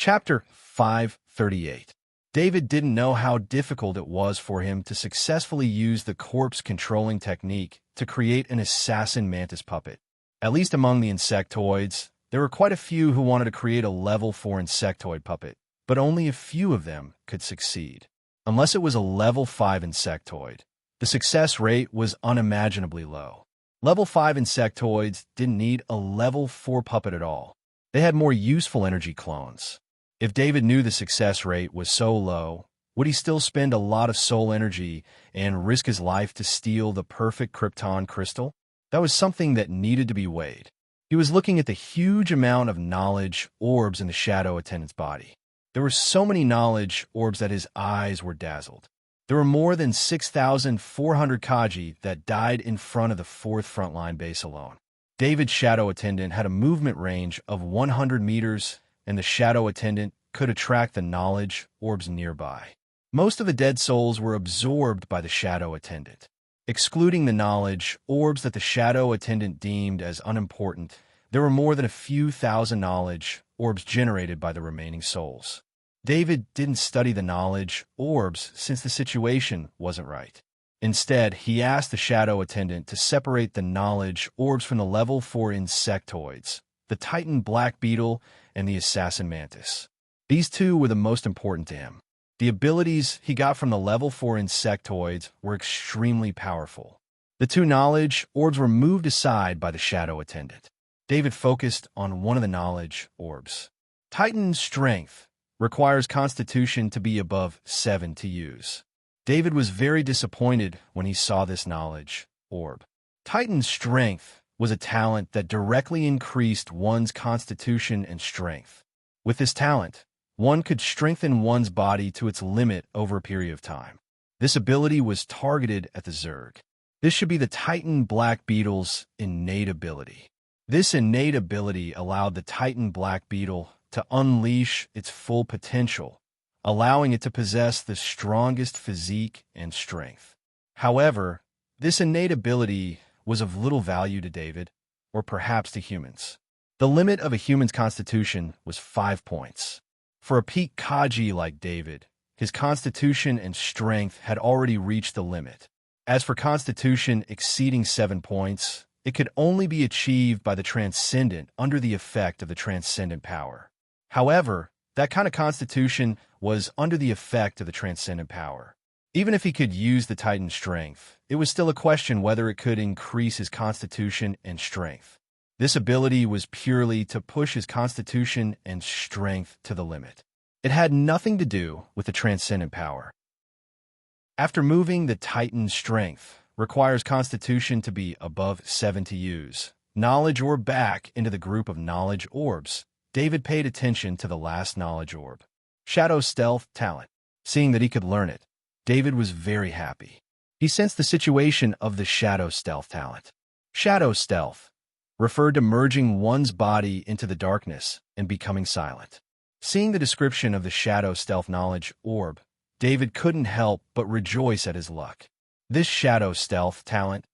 Chapter 538. David didn't know how difficult it was for him to successfully use the corpse-controlling technique to create an assassin mantis puppet. At least among the insectoids, there were quite a few who wanted to create a level 4 insectoid puppet, but only a few of them could succeed. Unless it was a level 5 insectoid, the success rate was unimaginably low. Level 5 insectoids didn't need a level 4 puppet at all. They had more useful energy clones. If David knew the success rate was so low, would he still spend a lot of soul energy and risk his life to steal the perfect Krypton crystal? That was something that needed to be weighed. He was looking at the huge amount of knowledge orbs in the shadow attendant's body. There were so many knowledge orbs that his eyes were dazzled. There were more than 6,400 Kaji that died in front of the 4th frontline base alone. David's shadow attendant had a movement range of 100 meters, and the shadow attendant could attract the knowledge orbs nearby. Most of the dead souls were absorbed by the shadow attendant. Excluding the knowledge orbs that the shadow attendant deemed as unimportant, there were more than a few thousand knowledge orbs generated by the remaining souls. David didn't study the knowledge orbs since the situation wasn't right. Instead, he asked the shadow attendant to separate the knowledge orbs from the level 4 insectoids, the Titan black beetle and the assassin mantis. These two were the most important to him. The abilities he got from the level 4 insectoids were extremely powerful. The two knowledge orbs were moved aside by the shadow attendant. David focused on one of the knowledge orbs. Titan strength requires constitution to be above 7 to use. David was very disappointed when he saw this knowledge orb. Titan strength was a talent that directly increased one's constitution and strength. With this talent, one could strengthen one's body to its limit over a period of time. This ability was targeted at the Zerg. This should be the Titan black beetle's innate ability. This innate ability allowed the Titan black beetle to unleash its full potential, allowing it to possess the strongest physique and strength. However, this innate ability was of little value to David, or perhaps to humans. The limit of a human's constitution was 5 points. For a peak Kaji like David, his constitution and strength had already reached the limit. As for constitution exceeding 7 points, it could only be achieved by the transcendent under the effect of the transcendent power. However, that kind of constitution was under the effect of the transcendent power. Even if he could use the Titan strength, it was still a question whether it could increase his constitution and strength. This ability was purely to push his constitution and strength to the limit. It had nothing to do with the transcendent power. After moving, the Titan strength requires constitution to be above 7 to use. Knowledge orb back into the group of knowledge orbs. David paid attention to the last knowledge orb. Shadow stealth talent. Seeing that he could learn it, David was very happy. He sensed the situation of the shadow stealth talent. Shadow stealth referred to merging one's body into the darkness and becoming silent. Seeing the description of the shadow stealth knowledge orb, David couldn't help but rejoice at his luck. This shadow stealth talent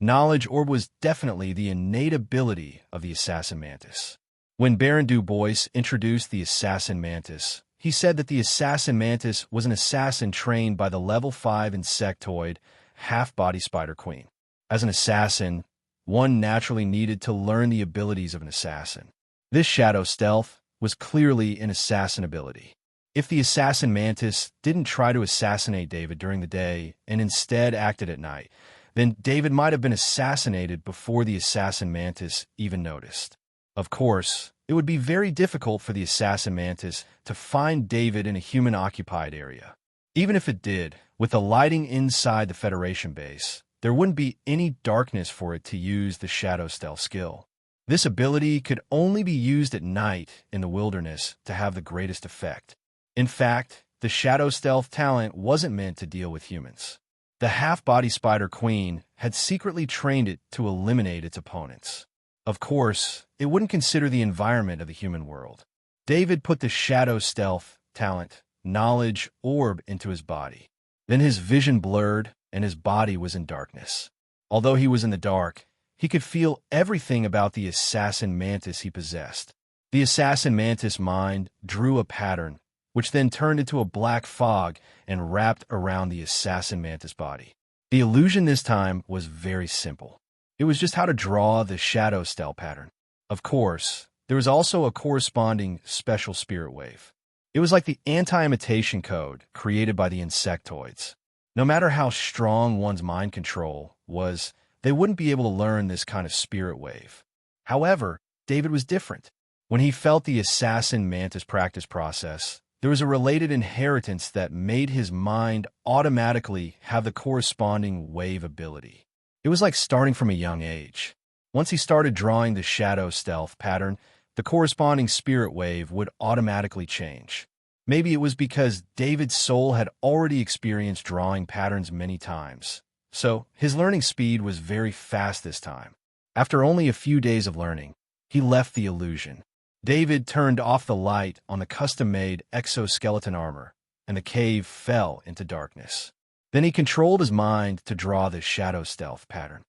knowledge orb was definitely the innate ability of the assassin mantis. When Baron Du Bois introduced the assassin mantis, he said that the assassin mantis was an assassin trained by the level 5 insectoid half-body spider queen. As an assassin, one naturally needed to learn the abilities of an assassin. This shadow stealth was clearly an assassin ability. If the assassin mantis didn't try to assassinate David during the day and instead acted at night, then David might have been assassinated before the assassin mantis even noticed. Of course, it would be very difficult for the assassin mantis to find David in a human-occupied area. Even if it did, with the lighting inside the Federation base, there wouldn't be any darkness for it to use the shadow stealth skill. This ability could only be used at night in the wilderness to have the greatest effect. In fact, the shadow stealth talent wasn't meant to deal with humans. The half-body spider queen had secretly trained it to eliminate its opponents. Of course, it wouldn't consider the environment of the human world. David put the shadow stealth talent knowledge orb into his body. Then his vision blurred and his body was in darkness. Although he was in the dark, he could feel everything about the assassin mantis he possessed. The assassin mantis mind drew a pattern, which then turned into a black fog and wrapped around the assassin mantis body. The illusion this time was very simple. It was just how to draw the shadow stealth pattern. Of course, there was also a corresponding special spirit wave. It was like the anti-imitation code created by the insectoids. No matter how strong one's mind control was, they wouldn't be able to learn this kind of spirit wave. However, David was different. When he felt the assassin mantis practice process, there was a related inheritance that made his mind automatically have the corresponding wave ability. It was like starting from a young age. Once he started drawing the shadow stealth pattern, the corresponding spirit wave would automatically change. Maybe it was because David's soul had already experienced drawing patterns many times, so his learning speed was very fast this time. After only a few days of learning, he left the illusion. David turned off the light on the custom-made exoskeleton armor, and the cave fell into darkness. Then he controlled his mind to draw the shadow stealth pattern.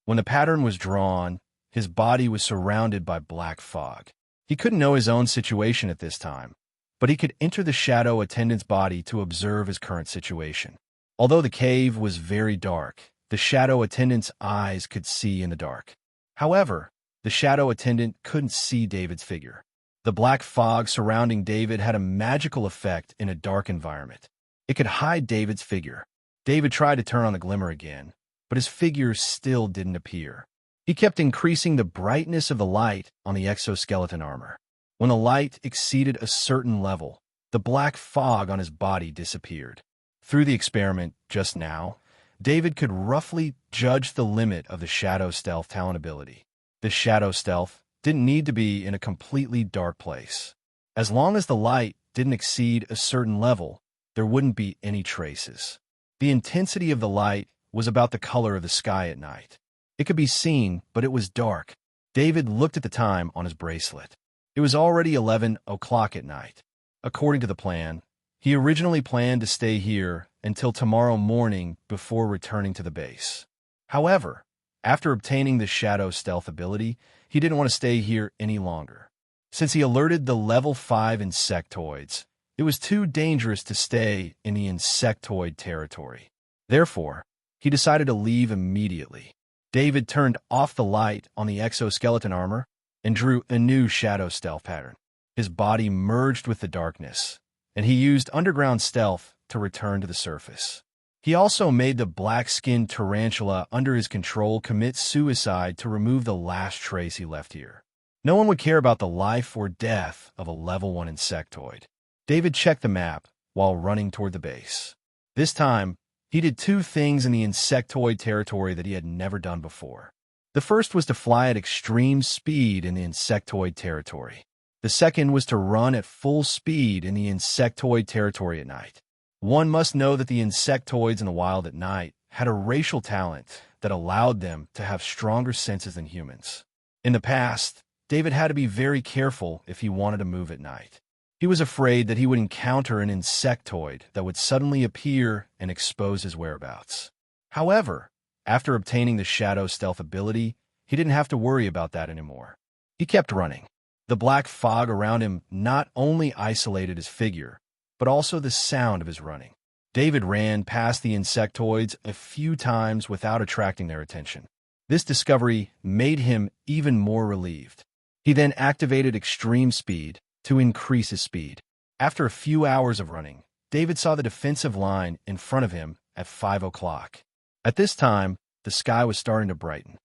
When the pattern was drawn, his body was surrounded by black fog. He couldn't know his own situation at this time, but he could enter the shadow attendant's body to observe his current situation. Although the cave was very dark, the shadow attendant's eyes could see in the dark. However, the shadow attendant couldn't see David's figure. The black fog surrounding David had a magical effect in a dark environment. It could hide David's figure. David tried to turn on the glimmer again, but his figure still didn't appear. He kept increasing the brightness of the light on the exoskeleton armor. When the light exceeded a certain level, the black fog on his body disappeared. Through the experiment just now, David could roughly judge the limit of the shadow stealth talent ability. The shadow stealth didn't need to be in a completely dark place. As long as the light didn't exceed a certain level, there wouldn't be any traces. The intensity of the light was about the color of the sky at night. It could be seen, but it was dark. David looked at the time on his bracelet. It was already 11 o'clock at night. According to the plan, he originally planned to stay here until tomorrow morning before returning to the base. However, after obtaining the shadow stealth ability, he didn't want to stay here any longer. Since he alerted the level 5 insectoids, it was too dangerous to stay in the insectoid territory. Therefore, he decided to leave immediately. David turned off the light on the exoskeleton armor and drew a new shadow stealth pattern. His body merged with the darkness, and he used underground stealth to return to the surface. He also made the black-skinned tarantula under his control commit suicide to remove the last trace he left here. No one would care about the life or death of a level 1 insectoid. David checked the map while running toward the base. This time, he did 2 things in the insectoid territory that he had never done before. The first was to fly at extreme speed in the insectoid territory. The second was to run at full speed in the insectoid territory at night. One must know that the insectoids in the wild at night had a racial talent that allowed them to have stronger senses than humans. In the past, David had to be very careful if he wanted to move at night. He was afraid that he would encounter an insectoid that would suddenly appear and expose his whereabouts. However, after obtaining the shadow stealth ability, he didn't have to worry about that anymore. He kept running. The black fog around him not only isolated his figure, but also the sound of his running. David ran past the insectoids a few times without attracting their attention. This discovery made him even more relieved. He then activated extreme speed to increase his speed. After a few hours of running, David saw the defensive line in front of him at 5 o'clock. At this time, the sky was starting to brighten.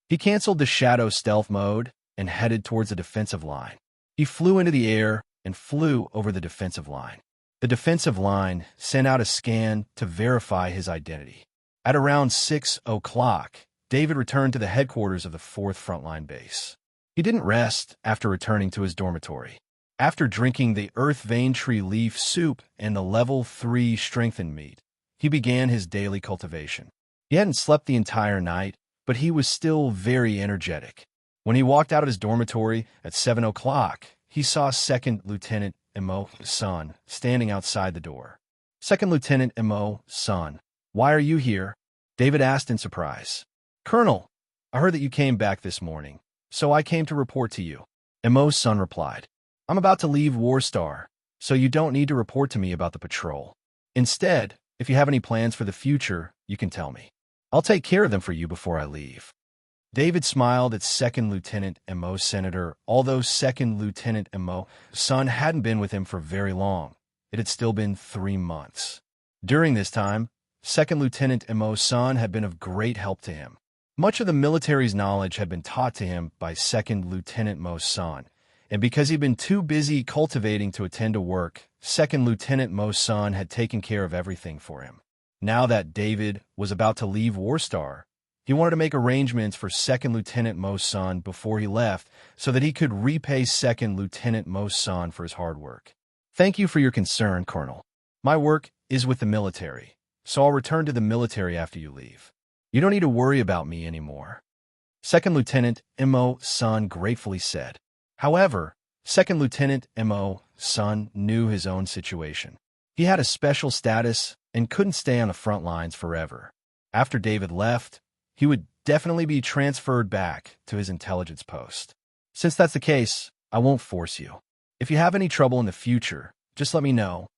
He canceled the shadow stealth mode and headed towards the defensive line. He flew into the air and flew over the defensive line. The defensive line sent out a scan to verify his identity. At around 6 o'clock, David returned to the headquarters of the 4th Frontline Base. He didn't rest after returning to his dormitory. After drinking the earth vein tree leaf soup and the level 3 strengthened meat, he began his daily cultivation. He hadn't slept the entire night, but he was still very energetic. When he walked out of his dormitory at 7 o'clock, he saw Second Lieutenant Emo-san standing outside the door. Second Lieutenant Emo-san, why are you here? David asked in surprise. Colonel, I heard that you came back this morning, so I came to report to you. Emo's son replied, I'm about to leave Warstar, so you don't need to report to me about the patrol. Instead, if you have any plans for the future, you can tell me. I'll take care of them for you before I leave. David smiled at Second Lieutenant Emo's senator, although Second Lieutenant Emo's son hadn't been with him for very long. It had still been 3 months. During this time, Second Lieutenant Emo's son had been of great help to him. Much of the military's knowledge had been taught to him by Second Lieutenant Emo's son, and because he'd been too busy cultivating to attend to work, Second Lieutenant Emo's son had taken care of everything for him. Now that David was about to leave Warstar, he wanted to make arrangements for Second Lieutenant Emo's son before he left so that he could repay Second Lieutenant Emo's son for his hard work. Thank you for your concern, Colonel. My work is with the military, so I'll return to the military after you leave. You don't need to worry about me anymore. Second Lieutenant Emo's son gratefully said. However, Second Lieutenant Emo's son knew his own situation. He had a special status and couldn't stay on the front lines forever. After David left, he would definitely be transferred back to his intelligence post. Since that's the case, I won't force you. If you have any trouble in the future, just let me know.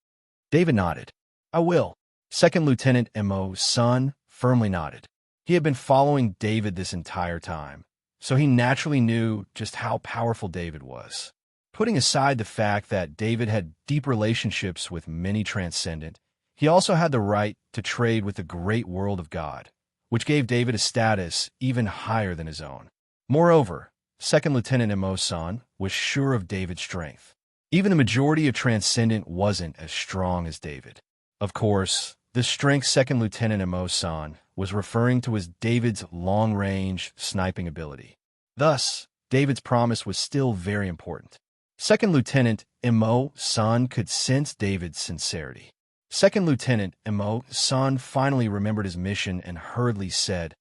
David nodded. I will. Second Lieutenant Emo's son firmly nodded. He had been following David this entire time, so he naturally knew just how powerful David was. Putting aside the fact that David had deep relationships with many transcendent, he also had the right to trade with the great world of God, which gave David a status even higher than his own. Moreover, Second Lieutenant Emo's son was sure of David's strength. Even the majority of transcendent wasn't as strong as David. Of course, the strength Second Lieutenant Emo's son was referring to as David's long-range sniping ability. Thus, David's promise was still very important. Second Lieutenant Emo's son could sense David's sincerity. Second Lieutenant Emo's son finally remembered his mission and hurriedly said,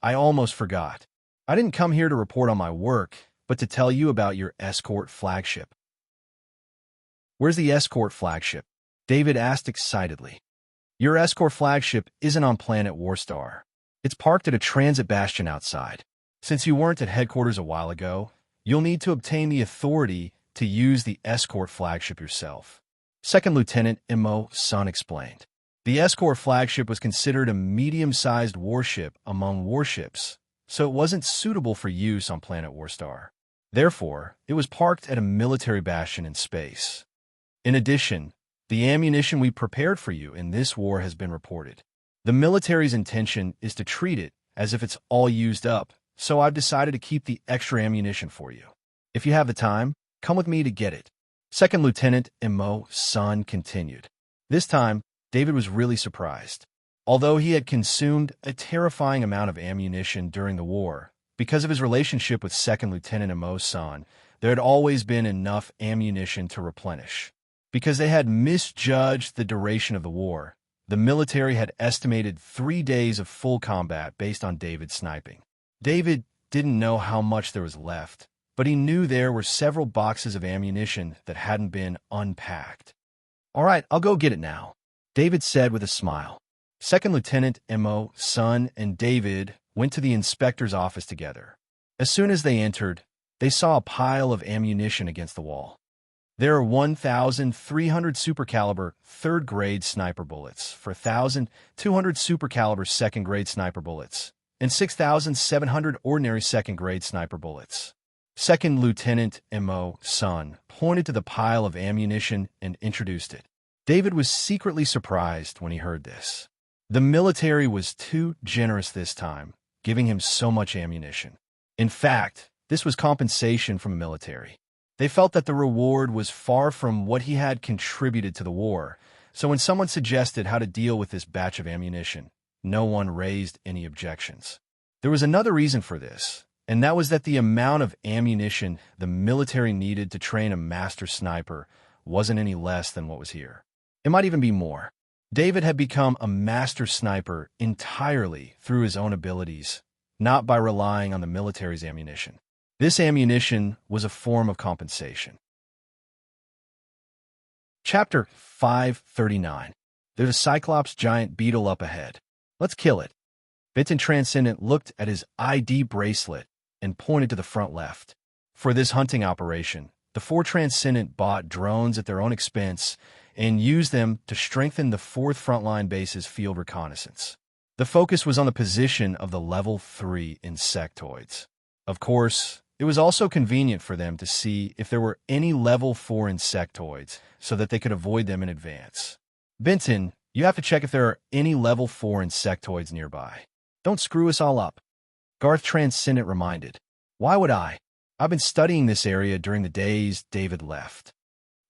I almost forgot. I didn't come here to report on my work, but to tell you about your escort flagship. Where's the escort flagship? David asked excitedly. Your escort flagship isn't on planet Warstar. It's parked at a transit bastion outside. Since you weren't at headquarters a while ago, you'll need to obtain the authority to use the escort flagship yourself. Second Lieutenant Emo's son explained. The escort flagship was considered a medium-sized warship among warships, so it wasn't suitable for use on planet Warstar. Therefore, it was parked at a military bastion in space. In addition, the ammunition we prepared for you in this war has been reported. The military's intention is to treat it as if it's all used up, so I've decided to keep the extra ammunition for you. If you have the time, come with me to get it. Second Lieutenant Emo's son continued. This time, David was really surprised. Although he had consumed a terrifying amount of ammunition during the war, because of his relationship with Second Lieutenant Emo's son, there had always been enough ammunition to replenish. Because they had misjudged the duration of the war, the military had estimated 3 days of full combat based on David's sniping. David didn't know how much there was left, but he knew there were several boxes of ammunition that hadn't been unpacked. All right, I'll go get it now, David said with a smile. Second Lieutenant Emo's son and David went to the inspector's office together. As soon as they entered, they saw a pile of ammunition against the wall. There are 1,300 supercaliber third-grade sniper bullets for 1,200 supercaliber second-grade sniper bullets and 6,700 ordinary second-grade sniper bullets. Second Lieutenant Emo's son pointed to the pile of ammunition and introduced it. David was secretly surprised when he heard this. The military was too generous this time, giving him so much ammunition. In fact, this was compensation from the military. They felt that the reward was far from what he had contributed to the war, so when someone suggested how to deal with this batch of ammunition, no one raised any objections. There was another reason for this, and that was that the amount of ammunition the military needed to train a master sniper wasn't any less than what was here. It might even be more. David had become a master sniper entirely through his own abilities, not by relying on the military's ammunition. This ammunition was a form of compensation. Chapter 539. There's a Cyclops giant beetle up ahead. Let's kill it. Benton Transcendent looked at his ID bracelet and pointed to the front left. For this hunting operation, the four Transcendent bought drones at their own expense and used them to strengthen the 4th Frontline base's field reconnaissance. The focus was on the position of the Level 3 insectoids. Of course, it was also convenient for them to see if there were any Level 4 insectoids so that they could avoid them in advance. Benton, you have to check if there are any Level 4 insectoids nearby. Don't screw us all up. Garth Transcendent reminded. Why would I? I've been studying this area during the days David left.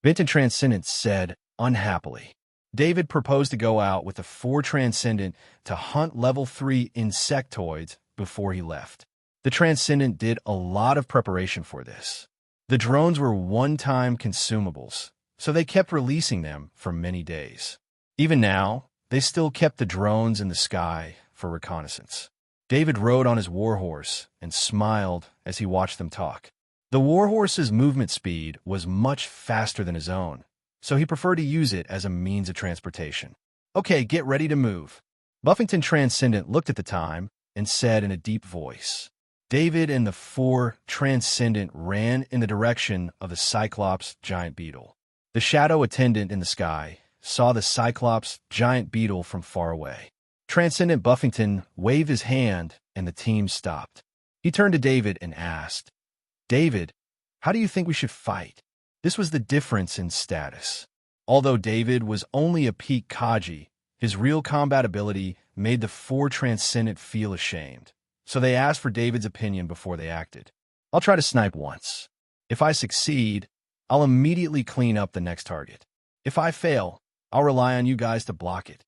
Benton Transcendent said, unhappily. David proposed to go out with the 4 Transcendent to hunt Level 3 insectoids before he left. The Transcendent did a lot of preparation for this. The drones were one-time consumables, so they kept releasing them for many days. Even now, they still kept the drones in the sky for reconnaissance. David rode on his warhorse and smiled as he watched them talk. The warhorse's movement speed was much faster than his own, so he preferred to use it as a means of transportation. Okay, get ready to move. Buffington Transcendent looked at the time and said in a deep voice. David and the 4 Transcendent ran in the direction of the Cyclops giant beetle. The shadow attendant in the sky saw the Cyclops giant beetle from far away. Transcendent Buffington waved his hand and the team stopped. He turned to David and asked, David, how do you think we should fight? This was the difference in status. Although David was only a peak Kaji, his real combat ability made the 4 Transcendent feel ashamed. So they asked for David's opinion before they acted. I'll try to snipe once. If I succeed, I'll immediately clean up the next target. If I fail, I'll rely on you guys to block it.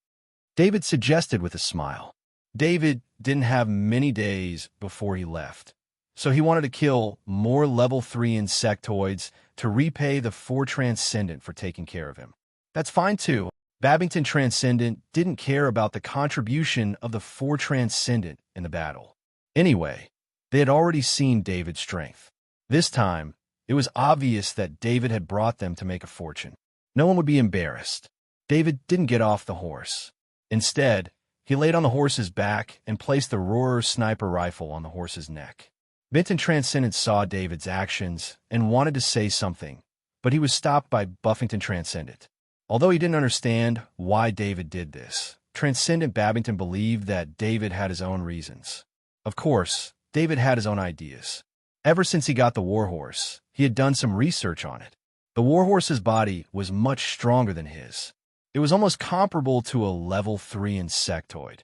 David suggested with a smile. David didn't have many days before he left, so he wanted to kill more Level 3 insectoids to repay the 4 Transcendent for taking care of him. That's fine too. Babington Transcendent didn't care about the contribution of the 4 Transcendent in the battle. Anyway, they had already seen David's strength. This time, it was obvious that David had brought them to make a fortune. No one would be embarrassed. David didn't get off the horse. Instead, he laid on the horse's back and placed the Roarer sniper rifle on the horse's neck. Benton Transcendent saw David's actions and wanted to say something, but he was stopped by Buffington Transcendent. Although he didn't understand why David did this, Transcendent Babington believed that David had his own reasons. Of course, David had his own ideas. Ever since he got the warhorse, he had done some research on it. The warhorse's body was much stronger than his. It was almost comparable to a Level 3 insectoid.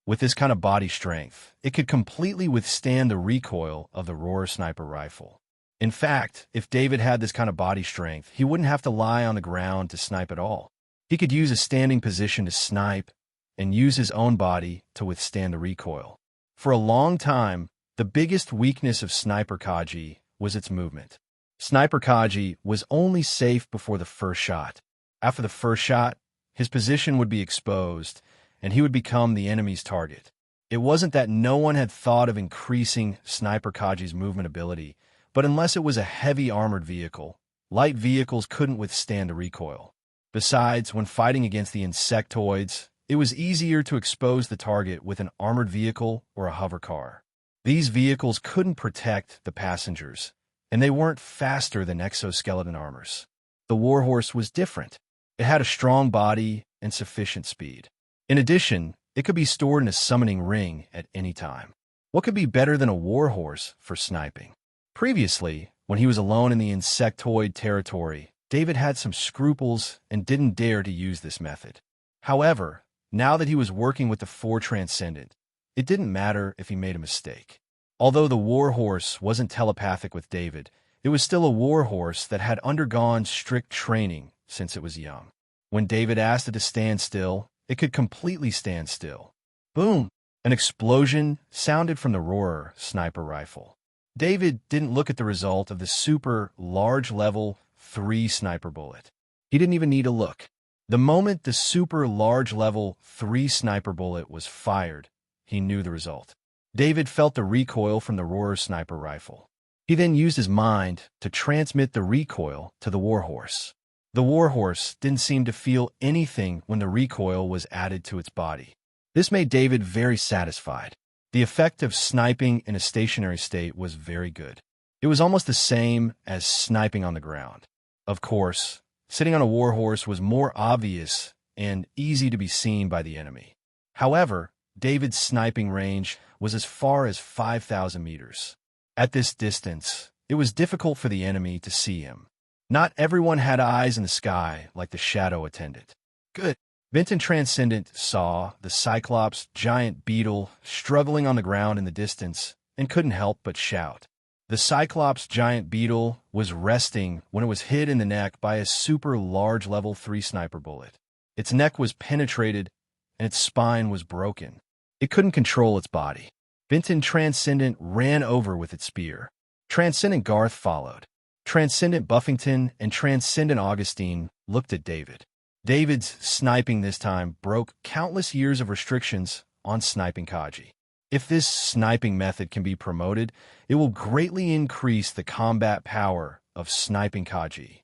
With this kind of body strength, it could completely withstand the recoil of the Roarer sniper rifle. In fact, if David had this kind of body strength, he wouldn't have to lie on the ground to snipe at all. He could use a standing position to snipe and use his own body to withstand the recoil. For a long time, the biggest weakness of Sniper Kaji was its movement. Sniper Kaji was only safe before the first shot. After the first shot, his position would be exposed, and he would become the enemy's target. It wasn't that no one had thought of increasing Sniper Kaji's movement ability, but unless it was a heavy armored vehicle, light vehicles couldn't withstand the recoil. Besides, when fighting against the insectoids, it was easier to expose the target with an armored vehicle or a hover car. These vehicles couldn't protect the passengers, and they weren't faster than exoskeleton armors. The warhorse was different. It had a strong body and sufficient speed. In addition, it could be stored in a summoning ring at any time. What could be better than a warhorse for sniping? Previously, when he was alone in the insectoid territory, David had some scruples and didn't dare to use this method. However, now that he was working with the 4 Transcendent, it didn't matter if he made a mistake. Although the warhorse wasn't telepathic with David, it was still a warhorse that had undergone strict training since it was young. When David asked it to stand still, it could completely stand still. Boom! An explosion sounded from the Roarer sniper rifle. David didn't look at the result of the super large Level 3 sniper bullet. He didn't even need to look. The moment the super large Level 3 sniper bullet was fired, he knew the result. David felt the recoil from the Roarer sniper rifle. He then used his mind to transmit the recoil to the warhorse. The warhorse didn't seem to feel anything when the recoil was added to its body. This made David very satisfied. The effect of sniping in a stationary state was very good. It was almost the same as sniping on the ground. Of course, sitting on a warhorse was more obvious and easy to be seen by the enemy. However, David's sniping range was as far as 5,000 meters. At this distance, it was difficult for the enemy to see him. Not everyone had eyes in the sky like the shadow attendant. Good. Benton Transcendent saw the Cyclops giant beetle struggling on the ground in the distance and couldn't help but shout. The Cyclops giant beetle was resting when it was hit in the neck by a super large level 3 sniper bullet. Its neck was penetrated and its spine was broken. It couldn't control its body. Benton Transcendent ran over with its spear. Transcendent Garth followed. Transcendent Buffington and Transcendent Augustine looked at David. David's sniping this time broke countless years of restrictions on sniping Kaji. If this sniping method can be promoted, it will greatly increase the combat power of sniping Kaji.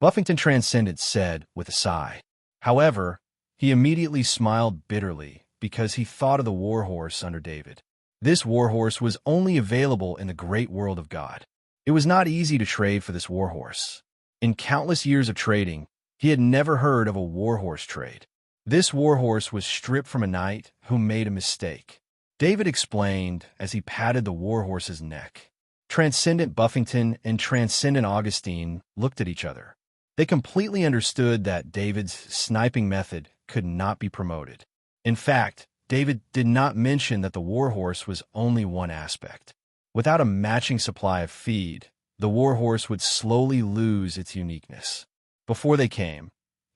Buffington Transcendent said with a sigh. However, he immediately smiled bitterly because he thought of the warhorse under David. This warhorse was only available in the great world of God. It was not easy to trade for this warhorse. In countless years of trading, he had never heard of a warhorse trade. This warhorse was stripped from a knight who made a mistake. David explained as he patted the warhorse's neck. Transcendent Buffington and Transcendent Augustine looked at each other. They completely understood that David's sniping method could not be promoted. In fact, David did not mention that the warhorse was only one aspect. Without a matching supply of feed, the warhorse would slowly lose its uniqueness. Before they came,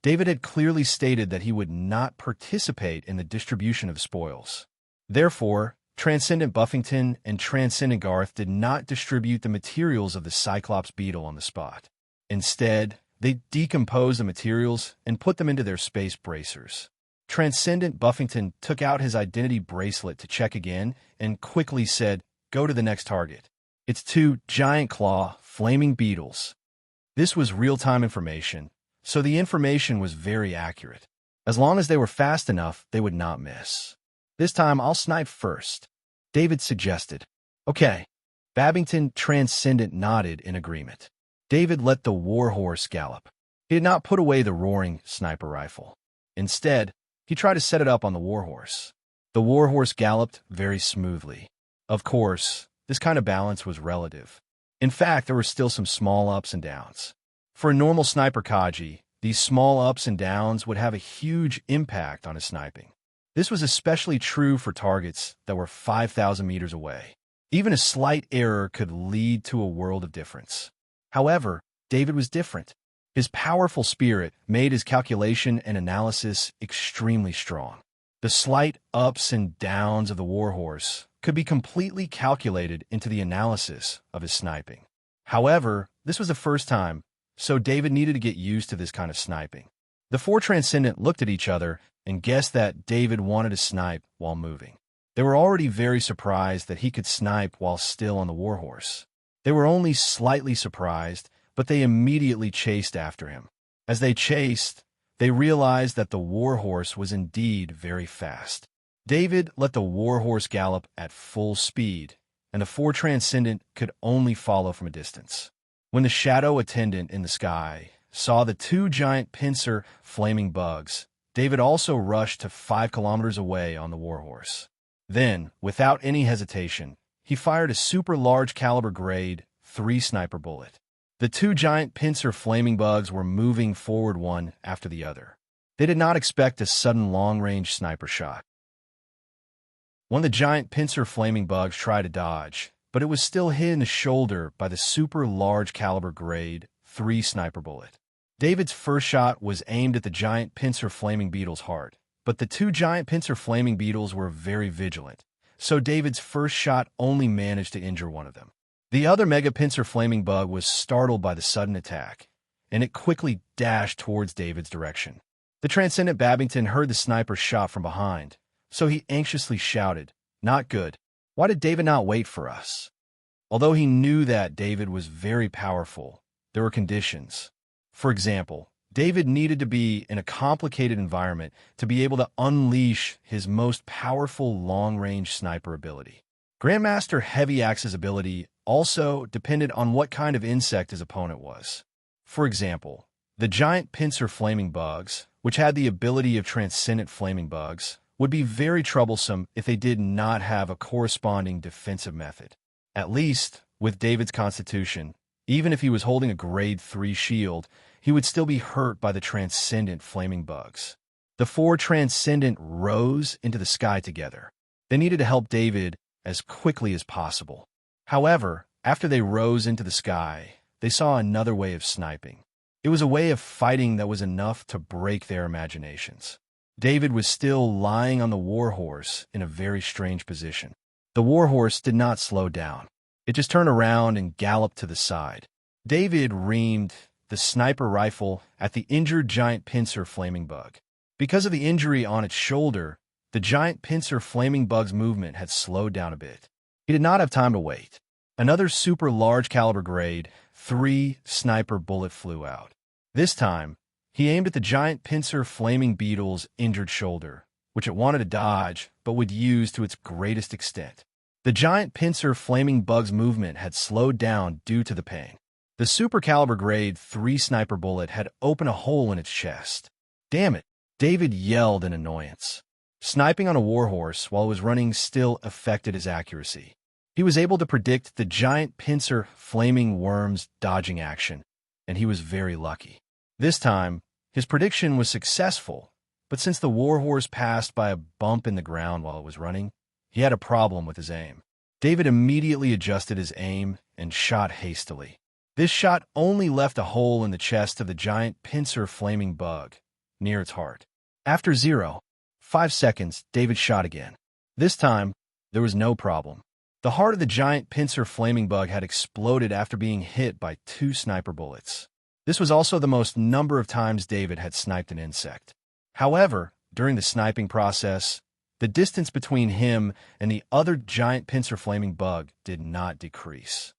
David had clearly stated that he would not participate in the distribution of spoils. Therefore, Transcendent Buffington and Transcendent Garth did not distribute the materials of the Cyclops beetle on the spot. Instead, they decomposed the materials and put them into their space bracers. Transcendent Buffington took out his identity bracelet to check again and quickly said, "Go to the next target." It's 2 giant claw, flaming beetles. This was real-time information, so the information was very accurate. As long as they were fast enough, they would not miss. This time, I'll snipe first, David suggested. Okay. Babington Transcendent nodded in agreement. David let the warhorse gallop. He did not put away the roaring sniper rifle. Instead, he tried to set it up on the warhorse. The warhorse galloped very smoothly. Of course, this kind of balance was relative. In fact, there were still some small ups and downs. For a normal sniper Kaji, these small ups and downs would have a huge impact on his sniping. This was especially true for targets that were 5,000 meters away. Even a slight error could lead to a world of difference. However, David was different. His powerful spirit made his calculation and analysis extremely strong. The slight ups and downs of the warhorse could be completely calculated into the analysis of his sniping. However, this was the first time, so David needed to get used to this kind of sniping. The 4 Transcendent looked at each other and guessed that David wanted to snipe while moving. They were already very surprised that he could snipe while still on the warhorse. They were only slightly surprised, but they immediately chased after him. As they chased, they realized that the warhorse was indeed very fast. David let the warhorse gallop at full speed, and the 4 Transcendent could only follow from a distance. When the shadow attendant in the sky saw the 2 giant pincer flaming bugs, David also rushed to 5 kilometers away on the warhorse. Then, without any hesitation, he fired a super large caliber grade 3 sniper bullet. The 2 giant pincer flaming bugs were moving forward one after the other. They did not expect a sudden long-range sniper shot. One of the giant pincer flaming bugs tried to dodge, but it was still hit in the shoulder by the super large caliber grade 3 sniper bullet. David's first shot was aimed at the giant pincer flaming beetle's heart, but the 2 giant pincer flaming beetles were very vigilant, so David's first shot only managed to injure one of them. The other mega pincer flaming bug was startled by the sudden attack, and it quickly dashed towards David's direction. The Transcendent Babington heard the sniper's shot from behind, so he anxiously shouted, "Not good. Why did David not wait for us?" Although he knew that David was very powerful, there were conditions. For example, David needed to be in a complicated environment to be able to unleash his most powerful long-range sniper ability. Grandmaster Heavy Axe's ability also depended on what kind of insect his opponent was. For example, the giant pincer flaming bugs, which had the ability of transcendent flaming bugs, would be very troublesome if they did not have a corresponding defensive method. At least, with David's constitution, even if he was holding a grade 3 shield, he would still be hurt by the transcendent flaming bugs. The 4 transcendent rose into the sky together. They needed to help David as quickly as possible. However, after they rose into the sky, they saw another way of sniping. It was a way of fighting that was enough to break their imaginations. David was still lying on the warhorse in a very strange position. The warhorse did not slow down. It just turned around and galloped to the side. David reamed the sniper rifle at the injured giant pincer flaming bug. Because of the injury on its shoulder, the giant pincer flaming bug's movement had slowed down a bit. He did not have time to wait. Another super large caliber grade 3 sniper bullet flew out. This time, he aimed at the giant pincer flaming beetle's injured shoulder, which it wanted to dodge but would use to its greatest extent. The giant pincer flaming bug's movement had slowed down due to the pain. The super caliber grade 3 sniper bullet had opened a hole in its chest. Damn it, David yelled in annoyance. Sniping on a warhorse while it was running still affected his accuracy. He was able to predict the giant pincer flaming worm's dodging action, and he was very lucky. This time, his prediction was successful, but since the warhorse passed by a bump in the ground while it was running, he had a problem with his aim. David immediately adjusted his aim and shot hastily. This shot only left a hole in the chest of the giant pincer flaming bug, near its heart. After 0.5 seconds, David shot again. This time, there was no problem. The heart of the giant pincer flaming bug had exploded after being hit by 2 sniper bullets. This was also the most number of times David had sniped an insect. However, during the sniping process, the distance between him and the other giant pincer flaming bug did not decrease.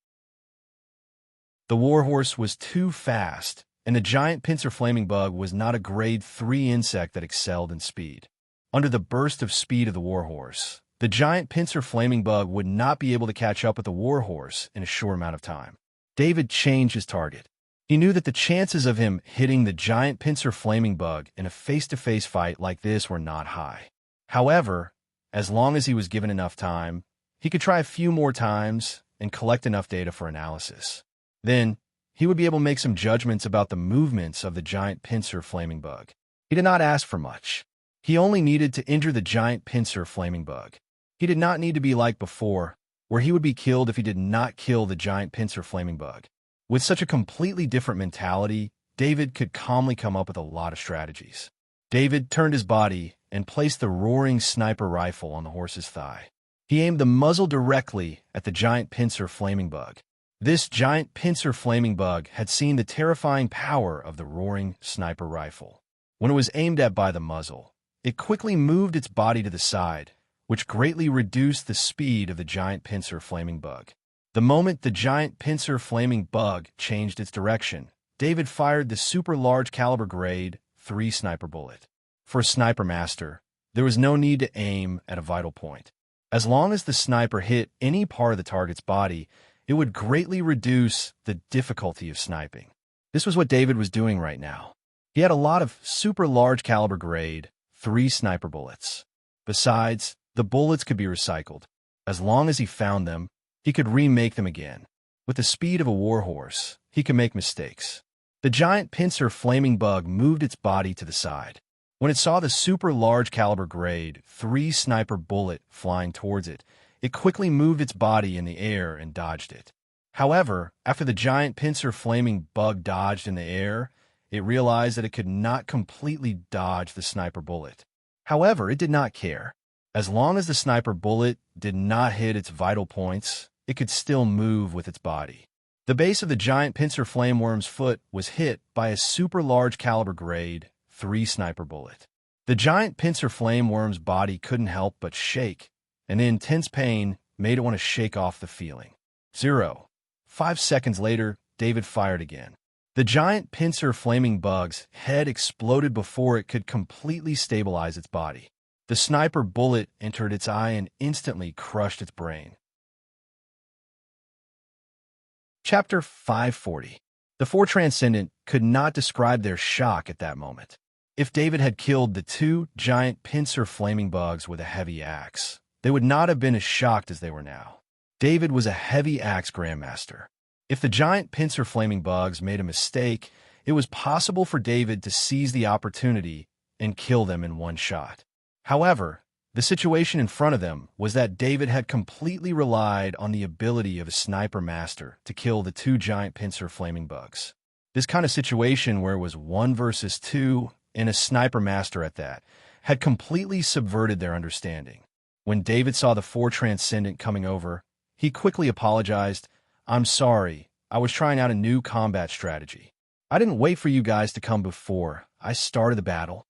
The warhorse was too fast, and the giant pincer flaming bug was not a grade 3 insect that excelled in speed. Under the burst of speed of the warhorse, the giant pincer flaming bug would not be able to catch up with the warhorse in a short amount of time. David changed his target. He knew that the chances of him hitting the giant pincer flaming bug in a face-to-face fight like this were not high. However, as long as he was given enough time, he could try a few more times and collect enough data for analysis. Then, he would be able to make some judgments about the movements of the giant pincer flaming bug. He did not ask for much. He only needed to injure the giant pincer flaming bug. He did not need to be like before, where he would be killed if he did not kill the giant pincer flaming bug. With such a completely different mentality, David could calmly come up with a lot of strategies. David turned his body and placed the roaring sniper rifle on the horse's thigh. He aimed the muzzle directly at the giant pincer flaming bug. This giant pincer flaming bug had seen the terrifying power of the roaring sniper rifle. When it was aimed at by the muzzle, it quickly moved its body to the side, which greatly reduced the speed of the giant pincer flaming bug. The moment the giant pincer flaming bug changed its direction, David fired the super large caliber grade 3 sniper bullet. For a sniper master, there was no need to aim at a vital point. As long as the sniper hit any part of the target's body, it would greatly reduce the difficulty of sniping. This was what David was doing right now. He had a lot of super large caliber grade 3 sniper bullets. Besides, the bullets could be recycled. As long as he found them, he could remake them again. With the speed of a warhorse, he could make mistakes. The giant pincer flaming bug moved its body to the side. When it saw the super large caliber grade 3 sniper bullet flying towards it, it quickly moved its body in the air and dodged it. However, after the giant pincer flaming bug dodged in the air, it realized that it could not completely dodge the sniper bullet. However, it did not care. As long as the sniper bullet did not hit its vital points, it could still move with its body. The base of the giant pincer flameworm's foot was hit by a super large caliber grade 3 sniper bullet. The giant pincer flameworm's body couldn't help but shake, and the intense pain made it want to shake off the feeling. 0.5 seconds later, David fired again. The giant pincer flaming bug's head exploded before it could completely stabilize its body. The sniper bullet entered its eye and instantly crushed its brain. Chapter 540. The four transcendent could not describe their shock at that moment. If David had killed the two giant pincer flaming bugs with a heavy axe, they would not have been as shocked as they were now. David was a heavy axe grandmaster. If the giant pincer flaming bugs made a mistake, it was possible for David to seize the opportunity and kill them in one shot. However, the situation in front of them was that David had completely relied on the ability of a sniper master to kill the two giant pincer flaming bugs. This kind of situation, where it was 1 versus 2, and a sniper master at that, had completely subverted their understanding. When David saw the four transcendent coming over, he quickly apologized. "I'm sorry, I was trying out a new combat strategy. I didn't wait for you guys to come before I started the battle."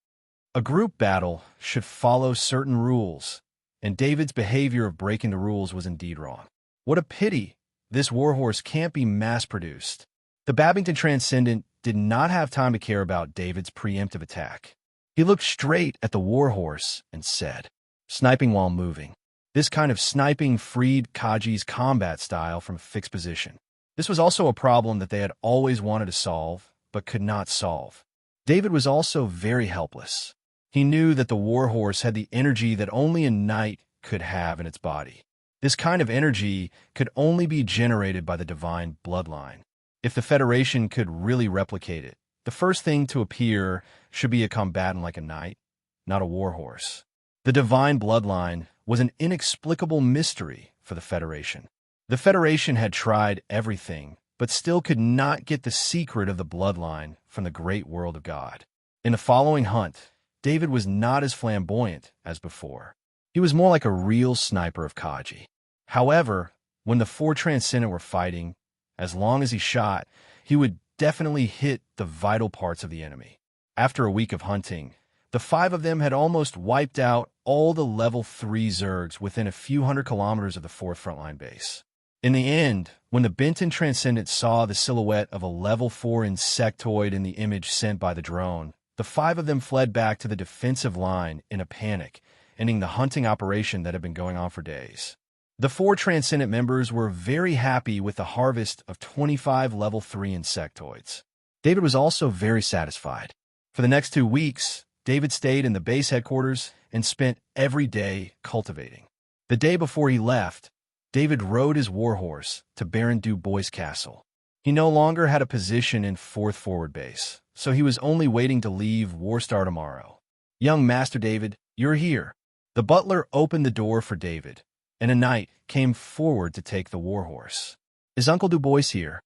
A group battle should follow certain rules, and David's behavior of breaking the rules was indeed wrong. What a pity this warhorse can't be mass-produced. The Babington Transcendent did not have time to care about David's preemptive attack. He looked straight at the warhorse and said, "Sniping while moving." This kind of sniping freed Kaji's combat style from a fixed position. This was also a problem that they had always wanted to solve, but could not solve. David was also very helpless. He knew that the warhorse had the energy that only a knight could have in its body. This kind of energy could only be generated by the divine bloodline. If the Federation could really replicate it, the first thing to appear should be a combatant like a knight, not a warhorse. The divine bloodline was an inexplicable mystery for the Federation. The Federation had tried everything, but still could not get the secret of the bloodline from the great world of God. In the following hunt, David was not as flamboyant as before. He was more like a real sniper of Kaji. However, when the four transcendent were fighting, as long as he shot, he would definitely hit the vital parts of the enemy. After a week of hunting, the 5 of them had almost wiped out all the level 3 Zergs within a few hundred kilometers of the 4th frontline base. In the end, when the Benton Transcendent saw the silhouette of a level 4 insectoid in the image sent by the drone, the 5 of them fled back to the defensive line in a panic, ending the hunting operation that had been going on for days. The 4 Transcendent members were very happy with the harvest of 25 level 3 insectoids. David was also very satisfied. For the next 2 weeks, David stayed in the base headquarters and spent every day cultivating. The day before he left, David rode his warhorse to Baron Du Bois' castle. He no longer had a position in 4th Forward Base, so he was only waiting to leave Warstar tomorrow. "Young Master David, you're here." The butler opened the door for David, and a knight came forward to take the warhorse. "Is Uncle Du Bois here?"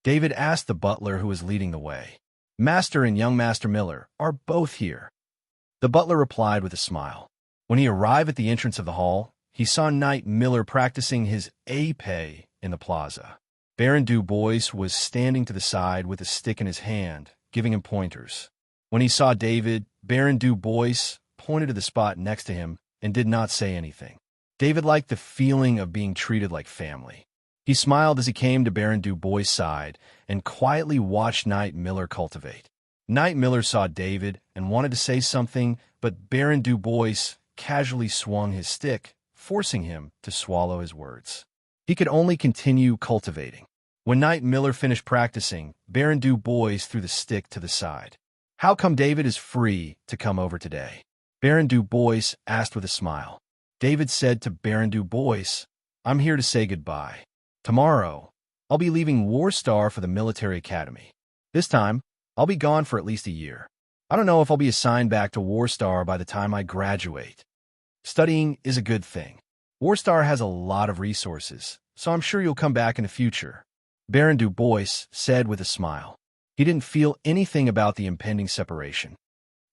David asked the butler who was leading the way. "Master and young Master Miller are both here." The butler replied with a smile. When he arrived at the entrance of the hall, he saw Knight Miller practicing his épée in the plaza. Baron Du Bois was standing to the side with a stick in his hand, giving him pointers. When he saw David, Baron Du Bois pointed to the spot next to him and did not say anything. David liked the feeling of being treated like family. He smiled as he came to Baron Du Bois' side and quietly watched Knight Miller cultivate. Knight Miller saw David and wanted to say something, but Baron Du Bois casually swung his stick, forcing him to swallow his words. He could only continue cultivating. When Knight Miller finished practicing, Baron Du Bois threw the stick to the side. "How come David is free to come over today?" Baron Du Bois asked with a smile. David said to Baron Du Bois, "I'm here to say goodbye. Tomorrow, I'll be leaving Warstar for the military academy. This time, I'll be gone for at least a year. I don't know if I'll be assigned back to Warstar by the time I graduate. Studying is a good thing. Warstar has a lot of resources, so I'm sure you'll come back in the future," Baron Du Bois said with a smile. He didn't feel anything about the impending separation.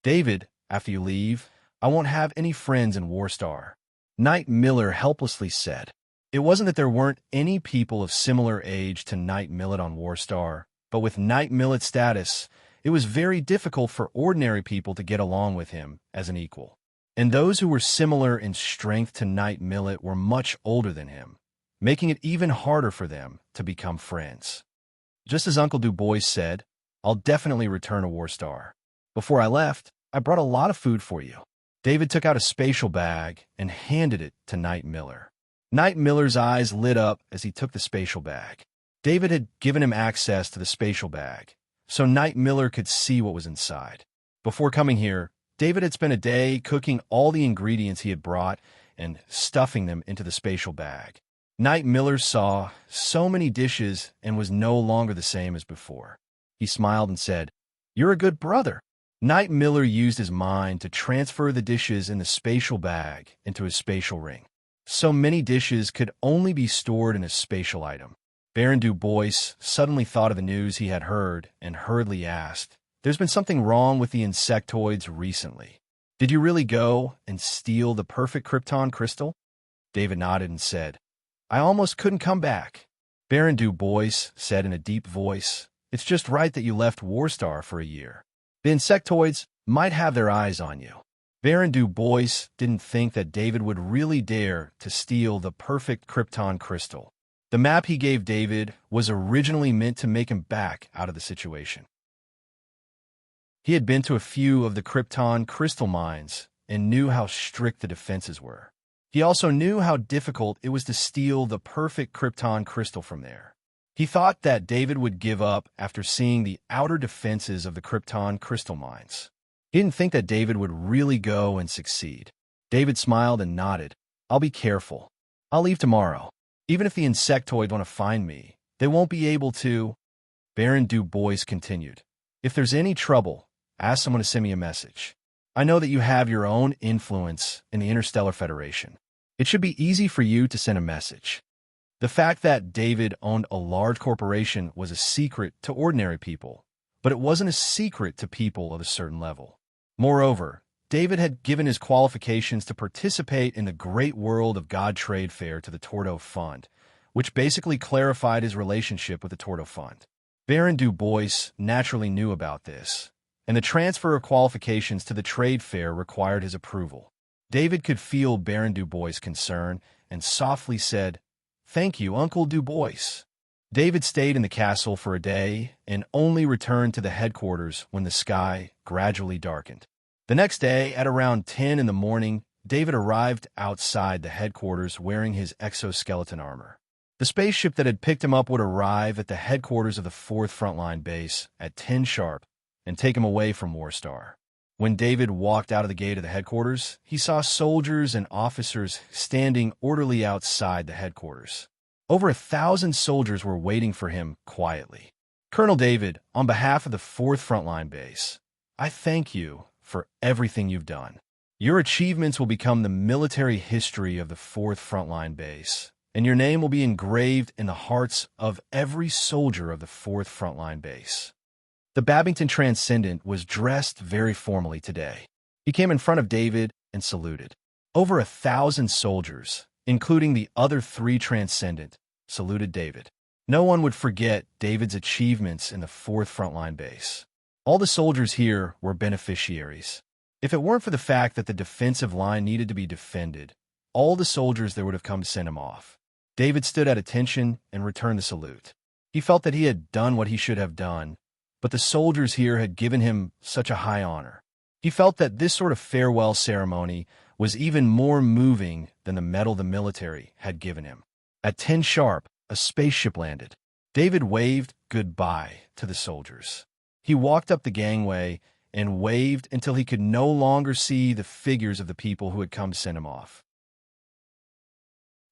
"David, after you leave, I won't have any friends in Warstar," Knight Miller helplessly said. It wasn't that there weren't any people of similar age to Knight Millet on Warstar, but with Knight Millet's status, it was very difficult for ordinary people to get along with him as an equal. And those who were similar in strength to Knight Millet were much older than him, making it even harder for them to become friends. Just as Uncle Du Bois said, I'll definitely return to Warstar. Before I left, I brought a lot of food for you. David took out a spatial bag and handed it to Knight Miller. Knight Miller's eyes lit up as he took the spatial bag. David had given him access to the spatial bag, so Knight Miller could see what was inside. Before coming here, David had spent a day cooking all the ingredients he had brought and stuffing them into the spatial bag. Knight Miller saw so many dishes and was no longer the same as before. He smiled and said, "You're a good brother." Knight Miller used his mind to transfer the dishes in the spatial bag into his spatial ring. So many dishes could only be stored in a spatial item. Baron Du Bois suddenly thought of the news he had heard and hurriedly asked, "There's been something wrong with the insectoids recently. Did you really go and steal the perfect Krypton crystal?" David nodded and said, "I almost couldn't come back." Baron Du Bois said in a deep voice, "It's just right that you left Warstar for a year. The insectoids might have their eyes on you." Baron Du Bois didn't think that David would really dare to steal the perfect Krypton crystal. The map he gave David was originally meant to make him back out of the situation. He had been to a few of the Krypton crystal mines and knew how strict the defenses were. He also knew how difficult it was to steal the perfect Krypton crystal from there. He thought that David would give up after seeing the outer defenses of the Krypton crystal mines. He didn't think that David would really go and succeed. David smiled and nodded. "I'll be careful. I'll leave tomorrow. Even if the insectoids want to find me, they won't be able to." Baron Du Bois continued, "If there's any trouble, ask someone to send me a message. I know that you have your own influence in the Interstellar Federation. It should be easy for you to send a message." The fact that David owned a large corporation was a secret to ordinary people, but it wasn't a secret to people of a certain level. Moreover, David had given his qualifications to participate in the Great World of God Trade Fair to the Tordo Fund, which basically clarified his relationship with the Tordo Fund. Baron Du Bois naturally knew about this, and the transfer of qualifications to the trade fair required his approval. David could feel Baron Du Bois' concern and softly said, "Thank you, Uncle Du Bois." David stayed in the castle for a day and only returned to the headquarters when the sky gradually darkened. The next day, at around 10 in the morning, David arrived outside the headquarters wearing his exoskeleton armor. The spaceship that had picked him up would arrive at the headquarters of the 4th Frontline Base at 10 sharp and take him away from Warstar. When David walked out of the gate of the headquarters, he saw soldiers and officers standing orderly outside the headquarters. Over 1,000 soldiers were waiting for him quietly. "Colonel David, on behalf of the 4th Frontline Base, I thank you for everything you've done. Your achievements will become the military history of the 4th Frontline Base, and your name will be engraved in the hearts of every soldier of the 4th Frontline Base." The Babington Transcendent was dressed very formally today. He came in front of David and saluted. Over 1,000 soldiers, including the other 3 Transcendent, saluted David. No one would forget David's achievements in the 4th Frontline Base. All the soldiers here were beneficiaries. If it weren't for the fact that the defensive line needed to be defended, all the soldiers there would have come to send him off. David stood at attention and returned the salute. He felt that he had done what he should have done, but the soldiers here had given him such a high honor. He felt that this sort of farewell ceremony was even more moving than the medal the military had given him. At 10 sharp, a spaceship landed. David waved goodbye to the soldiers. He walked up the gangway and waved until he could no longer see the figures of the people who had come to send him off.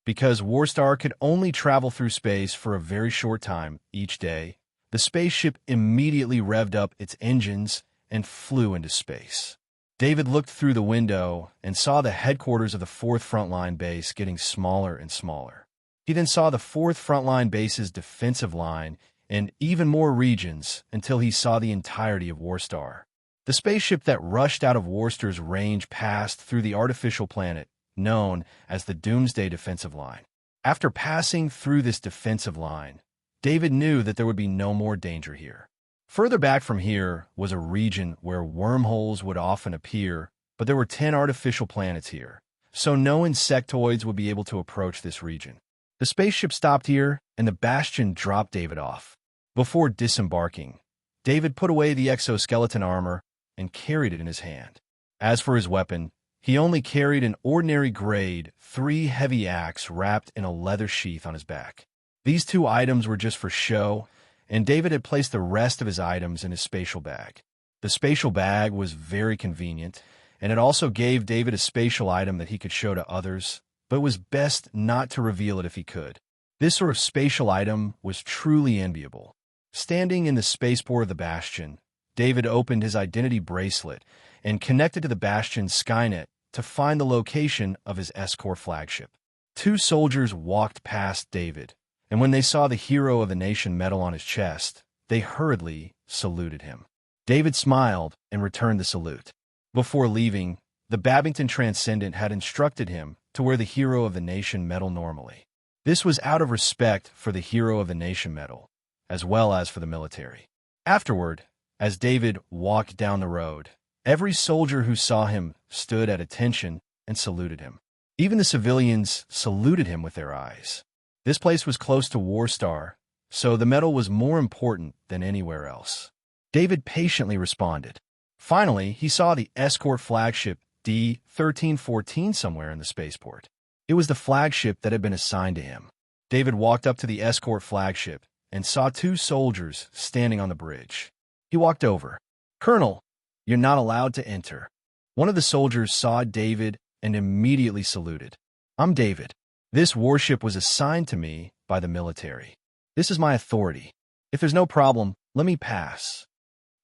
Because Warstar could only travel through space for a very short time each day, the spaceship immediately revved up its engines and flew into space. David looked through the window and saw the headquarters of the 4th Frontline Base getting smaller and smaller. He then saw the 4th Frontline Base's defensive line and even more regions until he saw the entirety of Warstar. The spaceship that rushed out of Warstar's range passed through the artificial planet known as the Doomsday Defensive Line. After passing through this defensive line, David knew that there would be no more danger here. Further back from here was a region where wormholes would often appear, but there were 10 artificial planets here, so no insectoids would be able to approach this region. The spaceship stopped here, and the Bastion dropped David off. Before disembarking, David put away the exoskeleton armor and carried it in his hand. As for his weapon, he only carried an ordinary grade 3 heavy axe wrapped in a leather sheath on his back. These 2 items were just for show, and David had placed the rest of his items in his spatial bag. The spatial bag was very convenient, and it also gave David a spatial item that he could show to others, but it was best not to reveal it if he could. This sort of spatial item was truly enviable. Standing in the spaceport of the Bastion, David opened his identity bracelet and connected to the Bastion's Skynet to find the location of his escort flagship. 2 soldiers walked past David, and when they saw the Hero of the Nation medal on his chest, they hurriedly saluted him. David smiled and returned the salute. Before leaving, the Babington Transcendent had instructed him to wear the Hero of the Nation medal normally. This was out of respect for the Hero of the Nation medal, as well as for the military. Afterward, as David walked down the road, every soldier who saw him stood at attention and saluted him. Even the civilians saluted him with their eyes. This place was close to Warstar, so the medal was more important than anywhere else. David patiently responded. Finally, he saw the escort flagship D-1314 somewhere in the spaceport. It was the flagship that had been assigned to him. David walked up to the escort flagship and saw 2 soldiers standing on the bridge. He walked over. "Colonel, you're not allowed to enter." One of the soldiers saw David and immediately saluted. "I'm David. This warship was assigned to me by the military. This is my authority. If there's no problem, let me pass,"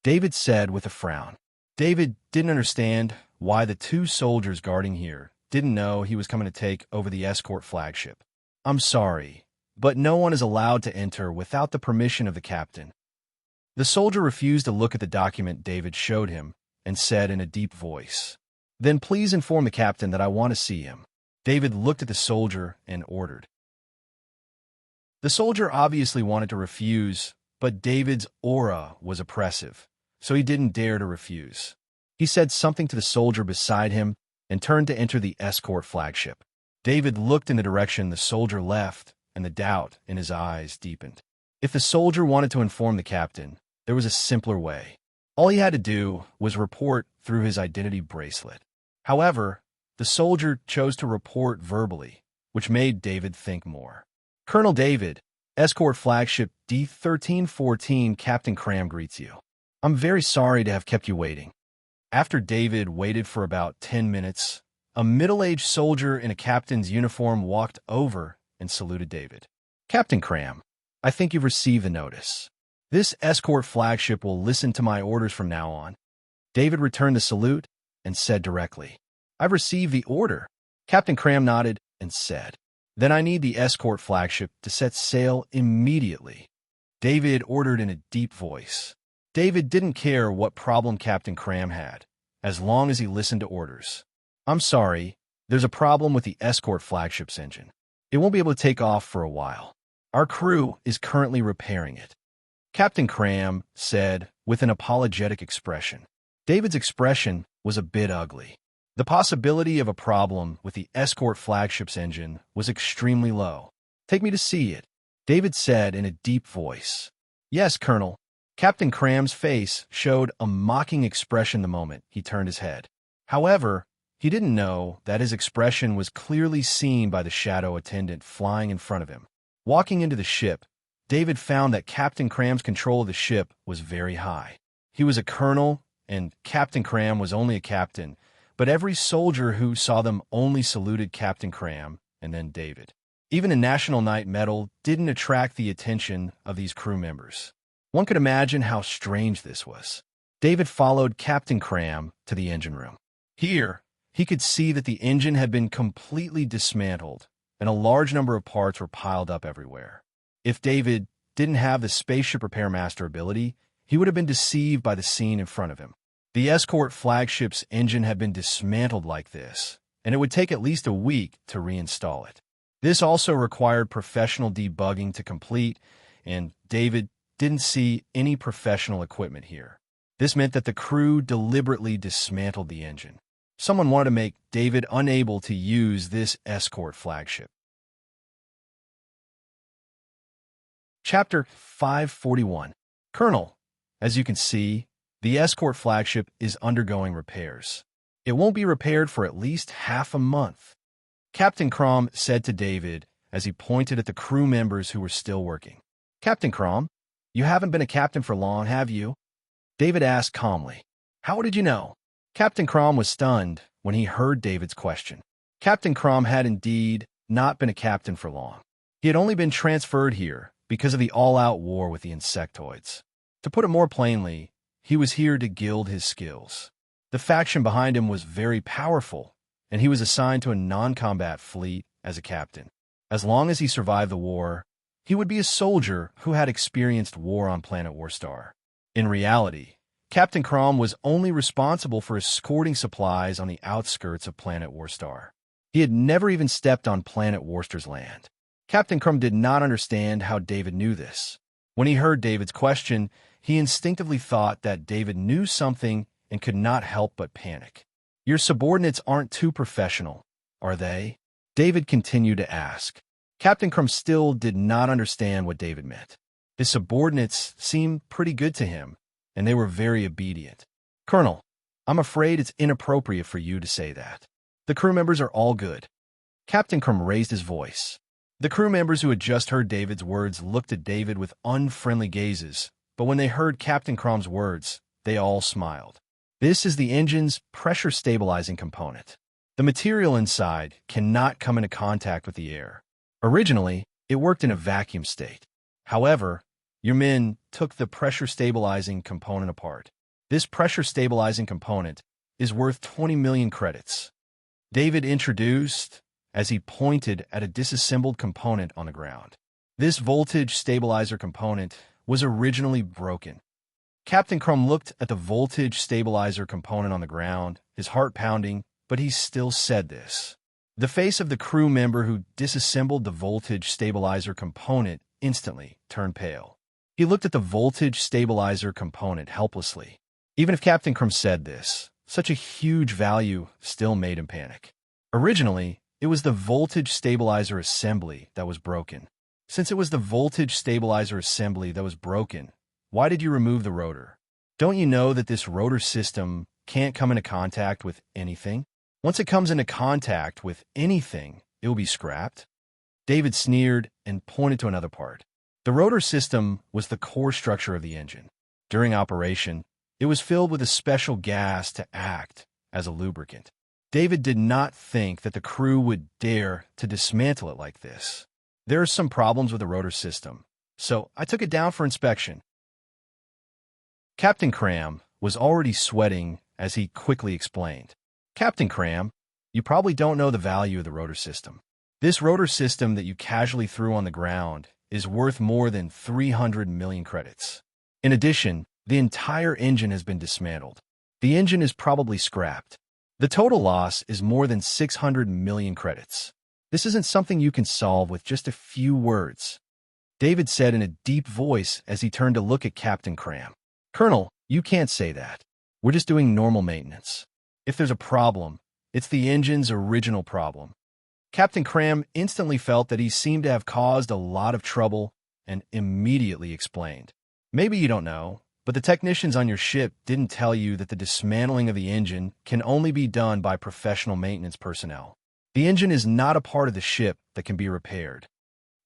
David said with a frown. David didn't understand why the 2 soldiers guarding here didn't know he was coming to take over the escort flagship. "I'm sorry, but no one is allowed to enter without the permission of the captain." The soldier refused to look at the document David showed him and said in a deep voice, "Then please inform the captain that I want to see him." David looked at the soldier and ordered. The soldier obviously wanted to refuse, but David's aura was oppressive, so he didn't dare to refuse. He said something to the soldier beside him and turned to enter the escort flagship. David looked in the direction the soldier left, and the doubt in his eyes deepened. If the soldier wanted to inform the captain, there was a simpler way. All he had to do was report through his identity bracelet. However, the soldier chose to report verbally, which made David think more. "Colonel David, escort flagship D-1314 Captain Cram greets you. I'm very sorry to have kept you waiting." After David waited for about 10 minutes, a middle-aged soldier in a captain's uniform walked over and saluted David. "Captain Cram, I think you've received the notice. This escort flagship will listen to my orders from now on." David returned the salute and said directly, "I've received the order." Captain Cram nodded and said, "Then I need the escort flagship to set sail immediately." David ordered in a deep voice. David didn't care what problem Captain Cram had, as long as he listened to orders. "I'm sorry, there's a problem with the escort flagship's engine. It won't be able to take off for a while. Our crew is currently repairing it," Captain Cram said with an apologetic expression. David's expression was a bit ugly. The possibility of a problem with the escort flagship's engine was extremely low. "Take me to see it," David said in a deep voice. "Yes, Colonel." Captain Cram's face showed a mocking expression the moment he turned his head. However, he didn't know that his expression was clearly seen by the shadow attendant flying in front of him. Walking into the ship, David found that Captain Cram's control of the ship was very high. He was a colonel, and Captain Cram was only a captain, but every soldier who saw them only saluted Captain Cram and then David. Even a National Night Medal didn't attract the attention of these crew members. One could imagine how strange this was. David followed Captain Cram to the engine room. Here, he could see that the engine had been completely dismantled, and a large number of parts were piled up everywhere. If David didn't have the spaceship repairmaster ability, he would have been deceived by the scene in front of him. The escort flagship's engine had been dismantled like this, and it would take at least a week to reinstall it. This also required professional debugging to complete, and David didn't see any professional equipment here. This meant that the crew deliberately dismantled the engine. Someone wanted to make David unable to use this escort flagship. Chapter 541. Colonel, as you can see, the escort flagship is undergoing repairs. It won't be repaired for at least half a month, Captain Crom said to David as he pointed at the crew members who were still working. Captain Crom, you haven't been a captain for long, have you? David asked calmly. How did you know? Captain Crom was stunned when he heard David's question. Captain Crom had indeed not been a captain for long. He had only been transferred here because of the all-out war with the insectoids. To put it more plainly, he was here to gild his skills. The faction behind him was very powerful, and he was assigned to a non-combat fleet as a captain. As long as he survived the war, he would be a soldier who had experienced war on planet Warstar. In reality, Captain Crom was only responsible for escorting supplies on the outskirts of planet Warstar. He had never even stepped on planet Warstar's land. Captain Crom did not understand how David knew this. When he heard David's question, he instinctively thought that David knew something and could not help but panic. Your subordinates aren't too professional, are they? David continued to ask. Captain Crom still did not understand what David meant. His subordinates seemed pretty good to him, and they were very obedient. Colonel, I'm afraid it's inappropriate for you to say that. The crew members are all good. Captain Crom raised his voice. The crew members who had just heard David's words looked at David with unfriendly gazes, but when they heard Captain Crom's words, they all smiled. This is the engine's pressure stabilizing component. The material inside cannot come into contact with the air. Originally, it worked in a vacuum state. However, your men took the pressure stabilizing component apart. This pressure stabilizing component is worth 20 million credits. David introduced as he pointed at a disassembled component on the ground. This voltage stabilizer component was originally broken. Captain Crom looked at the voltage stabilizer component on the ground, his heart pounding, but he still said this. The face of the crew member who disassembled the voltage stabilizer component instantly turned pale. He looked at the voltage stabilizer component helplessly. Even if Captain Crom said this, such a huge value still made him panic. Originally, it was the voltage stabilizer assembly that was broken. Since it was the voltage stabilizer assembly that was broken, why did you remove the rotor? Don't you know that this rotor system can't come into contact with anything? Once it comes into contact with anything, it will be scrapped. David sneered and pointed to another part. The rotor system was the core structure of the engine. During operation, it was filled with a special gas to act as a lubricant. David did not think that the crew would dare to dismantle it like this. There are some problems with the rotor system, so I took it down for inspection. Captain Cram was already sweating as he quickly explained. Captain Cram, you probably don't know the value of the rotor system. This rotor system that you casually threw on the ground is worth more than 300 million credits. In addition, the entire engine has been dismantled. The engine is probably scrapped. The total loss is more than 600 million credits. This isn't something you can solve with just a few words, David said in a deep voice as he turned to look at Captain Cram. Colonel, you can't say that. We're just doing normal maintenance. If there's a problem, it's the engine's original problem. Captain Cram instantly felt that he seemed to have caused a lot of trouble and immediately explained. Maybe you don't know, but the technicians on your ship didn't tell you that the dismantling of the engine can only be done by professional maintenance personnel. The engine is not a part of the ship that can be repaired.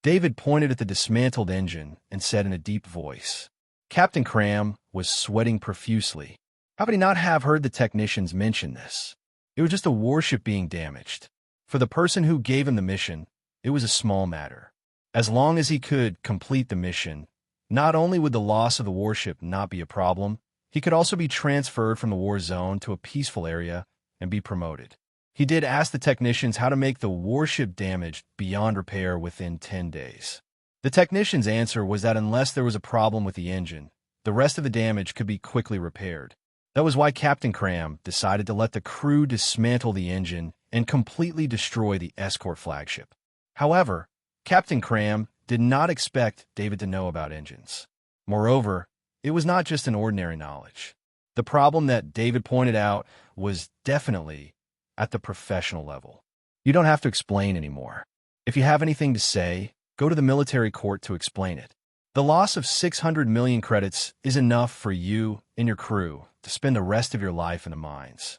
David pointed at the dismantled engine and said in a deep voice. Captain Cram was sweating profusely. How could he not have heard the technicians mention this? It was just a warship being damaged. For the person who gave him the mission, it was a small matter. As long as he could complete the mission, not only would the loss of the warship not be a problem, he could also be transferred from the war zone to a peaceful area and be promoted. He did ask the technicians how to make the warship damaged beyond repair within 10 days. The technician's answer was that unless there was a problem with the engine, the rest of the damage could be quickly repaired. That was why Captain Cram decided to let the crew dismantle the engine and completely destroy the escort flagship. However, Captain Cram did not expect David to know about engines. Moreover, it was not just an ordinary knowledge. The problem that David pointed out was definitely at the professional level. You don't have to explain anymore. If you have anything to say, go to the military court to explain it. The loss of 600 million credits is enough for you and your crew to spend the rest of your life in the mines.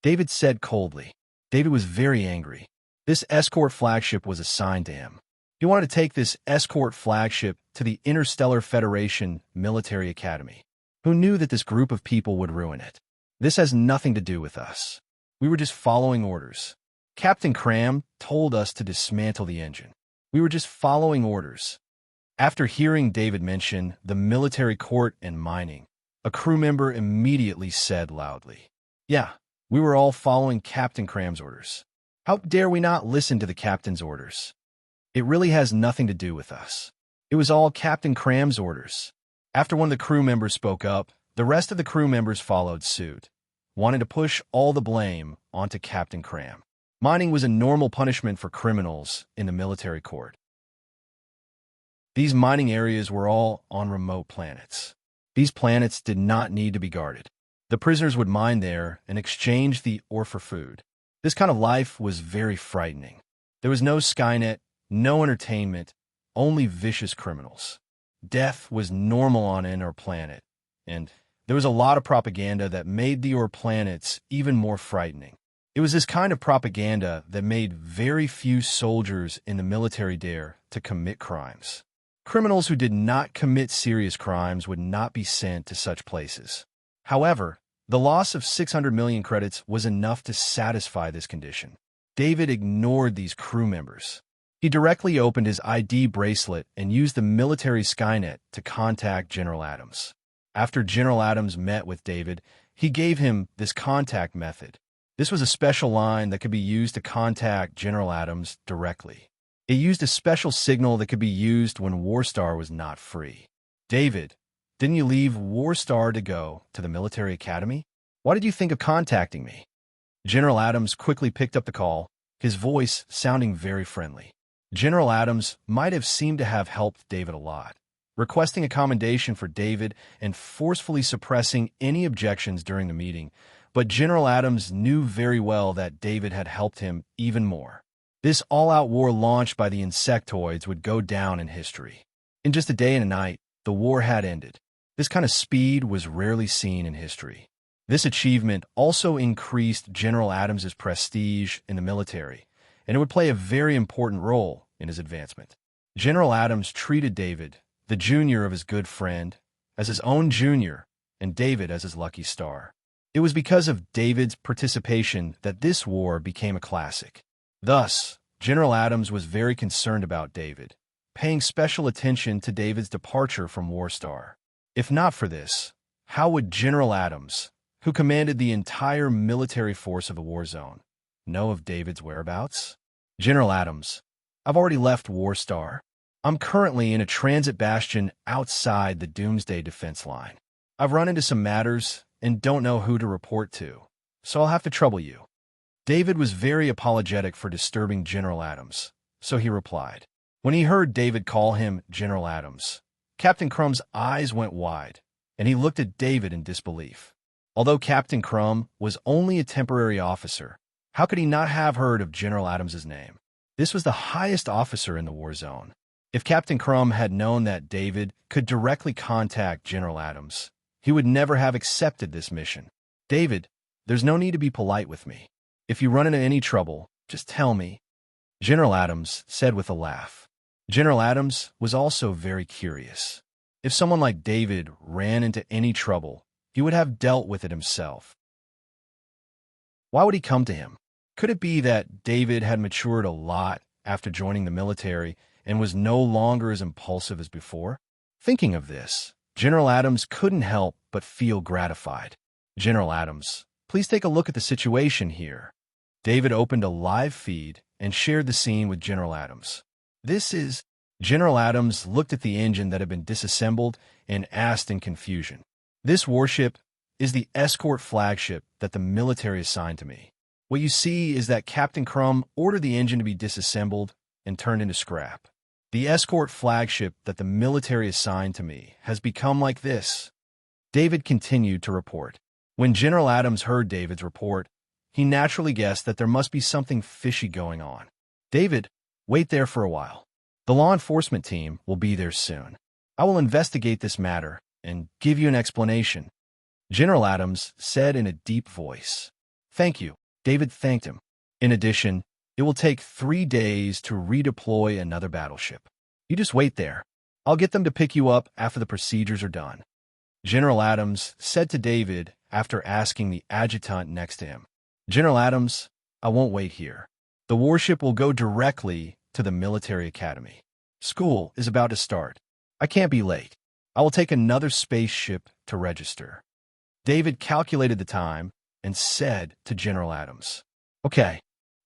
David said coldly. David was very angry. This escort flagship was assigned to him. He wanted to take this escort flagship to the Interstellar Federation Military Academy. Who knew that this group of people would ruin it? This has nothing to do with us. We were just following orders. Captain Cram told us to dismantle the engine. We were just following orders. After hearing David mention the military court and mining, a crew member immediately said loudly, "Yeah, we were all following Captain Cram's orders. How dare we not listen to the captain's orders? It really has nothing to do with us. It was all Captain Cram's orders." After one of the crew members spoke up, the rest of the crew members followed suit, wanting to push all the blame onto Captain Cram. Mining was a normal punishment for criminals in the military court. These mining areas were all on remote planets. These planets did not need to be guarded. The prisoners would mine there and exchange the ore for food. This kind of life was very frightening. There was no Skynet, no entertainment, only vicious criminals. Death was normal on our planet, and there was a lot of propaganda that made the Ore planets even more frightening. It was this kind of propaganda that made very few soldiers in the military dare to commit crimes. Criminals who did not commit serious crimes would not be sent to such places. However, the loss of 600 million credits was enough to satisfy this condition. David ignored these crew members. He directly opened his ID bracelet and used the military Skynet to contact General Adams. After General Adams met with David, he gave him this contact method. This was a special line that could be used to contact General Adams directly. It used a special signal that could be used when Warstar was not free. "David, didn't you leave Warstar to go to the military academy? Why did you think of contacting me?" General Adams quickly picked up the call, his voice sounding very friendly. General Adams might have seemed to have helped David a lot, requesting a commendation for David and forcefully suppressing any objections during the meeting, but General Adams knew very well that David had helped him even more. This all-out war launched by the insectoids would go down in history. In just a day and a night, the war had ended. This kind of speed was rarely seen in history. This achievement also increased General Adams's prestige in the military, and it would play a very important role in his advancement. General Adams treated David, the junior of his good friend, as his own junior, and David as his lucky star. It was because of David's participation that this war became a classic. Thus, General Adams was very concerned about David, paying special attention to David's departure from Warstar. If not for this, how would General Adams, who commanded the entire military force of the war zone, know of David's whereabouts? "General Adams, I've already left Warstar. I'm currently in a transit bastion outside the Doomsday defense line. I've run into some matters and don't know who to report to, so I'll have to trouble you." David was very apologetic for disturbing General Adams, so he replied. When he heard David call him General Adams, Captain Crumb's eyes went wide, and he looked at David in disbelief. Although Captain Crumb was only a temporary officer, how could he not have heard of General Adams's name? This was the highest officer in the war zone. If Captain Crumb had known that David could directly contact General Adams, he would never have accepted this mission. "David, there's no need to be polite with me. If you run into any trouble, just tell me," General Adams said with a laugh. General Adams was also very curious. If someone like David ran into any trouble, he would have dealt with it himself. Why would he come to him? Could it be that David had matured a lot after joining the military and was no longer as impulsive as before? Thinking of this, General Adams couldn't help but feel gratified. "General Adams, please take a look at the situation here." David opened a live feed and shared the scene with General Adams. "This is..." General Adams looked at the engine that had been disassembled and asked in confusion. "This warship is the escort flagship that the military assigned to me. What you see is that Captain Crumb ordered the engine to be disassembled and turned into scrap. The escort flagship that the military assigned to me has become like this." David continued to report. When General Adams heard David's report, he naturally guessed that there must be something fishy going on. "David, wait there for a while. The law enforcement team will be there soon." I will investigate this matter and give you an explanation," General Adams said in a deep voice. "Thank you." David thanked him. "In addition, it will take 3 days to redeploy another battleship. You just wait there. I'll get them to pick you up after the procedures are done," General Adams said to David after asking the adjutant next to him. "General Adams, I won't wait here. The warship will go directly to the military academy. School is about to start. I can't be late. I will take another spaceship to register." David calculated the time and said to General Adams, "Okay."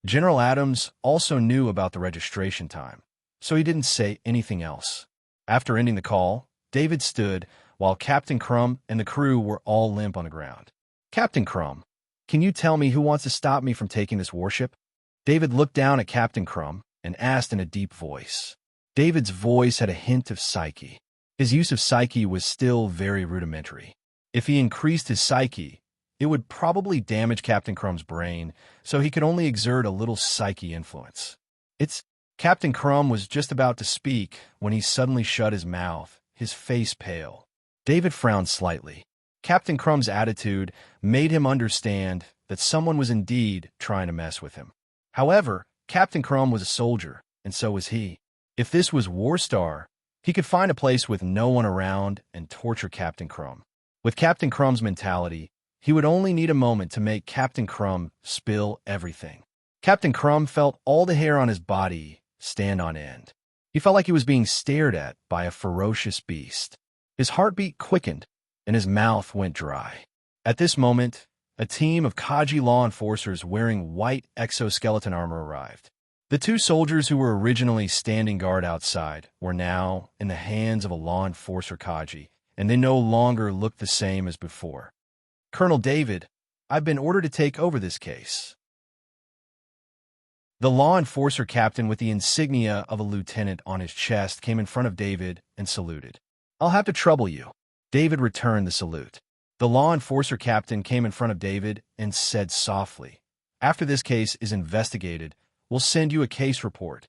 General Adams also knew about the registration time, so he didn't say anything else. After ending the call, David stood while Captain Crumb and the crew were all limp on the ground. "Captain Crumb, can you tell me who wants to stop me from taking this warship?" David looked down at Captain Crumb and asked in a deep voice. David's voice had a hint of psyche. His use of psyche was still very rudimentary. If he increased his psyche, it would probably damage Captain Crumb's brain, so he could only exert a little psyche influence. Captain Crumb was just about to speak when he suddenly shut his mouth, his face pale. David frowned slightly. Captain Crumb's attitude made him understand that someone was indeed trying to mess with him. However, Captain Crumb was a soldier, and so was he. If this was Warstar, he could find a place with no one around and torture Captain Crumb. With Captain Crumb's mentality, he would only need a moment to make Captain Crumb spill everything. Captain Crumb felt all the hair on his body stand on end. He felt like he was being stared at by a ferocious beast. His heartbeat quickened, and his mouth went dry. At this moment, a team of Kaji law enforcers wearing white exoskeleton armor arrived. The 2 soldiers who were originally standing guard outside were now in the hands of a law enforcer Kaji, and they no longer looked the same as before. "Colonel David, I've been ordered to take over this case." The law enforcer captain with the insignia of a lieutenant on his chest came in front of David and saluted. "I'll have to trouble you." David returned the salute. The law enforcer captain came in front of David and said softly, "After this case is investigated, we'll send you a case report."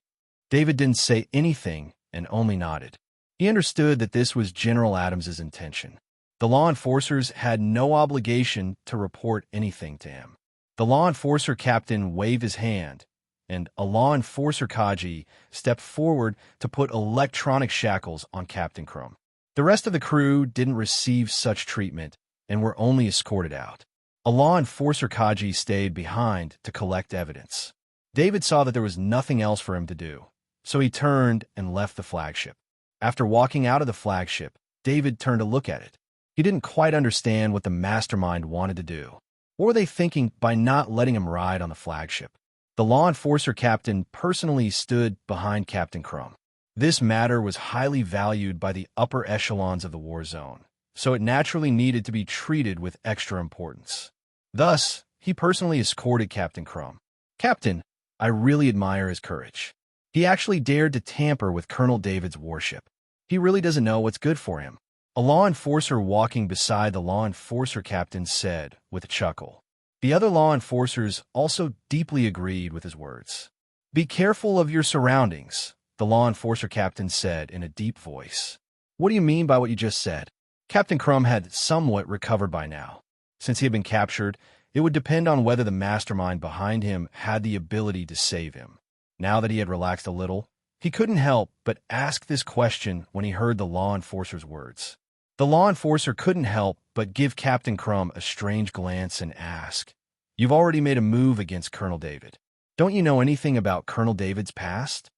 David didn't say anything and only nodded. He understood that this was General Adams's intention. The law enforcers had no obligation to report anything to him. The law enforcer captain waved his hand, and a law enforcer Kaji stepped forward to put electronic shackles on Captain Crumb. The rest of the crew didn't receive such treatment and were only escorted out. A law enforcer Kaji stayed behind to collect evidence. David saw that there was nothing else for him to do, so he turned and left the flagship. After walking out of the flagship, David turned to look at it. He didn't quite understand what the mastermind wanted to do. What were they thinking by not letting him ride on the flagship? The law enforcer captain personally stood behind Captain Crumb. This matter was highly valued by the upper echelons of the war zone, so it naturally needed to be treated with extra importance. Thus, he personally escorted Captain Crumb. "Captain, I really admire his courage. He actually dared to tamper with Colonel David's warship. He really doesn't know what's good for him," a law enforcer walking beside the law enforcer captain said with a chuckle. The other law enforcers also deeply agreed with his words. "Be careful of your surroundings," the law enforcer captain said in a deep voice. "What do you mean by what you just said?" Captain Crumb had somewhat recovered by now. Since he had been captured, it would depend on whether the mastermind behind him had the ability to save him. Now that he had relaxed a little, he couldn't help but ask this question when he heard the law enforcer's words. The law enforcer couldn't help but give Captain Crumb a strange glance and ask, "You've already made a move against Colonel David. Don't you know anything about Colonel David's past?"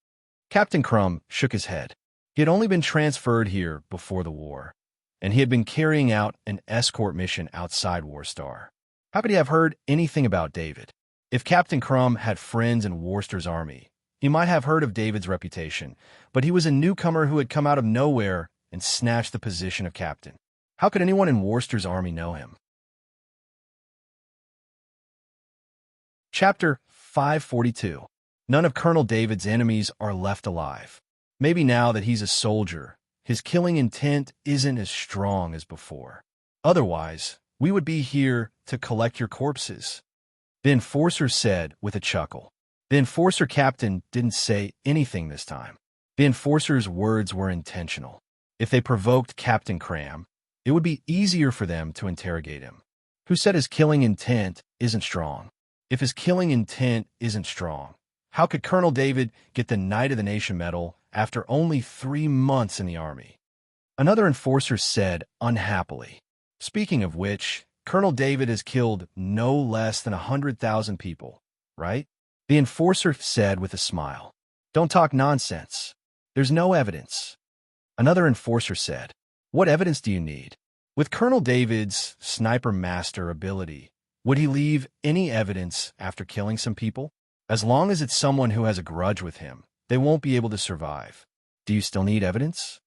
Captain Crumb shook his head. He had only been transferred here before the war, and he had been carrying out an escort mission outside Warstar. How could he have heard anything about David? If Captain Crumb had friends in Warstar's army, he might have heard of David's reputation, but he was a newcomer who had come out of nowhere and snatched the position of captain. How could anyone in Warstar's army know him? Chapter 542. None of Colonel David's enemies are left alive. Maybe now that he's a soldier, his killing intent isn't as strong as before. Otherwise, we would be here to collect your corpses, the enforcer said with a chuckle. The enforcer captain didn't say anything this time. The enforcer's words were intentional. If they provoked Captain Cram, it would be easier for them to interrogate him. Who said his killing intent isn't strong? If his killing intent isn't strong, how could Colonel David get the Knight of the Nation medal after only 3 months in the Army? Another enforcer said unhappily. Speaking of which, Colonel David has killed no less than 100,000 people, right? The enforcer said with a smile. Don't talk nonsense. There's no evidence. Another enforcer said, what evidence do you need? With Colonel David's sniper master ability, would he leave any evidence after killing some people? As long as it's someone who has a grudge with him, they won't be able to survive. Do you still need evidence?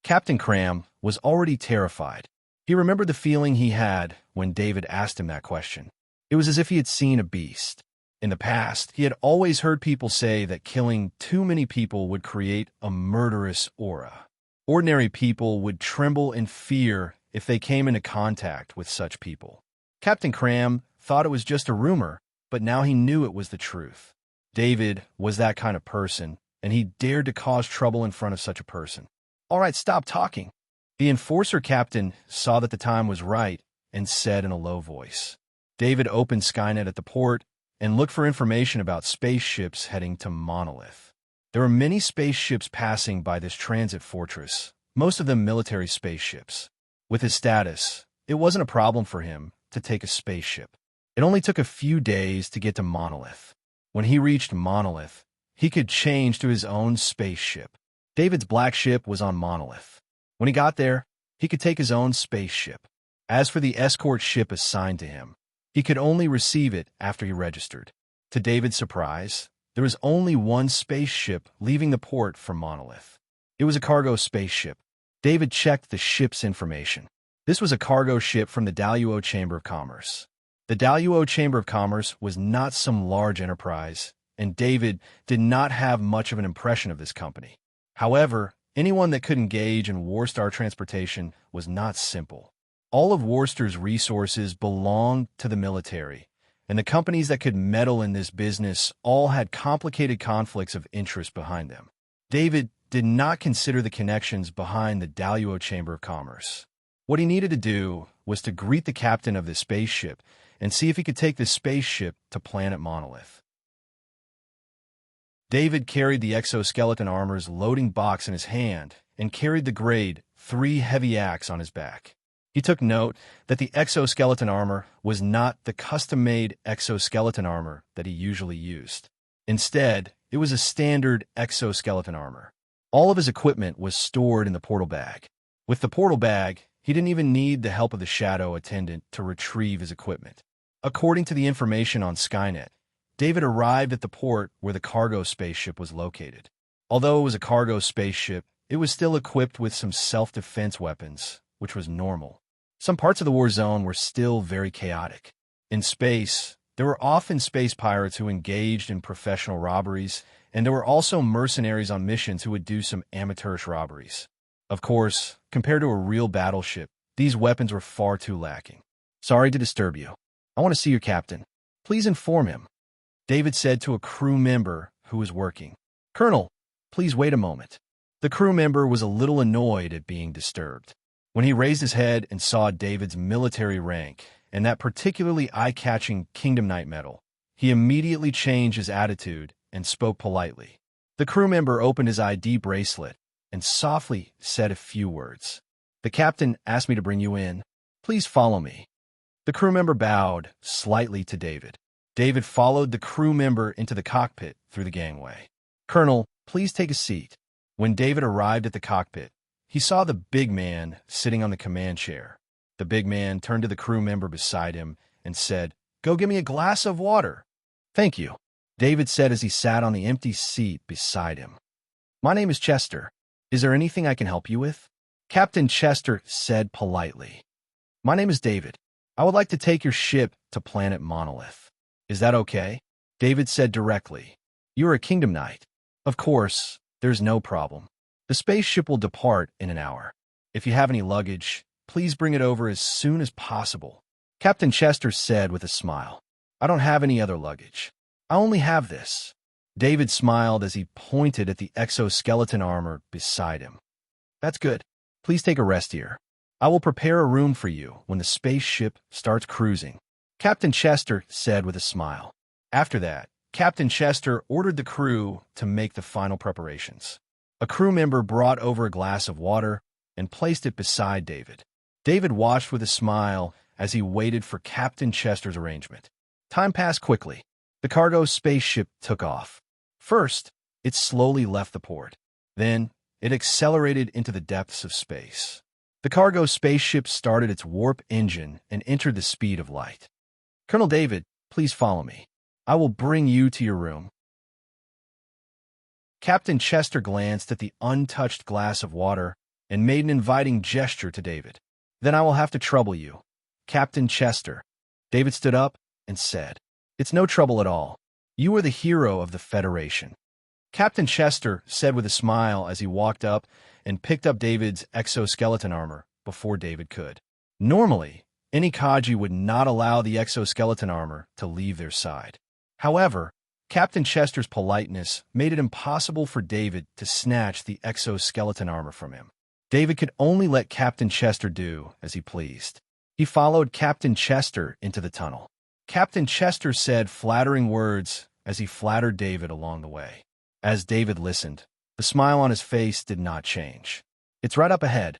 Captain Cram was already terrified. He remembered the feeling he had when David asked him that question. It was as if he had seen a beast. In the past, he had always heard people say that killing too many people would create a murderous aura. Ordinary people would tremble in fear if they came into contact with such people. Captain Cram thought it was just a rumor, but now he knew it was the truth. David was that kind of person, and he dared to cause trouble in front of such a person. All right, stop talking. The enforcer captain saw that the time was right and said in a low voice. David opened Skynet at the port and looked for information about spaceships heading to Monolith. There were many spaceships passing by this transit fortress, most of them military spaceships. With his status, it wasn't a problem for him to take a spaceship. It only took a few days to get to Monolith. When he reached Monolith, he could change to his own spaceship. David's black ship was on Monolith. When he got there, he could take his own spaceship. As for the escort ship assigned to him, he could only receive it after he registered. To David's surprise, there was only one spaceship leaving the port from Monolith. It was a cargo spaceship. David checked the ship's information. This was a cargo ship from the Daluo Chamber of Commerce. The Daluo Chamber of Commerce was not some large enterprise, and David did not have much of an impression of this company. However, anyone that could engage in Warstar transportation was not simple. All of Warstar's resources belonged to the military, and the companies that could meddle in this business all had complicated conflicts of interest behind them. David did not consider the connections behind the Daluo Chamber of Commerce. What he needed to do was to greet the captain of the spaceship and see if he could take the spaceship to planet Monolith. David carried the exoskeleton armor's loading box in his hand and carried the grade 3 heavy axe on his back. He took note that the exoskeleton armor was not the custom-made exoskeleton armor that he usually used. Instead, it was a standard exoskeleton armor. All of his equipment was stored in the portal bag. With the portal bag, he didn't even need the help of the shadow attendant to retrieve his equipment. According to the information on Skynet, David arrived at the port where the cargo spaceship was located. Although it was a cargo spaceship, it was still equipped with some self-defense weapons, which was normal. Some parts of the war zone were still very chaotic. In space, there were often space pirates who engaged in professional robberies, and there were also mercenaries on missions who would do some amateurish robberies. Of course, compared to a real battleship, these weapons were far too lacking. Sorry to disturb you. I want to see your captain. Please inform him, David said to a crew member who was working. Colonel, please wait a moment. The crew member was a little annoyed at being disturbed. When he raised his head and saw David's military rank and that particularly eye-catching Kingdom Knight medal, he immediately changed his attitude and spoke politely. The crew member opened his ID bracelet and softly said a few words. The captain asked me to bring you in. Please follow me. The crew member bowed slightly to David. David followed the crew member into the cockpit through the gangway. Colonel, please take a seat. When David arrived at the cockpit, he saw the big man sitting on the command chair. The big man turned to the crew member beside him and said, Go get me a glass of water. Thank you, David said as he sat on the empty seat beside him. My name is Chester. Is there anything I can help you with? Captain Chester said politely. My name is David. I would like to take your ship to planet Monolith. Is that okay? David said directly. You are a Kingdom Knight. Of course, there's no problem. The spaceship will depart in an hour. If you have any luggage, please bring it over as soon as possible, Captain Chester said with a smile. I don't have any other luggage. I only have this. David smiled as he pointed at the exoskeleton armor beside him. That's good. Please take a rest here. I will prepare a room for you when the spaceship starts cruising," Captain Chester said with a smile. After that, Captain Chester ordered the crew to make the final preparations. A crew member brought over a glass of water and placed it beside David. David watched with a smile as he waited for Captain Chester's arrangement. Time passed quickly. The cargo spaceship took off. First, it slowly left the port. Then, it accelerated into the depths of space. The cargo spaceship started its warp engine and entered the speed of light. "Colonel David, please follow me. I will bring you to your room." Captain Chester glanced at the untouched glass of water and made an inviting gesture to David. "Then I will have to trouble you, Captain Chester." David stood up and said, "It's no trouble at all. You are the hero of the Federation." Captain Chester said with a smile as he walked up and picked up David's exoskeleton armor before David could. Normally, any Kaji would not allow the exoskeleton armor to leave their side. However, Captain Chester's politeness made it impossible for David to snatch the exoskeleton armor from him. David could only let Captain Chester do as he pleased. He followed Captain Chester into the tunnel. Captain Chester said flattering words as he flattered David along the way. As David listened, the smile on his face did not change. "It's right up ahead,"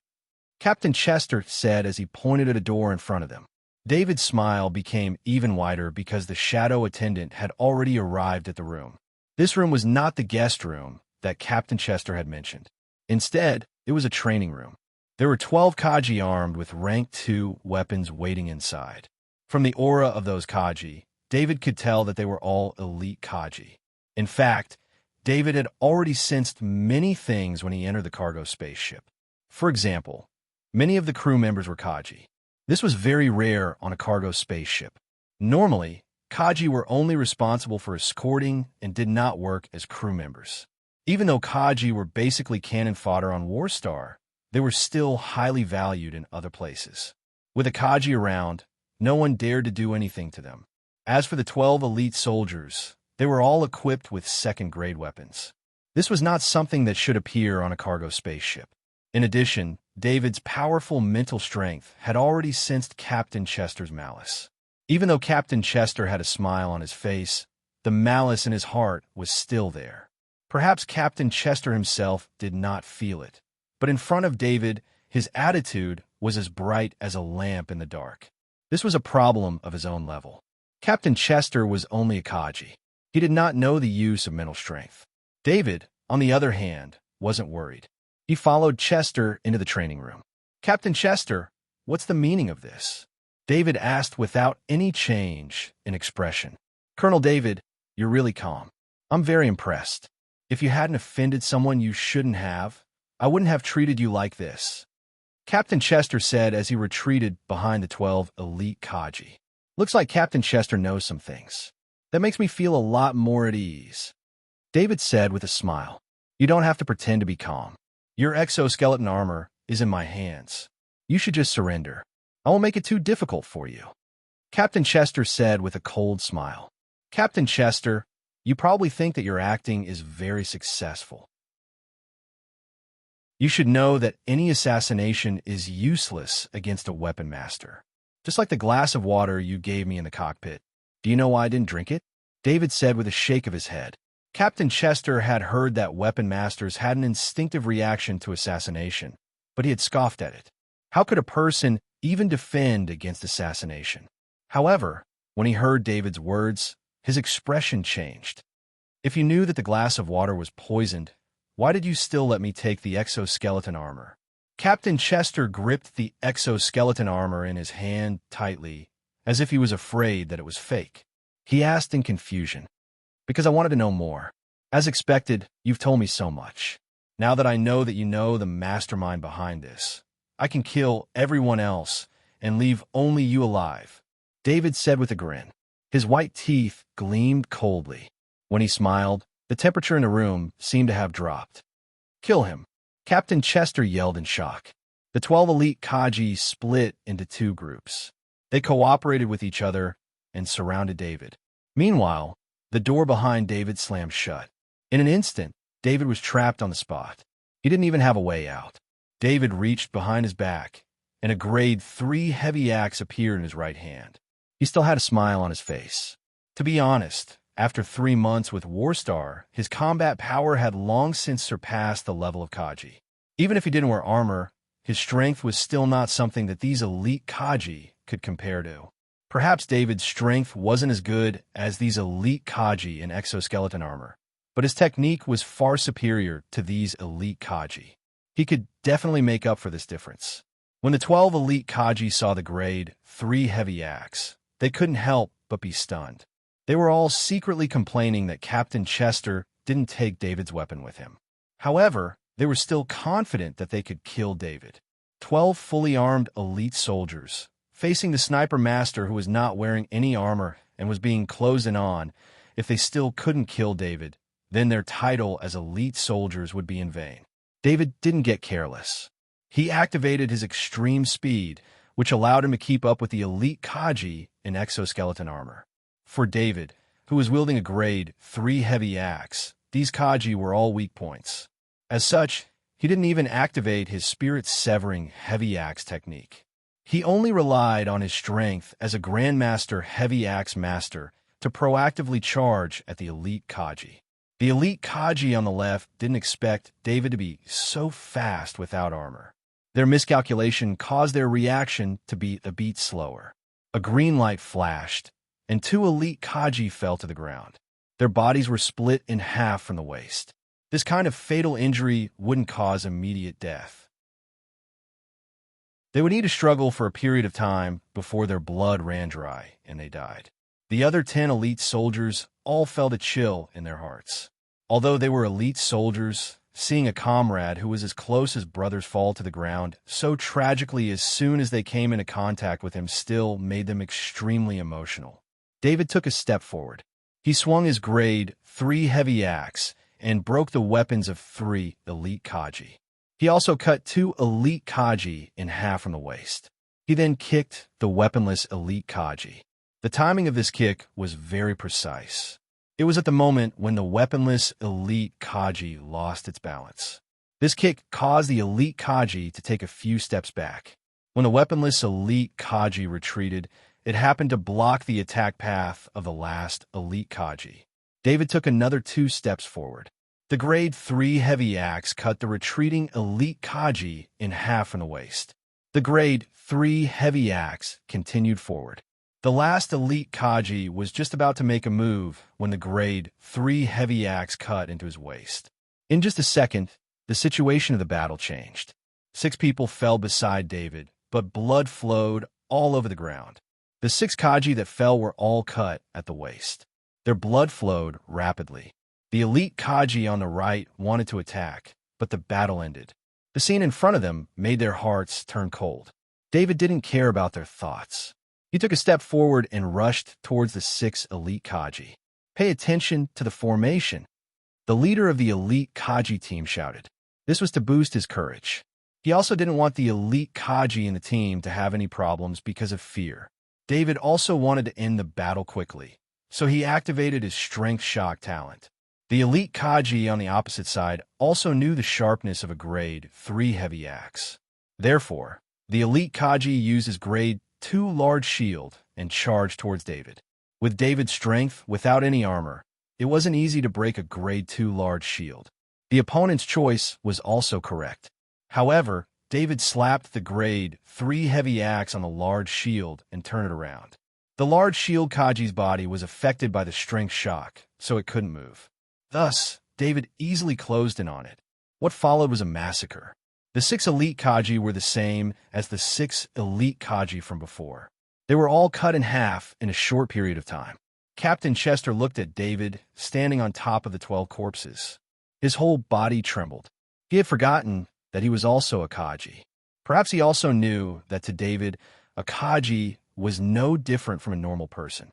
Captain Chester said as he pointed at a door in front of them. David's smile became even wider because the shadow attendant had already arrived at the room. This room was not the guest room that Captain Chester had mentioned. Instead, it was a training room. There were 12 Kaji armed with rank 2 weapons waiting inside. From the aura of those Kaji, David could tell that they were all elite Kaji. In fact, David had already sensed many things when he entered the cargo spaceship. For example, many of the crew members were Kaji. This was very rare on a cargo spaceship. Normally, Kaji were only responsible for escorting and did not work as crew members. Even though Kaji were basically cannon fodder on Warstar, they were still highly valued in other places. With a Kaji around, no one dared to do anything to them. As for the 12 elite soldiers, they were all equipped with second-grade weapons. This was not something that should appear on a cargo spaceship. In addition, David's powerful mental strength had already sensed Captain Chester's malice. Even though Captain Chester had a smile on his face, the malice in his heart was still there. Perhaps Captain Chester himself did not feel it, but in front of David, his attitude was as bright as a lamp in the dark. This was a problem of his own level. Captain Chester was only a Kaji. He did not know the use of mental strength. David, on the other hand, wasn't worried. He followed Chester into the training room. "Captain Chester, what's the meaning of this?" David asked without any change in expression. "Colonel David, you're really calm. I'm very impressed. If you hadn't offended someone you shouldn't have, I wouldn't have treated you like this," Captain Chester said as he retreated behind the 12 elite Kaji. "Looks like Captain Chester knows some things. That makes me feel a lot more at ease," David said with a smile. "You don't have to pretend to be calm. Your exoskeleton armor is in my hands. You should just surrender. I won't make it too difficult for you," Captain Chester said with a cold smile. "Captain Chester, you probably think that your acting is very successful. You should know that any assassination is useless against a weapon master. Just like the glass of water you gave me in the cockpit. Do you know why I didn't drink it?" David said with a shake of his head. Captain Chester had heard that weapon masters had an instinctive reaction to assassination, but he had scoffed at it. How could a person even defend against assassination? However, when he heard David's words, his expression changed. "If you knew that the glass of water was poisoned, why did you still let me take the exoskeleton armor?" Captain Chester gripped the exoskeleton armor in his hand tightly, as if he was afraid that it was fake. He asked in confusion, "Because I wanted to know more. As expected, you've told me so much. Now that I know that you know the mastermind behind this, I can kill everyone else and leave only you alive," David said with a grin. His white teeth gleamed coldly. When he smiled, the temperature in the room seemed to have dropped. "Kill him," Captain Chester yelled in shock. The 12 elite Kaji split into 2 groups. They cooperated with each other and surrounded David. Meanwhile, the door behind David slammed shut. In an instant, David was trapped on the spot. He didn't even have a way out. David reached behind his back, and a grade 3 heavy axe appeared in his right hand. He still had a smile on his face. To be honest, after 3 months with Warstar, his combat power had long since surpassed the level of Kaji. Even if he didn't wear armor, his strength was still not something that these elite Kaji could compare to. Perhaps David's strength wasn't as good as these elite Kaji in exoskeleton armor, but his technique was far superior to these elite Kaji. He could definitely make up for this difference. When the 12 elite Kaji saw the grade 3 heavy axe, they couldn't help but be stunned. They were all secretly complaining that Captain Chester didn't take David's weapon with him. However, they were still confident that they could kill David. 12 fully armed elite soldiers, facing the sniper master who was not wearing any armor and was being closed in on. If they still couldn't kill David, then their title as elite soldiers would be in vain. David didn't get careless. He activated his extreme speed, which allowed him to keep up with the elite Kaji in exoskeleton armor. For David, who was wielding a grade 3 heavy axe, these Kaji were all weak points. As such, he didn't even activate his spirit-severing heavy axe technique. He only relied on his strength as a Grandmaster heavy axe master to proactively charge at the elite Kaji. The elite Kaji on the left didn't expect David to be so fast without armor. Their miscalculation caused their reaction to be a beat slower. A green light flashed, and 2 elite Kaji fell to the ground. Their bodies were split in half from the waist. This kind of fatal injury wouldn't cause immediate death. They would need to struggle for a period of time before their blood ran dry and they died. The other 10 elite soldiers all felt a chill in their hearts. Although they were elite soldiers, seeing a comrade who was as close as brothers fall to the ground so tragically as soon as they came into contact with him still made them extremely emotional. David took a step forward. He swung his grade 3 heavy axe and broke the weapons of 3 elite Kaji. He also cut 2 elite Kaji in half from the waist. He then kicked the weaponless elite Kaji. The timing of this kick was very precise. It was at the moment when the weaponless elite Kaji lost its balance. This kick caused the elite Kaji to take a few steps back. When the weaponless elite Kaji retreated, it happened to block the attack path of the last elite Kaji. David took another 2 steps forward. The grade 3 heavy axe cut the retreating elite Kaji in half from the waist. The grade 3 heavy axe continued forward. The last elite Kaji was just about to make a move when the grade 3 heavy axe cut into his waist. In just a second, the situation of the battle changed. 6 people fell beside David, but blood flowed all over the ground. The 6 Kaji that fell were all cut at the waist. Their blood flowed rapidly. The elite Kaji on the right wanted to attack, but the battle ended. The scene in front of them made their hearts turn cold. David didn't care about their thoughts. He took a step forward and rushed towards the 6 elite Kaji. "Pay attention to the formation," the leader of the elite Kaji team shouted. This was to boost his courage. He also didn't want the elite Kaji in the team to have any problems because of fear. David also wanted to end the battle quickly, so he activated his strength shock talent. The elite Kaji on the opposite side also knew the sharpness of a grade 3 heavy axe. Therefore, the elite Kaji used his grade 2 large shield and charged towards David. With David's strength without any armor, it wasn't easy to break a grade 2 large shield. The opponent's choice was also correct. However, David slapped the grade 3 heavy axe on the large shield and turned it around. The large shield Kaji's body was affected by the strength shock, so it couldn't move. Thus, David easily closed in on it. What followed was a massacre. The 6 elite Kaji were the same as the 6 elite Kaji from before. They were all cut in half in a short period of time. Captain Chester looked at David, standing on top of the 12 corpses. His whole body trembled. He had forgotten that he was also a Kaji. Perhaps he also knew that to David, a Kaji was no different from a normal person.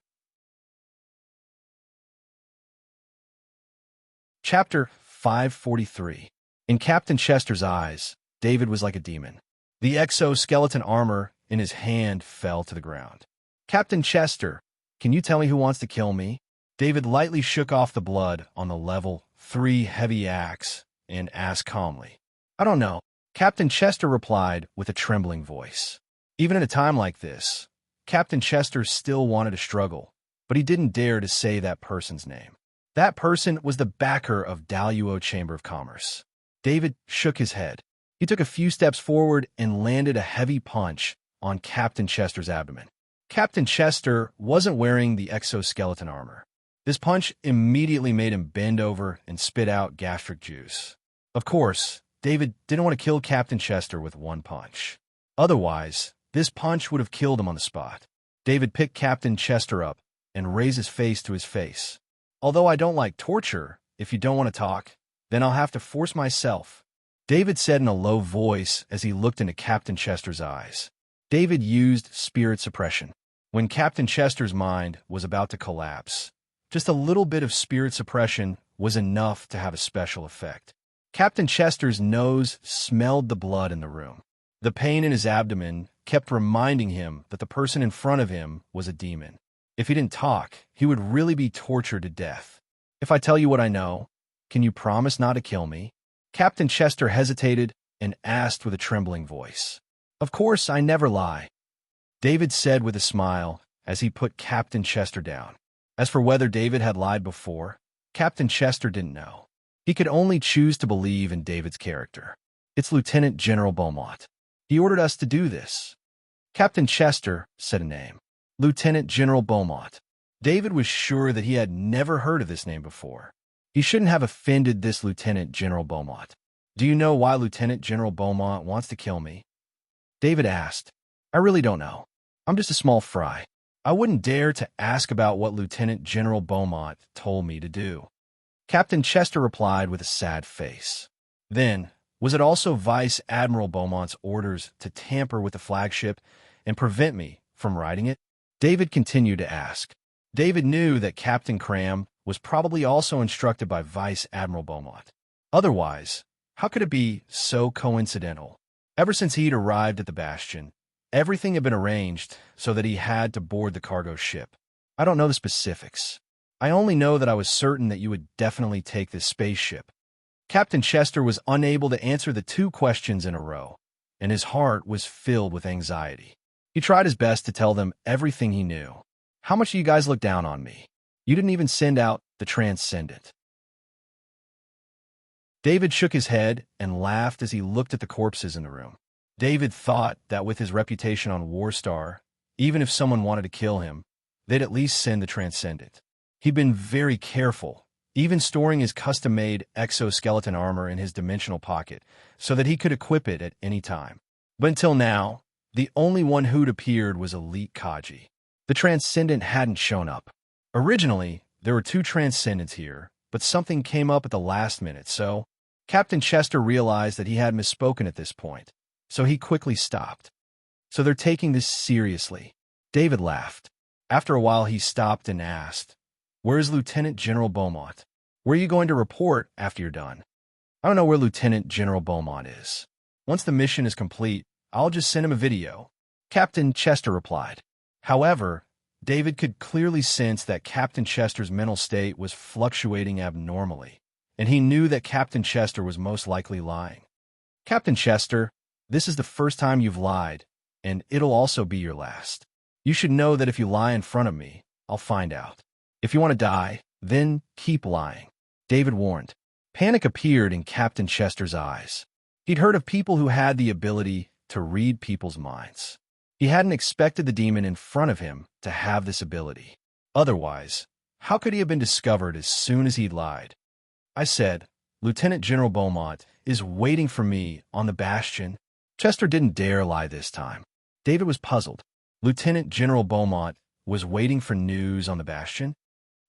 Chapter 543. In Captain Chester's eyes, David was like a demon. The exoskeleton armor in his hand fell to the ground. "Captain Chester, can you tell me who wants to kill me?" David lightly shook off the blood on the level 3 heavy axe and asked calmly. "I don't know. Captain Chester replied with a trembling voice. Even at a time like this, Captain Chester still wanted to struggle, but he didn't dare to say that person's name. That person was the backer of Daluo Chamber of Commerce. David shook his head. He took a few steps forward and landed a heavy punch on Captain Chester's abdomen. Captain Chester wasn't wearing the exoskeleton armor. This punch immediately made him bend over and spit out gastric juice. Of course, David didn't want to kill Captain Chester with one punch. Otherwise, this punch would have killed him on the spot. David picked Captain Chester up and raised his face to his face. Although I don't like torture, if you don't want to talk, then I'll have to force myself, David said in a low voice as he looked into Captain Chester's eyes. David used spirit suppression. When Captain Chester's mind was about to collapse, just a little bit of spirit suppression was enough to have a special effect. Captain Chester's nose smelled the blood in the room. The pain in his abdomen kept reminding him that the person in front of him was a demon. If he didn't talk, he would really be tortured to death. If I tell you what I know, can you promise not to kill me? Captain Chester hesitated and asked with a trembling voice. Of course, I never lie, David said with a smile as he put Captain Chester down. As for whether David had lied before, Captain Chester didn't know. He could only choose to believe in David's character. It's Lieutenant General Beaumont. He ordered us to do this. Captain Chester said a name. Lieutenant General Beaumont. David was sure that he had never heard of this name before. He shouldn't have offended this Lieutenant General Beaumont. Do you know why Lieutenant General Beaumont wants to kill me? David asked. I really don't know. I'm just a small fry. I wouldn't dare to ask about what Lieutenant General Beaumont told me to do. Captain Chester replied with a sad face. Then, was it also Vice Admiral Beaumont's orders to tamper with the flagship and prevent me from riding it? David continued to ask. David knew that Captain Cram was probably also instructed by Vice Admiral Beaumont. Otherwise, how could it be so coincidental? Ever since he'd arrived at the Bastion, everything had been arranged so that he had to board the cargo ship. I don't know the specifics. I only know that I was certain that you would definitely take this spaceship. Captain Chester was unable to answer the two questions in a row, and his heart was filled with anxiety. He tried his best to tell them everything he knew. How much do you guys look down on me? You didn't even send out the Transcendent. David shook his head and laughed as he looked at the corpses in the room. David thought that with his reputation on Warstar, even if someone wanted to kill him, they'd at least send the Transcendent. He'd been very careful, even storing his custom-made exoskeleton armor in his dimensional pocket so that he could equip it at any time. But until now, the only one who'd appeared was Elite Kaji. The Transcendent hadn't shown up. Originally, there were two Transcendents here, but something came up at the last minute, so Captain Chester realized that he had misspoken at this point, so he quickly stopped. So they're taking this seriously. David laughed. After a while, he stopped and asked, Where is Lieutenant General Beaumont? Where are you going to report after you're done? I don't know where Lieutenant General Beaumont is. Once the mission is complete, I'll just send him a video, Captain Chester replied. However, David could clearly sense that Captain Chester's mental state was fluctuating abnormally, and he knew that Captain Chester was most likely lying. Captain Chester, this is the first time you've lied, and it'll also be your last. You should know that if you lie in front of me, I'll find out. If you want to die, then keep lying, David warned. Panic appeared in Captain Chester's eyes. He'd heard of people who had the ability to read people's minds. He hadn't expected the demon in front of him to have this ability. Otherwise, how could he have been discovered as soon as he'd lied? I said, Lieutenant General Beaumont is waiting for me on the Bastion. Chester didn't dare lie this time. David was puzzled. Lieutenant General Beaumont was waiting for news on the Bastion?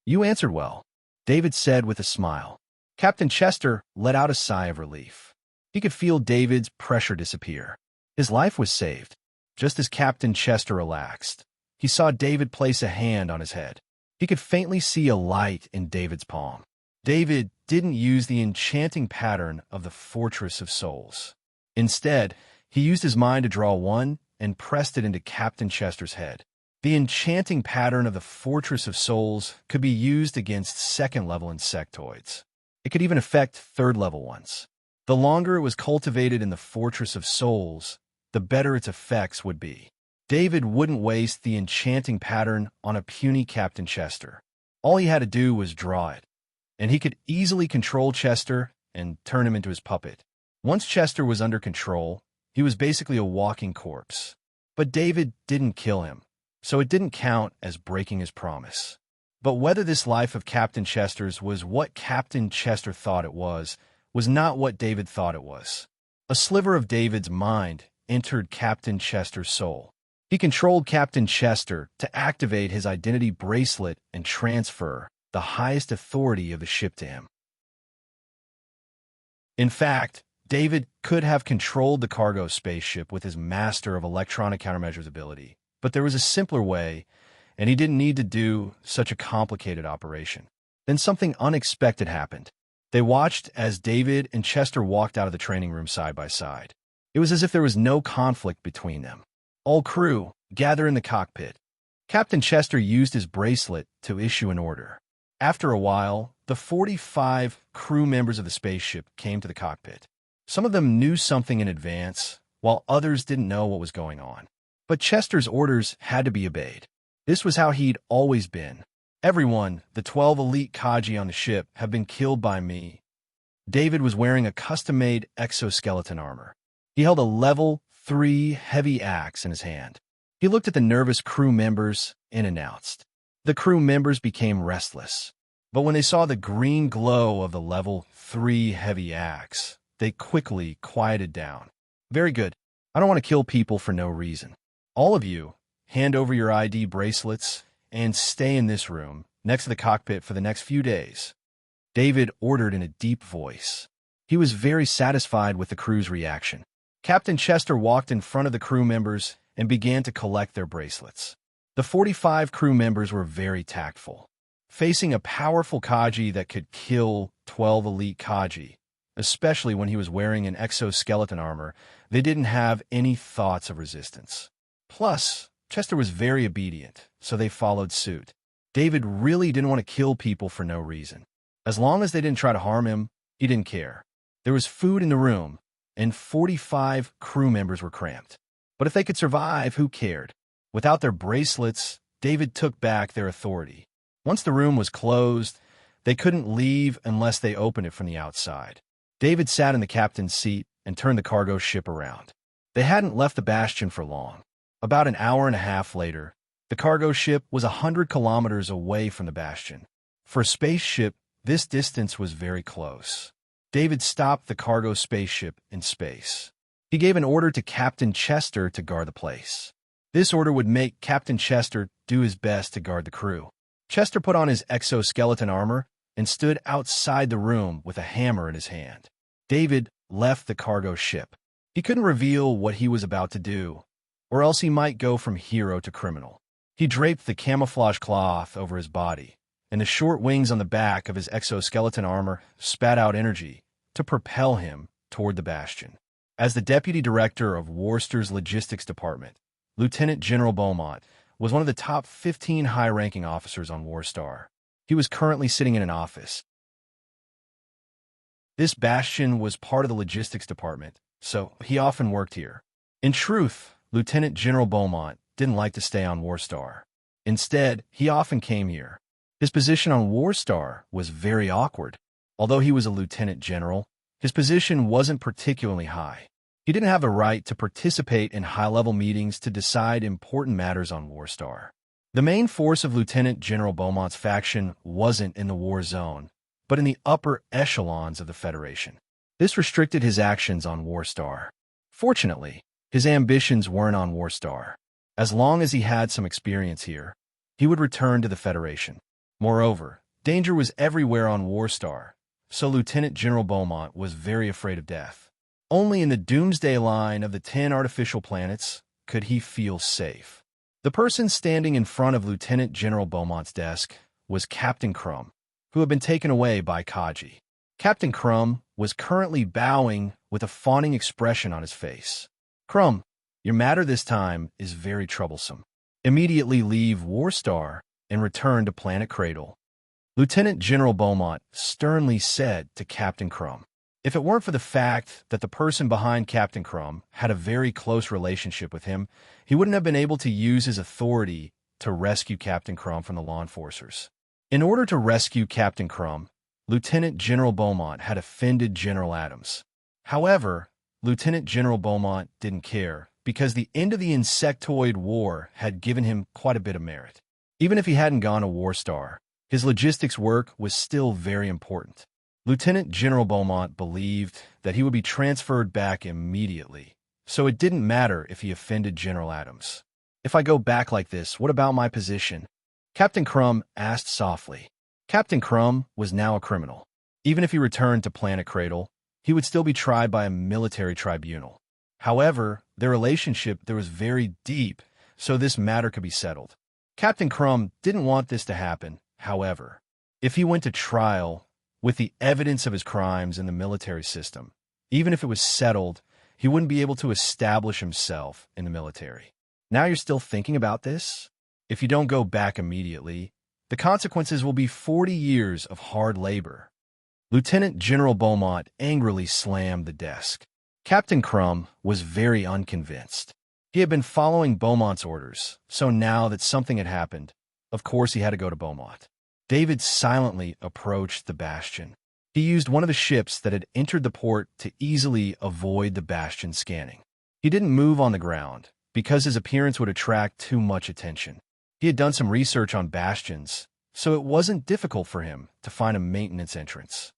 You answered well, David said with a smile. Captain Chester let out a sigh of relief. He could feel David's pressure disappear. His life was saved. Just as Captain Chester relaxed, he saw David place a hand on his head. He could faintly see a light in David's palm. David didn't use the enchanting pattern of the Fortress of Souls. Instead, he used his mind to draw one and pressed it into Captain Chester's head. The enchanting pattern of the Fortress of Souls could be used against second-level insectoids. It could even affect third-level ones. The longer it was cultivated in the Fortress of Souls, the better its effects would be. David wouldn't waste the enchanting pattern on a puny Captain Chester. All he had to do was draw it, and he could easily control Chester and turn him into his puppet. Once Chester was under control, he was basically a walking corpse. But David didn't kill him, so it didn't count as breaking his promise. But whether this life of Captain Chester's was what Captain Chester thought it was not what David thought it was. A sliver of David's mind entered Captain Chester's soul. He controlled Captain Chester to activate his identity bracelet and transfer the highest authority of the ship to him. In fact, David could have controlled the cargo spaceship with his Master of Electronic Countermeasures ability, but there was a simpler way, and he didn't need to do such a complicated operation. Then something unexpected happened. They watched as David and Chester walked out of the training room side by side. It was as if there was no conflict between them. All crew, gather in the cockpit. Captain Chester used his bracelet to issue an order. After a while, the 45 crew members of the spaceship came to the cockpit. Some of them knew something in advance, while others didn't know what was going on. But Chester's orders had to be obeyed. This was how he'd always been. Everyone, the 12 elite Kaji on the ship, have been killed by me. David was wearing a custom-made exoskeleton armor. He held a level 3 heavy axe in his hand. He looked at the nervous crew members and announced. The crew members became restless. But when they saw the green glow of the level 3 heavy axe, they quickly quieted down. Very good. I don't want to kill people for no reason. All of you, hand over your ID bracelets and stay in this room, next to the cockpit for the next few days. David ordered in a deep voice. He was very satisfied with the crew's reaction. Captain Chester walked in front of the crew members and began to collect their bracelets. The 45 crew members were very tactful. Facing a powerful Kaji that could kill 12 elite Kaji, especially when he was wearing an exoskeleton armor, they didn't have any thoughts of resistance. Plus, Chester was very obedient, so they followed suit. David really didn't want to kill people for no reason. As long as they didn't try to harm him, he didn't care. There was food in the room, and 45 crew members were cramped. But if they could survive, who cared? Without their bracelets, David took back their authority. Once the room was closed, they couldn't leave unless they opened it from the outside. David sat in the captain's seat and turned the cargo ship around. They hadn't left the bastion for long. About an hour and a half later, the cargo ship was 100 kilometers away from the bastion. For a spaceship, this distance was very close. David stopped the cargo spaceship in space. He gave an order to Captain Chester to guard the place. This order would make Captain Chester do his best to guard the crew. Chester put on his exoskeleton armor and stood outside the room with a hammer in his hand. David left the cargo ship. He couldn't reveal what he was about to do, or else he might go from hero to criminal. He draped the camouflage cloth over his body, and the short wings on the back of his exoskeleton armor spat out energy to propel him toward the bastion. As the deputy director of Worcester's logistics department, Lieutenant General Beaumont was one of the top 15 high-ranking officers on Warstar. He was currently sitting in an office. This bastion was part of the logistics department, so he often worked here. In truth, Lieutenant General Beaumont didn't like to stay on Warstar. Instead, he often came here. His position on Warstar was very awkward. Although he was a lieutenant general, his position wasn't particularly high. He didn't have a right to participate in high-level meetings to decide important matters on Warstar. The main force of Lieutenant General Beaumont's faction wasn't in the war zone, but in the upper echelons of the Federation. This restricted his actions on Warstar. Fortunately, his ambitions weren't on Warstar. As long as he had some experience here, he would return to the Federation. Moreover, danger was everywhere on Warstar, so Lieutenant General Beaumont was very afraid of death. Only in the doomsday line of the 10 artificial planets could he feel safe. The person standing in front of Lieutenant General Beaumont's desk was Captain Crumb, who had been taken away by Kaji. Captain Crumb was currently bowing with a fawning expression on his face. Crumb, your matter this time is very troublesome. Immediately leave Warstar and return to Planet Cradle. Lieutenant General Beaumont sternly said to Captain Crumb. If it weren't for the fact that the person behind Captain Crumb had a very close relationship with him, he wouldn't have been able to use his authority to rescue Captain Crumb from the law enforcers. In order to rescue Captain Crumb, Lieutenant General Beaumont had offended General Adams. However, Lieutenant General Beaumont didn't care because the end of the insectoid war had given him quite a bit of merit. Even if he hadn't gone a war star, his logistics work was still very important. Lieutenant General Beaumont believed that he would be transferred back immediately, so it didn't matter if he offended General Adams. "If I go back like this, what about my position?" Captain Crumb asked softly. Captain Crumb was now a criminal. Even if he returned to Planet Cradle, he would still be tried by a military tribunal. However, their relationship there was very deep, so this matter could be settled. Captain Crumb didn't want this to happen, however. If he went to trial with the evidence of his crimes in the military system, even if it was settled, he wouldn't be able to establish himself in the military. Now you're still thinking about this? If you don't go back immediately, the consequences will be 40 years of hard labor. Lieutenant General Beaumont angrily slammed the desk. Captain Crumb was very unconvinced. He had been following Beaumont's orders, so now that something had happened, of course he had to go to Beaumont. David silently approached the bastion. He used one of the ships that had entered the port to easily avoid the bastion scanning. He didn't move on the ground because his appearance would attract too much attention. He had done some research on bastions, so it wasn't difficult for him to find a maintenance entrance.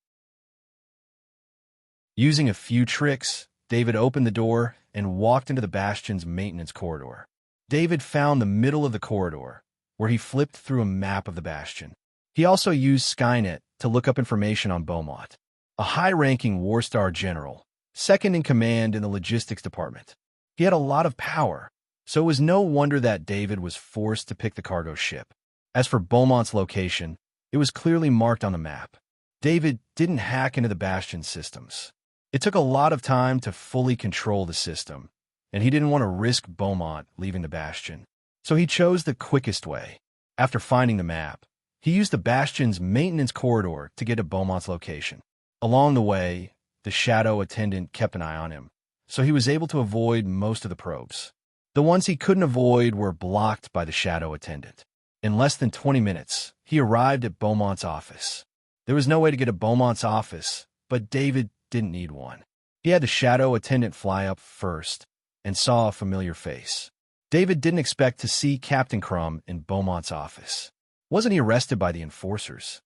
Using a few tricks, David opened the door and walked into the bastion's maintenance corridor. David found the middle of the corridor, where he flipped through a map of the bastion. He also used Skynet to look up information on Beaumont, a high-ranking war-star general, second in command in the logistics department. He had a lot of power, so it was no wonder that David was forced to pick the cargo ship. As for Beaumont's location, it was clearly marked on the map. David didn't hack into the bastion systems. It took a lot of time to fully control the system, and he didn't want to risk Beaumont leaving the bastion. So he chose the quickest way. After finding the map, he used the bastion's maintenance corridor to get to Beaumont's location. Along the way, the shadow attendant kept an eye on him, so he was able to avoid most of the probes. The ones he couldn't avoid were blocked by the shadow attendant. In less than 20 minutes, he arrived at Beaumont's office. There was no way to get to Beaumont's office, but David didn't need one. He had the shadow attendant fly up first and saw a familiar face. David didn't expect to see Captain Crumb in Beaumont's office. Wasn't he arrested by the enforcers?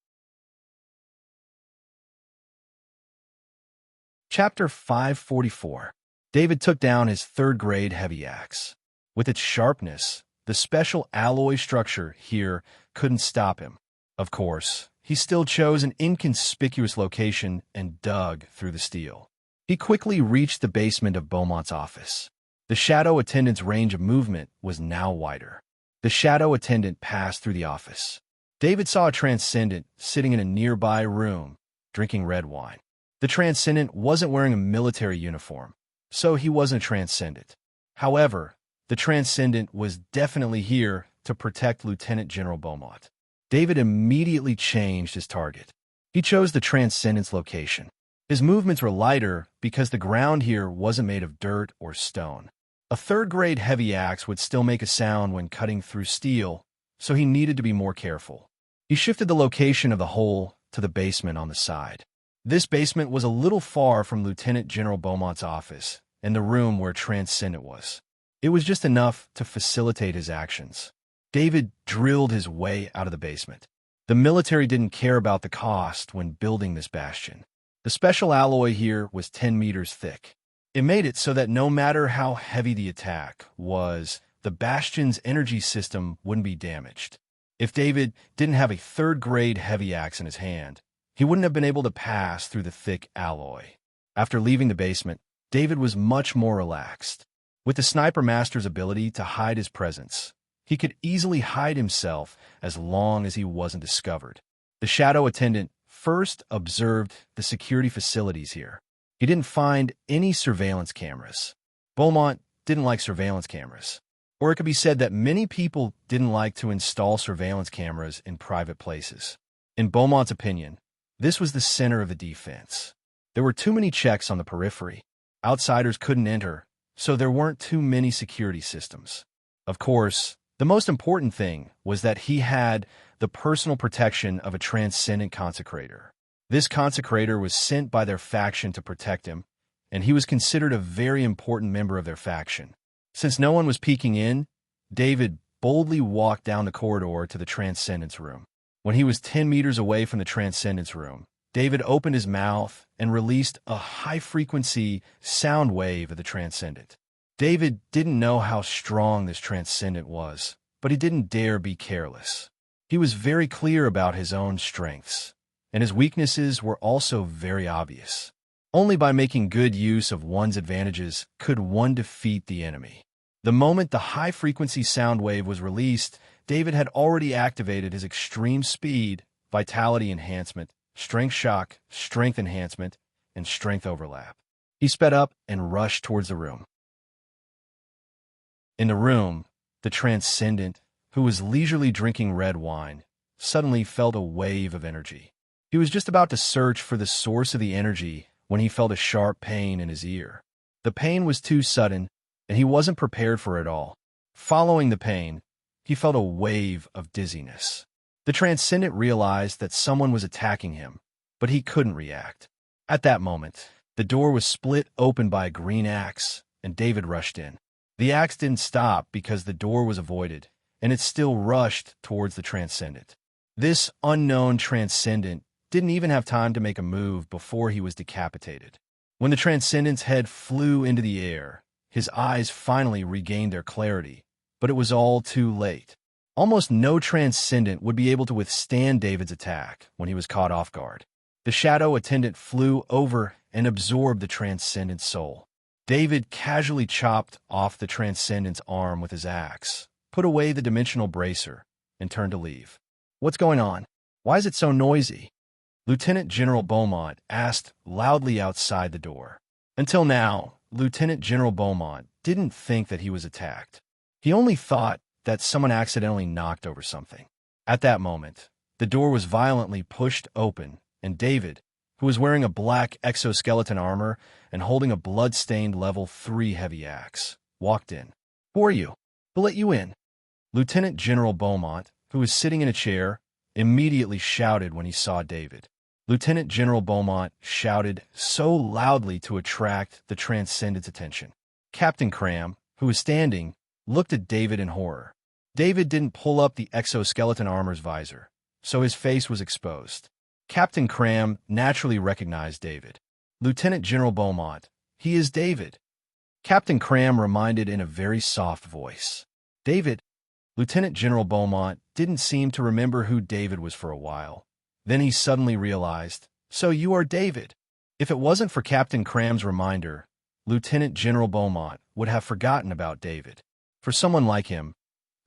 Chapter 544. David took down his third-grade heavy axe. With its sharpness, the special alloy structure here couldn't stop him. Of course, he still chose an inconspicuous location and dug through the steel. He quickly reached the basement of Beaumont's office. The shadow attendant's range of movement was now wider. The shadow attendant passed through the office. David saw a transcendent sitting in a nearby room, drinking red wine. The transcendent wasn't wearing a military uniform, so he wasn't a transcendent. However, the transcendent was definitely here to protect Lieutenant General Beaumont. David immediately changed his target. He chose the transcendent's location. His movements were lighter because the ground here wasn't made of dirt or stone. A third-grade heavy axe would still make a sound when cutting through steel, so he needed to be more careful. He shifted the location of the hole to the basement on the side. This basement was a little far from Lieutenant General Beaumont's office and the room where Transcendent was. It was just enough to facilitate his actions. David drilled his way out of the basement. The military didn't care about the cost when building this bastion. The special alloy here was 10 meters thick. It made it so that no matter how heavy the attack was, the bastion's energy system wouldn't be damaged. If David didn't have a third-grade heavy axe in his hand, he wouldn't have been able to pass through the thick alloy. After leaving the basement, David was much more relaxed. With the Sniper Master's ability to hide his presence, he could easily hide himself as long as he wasn't discovered. The shadow attendant first observed the security facilities here. He didn't find any surveillance cameras. Beaumont didn't like surveillance cameras. Or it could be said that many people didn't like to install surveillance cameras in private places. In Beaumont's opinion, this was the center of the defense. There were too many checks on the periphery. Outsiders couldn't enter, so there weren't too many security systems. Of course, the most important thing was that he had the personal protection of a transcendent consecrator. This consecrator was sent by their faction to protect him, and he was considered a very important member of their faction. Since no one was peeking in, David boldly walked down the corridor to the Transcendence Room. When he was 10 meters away from the Transcendence Room, David opened his mouth and released a high-frequency sound wave of the Transcendent. David didn't know how strong this Transcendent was, but he didn't dare be careless. He was very clear about his own strengths, and his weaknesses were also very obvious. Only by making good use of one's advantages could one defeat the enemy. The moment the high-frequency sound wave was released, David had already activated his extreme speed, vitality enhancement, strength shock, strength enhancement, and strength overlap. He sped up and rushed towards the room. In the room, the Transcendent, who was leisurely drinking red wine, suddenly felt a wave of energy. He was just about to search for the source of the energy when he felt a sharp pain in his ear. The pain was too sudden, and he wasn't prepared for it all. Following the pain, he felt a wave of dizziness. The Transcendent realized that someone was attacking him, but he couldn't react. At that moment, the door was split open by a green axe, and David rushed in. The axe didn't stop because the door was avoided, and it still rushed towards the Transcendent. This unknown Transcendent didn't even have time to make a move before he was decapitated. When the Transcendent's head flew into the air, his eyes finally regained their clarity, but it was all too late. Almost no Transcendent would be able to withstand David's attack when he was caught off guard. The shadow attendant flew over and absorbed the Transcendent's soul. David casually chopped off the Transcendent's arm with his axe, put away the dimensional bracer, and turned to leave. "What's going on? Why is it so noisy?" Lieutenant General Beaumont asked loudly outside the door. Until now, Lieutenant General Beaumont didn't think that he was attacked. He only thought that someone accidentally knocked over something. At that moment, the door was violently pushed open, and David, who was wearing a black exoskeleton armor and holding a blood-stained level 3 heavy axe, walked in. "Who are you? Who let you in?" Lieutenant General Beaumont, who was sitting in a chair, immediately shouted when he saw David. Lieutenant General Beaumont shouted so loudly to attract the Transcendent's attention. Captain Cram, who was standing, looked at David in horror. David didn't pull up the exoskeleton armor's visor, so his face was exposed. Captain Cram naturally recognized David. "Lieutenant General Beaumont, he is David." Captain Cram reminded in a very soft voice. "David?" Lieutenant General Beaumont didn't seem to remember who David was for a while. Then he suddenly realized, "So you are David." If it wasn't for Captain Cram's reminder, Lieutenant General Beaumont would have forgotten about David. For someone like him,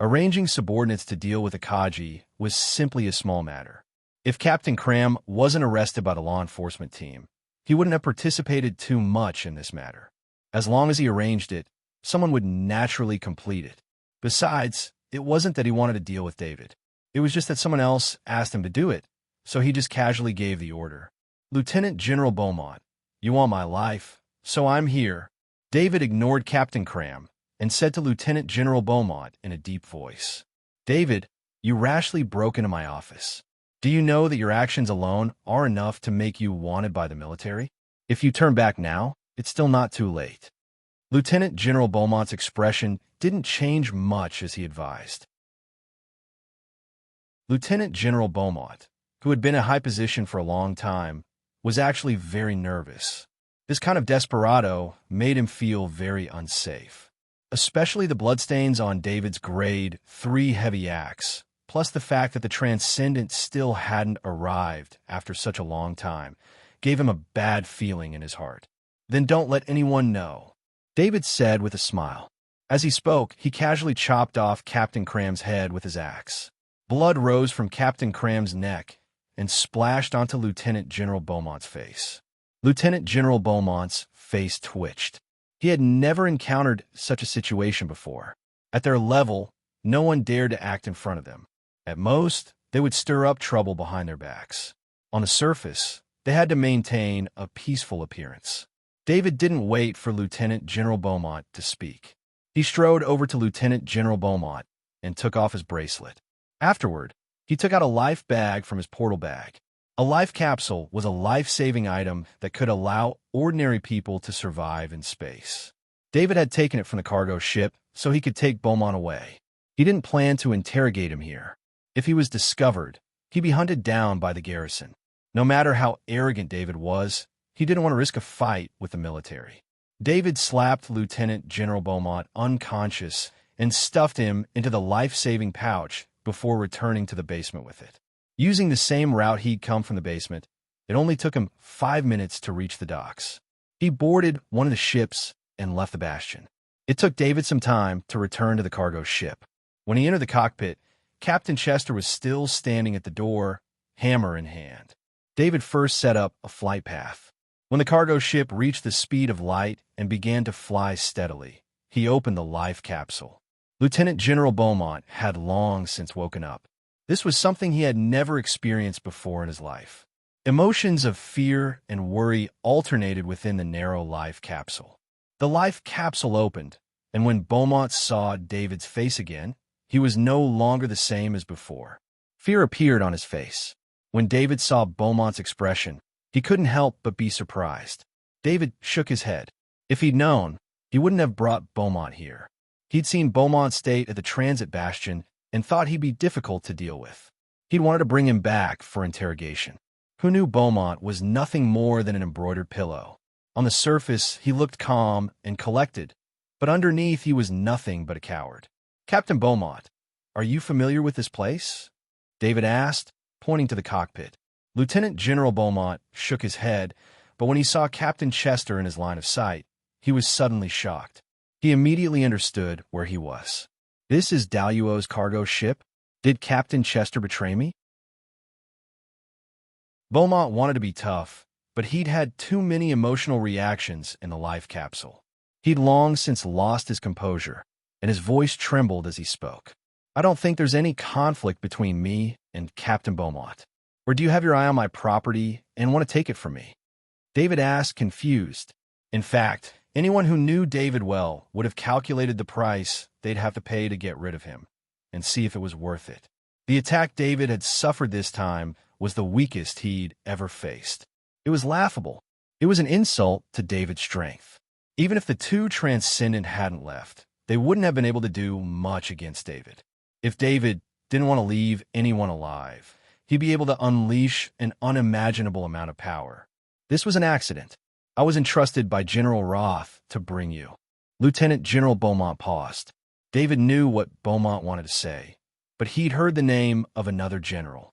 arranging subordinates to deal with Akaji was simply a small matter. If Captain Cram wasn't arrested by the law enforcement team, he wouldn't have participated too much in this matter. As long as he arranged it, someone would naturally complete it. Besides, it wasn't that he wanted to deal with David. It was just that someone else asked him to do it, so he just casually gave the order. "Lieutenant General Beaumont, you want my life, so I'm here." David ignored Captain Cram and said to Lieutenant General Beaumont in a deep voice, "David, you rashly broke into my office. Do you know that your actions alone are enough to make you wanted by the military? If you turn back now, it's still not too late." Lieutenant General Beaumont's expression didn't change much as he advised. Lieutenant General Beaumont, who had been in a high position for a long time, was actually very nervous. This kind of desperado made him feel very unsafe, especially the bloodstains on David's grade 3 heavy axe, plus the fact that the Transcendent still hadn't arrived after such a long time, gave him a bad feeling in his heart. "Then don't let anyone know," David said with a smile. As he spoke, he casually chopped off Captain Cram's head with his axe. Blood rose from Captain Cram's neck and splashed onto Lieutenant General Beaumont's face. Lieutenant General Beaumont's face twitched. He had never encountered such a situation before. At their level, no one dared to act in front of them. At most, they would stir up trouble behind their backs. On the surface, They had to maintain a peaceful appearance. David didn't wait for Lieutenant General Beaumont to speak. He strode over to Lieutenant General Beaumont and took off his bracelet. Afterward, he took out a life bag from his portal bag. A life capsule was a life-saving item that could allow ordinary people to survive in space. David had taken it from the cargo ship so he could take Beaumont away. He didn't plan to interrogate him here. If he was discovered, he'd be hunted down by the garrison. No matter how arrogant David was, he didn't want to risk a fight with the military. David slapped Lieutenant General Beaumont unconscious and stuffed him into the life-saving pouch before returning to the basement with it. Using the same route he'd come from the basement, it only took him 5 minutes to reach the docks. He boarded one of the ships and left the bastion. It took David some time to return to the cargo ship. When he entered the cockpit, Captain Chester was still standing at the door, hammer in hand. David first set up a flight path. When the cargo ship reached the speed of light and began to fly steadily, he opened the life capsule. Lieutenant General Beaumont had long since woken up. This was something he had never experienced before in his life. Emotions of fear and worry alternated within the narrow life capsule. The life capsule opened, and when Beaumont saw David's face again, he was no longer the same as before. Fear appeared on his face. When David saw Beaumont's expression, he couldn't help but be surprised. David shook his head. If he'd known, he wouldn't have brought Beaumont here. He'd seen Beaumont's state at the transit bastion and thought he'd be difficult to deal with. He'd wanted to bring him back for interrogation. Who knew Beaumont was nothing more than an embroidered pillow? On the surface, he looked calm and collected, but underneath he was nothing but a coward. "Captain Beaumont, are you familiar with this place?" David asked, pointing to the cockpit. Lieutenant General Beaumont shook his head, but when he saw Captain Chester in his line of sight, he was suddenly shocked. He immediately understood where he was. "This is Daluo's cargo ship? Did Captain Chester betray me?" Beaumont wanted to be tough, but he'd had too many emotional reactions in the life capsule. He'd long since lost his composure, and his voice trembled as he spoke. "I don't think there's any conflict between me and Captain Beaumont. Or do you have your eye on my property and want to take it from me?" David asked, confused. In fact, anyone who knew David well would have calculated the price they'd have to pay to get rid of him and see if it was worth it. The attack David had suffered this time was the weakest he'd ever faced. It was laughable. It was an insult to David's strength. Even if the two Transcendent hadn't left, they wouldn't have been able to do much against David. If David didn't want to leave anyone alive, he'd be able to unleash an unimaginable amount of power. "This was an accident. I was entrusted by General Roth to bring you." Lieutenant General Beaumont paused. David knew what Beaumont wanted to say, but he'd heard the name of another general.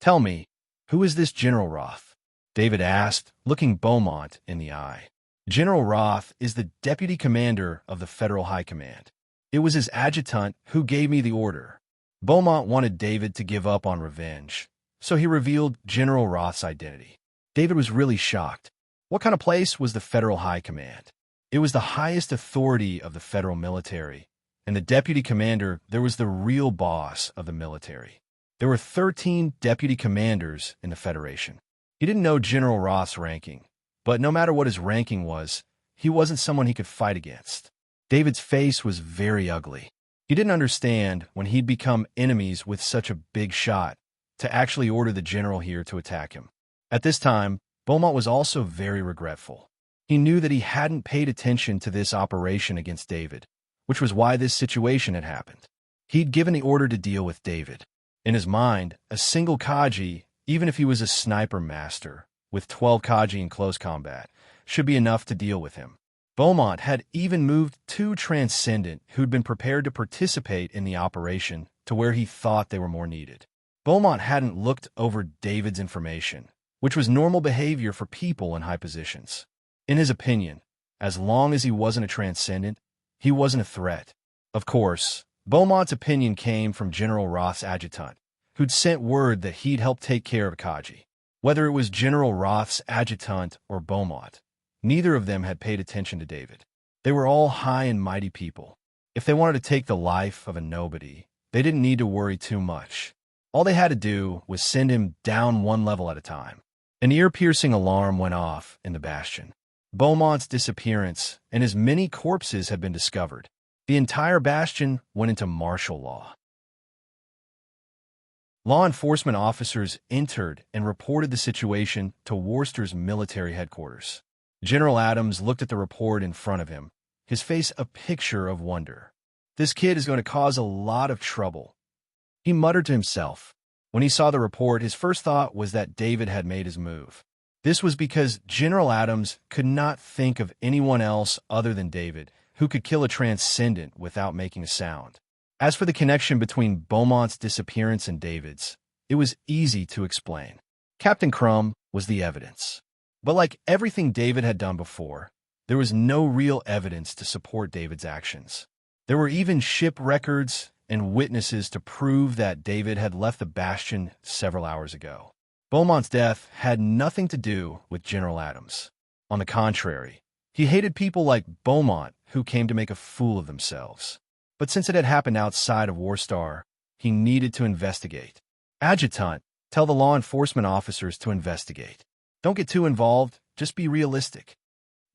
"Tell me, who is this General Roth?" David asked, looking Beaumont in the eye. "General Roth is the deputy commander of the Federal High Command. It was his adjutant who gave me the order." Beaumont wanted David to give up on revenge, so he revealed General Roth's identity. David was really shocked. What kind of place was the Federal High Command? It was the highest authority of the federal military, and the deputy commander there was the real boss of the military. There were 13 deputy commanders in the Federation. He didn't know General Roth's ranking, but no matter what his ranking was, he wasn't someone he could fight against. David's face was very ugly. He didn't understand when he'd become enemies with such a big shot to actually order the general here to attack him. At this time, Beaumont was also very regretful. He knew that he hadn't paid attention to this operation against David, which was why this situation had happened. He'd given the order to deal with David. In his mind, a single Kaji, even if he was a sniper master, with 12 Kaji in close combat, should be enough to deal with him. Beaumont had even moved 2 Transcendent who'd been prepared to participate in the operation to where he thought they were more needed. Beaumont hadn't looked over David's information, which was normal behavior for people in high positions. In his opinion, as long as he wasn't a Transcendent, he wasn't a threat. Of course, Beaumont's opinion came from General Roth's adjutant, who'd sent word that he'd help take care of Kaji. Whether it was General Roth's adjutant or Beaumont, neither of them had paid attention to David. They were all high and mighty people. If they wanted to take the life of a nobody, they didn't need to worry too much. All they had to do was send him down one level at a time. An ear-piercing alarm went off in the bastion. Beaumont's disappearance and as many corpses had been discovered. The entire bastion went into martial law. Law enforcement officers entered and reported the situation to Worcester's military headquarters. General Adams looked at the report in front of him, his face a picture of wonder. This kid is going to cause a lot of trouble, he muttered to himself. When he saw the report, his first thought was that David had made his move. This was because General Adams could not think of anyone else other than David who could kill a transcendent without making a sound. As for the connection between Beaumont's disappearance and David's, it was easy to explain. Captain Crumb was the evidence. But like everything David had done before, there was no real evidence to support David's actions. There were even ship records and witnesses to prove that David had left the bastion several hours ago. Beaumont's death had nothing to do with General Adams. On the contrary, he hated people like Beaumont who came to make a fool of themselves. But since it had happened outside of Worcester, he needed to investigate. Adjutant, tell the law enforcement officers to investigate. Don't get too involved, just be realistic.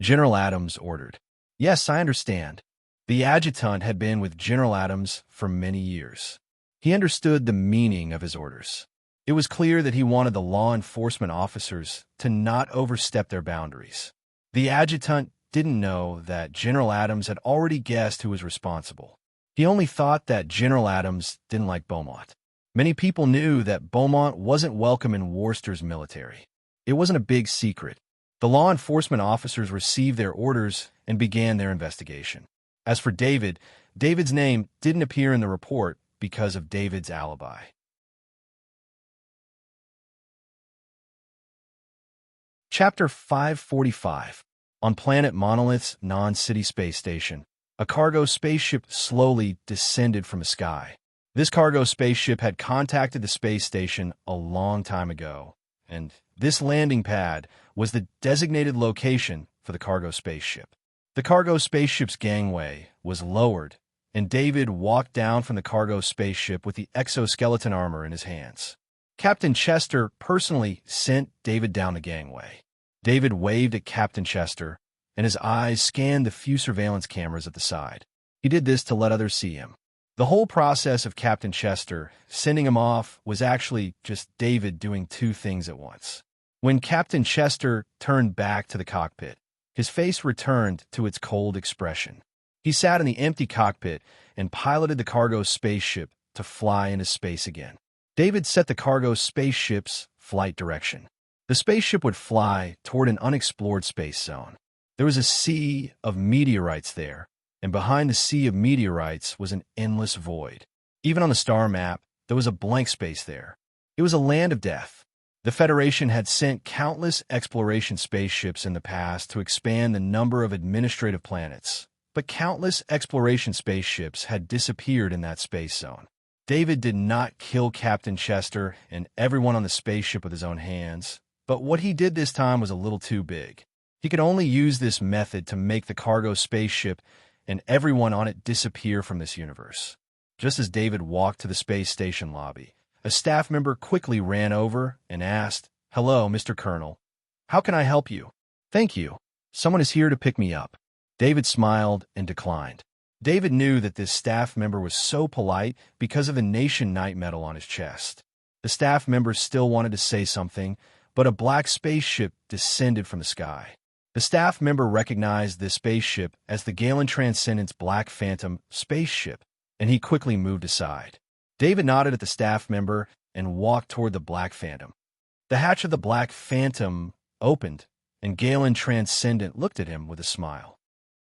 General Adams ordered. Yes, I understand. The adjutant had been with General Adams for many years. He understood the meaning of his orders. It was clear that he wanted the law enforcement officers to not overstep their boundaries. The adjutant didn't know that General Adams had already guessed who was responsible. He only thought that General Adams didn't like Beaumont. Many people knew that Beaumont wasn't welcome in Worcester's military. It wasn't a big secret. The law enforcement officers received their orders and began their investigation. As for David, David's name didn't appear in the report because of David's alibi. Chapter 545. On planet Monolith's non-city space station, a cargo spaceship slowly descended from the sky. This cargo spaceship had contacted the space station a long time ago, and this landing pad was the designated location for the cargo spaceship. The cargo spaceship's gangway was lowered, and David walked down from the cargo spaceship with the exoskeleton armor in his hands. Captain Chester personally sent David down the gangway. David waved at Captain Chester, and his eyes scanned the few surveillance cameras at the side. He did this to let others see him. The whole process of Captain Chester sending him off was actually just David doing two things at once. When Captain Chester turned back to the cockpit, his face returned to its cold expression. He sat in the empty cockpit and piloted the cargo spaceship to fly into space again. David set the cargo spaceship's flight direction. The spaceship would fly toward an unexplored space zone. There was a sea of meteorites there, and behind the sea of meteorites was an endless void. Even on the star map, there was a blank space there. It was a land of death. The Federation had sent countless exploration spaceships in the past to expand the number of administrative planets, but countless exploration spaceships had disappeared in that space zone. David did not kill Captain Chester and everyone on the spaceship with his own hands, but what he did this time was a little too big. He could only use this method to make the cargo spaceship and everyone on it disappear from this universe. Just as David walked to the space station lobby, a staff member quickly ran over and asked, "Hello, Mr. Colonel. How can I help you?" "Thank you. Someone is here to pick me up." David smiled and declined. David knew that this staff member was so polite because of the Nation Knight medal on his chest. The staff member still wanted to say something, but a black spaceship descended from the sky. The staff member recognized this spaceship as the Galen Transcendent's Black Phantom spaceship, and he quickly moved aside. David nodded at the staff member and walked toward the Black Phantom. The hatch of the Black Phantom opened, and Galen Transcendent looked at him with a smile.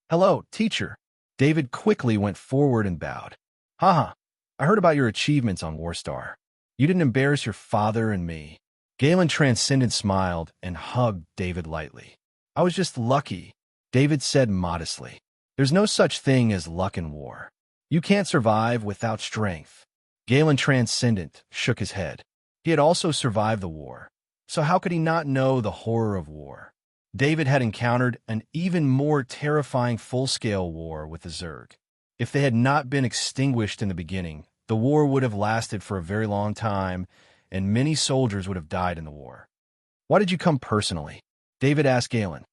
"Hello, teacher." David quickly went forward and bowed. "Haha, I heard about your achievements on Warstar. You didn't embarrass your father and me." Galen Transcendent smiled and hugged David lightly. "I was just lucky," David said modestly. "There's no such thing as luck in war. You can't survive without strength." Galen Transcendent shook his head. He had also survived the war, so how could he not know the horror of war? David had encountered an even more terrifying full-scale war with the Zerg. If they had not been extinguished in the beginning, the war would have lasted for a very long time, and many soldiers would have died in the war. Why did you come personally? David asked Galen.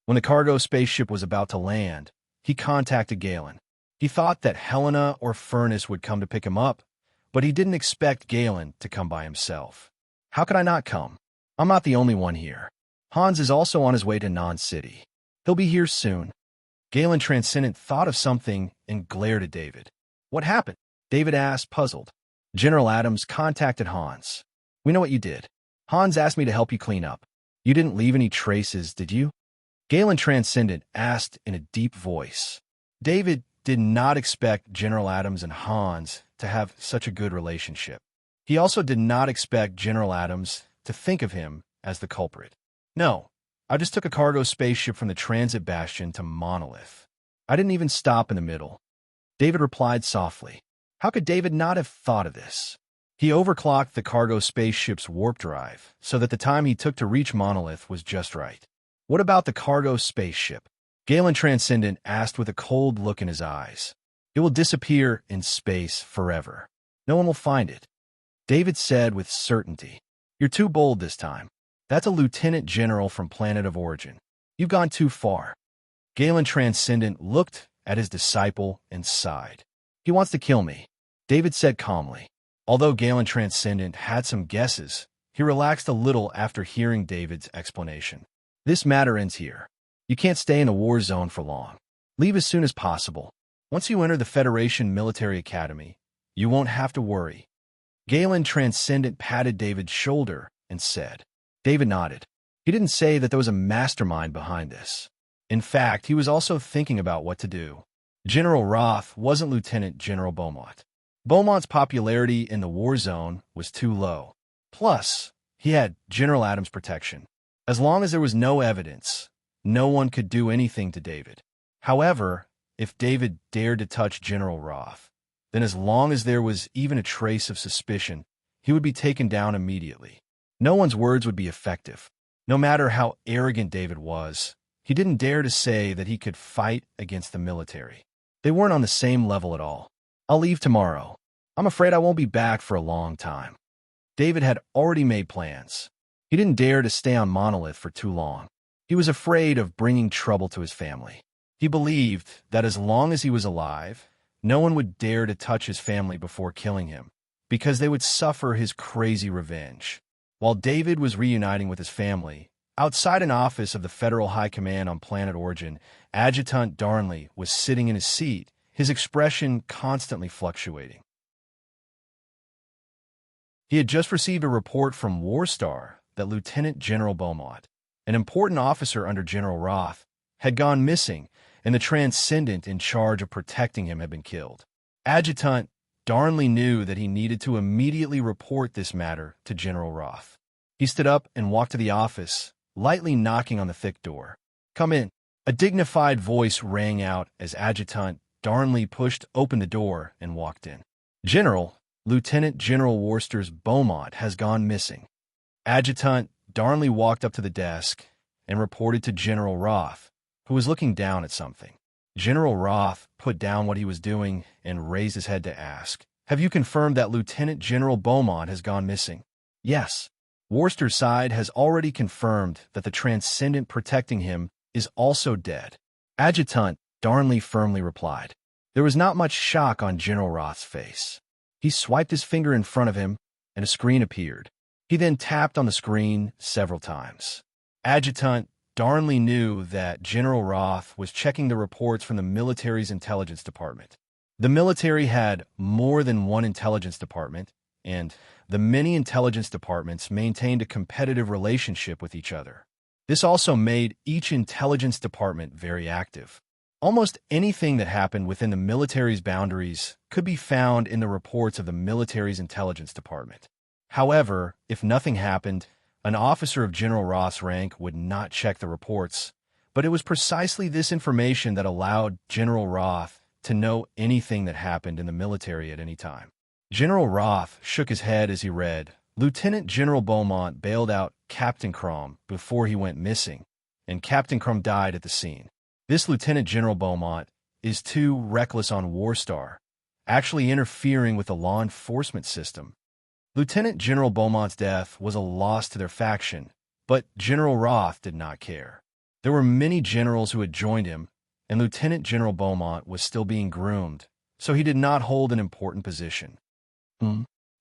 When the cargo spaceship was about to land, he contacted Galen. He thought that Helena or Furnace would come to pick him up, but he didn't expect Galen to come by himself. How could I not come? I'm not the only one here. Hans is also on his way to Non-City. He'll be here soon. Galen Transcendent thought of something and glared at David. What happened? David asked, puzzled. General Adams contacted Hans. We know what you did. Hans asked me to help you clean up. You didn't leave any traces, did you? Galen Transcendent asked in a deep voice. David did not expect General Adams and Hans to have such a good relationship. He also did not expect General Adams to think of him as the culprit. No, I just took a cargo spaceship from the transit bastion to Monolith. I didn't even stop in the middle. David replied softly. How could David not have thought of this? He overclocked the cargo spaceship's warp drive so that the time he took to reach Monolith was just right. What about the cargo spaceship? Galen Transcendent asked with a cold look in his eyes. It will disappear in space forever. No one will find it. David said with certainty. You're too bold this time. That's a lieutenant general from Planet of Origin. You've gone too far. Galen Transcendent looked at his disciple and sighed. He wants to kill me, David said calmly. Although Galen Transcendent had some guesses, he relaxed a little after hearing David's explanation. This matter ends here. You can't stay in the war zone for long. Leave as soon as possible. Once you enter the Federation Military Academy, you won't have to worry. Galen Transcendent patted David's shoulder and said. David nodded. He didn't say that there was a mastermind behind this. In fact, he was also thinking about what to do. General Roth wasn't Lieutenant General Beaumont. Beaumont's popularity in the war zone was too low. Plus, he had General Adams' protection. As long as there was no evidence, no one could do anything to David. However, if David dared to touch General Roth, then as long as there was even a trace of suspicion, he would be taken down immediately. No one's words would be effective. No matter how arrogant David was, he didn't dare to say that he could fight against the military. They weren't on the same level at all. I'll leave tomorrow. I'm afraid I won't be back for a long time. David had already made plans. He didn't dare to stay on Monolith for too long. He was afraid of bringing trouble to his family. He believed that as long as he was alive, no one would dare to touch his family before killing him, because they would suffer his crazy revenge. While David was reuniting with his family, outside an office of the Federal High Command on Planet Origin, Adjutant Darnley was sitting in his seat, his expression constantly fluctuating. He had just received a report from Warstar that Lieutenant General Beaumont, an important officer under General Roth, had gone missing, and the Transcendent in charge of protecting him had been killed. Adjutant Darnley knew that he needed to immediately report this matter to General Roth. He stood up and walked to the office, lightly knocking on the thick door. Come in. A dignified voice rang out as Adjutant Darnley pushed open the door and walked in. General, Lieutenant General Worcester's Beaumont has gone missing. Adjutant Darnley walked up to the desk and reported to General Roth, who was looking down at something. General Roth put down what he was doing and raised his head to ask, Have you confirmed that Lieutenant General Beaumont has gone missing? Yes. Worcester's side has already confirmed that the Transcendent protecting him is also dead. Adjutant Darnley firmly replied. There was not much shock on General Roth's face. He swiped his finger in front of him, and a screen appeared. He then tapped on the screen several times. Adjutant Darnley knew that General Roth was checking the reports from the military's intelligence department. The military had more than one intelligence department, and the many intelligence departments maintained a competitive relationship with each other. This also made each intelligence department very active. Almost anything that happened within the military's boundaries could be found in the reports of the military's intelligence department. However, if nothing happened, an officer of General Roth's rank would not check the reports, but it was precisely this information that allowed General Roth to know anything that happened in the military at any time. General Roth shook his head as he read, Lieutenant General Beaumont bailed out Captain Crom before he went missing, and Captain Crom died at the scene. This Lieutenant General Beaumont is too reckless on Warstar, actually interfering with the law enforcement system. Lieutenant General Beaumont's death was a loss to their faction, but General Roth did not care. There were many generals who had joined him, and Lieutenant General Beaumont was still being groomed, so he did not hold an important position.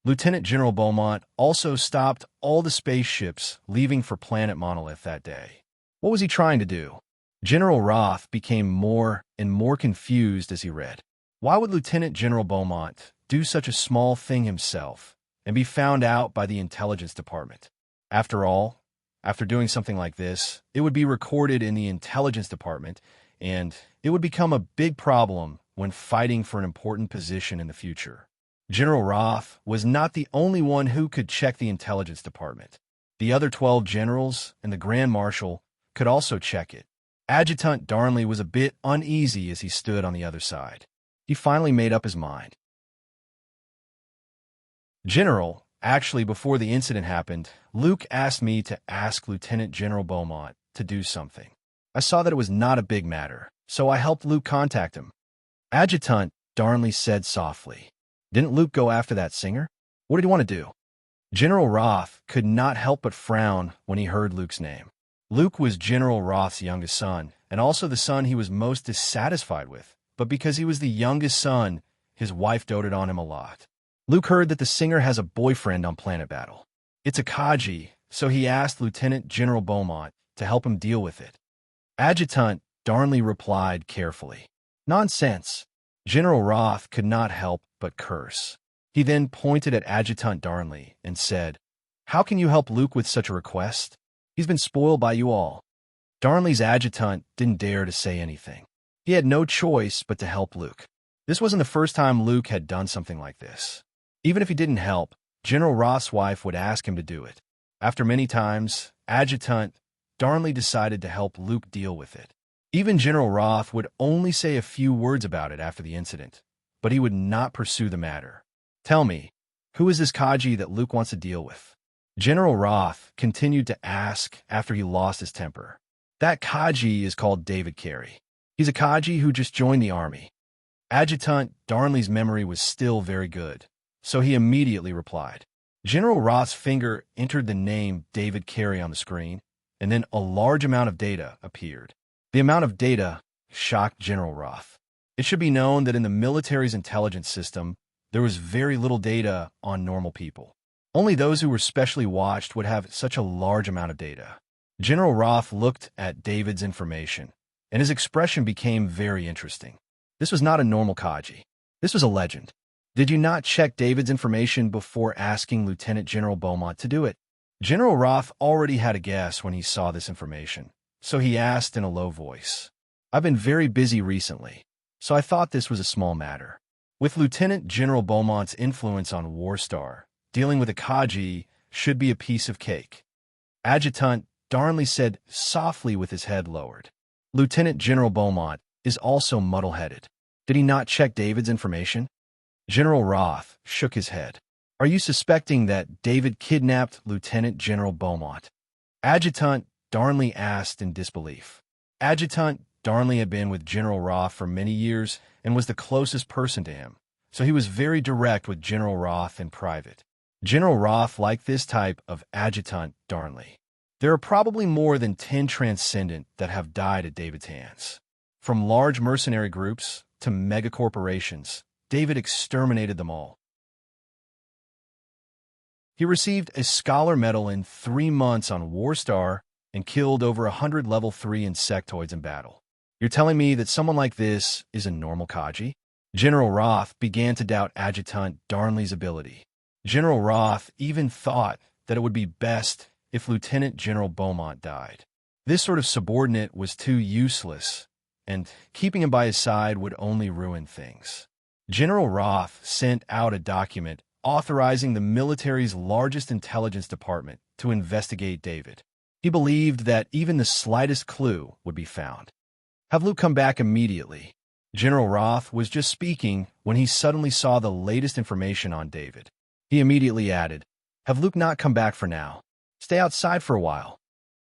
Lieutenant General Beaumont also stopped all the spaceships leaving for planet Monolith that day. What was he trying to do? General Roth became more and more confused as he read. Why would Lieutenant General Beaumont do such a small thing himself and be found out by the Intelligence Department? After all, after doing something like this, it would be recorded in the Intelligence Department, and it would become a big problem when fighting for an important position in the future. General Roth was not the only one who could check the Intelligence Department. The other 12 generals and the Grand Marshal could also check it. Adjutant Darnley was a bit uneasy as he stood on the other side. He finally made up his mind. General, actually before the incident happened, Luke asked me to ask Lieutenant General Beaumont to do something. I saw that it was not a big matter, so I helped Luke contact him. Adjutant Darnley said softly. Didn't Luke go after that singer? What did he want to do? General Roth could not help but frown when he heard Luke's name. Luke was General Roth's youngest son, and also the son he was most dissatisfied with. But because he was the youngest son, his wife doted on him a lot. Luke heard that the singer has a boyfriend on Planet Battle. It's a Kaji, so he asked Lieutenant General Beaumont to help him deal with it. Adjutant Darnley replied carefully. Nonsense. General Roth could not help but curse. He then pointed at Adjutant Darnley and said, How can you help Luke with such a request? He's been spoiled by you all. Darnley's adjutant didn't dare to say anything. He had no choice but to help Luke. This wasn't the first time Luke had done something like this. Even if he didn't help, General Roth's wife would ask him to do it. After many times, Adjutant Darnley decided to help Luke deal with it. Even General Roth would only say a few words about it after the incident, but he would not pursue the matter. Tell me, who is this Kaji that Luke wants to deal with? General Roth continued to ask after he lost his temper. That Kaji is called David Carey. He's a Kaji who just joined the army. Adjutant Darnley's memory was still very good, so he immediately replied. General Roth's finger entered the name David Carey on the screen, and then a large amount of data appeared. The amount of data shocked General Roth. It should be known that in the military's intelligence system, there was very little data on normal people. Only those who were specially watched would have such a large amount of data. General Roth looked at David's information, and his expression became very interesting. This was not a normal Kaji. This was a legend. Did you not check David's information before asking Lieutenant General Beaumont to do it? General Roth already had a guess when he saw this information, so he asked in a low voice. I've been very busy recently, so I thought this was a small matter. With Lieutenant General Beaumont's influence on Warstar, dealing with a Kaji should be a piece of cake. Adjutant Darnley said softly with his head lowered. Lieutenant General Beaumont is also muddle-headed. Did he not check David's information? General Roth shook his head. Are you suspecting that David kidnapped Lieutenant General Beaumont? Adjutant Darnley asked in disbelief. Adjutant Darnley had been with General Roth for many years and was the closest person to him, so he was very direct with General Roth in private. General Roth liked this type of Adjutant Darnley. There are probably more than 10 Transcendent that have died at David's hands. From large mercenary groups to megacorporations, David exterminated them all. He received a Scholar Medal in 3 months on Warstar and killed over 100 level 3 insectoids in battle. You're telling me that someone like this is a normal Kaji? General Roth began to doubt Adjutant Darnley's ability. General Roth even thought that it would be best if Lieutenant General Beaumont died. This sort of subordinate was too useless, and keeping him by his side would only ruin things. General Roth sent out a document authorizing the military's largest intelligence department to investigate David. He believed that even the slightest clue would be found. Have Luke come back immediately. General Roth was just speaking when he suddenly saw the latest information on David. He immediately added, Have Luke not come back for now? Stay outside for a while.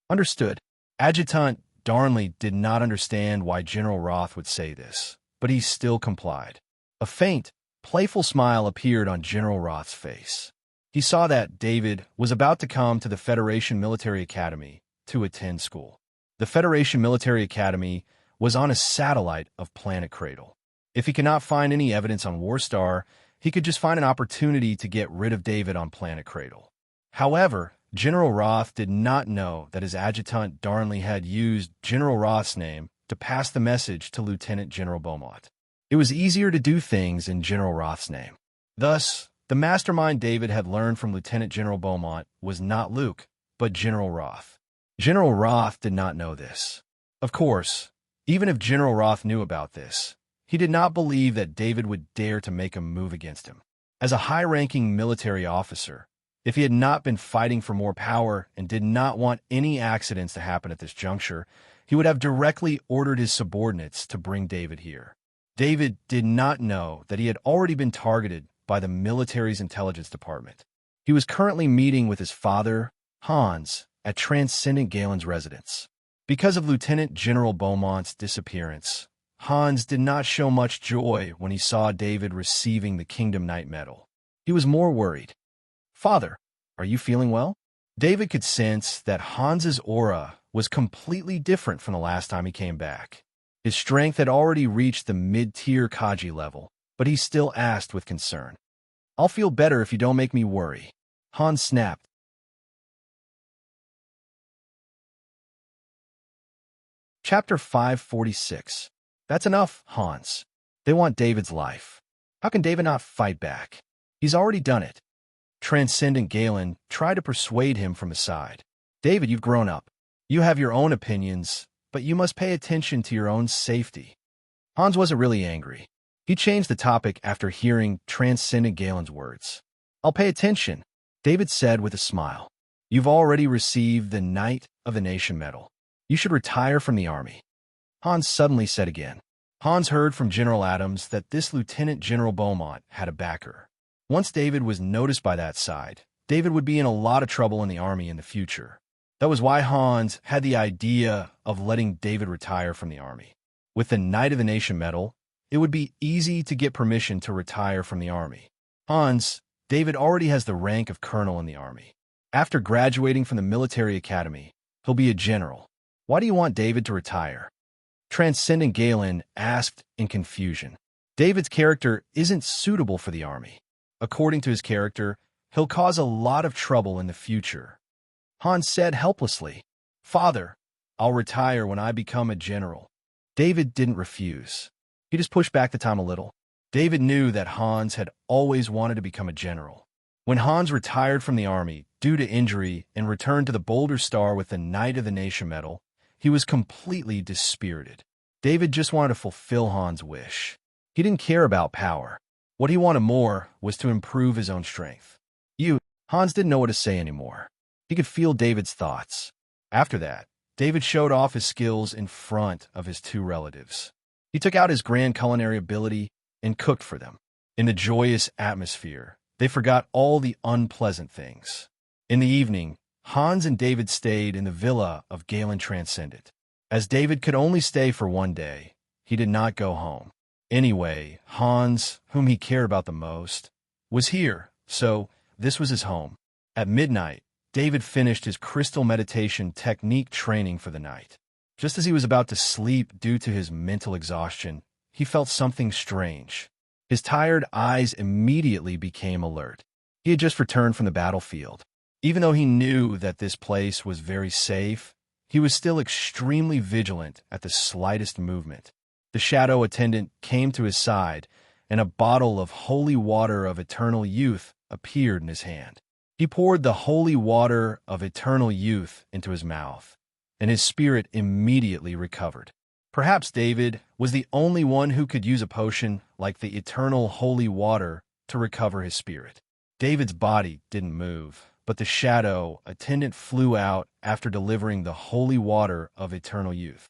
Understood. Adjutant Darnley did not understand why General Roth would say this, but he still complied. A faint, playful smile appeared on General Roth's face. He saw that David was about to come to the Federation Military Academy to attend school. The Federation Military Academy was on a satellite of Planet Cradle. If he could not find any evidence on Warstar, he could just find an opportunity to get rid of David on Planet Cradle. However, General Roth did not know that his adjutant Darnley had used General Roth's name to pass the message to Lieutenant General Beaumont. It was easier to do things in General Roth's name. Thus, the mastermind David had learned from Lieutenant General Beaumont was not Luke, but General Roth. General Roth did not know this. Of course, even if General Roth knew about this, he did not believe that David would dare to make a move against him. As a high-ranking military officer, if he had not been fighting for more power and did not want any accidents to happen at this juncture, he would have directly ordered his subordinates to bring David here. David did not know that he had already been targeted by the military's intelligence department. He was currently meeting with his father, Hans, at Transcendent Galen's residence. Because of Lieutenant General Beaumont's disappearance, Hans did not show much joy when he saw David receiving the Kingdom Knight medal. He was more worried. "Father, are you feeling well?" David could sense that Hans's aura was completely different from the last time he came back. His strength had already reached the mid-tier Kaji level, but he still asked with concern. "I'll feel better if you don't make me worry," Hans snapped. Chapter 546. That's enough, Hans. They want David's life. How can David not fight back? He's already done it. Transcendent Galen tried to persuade him from his side. "David, you've grown up. You have your own opinions, but you must pay attention to your own safety." Hans wasn't really angry. He changed the topic after hearing Transcendent Galen's words. "I'll pay attention," David said with a smile. "You've already received the Knight of the Nation medal. You should retire from the army," Hans suddenly said again. Hans heard from General Adams that this Lieutenant General Beaumont had a backer. Once David was noticed by that side, David would be in a lot of trouble in the army in the future. That was why Hans had the idea of letting David retire from the army. With the Knight of the Nation medal, it would be easy to get permission to retire from the army. David already has the rank of colonel in the army. After graduating from the military academy, he'll be a general. Why do you want David to retire? Transcendent Galen asked in confusion. David's character isn't suitable for the army. According to his character, he'll cause a lot of trouble in the future. Hans said helplessly, "Father, I'll retire when I become a general." David didn't refuse. He just pushed back the time a little. David knew that Hans had always wanted to become a general. When Hans retired from the army due to injury and returned to the Boulder Star with the Knight of the Nation medal, he was completely dispirited. David just wanted to fulfill Hans' wish. He didn't care about power. What he wanted more was to improve his own strength. Hans didn't know what to say anymore. He could feel David's thoughts. After that, David showed off his skills in front of his two relatives. He took out his grand culinary ability and cooked for them. In the joyous atmosphere, they forgot all the unpleasant things. In the evening, Hans and David stayed in the villa of Galen Transcendent. As David could only stay for one day, he did not go home. Anyway, Hans, whom he cared about the most, was here, so this was his home. At midnight, David finished his crystal meditation technique training for the night. Just as he was about to sleep due to his mental exhaustion, he felt something strange. His tired eyes immediately became alert. He had just returned from the battlefield. Even though he knew that this place was very safe, he was still extremely vigilant at the slightest movement. The shadow attendant came to his side, and a bottle of holy water of eternal youth appeared in his hand. He poured the holy water of eternal youth into his mouth, and his spirit immediately recovered. Perhaps David was the only one who could use a potion like the eternal holy water to recover his spirit. David's body didn't move, but the shadow attendant flew out after delivering the holy water of eternal youth.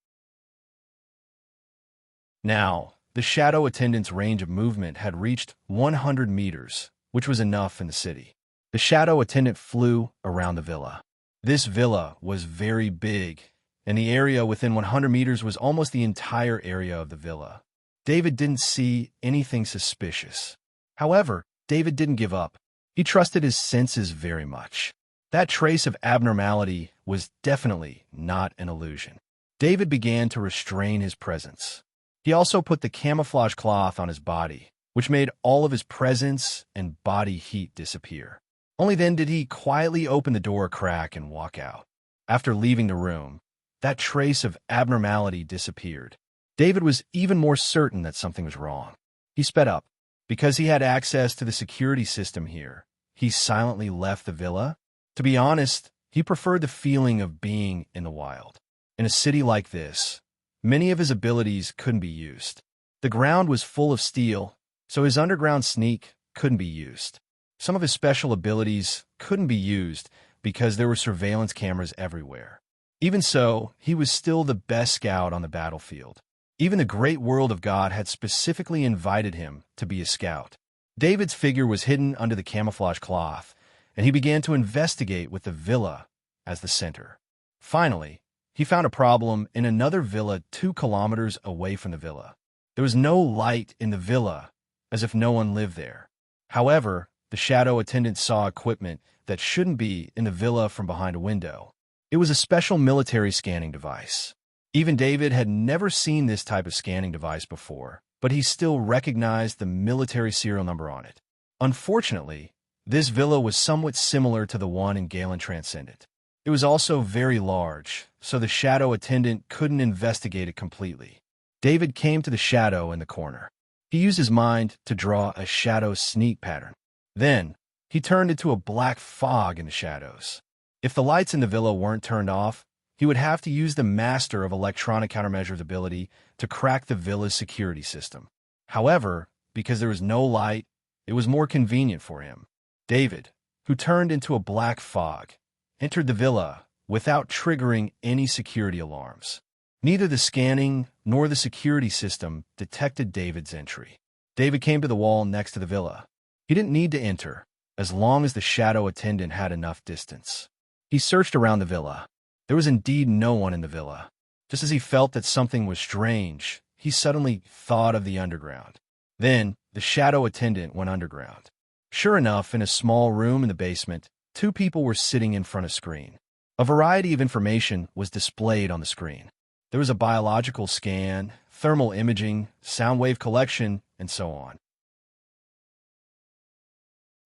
Now, the shadow attendant's range of movement had reached 100 meters, which was enough in the city. The shadow attendant flew around the villa. This villa was very big, and the area within 100 meters was almost the entire area of the villa. David didn't see anything suspicious. However, David didn't give up. He trusted his senses very much. That trace of abnormality was definitely not an illusion. David began to restrain his presence. He also put the camouflage cloth on his body, which made all of his presence and body heat disappear. Only then did he quietly open the door a crack and walk out. After leaving the room, that trace of abnormality disappeared. David was even more certain that something was wrong. He sped up. Because he had access to the security system here, he silently left the villa. To be honest, he preferred the feeling of being in the wild. In a city like this, many of his abilities couldn't be used. The ground was full of steel, so his underground sneak couldn't be used. Some of his special abilities couldn't be used because there were surveillance cameras everywhere. Even so, he was still the best scout on the battlefield. Even the great world of God had specifically invited him to be a scout. David's figure was hidden under the camouflage cloth, and he began to investigate with the villa as the center. Finally, he found a problem in another villa 2 kilometers away from the villa. There was no light in the villa, as if no one lived there. However, the shadow attendant saw equipment that shouldn't be in the villa from behind a window. It was a special military scanning device. Even David had never seen this type of scanning device before, but he still recognized the military serial number on it. Unfortunately, this villa was somewhat similar to the one in Galen Transcendent. It was also very large, so the shadow attendant couldn't investigate it completely. David came to the shadow in the corner. He used his mind to draw a shadow sneak pattern. Then, he turned into a black fog in the shadows. If the lights in the villa weren't turned off, he would have to use the master of electronic countermeasures ability to crack the villa's security system. However, because there was no light, it was more convenient for him. David, who turned into a black fog, entered the villa without triggering any security alarms. Neither the scanning nor the security system detected David's entry. David came to the wall next to the villa. He didn't need to enter, as long as the shadow attendant had enough distance. He searched around the villa. There was indeed no one in the villa. Just as he felt that something was strange, he suddenly thought of the underground. Then, the shadow attendant went underground. Sure enough, in a small room in the basement, 2 people were sitting in front of a screen. A variety of information was displayed on the screen. There was a biological scan, thermal imaging, sound wave collection, and so on.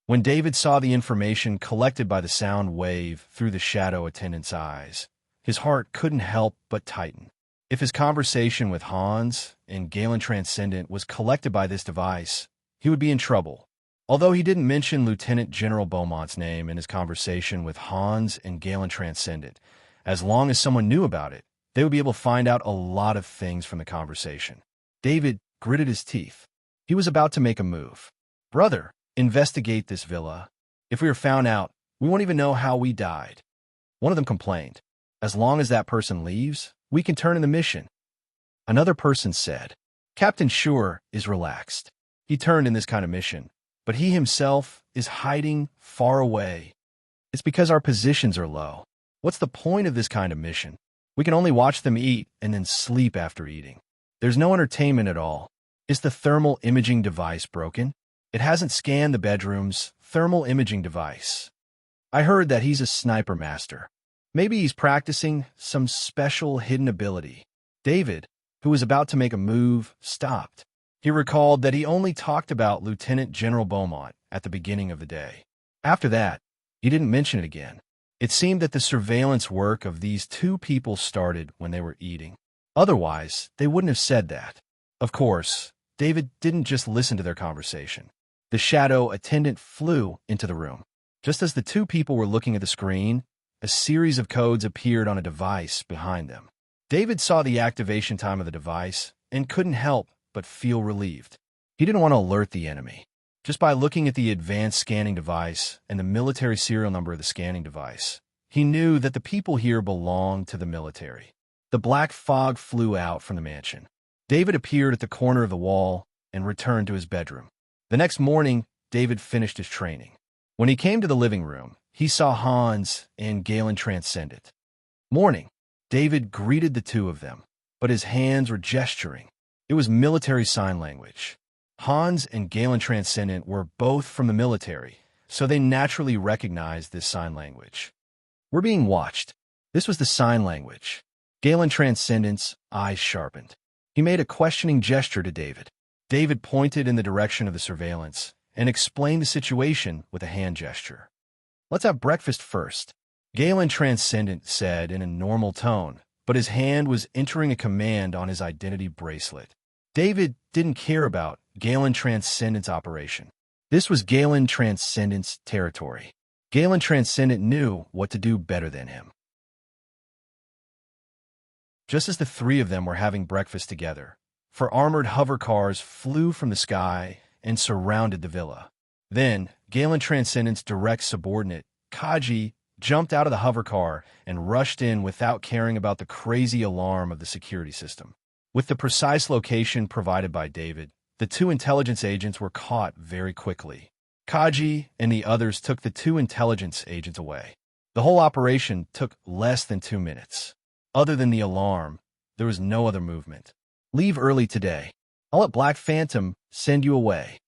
When David saw the information collected by the sound wave through the shadow attendant's eyes, his heart couldn't help but tighten. If his conversation with Hans and Galen Transcendent was collected by this device, he would be in trouble. Although he didn't mention Lieutenant General Beaumont's name in his conversation with Hans and Galen Transcendent, as long as someone knew about it, they would be able to find out a lot of things from the conversation. David gritted his teeth. He was about to make a move. "Brother, investigate this villa. If we are found out, we won't even know how we died." One of them complained. "As long as that person leaves, we can turn in the mission." Another person said, "Captain Shure is relaxed. He turned in this kind of mission, but he himself is hiding far away. It's because our positions are low. What's the point of this kind of mission? We can only watch them eat and then sleep after eating. There's no entertainment at all. Is the thermal imaging device broken? It hasn't scanned the bedroom's thermal imaging device. I heard that he's a sniper master. Maybe he's practicing some special hidden ability." David, who was about to make a move, stopped. He recalled that he only talked about Lieutenant General Beaumont at the beginning of the day. After that, he didn't mention it again. It seemed that the surveillance work of these 2 people started when they were eating. Otherwise, they wouldn't have said that. Of course, David didn't just listen to their conversation. The shadow attendant flew into the room. Just as the 2 people were looking at the screen, a series of codes appeared on a device behind them. David saw the activation time of the device and couldn't help but feel relieved. He didn't want to alert the enemy. Just by looking at the advanced scanning device and the military serial number of the scanning device, he knew that the people here belonged to the military. The black fog flew out from the mansion. David appeared at the corner of the wall and returned to his bedroom. The next morning, David finished his training. When he came to the living room, he saw Hans and Galen Transcendent. "Morning." David greeted the 2 of them, but his hands were gesturing. It was military sign language. Hans and Galen Transcendent were both from the military, so they naturally recognized this sign language. We're being watched. This was the sign language. Galen Transcendent's eyes sharpened. He made a questioning gesture to David. David pointed in the direction of the surveillance and explained the situation with a hand gesture. Let's have breakfast first, Galen Transcendent said in a normal tone, but his hand was entering a command on his identity bracelet. David didn't care about Galen Transcendent's operation. This was Galen Transcendent's territory. Galen Transcendent knew what to do better than him. Just as the three of them were having breakfast together, four armored hover cars flew from the sky and surrounded the villa. Then, Galen Transcendent's direct subordinate, Kaji, jumped out of the hover car and rushed in without caring about the crazy alarm of the security system. With the precise location provided by David, the two intelligence agents were caught very quickly. Kaji and the others took the two intelligence agents away. The whole operation took less than 2 minutes. Other than the alarm, there was no other movement. Leave early today. I'll let Black Phantom send you away,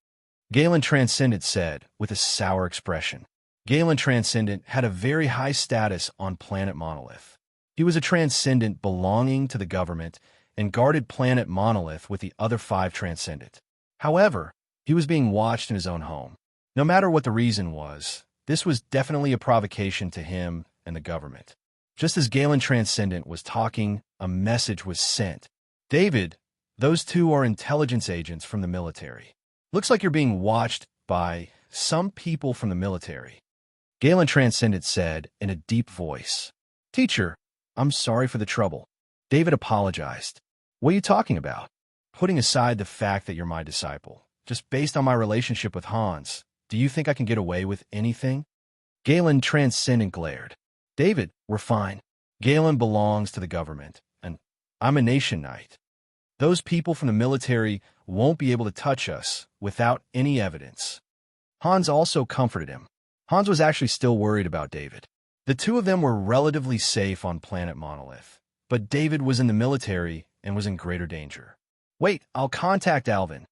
Galen Transcendent said with a sour expression. Galen Transcendent had a very high status on Planet Monolith. He was a Transcendent belonging to the government and guarded Planet Monolith with the other 5 Transcendent. However, he was being watched in his own home. No matter what the reason was, this was definitely a provocation to him and the government. Just as Galen Transcendent was talking, a message was sent. David, those two are intelligence agents from the military. Looks like you're being watched by some people from the military, Galen Transcendent said in a deep voice. Teacher, I'm sorry for the trouble. David apologized. What are you talking about? Putting aside the fact that you're my disciple, just based on my relationship with Hans, do you think I can get away with anything? Galen Transcendent glared. David, we're fine. Galen belongs to the government, and I'm a nation knight. Those people from the military won't be able to touch us without any evidence. Hans also comforted him. Hans was actually still worried about David. The two of them were relatively safe on Planet Monolith, but David was in the military and was in greater danger. Wait, I'll contact Alvin.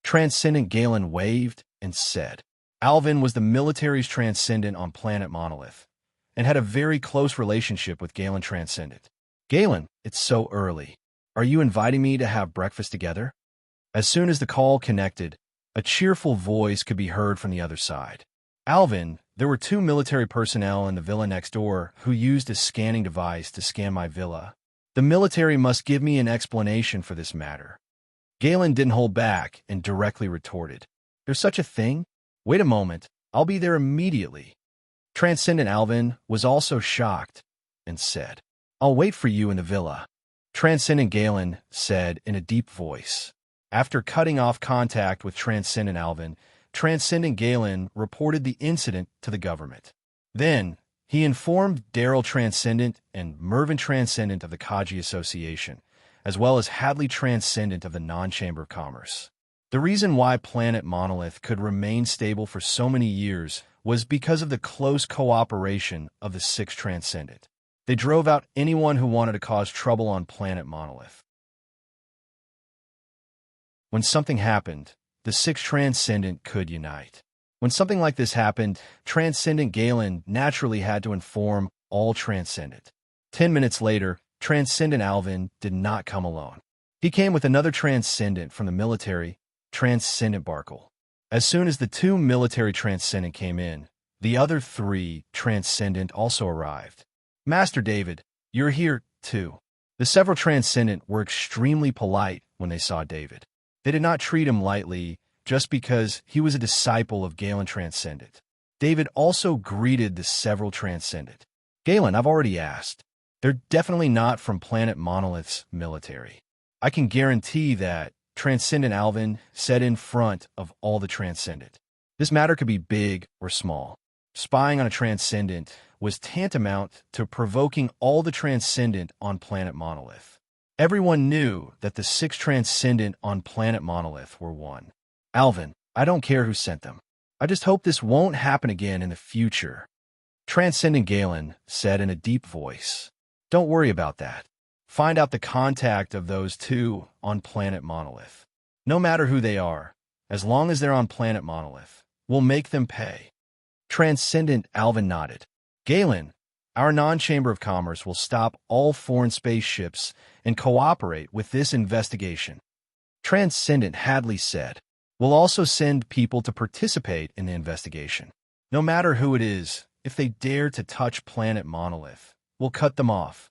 Transcendent Galen waved and said. Alvin was the military's Transcendent on Planet Monolith and had a very close relationship with Galen Transcendent. Galen, it's so early. Are you inviting me to have breakfast together? As soon as the call connected, a cheerful voice could be heard from the other side. Alvin, there were 2 military personnel in the villa next door who used a scanning device to scan my villa. The military must give me an explanation for this matter. Galen didn't hold back and directly retorted. There's such a thing? Wait a moment, I'll be there immediately. Transcendent Alvin was also shocked and said, I'll wait for you in the villa. Transcendent Galen said in a deep voice. After cutting off contact with Transcendent Alvin, Transcendent Galen reported the incident to the government. Then, he informed Daryl Transcendent and Mervyn Transcendent of the Kaji Association, as well as Hadley Transcendent of the Non-Chamber of Commerce. The reason why Planet Monolith could remain stable for so many years was because of the close cooperation of the 6 Transcendent. They drove out anyone who wanted to cause trouble on Planet Monolith. When something happened, the 6 Transcendent could unite. When something like this happened, Transcendent Galen naturally had to inform all Transcendent. 10 minutes later, Transcendent Alvin did not come alone. He came with another Transcendent from the military, Transcendent Barkle. As soon as the 2 military Transcendent came in, the other 3 Transcendent also arrived. Master David, you're here, too. The several Transcendent were extremely polite when they saw David. They did not treat him lightly just because he was a disciple of Galen Transcendent. David also greeted the several Transcendent. Galen, I've already asked. They're definitely not from Planet Monolith's military. I can guarantee that, Transcendent Alvin said in front of all the Transcendent. This matter could be big or small. Spying on a Transcendent was tantamount to provoking all the Transcendent on Planet Monolith. Everyone knew that the 6 Transcendent on Planet Monolith were one. Alvin, I don't care who sent them. I just hope this won't happen again in the future. Transcendent Galen said in a deep voice. Don't worry about that. Find out the contact of those 2 on Planet Monolith. No matter who they are, as long as they're on Planet Monolith, we'll make them pay. Transcendent Alvin nodded. Galen, our non-chamber of commerce will stop all foreign spaceships and cooperate with this investigation. Transcendent Hadley said, we'll also send people to participate in the investigation. No matter who it is, if they dare to touch Planet Monolith, we'll cut them off.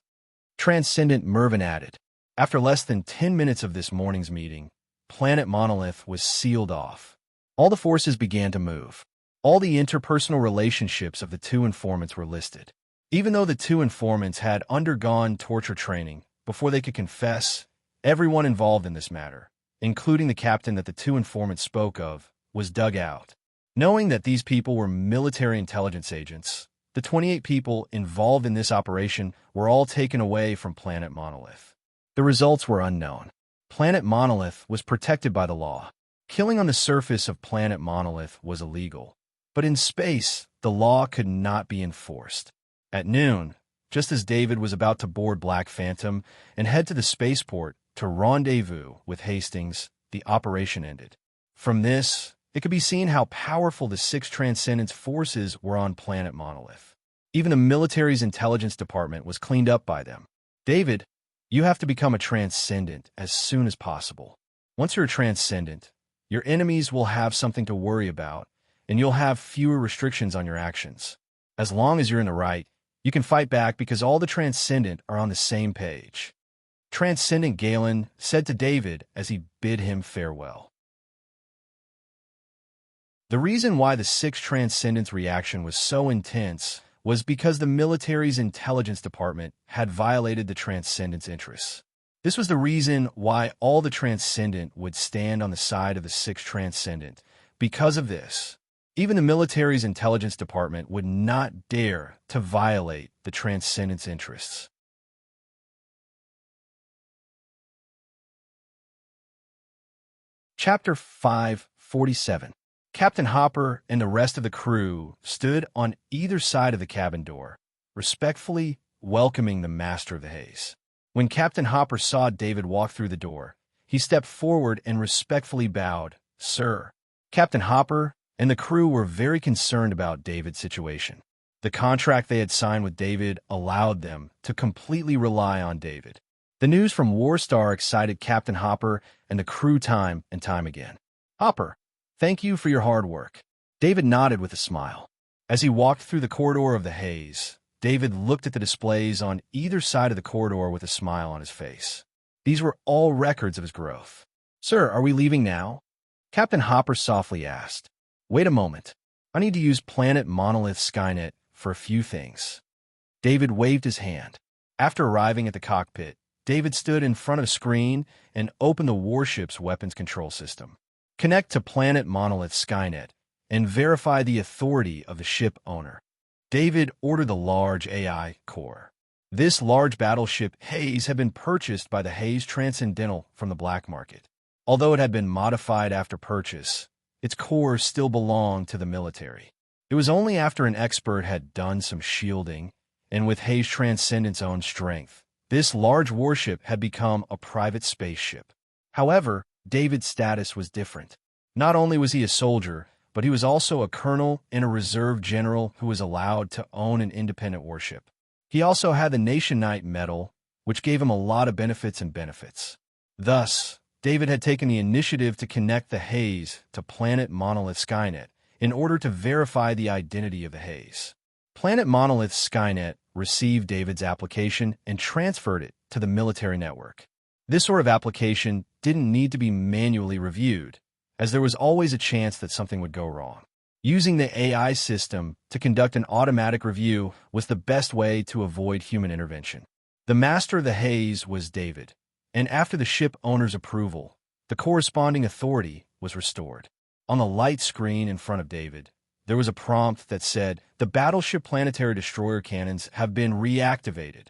Transcendent Mervyn added, after less than 10 minutes of this morning's meeting, Planet Monolith was sealed off. All the forces began to move. All the interpersonal relationships of the two informants were listed. Even though the two informants had undergone torture training before they could confess, everyone involved in this matter, including the captain that the two informants spoke of, was dug out. Knowing that these people were military intelligence agents, the 28 people involved in this operation were all taken away from Planet Monolith. The results were unknown. Planet Monolith was protected by the law. Killing on the surface of Planet Monolith was illegal. But in space, the law could not be enforced. At noon, just as David was about to board Black Phantom and head to the spaceport to rendezvous with Hastings, the operation ended. From this, it could be seen how powerful the six Transcendence forces were on Planet Monolith. Even the military's intelligence department was cleaned up by them. David, you have to become a Transcendent as soon as possible. Once you're a Transcendent, your enemies will have something to worry about, and you'll have fewer restrictions on your actions. As long as you're in the right, you can fight back because all the Transcendent are on the same page. Transcendent Galen said to David as he bid him farewell. The reason why the six Transcendents' reaction was so intense was because the military's intelligence department had violated the Transcendents' interests. This was the reason why all the Transcendent would stand on the side of the six Transcendent. Because of this, even the military's intelligence department would not dare to violate the Transcendents' interests. Chapter 547. Captain Hopper and the rest of the crew stood on either side of the cabin door, respectfully welcoming the Master of the Haze. When Captain Hopper saw David walk through the door, he stepped forward and respectfully bowed, "Sir." Captain Hopper and the crew were very concerned about David's situation. The contract they had signed with David allowed them to completely rely on David. The news from Warstar excited Captain Hopper and the crew time and time again. "Hopper, thank you for your hard work." David nodded with a smile. As he walked through the corridor of the haze, David looked at the displays on either side of the corridor with a smile on his face. These were all records of his growth. "Sir, are we leaving now?" Captain Hopper softly asked. "Wait a moment. I need to use Planet Monolith Skynet for a few things." David waved his hand. After arriving at the cockpit, David stood in front of a screen and opened the warship's weapons control system. Connect to Planet Monolith Skynet and verify the authority of the ship owner. David ordered the large AI core. This large battleship Haze had been purchased by the Haze Transcendental from the black market. Although it had been modified after purchase, its core still belonged to the military. It was only after an expert had done some shielding, and with Haze Transcendent's own strength, this large warship had become a private spaceship. However, David's status was different. Not only was he a soldier, but he was also a colonel and a reserve general who was allowed to own an independent warship. He also had the Nation Knight medal, which gave him a lot of benefits. Thus, David had taken the initiative to connect the Haze to Planet Monolith Skynet in order to verify the identity of the Haze. Planet Monolith Skynet received David's application and transferred it to the military network. This sort of application didn't need to be manually reviewed, as there was always a chance that something would go wrong. Using the AI system to conduct an automatic review was the best way to avoid human intervention. The master of the Haze was David, and after the ship owner's approval, the corresponding authority was restored. On the light screen in front of David, there was a prompt that said, "The battleship planetary destroyer cannons have been reactivated."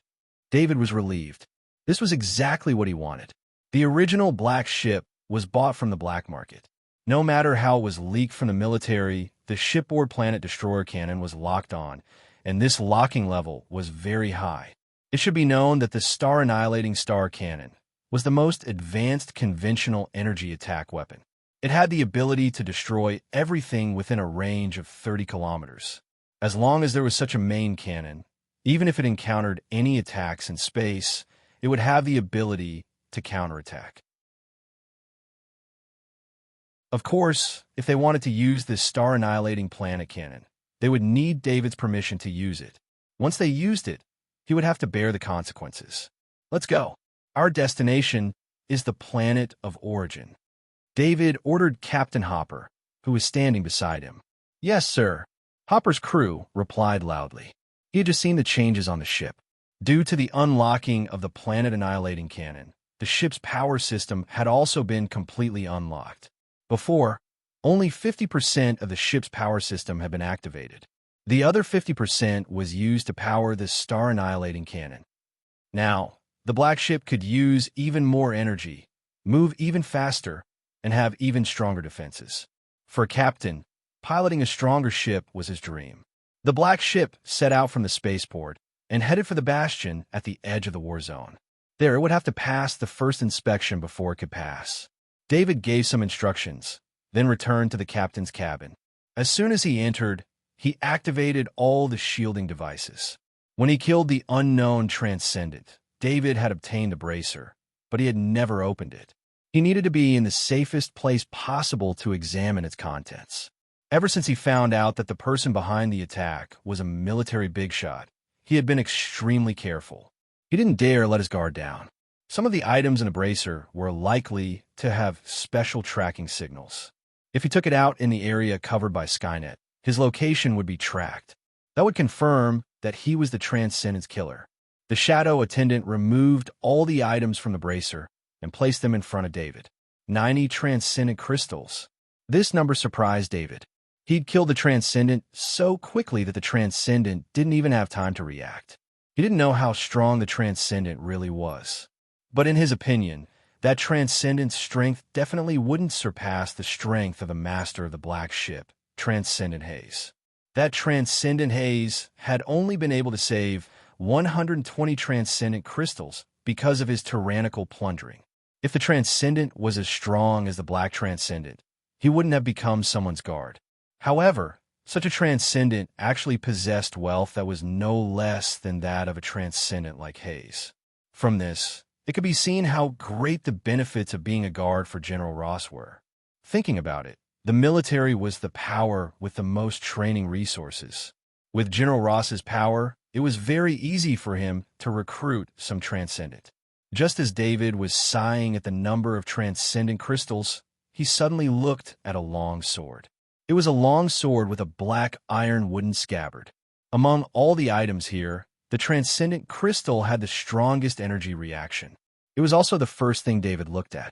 David was relieved. This was exactly what he wanted. The original black ship was bought from the black market. No matter how it was leaked from the military, the shipboard planet destroyer cannon was locked on, and this locking level was very high. It should be known that the star-annihilating star cannon was the most advanced conventional energy attack weapon. It had the ability to destroy everything within a range of 30 kilometers. As long as there was such a main cannon, even if it encountered any attacks in space, it would have the ability to counterattack. Of course, if they wanted to use this star-annihilating planet cannon, they would need David's permission to use it. Once they used it, he would have to bear the consequences. Let's go. Our destination is the planet of origin. David ordered Captain Hopper, who was standing beside him. Yes, sir. Hopper's crew replied loudly. He had just seen the changes on the ship. Due to the unlocking of the planet-annihilating cannon, the ship's power system had also been completely unlocked. Before, only 50% of the ship's power system had been activated. The other 50% was used to power the star-annihilating cannon. Now, the black ship could use even more energy, move even faster, and have even stronger defenses. For a captain, piloting a stronger ship was his dream. The black ship set out from the spaceport and headed for the bastion at the edge of the war zone. There, it would have to pass the first inspection before it could pass. David gave some instructions, then returned to the captain's cabin. As soon as he entered, he activated all the shielding devices. When he killed the unknown transcendent, David had obtained the bracer, but he had never opened it. He needed to be in the safest place possible to examine its contents. Ever since he found out that the person behind the attack was a military big shot, he had been extremely careful. He didn't dare let his guard down. Some of the items in the bracer were likely to have special tracking signals. If he took it out in the area covered by Skynet, his location would be tracked. That would confirm that he was the Transcendent's killer. The shadow attendant removed all the items from the bracer and placed them in front of David. 90 Transcendent crystals. This number surprised David. He'd killed the Transcendent so quickly that the Transcendent didn't even have time to react. He didn't know how strong the Transcendent really was. But in his opinion, that Transcendent's strength definitely wouldn't surpass the strength of the master of the black ship, Transcendent Haze. That Transcendent Haze had only been able to save 120 Transcendent crystals because of his tyrannical plundering. If the Transcendent was as strong as the black Transcendent, he wouldn't have become someone's guard. However, such a Transcendent actually possessed wealth that was no less than that of a Transcendent like Haze. From this, it could be seen how great the benefits of being a guard for General Ross were. Thinking about it, the military was the power with the most training resources. With General Ross's power, it was very easy for him to recruit some Transcendent. Just as David was sighing at the number of Transcendent crystals, he suddenly looked at a long sword. It was a long sword with a black iron wooden scabbard. Among all the items here, the Transcendent crystal had the strongest energy reaction. It was also the first thing David looked at.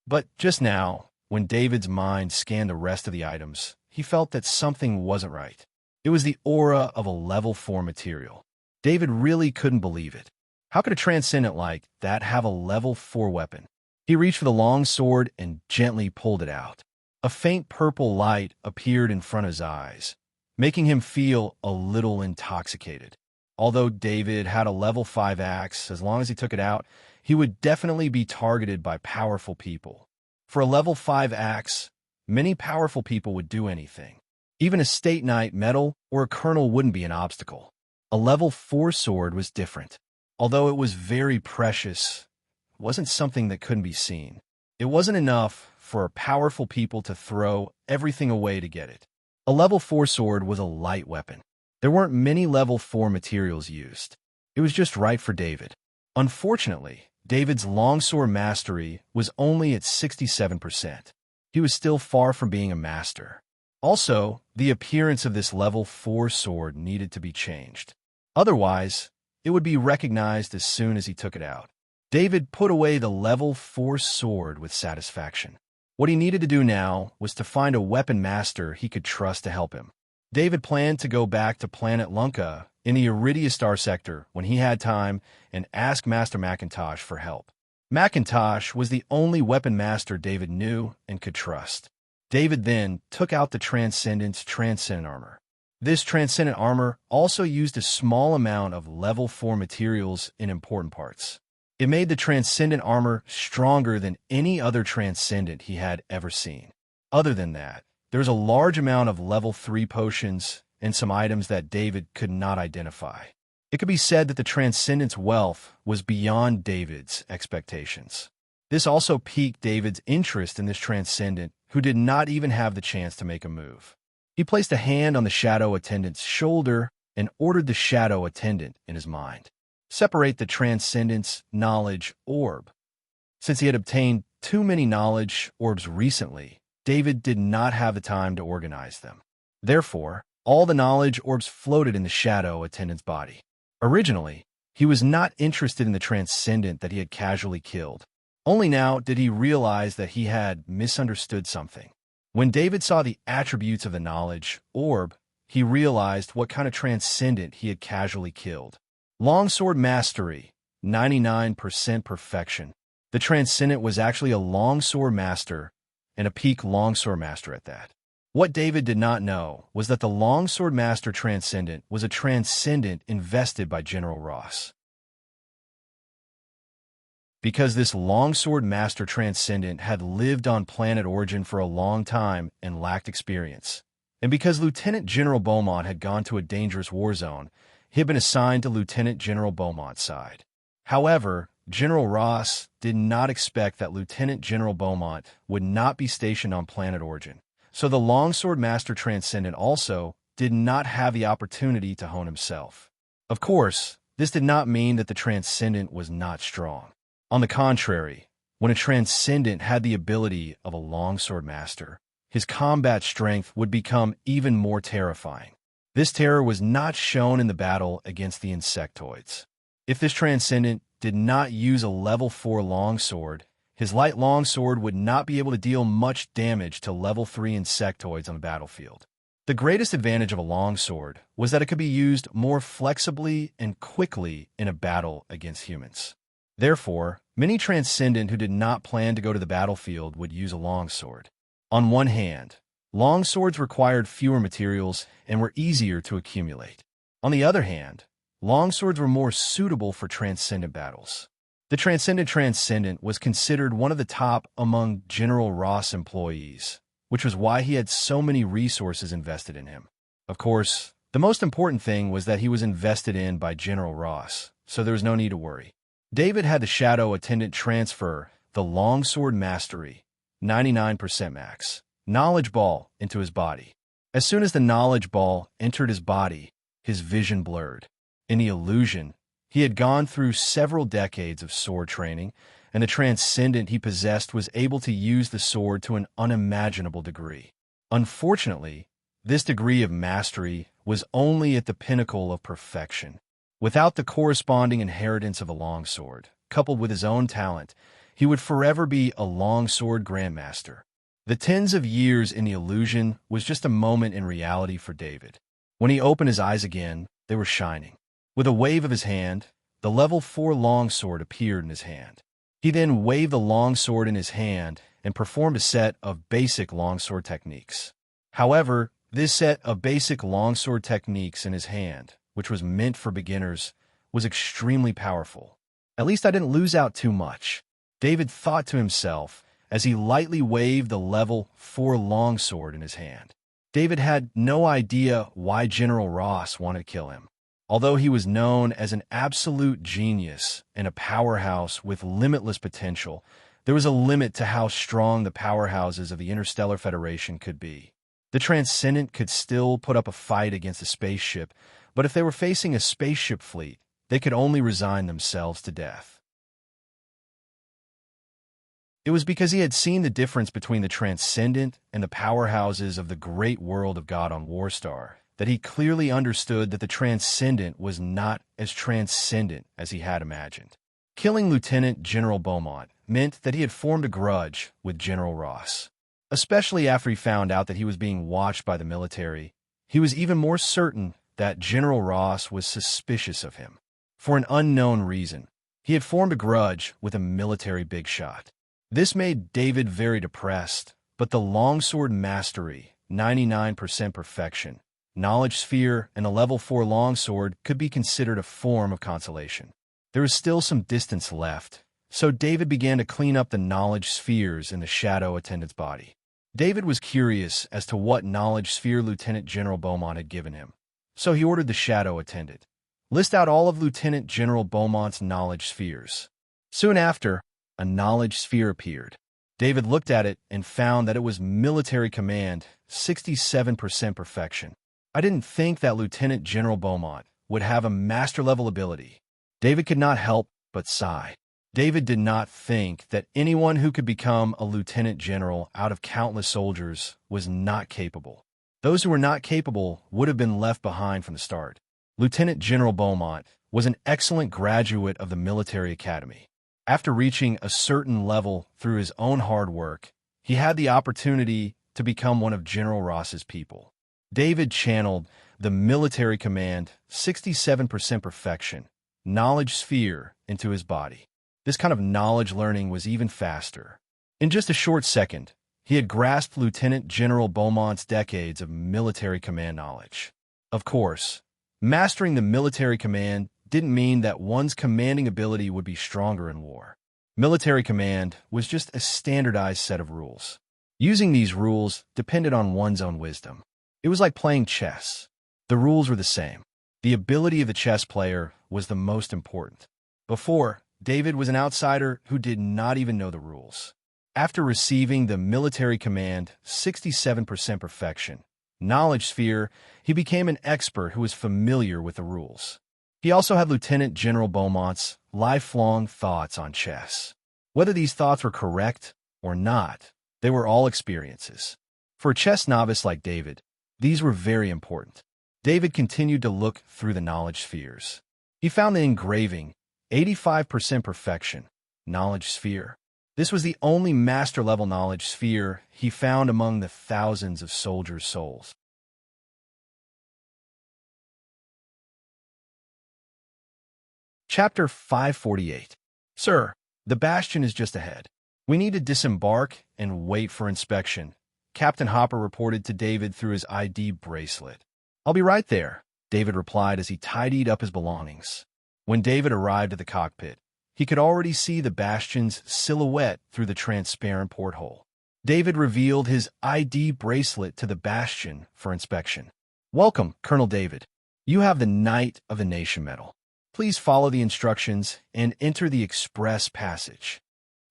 But just now, when David's mind scanned the rest of the items, he felt that something wasn't right. It was the aura of a level 4 material. David really couldn't believe it. How could a Transcendent like that have a level 4 weapon? He reached for the long sword and gently pulled it out. A faint purple light appeared in front of his eyes, making him feel a little intoxicated. Although David had a level 5 axe, as long as he took it out, he would definitely be targeted by powerful people. For a level 5 axe, many powerful people would do anything. Even a State Knight medal or a colonel wouldn't be an obstacle. A level 4 sword was different. Although it was very precious, it wasn't something that couldn't be seen. It wasn't enough for powerful people to throw everything away to get it. A level 4 sword was a light weapon. There weren't many level 4 materials used. It was just right for David. Unfortunately, David's longsword mastery was only at 67%. He was still far from being a master. Also, the appearance of this level 4 sword needed to be changed. Otherwise, it would be recognized as soon as he took it out. David put away the level 4 sword with satisfaction. What he needed to do now was to find a weapon master he could trust to help him. David planned to go back to planet Lunka in the Iridia Star sector when he had time and ask Master Macintosh for help. Macintosh was the only weapon master David knew and could trust. David then took out the Transcendent's Transcendent armor. This Transcendent armor also used a small amount of level 4 materials in important parts. It made the Transcendent armor stronger than any other Transcendent he had ever seen. Other than that, there was a large amount of level 3 potions and some items that David could not identify. It could be said that the Transcendent's wealth was beyond David's expectations. This also piqued David's interest in this Transcendent, who did not even have the chance to make a move. He placed a hand on the Shadow Attendant's shoulder and ordered the Shadow Attendant in his mind. Separate the Transcendent's knowledge orb. Since he had obtained too many knowledge orbs recently, David did not have the time to organize them. Therefore, all the knowledge orbs floated in the Shadow Attendant's body. Originally, he was not interested in the Transcendent that he had casually killed. Only now did he realize that he had misunderstood something. When David saw the attributes of the knowledge orb, he realized what kind of Transcendent he had casually killed. Longsword Mastery, 99% perfection. The Transcendent was actually a longsword master, and a peak longsword master at that. What David did not know was that the Longsword Master Transcendent was a Transcendent invested by General Ross. Because this Longsword Master Transcendent had lived on planet Origin for a long time and lacked experience, and because Lieutenant General Beaumont had gone to a dangerous war zone, he had been assigned to Lieutenant General Beaumont's side. However, General Ross did not expect that Lieutenant General Beaumont would not be stationed on planet Origin. So the Longsword Master Transcendent also did not have the opportunity to hone himself. Of course, this did not mean that the Transcendent was not strong. On the contrary, when a Transcendent had the ability of a Longsword Master, his combat strength would become even more terrifying. This terror was not shown in the battle against the insectoids. If this Transcendent did not use a level 4 longsword, his light longsword would not be able to deal much damage to level 3 insectoids on the battlefield. The greatest advantage of a longsword was that it could be used more flexibly and quickly in a battle against humans. Therefore, many Transcendent who did not plan to go to the battlefield would use a longsword. On one hand, longswords required fewer materials and were easier to accumulate. On the other hand, longswords were more suitable for Transcendent battles. The Transcendent was considered one of the top among General Ross employees, which was why he had so many resources invested in him. Of course, the most important thing was that he was invested in by General Ross, so there was no need to worry. David had the Shadow Attendant transfer the Longsword Mastery, 99% max, Knowledge Ball into his body. As soon as the Knowledge Ball entered his body, his vision blurred. In the illusion, he had gone through several decades of sword training, and the Transcendent he possessed was able to use the sword to an unimaginable degree. Unfortunately, this degree of mastery was only at the pinnacle of perfection. Without the corresponding inheritance of a longsword, coupled with his own talent, he would forever be a longsword grandmaster. The tens of years in the illusion was just a moment in reality for David. When he opened his eyes again, they were shining. With a wave of his hand, the level 4 longsword appeared in his hand. He then waved the longsword in his hand and performed a set of basic longsword techniques. However, this set of basic longsword techniques in his hand, which was meant for beginners, was extremely powerful. At least I didn't lose out too much, David thought to himself as he lightly waved the level 4 longsword in his hand. David had no idea why General Ross wanted to kill him. Although he was known as an absolute genius and a powerhouse with limitless potential, there was a limit to how strong the powerhouses of the Interstellar Federation could be. The Transcendent could still put up a fight against a spaceship, but if they were facing a spaceship fleet, they could only resign themselves to death. It was because he had seen the difference between the Transcendent and the powerhouses of the great world of God on Warstar that he clearly understood that the Transcendent was not as transcendent as he had imagined. Killing Lieutenant General Beaumont meant that he had formed a grudge with General Ross. Especially after he found out that he was being watched by the military, he was even more certain that General Ross was suspicious of him. For an unknown reason, he had formed a grudge with a military big shot. This made David very depressed, but the Longsword Mastery, 99% perfection, Knowledge Sphere, and a level 4 longsword could be considered a form of consolation. There was still some distance left, so David began to clean up the knowledge spheres in the Shadow Attendant's body. David was curious as to what knowledge sphere Lieutenant General Beaumont had given him, so he ordered the shadow attendant, "List out all of Lieutenant General Beaumont's knowledge spheres." Soon after, a knowledge sphere appeared. David looked at it and found that it was military command, 67% perfection. I didn't think that Lieutenant General Beaumont would have a master-level ability. David could not help but sigh. David did not think that anyone who could become a lieutenant general out of countless soldiers was not capable. Those who were not capable would have been left behind from the start. Lieutenant General Beaumont was an excellent graduate of the military academy. After reaching a certain level through his own hard work, he had the opportunity to become one of General Ross's people. David channeled the military command, 67% perfection, knowledge sphere into his body. This kind of knowledge learning was even faster. In just a short second, he had grasped Lieutenant General Beaumont's decades of military command knowledge. Of course, mastering the military command didn't mean that one's commanding ability would be stronger in war. Military command was just a standardized set of rules. Using these rules depended on one's own wisdom. It was like playing chess. The rules were the same. The ability of the chess player was the most important. Before, David was an outsider who did not even know the rules. After receiving the military command, 67% perfection, knowledge sphere, he became an expert who was familiar with the rules. He also had Lieutenant General Beaumont's lifelong thoughts on chess. Whether these thoughts were correct or not, they were all experiences. For a chess novice like David, these were very important. David continued to look through the knowledge spheres. He found the engraving, 85% perfection, knowledge sphere. This was the only master-level knowledge sphere he found among the thousands of soldiers' souls. Chapter 548. Sir, the bastion is just ahead. We need to disembark and wait for inspection, Captain Hopper reported to David through his ID bracelet. I'll be right there, David replied as he tidied up his belongings. When David arrived at the cockpit, he could already see the bastion's silhouette through the transparent porthole. David revealed his ID bracelet to the bastion for inspection. Welcome, Colonel David. You have the Knight of the Nation medal. Please follow the instructions and enter the express passage.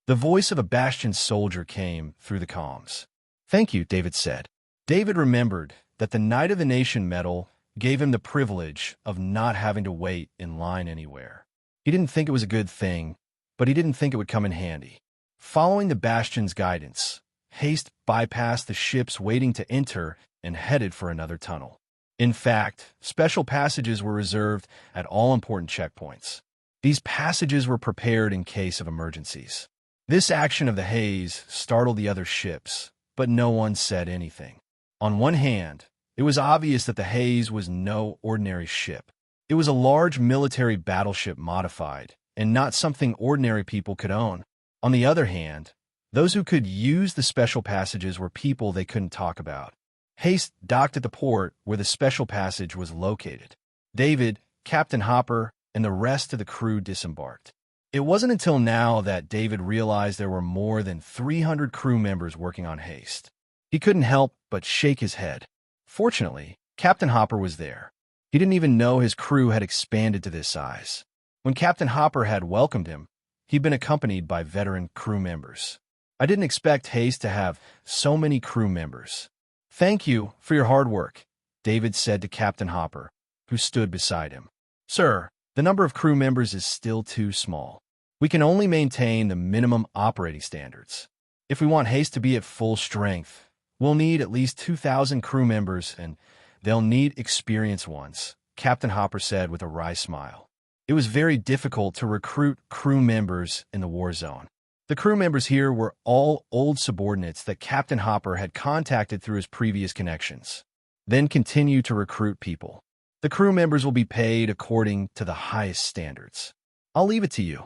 The voice of a bastion soldier came through the comms. Thank you, David said. David remembered that the Knight of the Nation medal gave him the privilege of not having to wait in line anywhere. He didn't think it was a good thing, but he didn't think it would come in handy. Following the bastion's guidance, Haste bypassed the ships waiting to enter and headed for another tunnel. In fact, special passages were reserved at all important checkpoints. These passages were prepared in case of emergencies. This action of the haze startled the other ships, but no one said anything. On one hand, it was obvious that the haze was no ordinary ship. It was a large military battleship modified, and not something ordinary people could own. On the other hand, those who could use the special passages were people they couldn't talk about. Haste docked at the port where the special passage was located. David, Captain Hopper, and the rest of the crew disembarked. It wasn't until now that David realized there were more than 300 crew members working on Haste. He couldn't help but shake his head. Fortunately, Captain Hopper was there. He didn't even know his crew had expanded to this size. When Captain Hopper had welcomed him, he'd been accompanied by veteran crew members. I didn't expect Haste to have so many crew members. Thank you for your hard work, David said to Captain Hopper, who stood beside him. Sir, the number of crew members is still too small. We can only maintain the minimum operating standards. If we want Haste to be at full strength, we'll need at least 2,000 crew members, and they'll need experienced ones, Captain Hopper said with a wry smile. It was very difficult to recruit crew members in the war zone. The crew members here were all old subordinates that Captain Hopper had contacted through his previous connections. Then continue to recruit people. The crew members will be paid according to the highest standards. I'll leave it to you,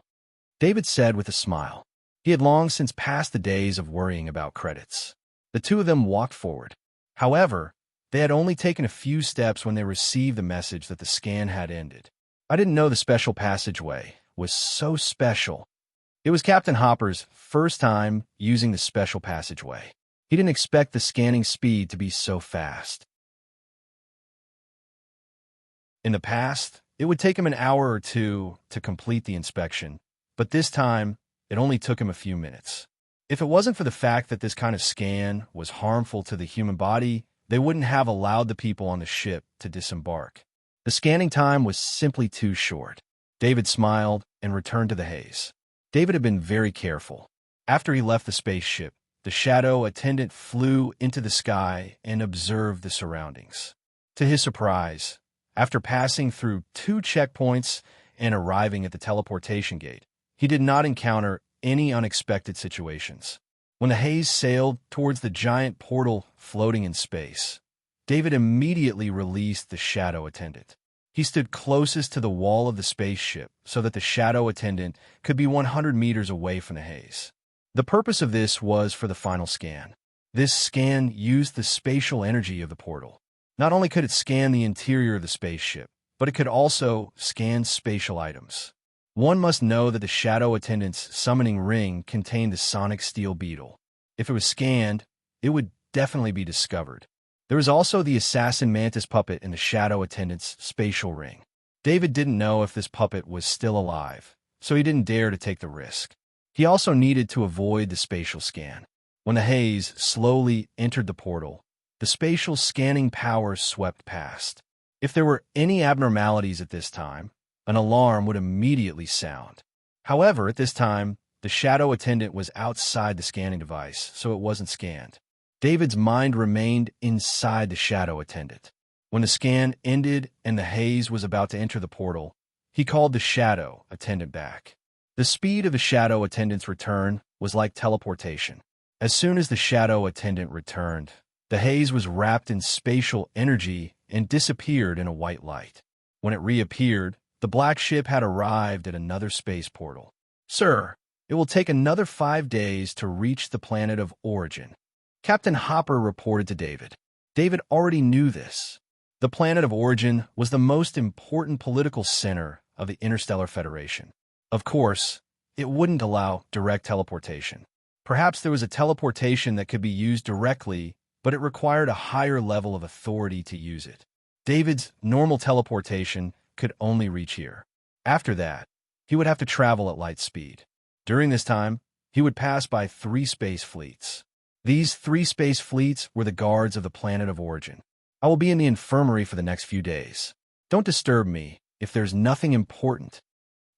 David said with a smile. He had long since passed the days of worrying about credits. The two of them walked forward. However, they had only taken a few steps when they received the message that the scan had ended. I didn't know the special passageway was so special. It was Captain Hopper's first time using the special passageway. He didn't expect the scanning speed to be so fast. In the past, it would take him an hour or two to complete the inspection, but this time, it only took him a few minutes. If it wasn't for the fact that this kind of scan was harmful to the human body, they wouldn't have allowed the people on the ship to disembark. The scanning time was simply too short. David smiled and returned to the haze. David had been very careful. After he left the spaceship, the shadow attendant flew into the sky and observed the surroundings. To his surprise, after passing through 2 checkpoints and arriving at the teleportation gate, he did not encounter any unexpected situations. When the haze sailed towards the giant portal floating in space, David immediately released the shadow attendant. He stood closest to the wall of the spaceship so that the shadow attendant could be 100 meters away from the haze. The purpose of this was for the final scan. This scan used the spatial energy of the portal. Not only could it scan the interior of the spaceship, but it could also scan spatial items. One must know that the shadow attendant's summoning ring contained the sonic steel beetle. If it was scanned, it would definitely be discovered. There was also the assassin mantis puppet in the shadow attendant's spatial ring. David didn't know if this puppet was still alive, so he didn't dare to take the risk. He also needed to avoid the spatial scan. When the haze slowly entered the portal, the spatial scanning power swept past. If there were any abnormalities at this time, an alarm would immediately sound. However, at this time, the shadow attendant was outside the scanning device, so it wasn't scanned. David's mind remained inside the shadow attendant. When the scan ended and the haze was about to enter the portal, he called the shadow attendant back. The speed of the shadow attendant's return was like teleportation. As soon as the shadow attendant returned, the haze was wrapped in spatial energy and disappeared in a white light. When it reappeared, the black ship had arrived at another space portal. "Sir, it will take another 5 days to reach the planet of origin," Captain Hopper reported to David. David already knew this. The planet of origin was the most important political center of the Interstellar Federation. Of course, it wouldn't allow direct teleportation. Perhaps there was a teleportation that could be used directly, but it required a higher level of authority to use it. David's normal teleportation could only reach here. After that, he would have to travel at light speed. During this time, he would pass by 3 space fleets. These 3 space fleets were the guards of the planet of origin. "I will be in the infirmary for the next few days. Don't disturb me if there's nothing important,"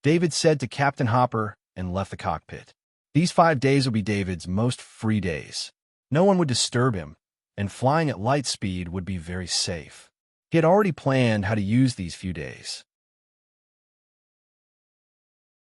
David said to Captain Hopper and left the cockpit. These 5 days would be David's most free days. No one would disturb him, and flying at light speed would be very safe. He had already planned how to use these few days.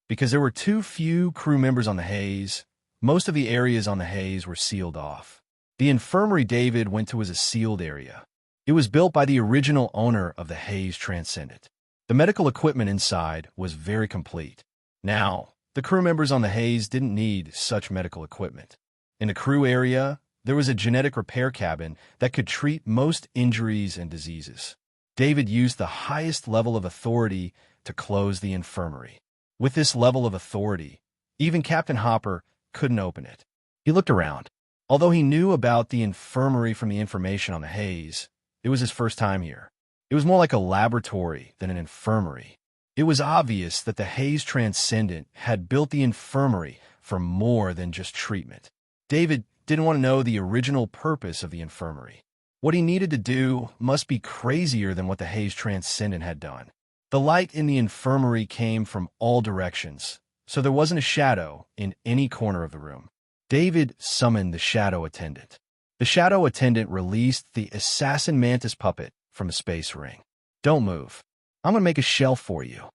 Because there were too few crew members on the haze, most of the areas on the haze were sealed off. The infirmary David went to was a sealed area. It was built by the original owner of the Haze Transcendent. The medical equipment inside was very complete. Now, the crew members on the Haze didn't need such medical equipment. In the crew area, there was a genetic repair cabin that could treat most injuries and diseases. David used the highest level of authority to close the infirmary. With this level of authority, even Captain Hopper couldn't open it. He looked around. Although he knew about the infirmary from the information on the Haze, it was his first time here. It was more like a laboratory than an infirmary. It was obvious that the Haze Transcendent had built the infirmary for more than just treatment. David didn't want to know the original purpose of the infirmary. What he needed to do must be crazier than what the Haze Transcendent had done. The light in the infirmary came from all directions, so there wasn't a shadow in any corner of the room. David summoned the shadow attendant. The shadow attendant released the assassin mantis puppet from a space ring. "Don't move. I'm going to make a shelf for you."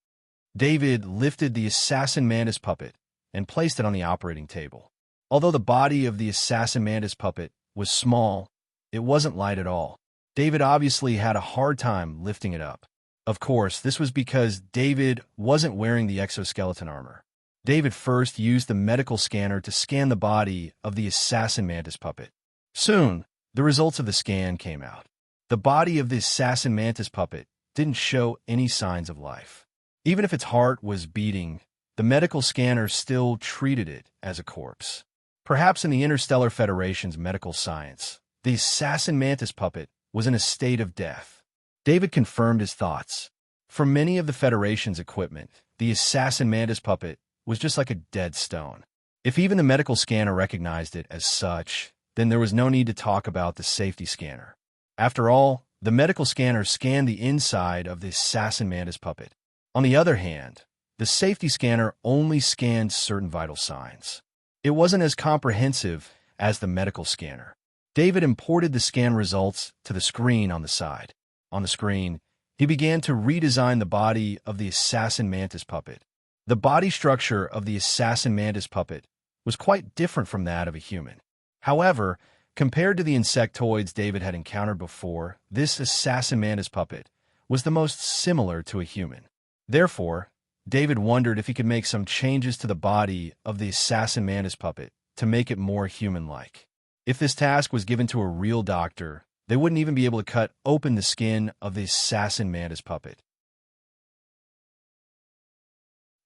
David lifted the assassin mantis puppet and placed it on the operating table. Although the body of the assassin mantis puppet was small, it wasn't light at all. David obviously had a hard time lifting it up. Of course, this was because David wasn't wearing the exoskeleton armor. David first used the medical scanner to scan the body of the assassin mantis puppet. Soon, the results of the scan came out. The body of the assassin mantis puppet didn't show any signs of life. Even if its heart was beating, the medical scanner still treated it as a corpse. Perhaps in the Interstellar Federation's medical science, the assassin mantis puppet was in a state of death. David confirmed his thoughts. For many of the Federation's equipment, the assassin mantis puppet was just like a dead stone. If even the medical scanner recognized it as such, then there was no need to talk about the safety scanner. After all, the medical scanner scanned the inside of the assassin mantis puppet. On the other hand, the safety scanner only scanned certain vital signs. It wasn't as comprehensive as the medical scanner. David imported the scan results to the screen on the side. On the screen, he began to redesign the body of the assassin mantis puppet. The body structure of the assassin mantis puppet was quite different from that of a human. However, compared to the insectoids David had encountered before, this assassin mantis puppet was the most similar to a human. Therefore, David wondered if he could make some changes to the body of the assassin mantis puppet to make it more human-like. If this task was given to a real doctor, they wouldn't even be able to cut open the skin of the assassin mantis puppet.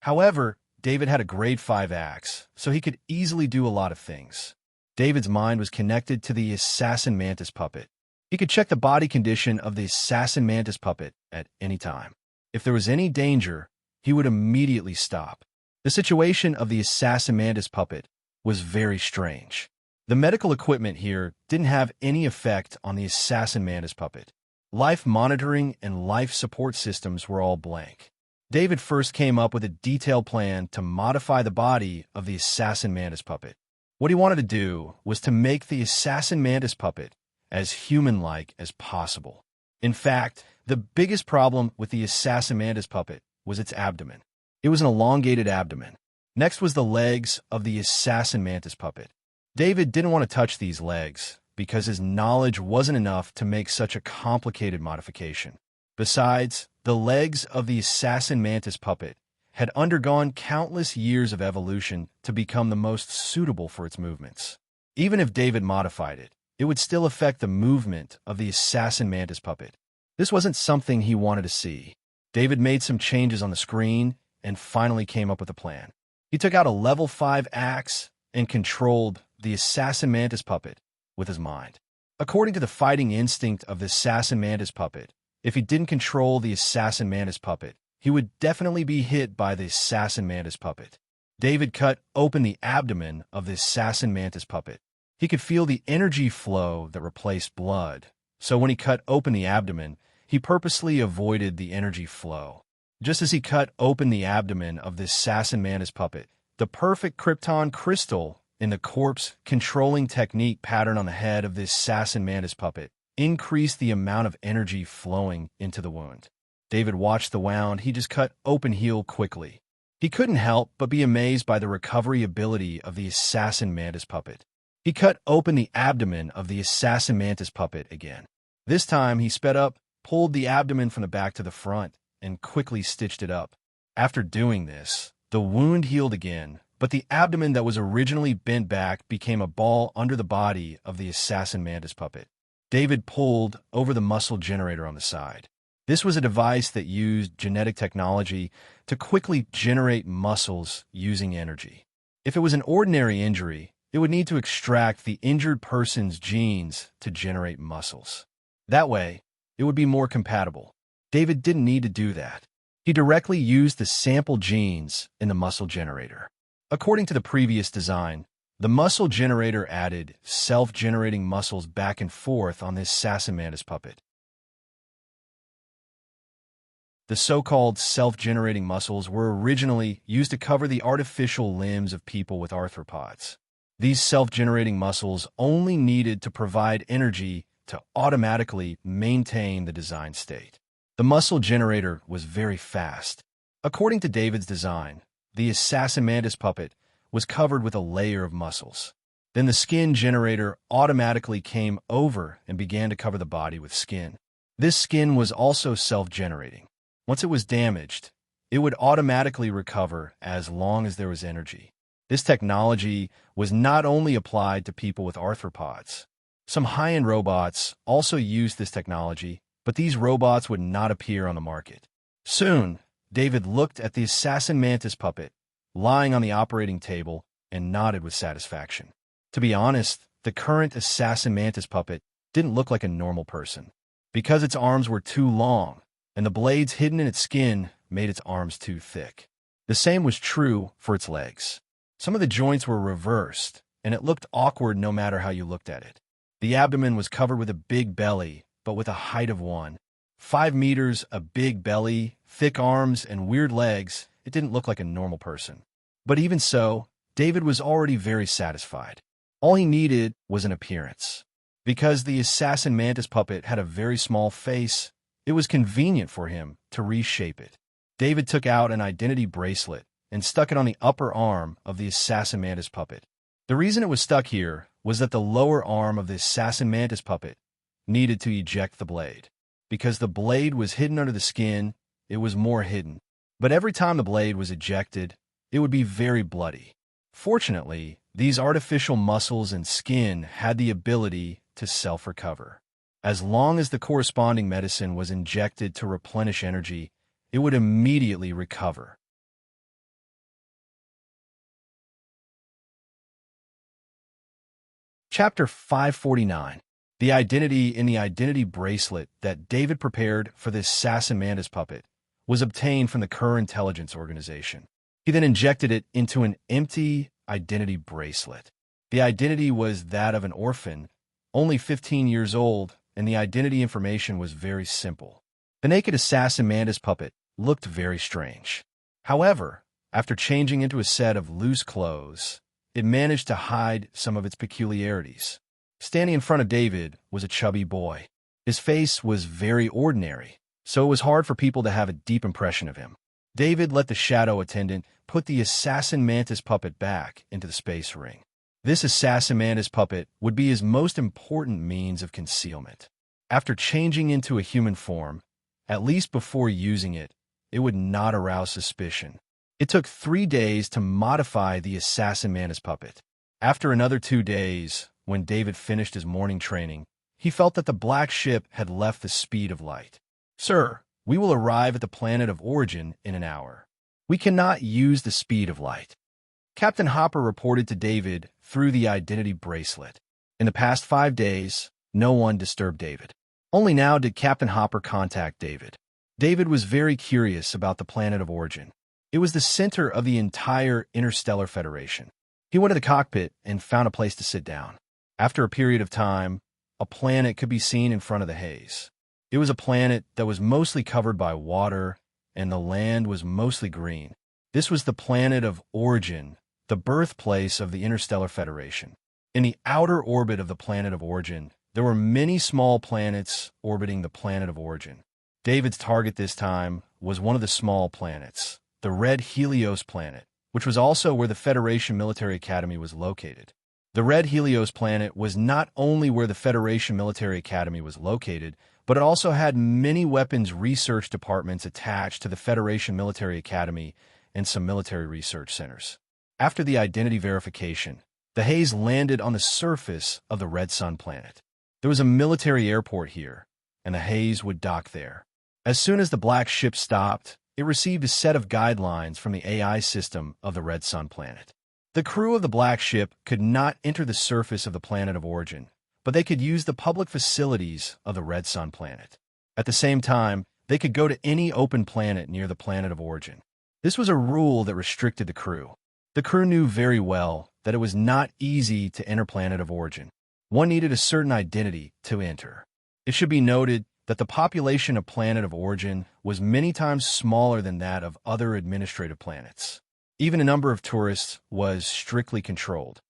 However, David had a grade 5 axe, so he could easily do a lot of things. David's mind was connected to the assassin mantis puppet. He could check the body condition of the assassin mantis puppet at any time. If there was any danger, he would immediately stop. The situation of the assassin mantis puppet was very strange. The medical equipment here didn't have any effect on the assassin mantis puppet. Life monitoring and life support systems were all blank. David first came up with a detailed plan to modify the body of the assassin mantis puppet. What he wanted to do was to make the assassin mantis puppet as human-like as possible. In fact, the biggest problem with the assassin mantis puppet was its abdomen. It was an elongated abdomen. Next was the legs of the assassin mantis puppet. David didn't want to touch these legs because his knowledge wasn't enough to make such a complicated modification. Besides, the legs of the assassin mantis puppet had undergone countless years of evolution to become the most suitable for its movements. Even if David modified it, it would still affect the movement of the assassin mantis puppet. This wasn't something he wanted to see. David made some changes on the screen and finally came up with a plan. He took out a level 5 axe and controlled the assassin mantis puppet with his mind. According to the fighting instinct of the assassin mantis puppet, if he didn't control the assassin mantis puppet, he would definitely be hit by the assassin mantis puppet. David cut open the abdomen of the assassin mantis puppet. He could feel the energy flow that replaced blood, so when he cut open the abdomen, he purposely avoided the energy flow. Just as he cut open the abdomen of the assassin mantis puppet, the perfect krypton crystal in the corpse controlling technique pattern on the head of the assassin mantis puppet increased the amount of energy flowing into the wound. David watched the wound he just cut open heal quickly. He couldn't help but be amazed by the recovery ability of the assassin mantis puppet. He cut open the abdomen of the assassin mantis puppet again. This time he sped up, pulled the abdomen from the back to the front, and quickly stitched it up. After doing this, the wound healed again, but the abdomen that was originally bent back became a ball under the body of the assassin mantis puppet. David pulled over the muscle generator on the side. This was a device that used genetic technology to quickly generate muscles using energy. If it was an ordinary injury, it would need to extract the injured person's genes to generate muscles. That way, it would be more compatible. David didn't need to do that. He directly used the sample genes in the muscle generator. According to the previous design, the muscle generator added self-generating muscles back and forth on this assassin mantis puppet. The so-called self-generating muscles were originally used to cover the artificial limbs of people with arthropods. These self-generating muscles only needed to provide energy to automatically maintain the design state. The muscle generator was very fast. According to David's design, the assassin mantis puppet was covered with a layer of muscles. Then the skin generator automatically came over and began to cover the body with skin. This skin was also self-generating. Once it was damaged, it would automatically recover as long as there was energy. This technology was not only applied to people with arthropods. Some high-end robots also used this technology, but these robots would not appear on the market. Soon, David looked at the assassin mantis puppet lying on the operating table and nodded with satisfaction. To be honest, the current assassin mantis puppet didn't look like a normal person, because its arms were too long, and the blades hidden in its skin made its arms too thick. The same was true for its legs. Some of the joints were reversed, and it looked awkward no matter how you looked at it. The abdomen was covered with a big belly, but with a height of 5 meters, a big belly, thick arms, and weird legs. It didn't look like a normal person. But even so, David was already very satisfied. All he needed was an appearance. Because the assassin mantis puppet had a very small face, it was convenient for him to reshape it. David took out an identity bracelet and stuck it on the upper arm of the assassin mantis puppet. The reason it was stuck here was that the lower arm of the assassin mantis puppet needed to eject the blade. Because the blade was hidden under the skin, it was more hidden. But every time the blade was ejected, it would be very bloody. Fortunately, these artificial muscles and skin had the ability to self-recover. As long as the corresponding medicine was injected to replenish energy, it would immediately recover. Chapter 549. The identity in the identity bracelet that David prepared for this assassin mantis puppet was obtained from the Kerr Intelligence Organization. He then injected it into an empty identity bracelet. The identity was that of an orphan, only 15 years old, and the identity information was very simple. The naked assassin mantis puppet looked very strange. However, after changing into a set of loose clothes, it managed to hide some of its peculiarities. Standing in front of David was a chubby boy. His face was very ordinary, so it was hard for people to have a deep impression of him. David let the shadow attendant put the assassin mantis puppet back into the space ring. This assassin mantis puppet would be his most important means of concealment. After changing into a human form, at least before using it, it would not arouse suspicion. It took 3 days to modify the assassin mantis puppet. After another 2 days, when David finished his morning training, he felt that the black ship had left the speed of light. "Sir, we will arrive at the planet of origin in an hour. We cannot use the speed of light." Captain Hopper reported to David through the identity bracelet. In the past 5 days, no one disturbed David. Only now did Captain Hopper contact David. David was very curious about the planet of origin. It was the center of the entire Interstellar Federation. He went to the cockpit and found a place to sit down. After a period of time, a planet could be seen in front of the haze. It was a planet that was mostly covered by water, and the land was mostly green. This was the planet of origin, the birthplace of the Interstellar Federation. In the outer orbit of the planet of origin, there were many small planets orbiting the planet of origin. David's target this time was one of the small planets, the red Helios planet, which was also where the Federation Military Academy was located. The red Helios planet was not only where the Federation Military Academy was located, but it also had many weapons research departments attached to the Federation Military Academy and some military research centers. After the identity verification, the haze landed on the surface of the red sun planet. There was a military airport here, and the haze would dock there. As soon as the black ship stopped, it received a set of guidelines from the AI system of the red sun planet. The crew of the black ship could not enter the surface of the planet of origin, but they could use the public facilities of the red sun planet. At the same time, they could go to any open planet near the planet of origin. This was a rule that restricted the crew. The crew knew very well that it was not easy to enter planet of origin. One needed a certain identity to enter. It should be noted that the population of planet of origin was many times smaller than that of other administrative planets. Even the number of tourists was strictly controlled.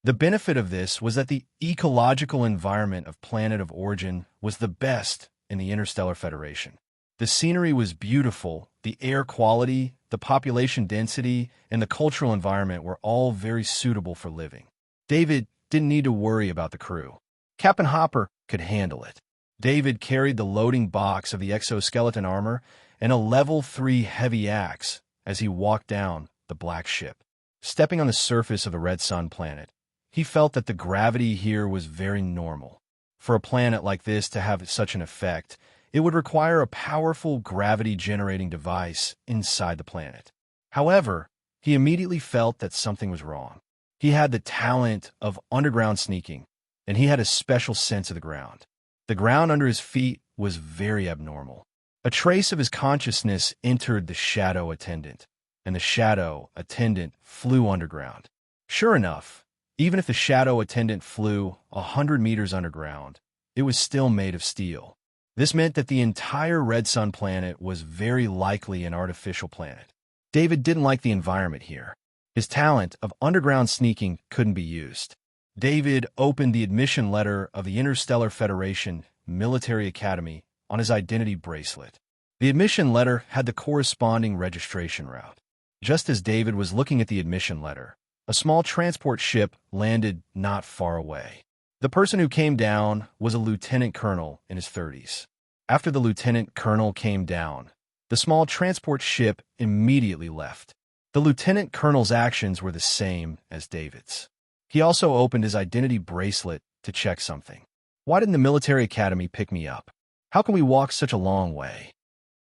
The benefit of this was that the ecological environment of planet of origin was the best in the Interstellar Federation. The scenery was beautiful, the air quality, the population density, and the cultural environment were all very suitable for living. David didn't need to worry about the crew. Captain Hopper could handle it. David carried the loading box of the exoskeleton armor and a level 3 heavy axe as he walked down the black ship. Stepping on the surface of the red sun planet, he felt that the gravity here was very normal. For a planet like this to have such an effect, it would require a powerful gravity-generating device inside the planet. However, he immediately felt that something was wrong. He had the talent of underground sneaking, and he had a special sense of the ground. The ground under his feet was very abnormal. A trace of his consciousness entered the shadow attendant, and the shadow attendant flew underground. Sure enough, even if the shadow attendant flew 100 meters underground, it was still made of steel. This meant that the entire Red Sun planet was very likely an artificial planet. David didn't like the environment here. His talent of underground sneaking couldn't be used. David opened the admission letter of the Interstellar Federation Military Academy on his identity bracelet. The admission letter had the corresponding registration route. Just as David was looking at the admission letter, a small transport ship landed not far away. The person who came down was a lieutenant colonel in his 30s. After the lieutenant colonel came down, the small transport ship immediately left. The lieutenant colonel's actions were the same as David's. He also opened his identity bracelet to check something. Why didn't the military academy pick me up? How can we walk such a long way?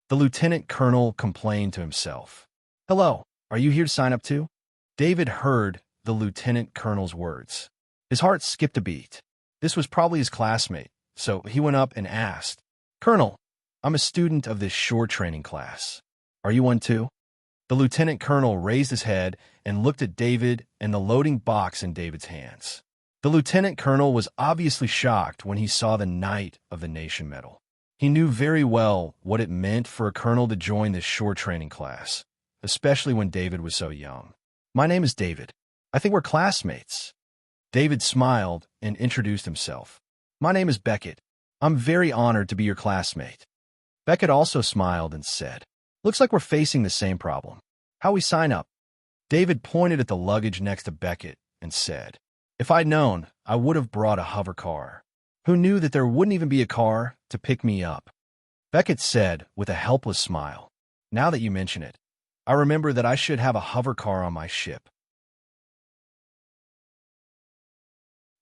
The lieutenant colonel complained to himself. Hello, are you here to sign up too? David heard the lieutenant colonel's words. His heart skipped a beat. This was probably his classmate, so he went up and asked, Colonel, I'm a student of this shore training class. Are you one too? The lieutenant colonel raised his head and looked at David and the loading box in David's hands. The lieutenant colonel was obviously shocked when he saw the Knight of the Nation medal. He knew very well what it meant for a colonel to join this shore training class, especially when David was so young. My name is David. I think we're classmates. David smiled and introduced himself. My name is Beckett. I'm very honored to be your classmate. Beckett also smiled and said, Looks like we're facing the same problem. How we sign up? David pointed at the luggage next to Beckett and said, If I'd known, I would have brought a hover car. Who knew that there wouldn't even be a car to pick me up? Beckett said with a helpless smile, Now that you mention it, I remember that I should have a hover car on my ship.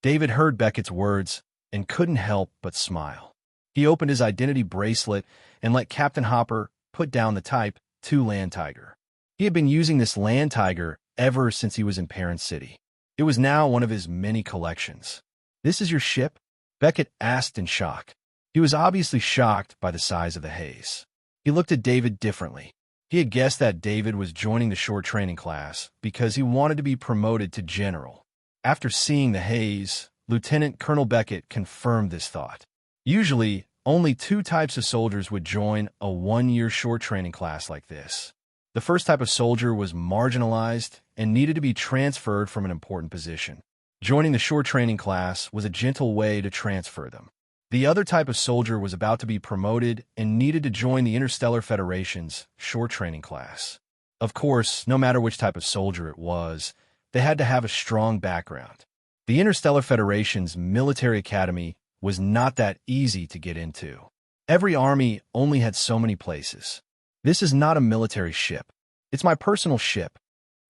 David heard Beckett's words and couldn't help but smile. He opened his identity bracelet and let Captain Hopper put down the Type 2 Land Tiger. He had been using this Land Tiger ever since he was in Parent City. It was now one of his many collections. This is your ship? Beckett asked in shock. He was obviously shocked by the size of the haze. He looked at David differently. He had guessed that David was joining the shore training class because he wanted to be promoted to general. After seeing the haze, Lieutenant Colonel Beckett confirmed this thought. Usually, only two types of soldiers would join a one-year shore training class like this. The first type of soldier was marginalized and needed to be transferred from an important position. Joining the shore training class was a gentle way to transfer them. The other type of soldier was about to be promoted and needed to join the Interstellar Federation's shore training class. Of course, no matter which type of soldier it was, they had to have a strong background. The Interstellar Federation's military academy was not that easy to get into. Every army only had so many places. This is not a military ship. It's my personal ship.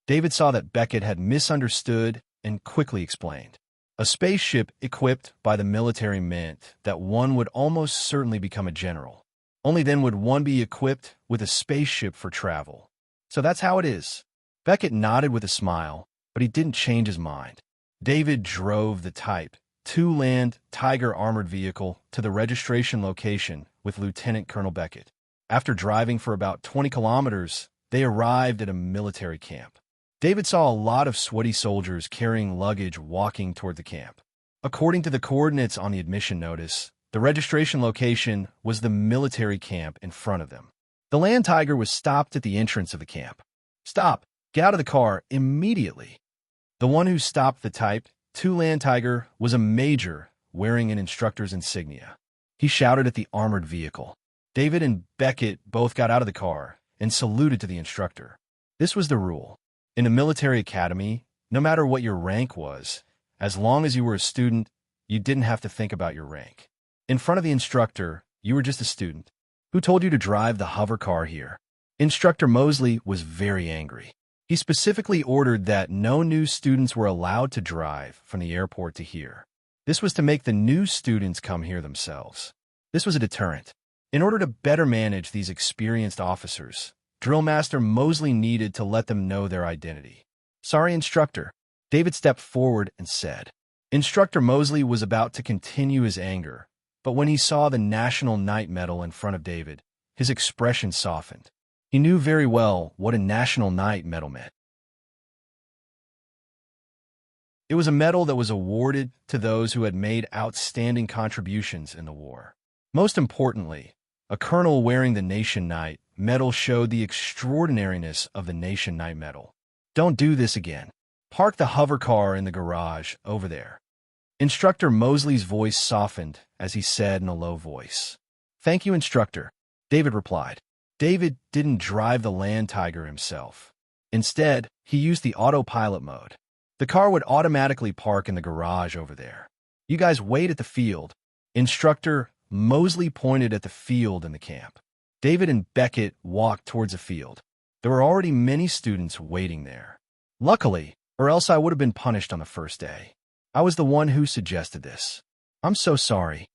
David saw that Beckett had misunderstood and quickly explained. A spaceship equipped by the military meant that one would almost certainly become a general. Only then would one be equipped with a spaceship for travel. So that's how it is. Beckett nodded with a smile, but he didn't change his mind. David drove the Type 2 Land Tiger armored vehicle to the registration location with Lieutenant Colonel Beckett. After driving for about 20 kilometers, they arrived at a military camp. David saw a lot of sweaty soldiers carrying luggage walking toward the camp. According to the coordinates on the admission notice, the registration location was the military camp in front of them. The Land Tiger was stopped at the entrance of the camp. Stop! Get out of the car immediately! The one who stopped the Type 2 Land Tiger was a major wearing an instructor's insignia. He shouted at the armored vehicle. David and Beckett both got out of the car and saluted to the instructor. This was the rule. In a military academy, no matter what your rank was, as long as you were a student, you didn't have to think about your rank. In front of the instructor, you were just a student. Who told you to drive the hover car here? Instructor Mosley was very angry. He specifically ordered that no new students were allowed to drive from the airport to here. This was to make the new students come here themselves. This was a deterrent. In order to better manage these experienced officers, Drill Master Mosley needed to let them know their identity. "Sorry, Instructor." David stepped forward and said. Instructor Mosley was about to continue his anger, but when he saw the National Knight Medal in front of David, his expression softened. He knew very well what a National Knight Medal meant. It was a medal that was awarded to those who had made outstanding contributions in the war. Most importantly, a colonel wearing the Nation Knight medal showed the extraordinariness of the Nation Knight medal. "Don't do this again. Park the hover car in the garage over there." Instructor Mosley's voice softened as he said in a low voice. "Thank you, Instructor," David replied. David didn't drive the Land Tiger himself. Instead, he used the autopilot mode. The car would automatically park in the garage over there. "You guys wait at the field." Instructor Mosley pointed at the field in the camp. David and Beckett walked towards the field. There were already many students waiting there. "Luckily, or else I would have been punished on the first day. I was the one who suggested this. I'm so sorry,"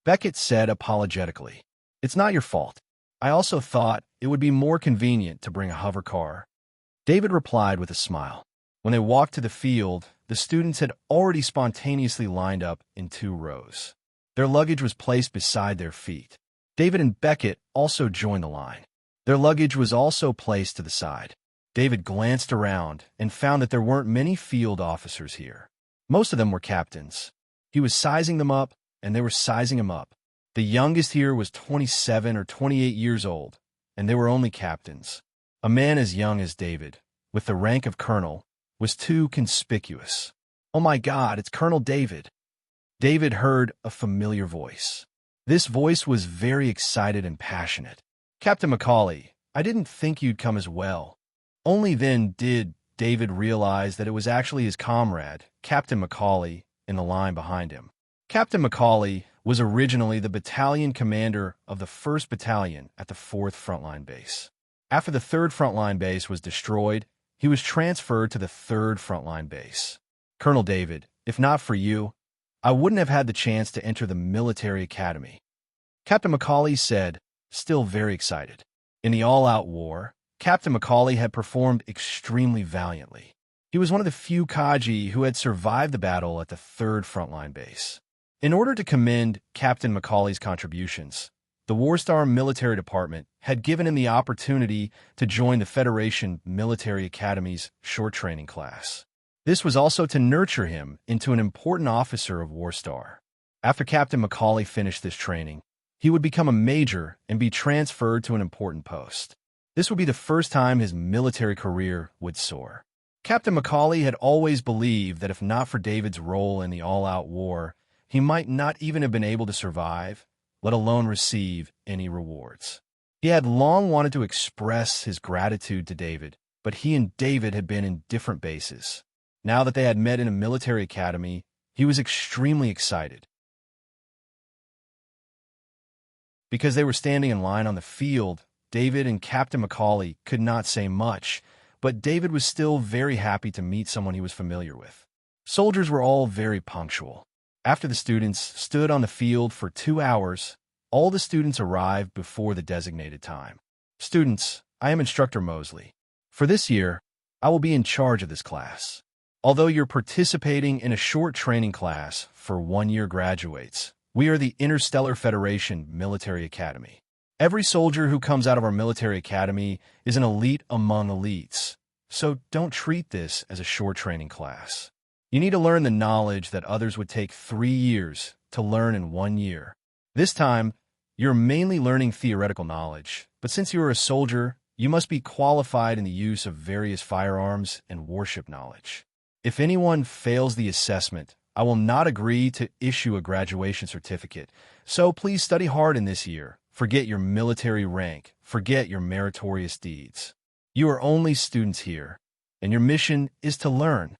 Beckett said apologetically. "It's not your fault. I also thought it would be more convenient to bring a hover car." David replied with a smile. When they walked to the field, the students had already spontaneously lined up in 2 rows. Their luggage was placed beside their feet. David and Beckett also joined the line. Their luggage was also placed to the side. David glanced around and found that there weren't many field officers here. Most of them were captains. He was sizing them up, and they were sizing him up. The youngest here was 27 or 28 years old, and they were only captains. A man as young as David, with the rank of colonel, was too conspicuous. "Oh my God, it's Colonel David." David heard a familiar voice. This voice was very excited and passionate. "Captain Macaulay, I didn't think you'd come as well." Only then did David realize that it was actually his comrade, Captain Macaulay, in the line behind him. Captain Macaulay was originally the battalion commander of the 1st Battalion at the 4th Frontline Base. After the 3rd Frontline Base was destroyed, he was transferred to the 3rd Frontline Base. "Colonel David, if not for you, I wouldn't have had the chance to enter the military academy," Captain Macaulay said, still very excited. In the all-out war, Captain Macaulay had performed extremely valiantly. He was one of the few Kaji who had survived the battle at the 3rd Frontline Base. In order to commend Captain Macaulay's contributions, the Warstar Military Department had given him the opportunity to join the Federation Military Academy's short training class. This was also to nurture him into an important officer of Warstar. After Captain Macaulay finished this training, he would become a major and be transferred to an important post. This would be the first time his military career would soar. Captain Macaulay had always believed that if not for David's role in the all-out war, he might not even have been able to survive, let alone receive any rewards. He had long wanted to express his gratitude to David, but he and David had been in different bases. Now that they had met in a military academy, he was extremely excited. Because they were standing in line on the field, David and Captain Macaulay could not say much, but David was still very happy to meet someone he was familiar with. Soldiers were all very punctual. After the students stood on the field for 2 hours, all the students arrived before the designated time. "Students, I am Instructor Mosley. For this year, I will be in charge of this class. Although you're participating in a short training class for 1-year graduates, we are the Interstellar Federation Military Academy. Every soldier who comes out of our military academy is an elite among elites, so don't treat this as a short training class. You need to learn the knowledge that others would take 3 years to learn in 1 year. This time, you're mainly learning theoretical knowledge, but since you are a soldier, you must be qualified in the use of various firearms and warship knowledge. If anyone fails the assessment, I will not agree to issue a graduation certificate, so please study hard in this year. Forget your military rank. Forget your meritorious deeds. You are only students here, and your mission is to learn."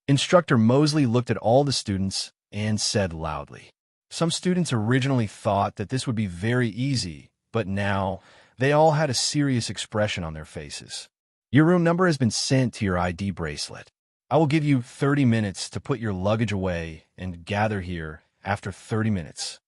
Instructor Mosley looked at all the students and said loudly. Some students originally thought that this would be very easy, but now they all had a serious expression on their faces. "Your room number has been sent to your ID bracelet. I will give you 30 minutes to put your luggage away and gather here after 30 minutes.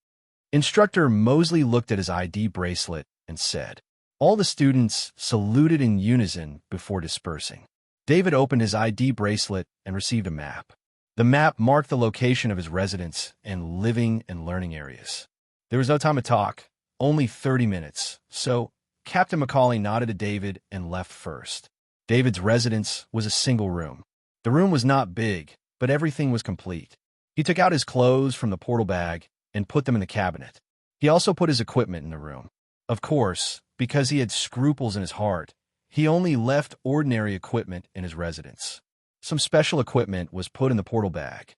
Instructor Mosley looked at his ID bracelet and said, All the students saluted in unison before dispersing. David opened his ID bracelet and received a map. The map marked the location of his residence and living and learning areas. There was no time to talk, only 30 minutes, so Captain Macaulay nodded to David and left first. David's residence was a single room. The room was not big, but everything was complete. He took out his clothes from the portal bag and put them in the cabinet. He also put his equipment in the room. Of course, because he had scruples in his heart, he only left ordinary equipment in his residence. Some special equipment was put in the portal bag.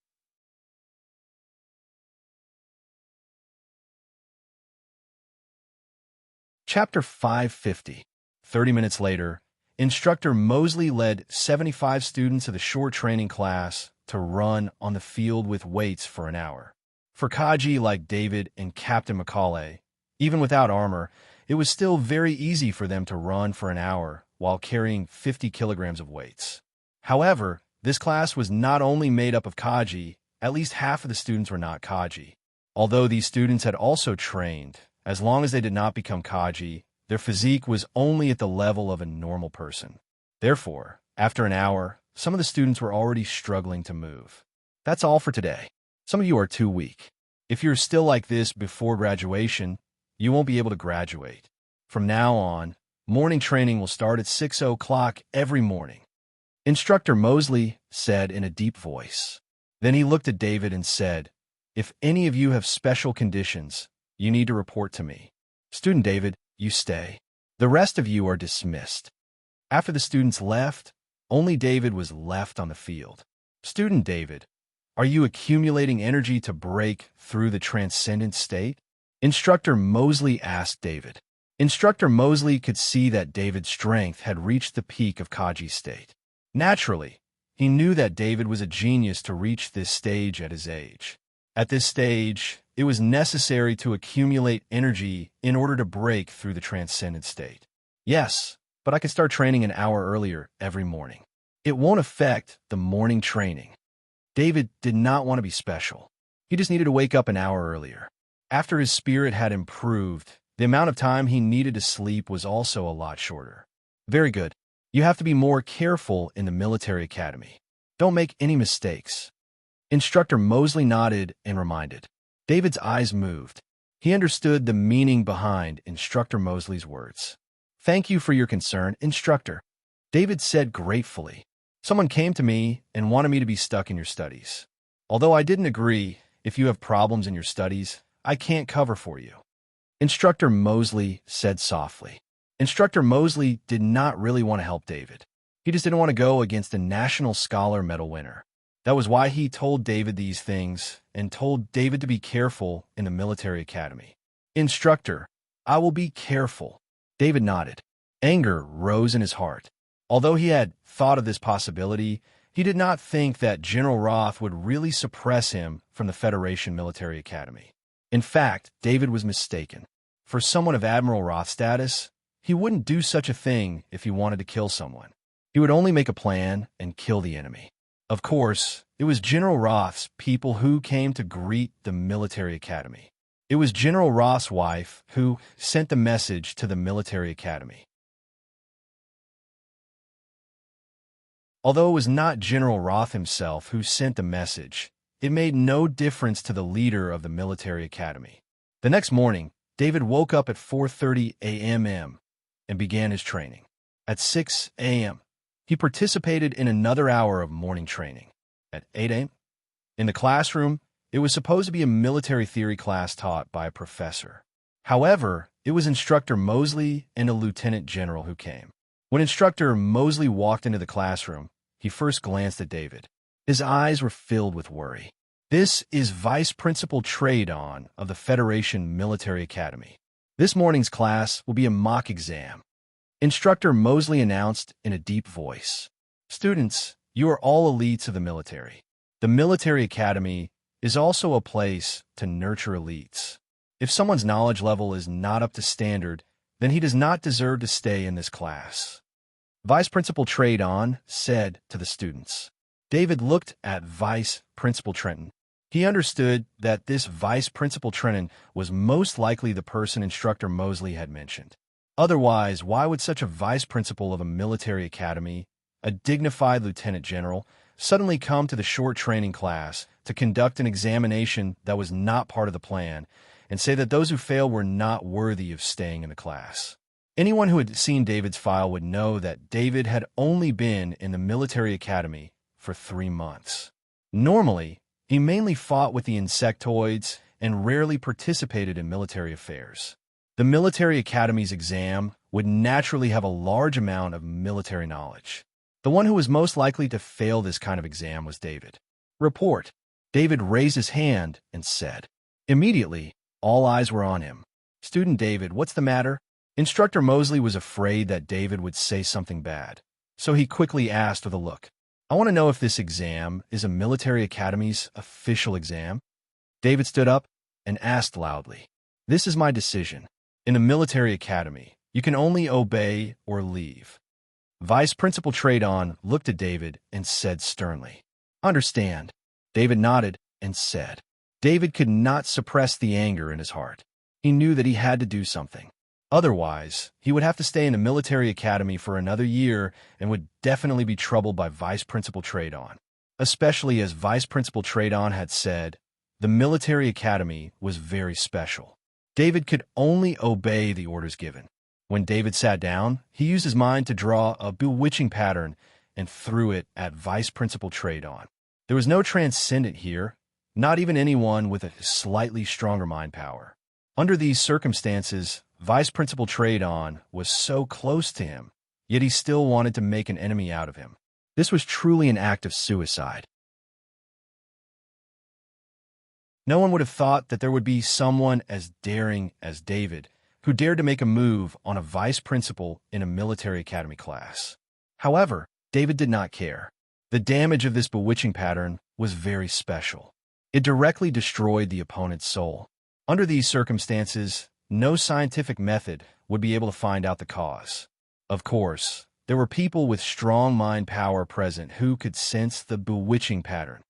Chapter 550. 30 minutes later, Instructor Mosley led 75 students of the short training class to run on the field with weights for an hour. For Kaji like David and Captain Macaulay, even without armor, it was still very easy for them to run for an hour while carrying 50 kilograms of weights. However, this class was not only made up of Kaji, at least half of the students were not Kaji. Although these students had also trained, as long as they did not become Kaji, their physique was only at the level of a normal person. Therefore, after an hour, some of the students were already struggling to move. That's all for today. Some of you are too weak. If you're still like this before graduation, you won't be able to graduate. From now on, morning training will start at 6 o'clock every morning. Instructor Mosley said in a deep voice. Then he looked at David and said, "If any of you have special conditions, you need to report to me. Student David, you stay. The rest of you are dismissed." After the students left, only David was left on the field. Student David, are you accumulating energy to break through the transcendent state? Instructor Mosley asked David. Instructor Mosley could see that David's strength had reached the peak of Kaji's state. Naturally, he knew that David was a genius to reach this stage at his age. At this stage, it was necessary to accumulate energy in order to break through the transcendent state. Yes, but I can start training an hour earlier every morning. It won't affect the morning training. David did not want to be special. He just needed to wake up an hour earlier. After his spirit had improved, the amount of time he needed to sleep was also a lot shorter. Very good. You have to be more careful in the military academy. Don't make any mistakes. Instructor Mosley nodded and reminded. David's eyes moved. He understood the meaning behind Instructor Mosley's words. Thank you for your concern, Instructor. David said gratefully. Someone came to me and wanted me to be stuck in your studies. Although I didn't agree, if you have problems in your studies, I can't cover for you. Instructor Mosley said softly. Instructor Mosley did not really want to help David. He just didn't want to go against a National Scholar Medal winner. That was why he told David these things and told David to be careful in the military academy. Instructor, I will be careful. David nodded. Anger rose in his heart. Although he had thought of this possibility, he did not think that General Roth would really suppress him from the Federation Military Academy. In fact, David was mistaken. For someone of Admiral Roth status, he wouldn't do such a thing if he wanted to kill someone. He would only make a plan and kill the enemy. Of course, it was General Roth's people who came to greet the military academy. It was General Roth's wife who sent the message to the military academy. Although it was not General Roth himself who sent the message, it made no difference to the leader of the military academy. The next morning, David woke up at 4:30 a.m. and began his training. At 6 a.m., he participated in another hour of morning training. At 8 a.m., in the classroom, it was supposed to be a military theory class taught by a professor. However, it was Instructor Mosley and a lieutenant general who came. When Instructor Mosley walked into the classroom, he first glanced at David. His eyes were filled with worry. This is Vice Principal Trade-On of the Federation Military Academy. This morning's class will be a mock exam. Instructor Mosley announced in a deep voice. Students, you are all elites of the military. The military academy is also a place to nurture elites. If someone's knowledge level is not up to standard, then he does not deserve to stay in this class. Vice Principal Trade-On said to the students. David looked at Vice Principal Trenton. He understood that this Vice Principal Trenton was most likely the person Instructor Mosley had mentioned. Otherwise, why would such a vice principal of a military academy, a dignified lieutenant general, suddenly come to the short training class to conduct an examination that was not part of the plan and say that those who failed were not worthy of staying in the class? Anyone who had seen David's file would know that David had only been in the military academy for 3 months. Normally, he mainly fought with the insectoids and rarely participated in military affairs. The military academy's exam would naturally have a large amount of military knowledge. The one who was most likely to fail this kind of exam was David. Report. David raised his hand and said. Immediately, all eyes were on him. Student David, what's the matter? Instructor Mosley was afraid that David would say something bad, so he quickly asked with a look, I want to know if this exam is a military academy's official exam. David stood up and asked loudly, This is my decision. In a military academy, you can only obey or leave. Vice Principal Tradon looked at David and said sternly, Understand. David nodded and said. David could not suppress the anger in his heart. He knew that he had to do something. Otherwise, he would have to stay in a military academy for another year and would definitely be troubled by Vice Principal Tradon. Especially as Vice Principal Tradon had said, the military academy was very special. David could only obey the orders given. When David sat down, he used his mind to draw a bewitching pattern and threw it at Vice Principal Tradon. There was no transcendent here, not even anyone with a slightly stronger mind power. Under these circumstances, Vice Principal Tradon was so close to him, yet he still wanted to make an enemy out of him. This was truly an act of suicide. No one would have thought that there would be someone as daring as David who dared to make a move on a vice principal in a military academy class. However, David did not care. The damage of this bewitching pattern was very special. It directly destroyed the opponent's soul. Under these circumstances, no scientific method would be able to find out the cause. Of course, there were people with strong mind power present who could sense the bewitching pattern.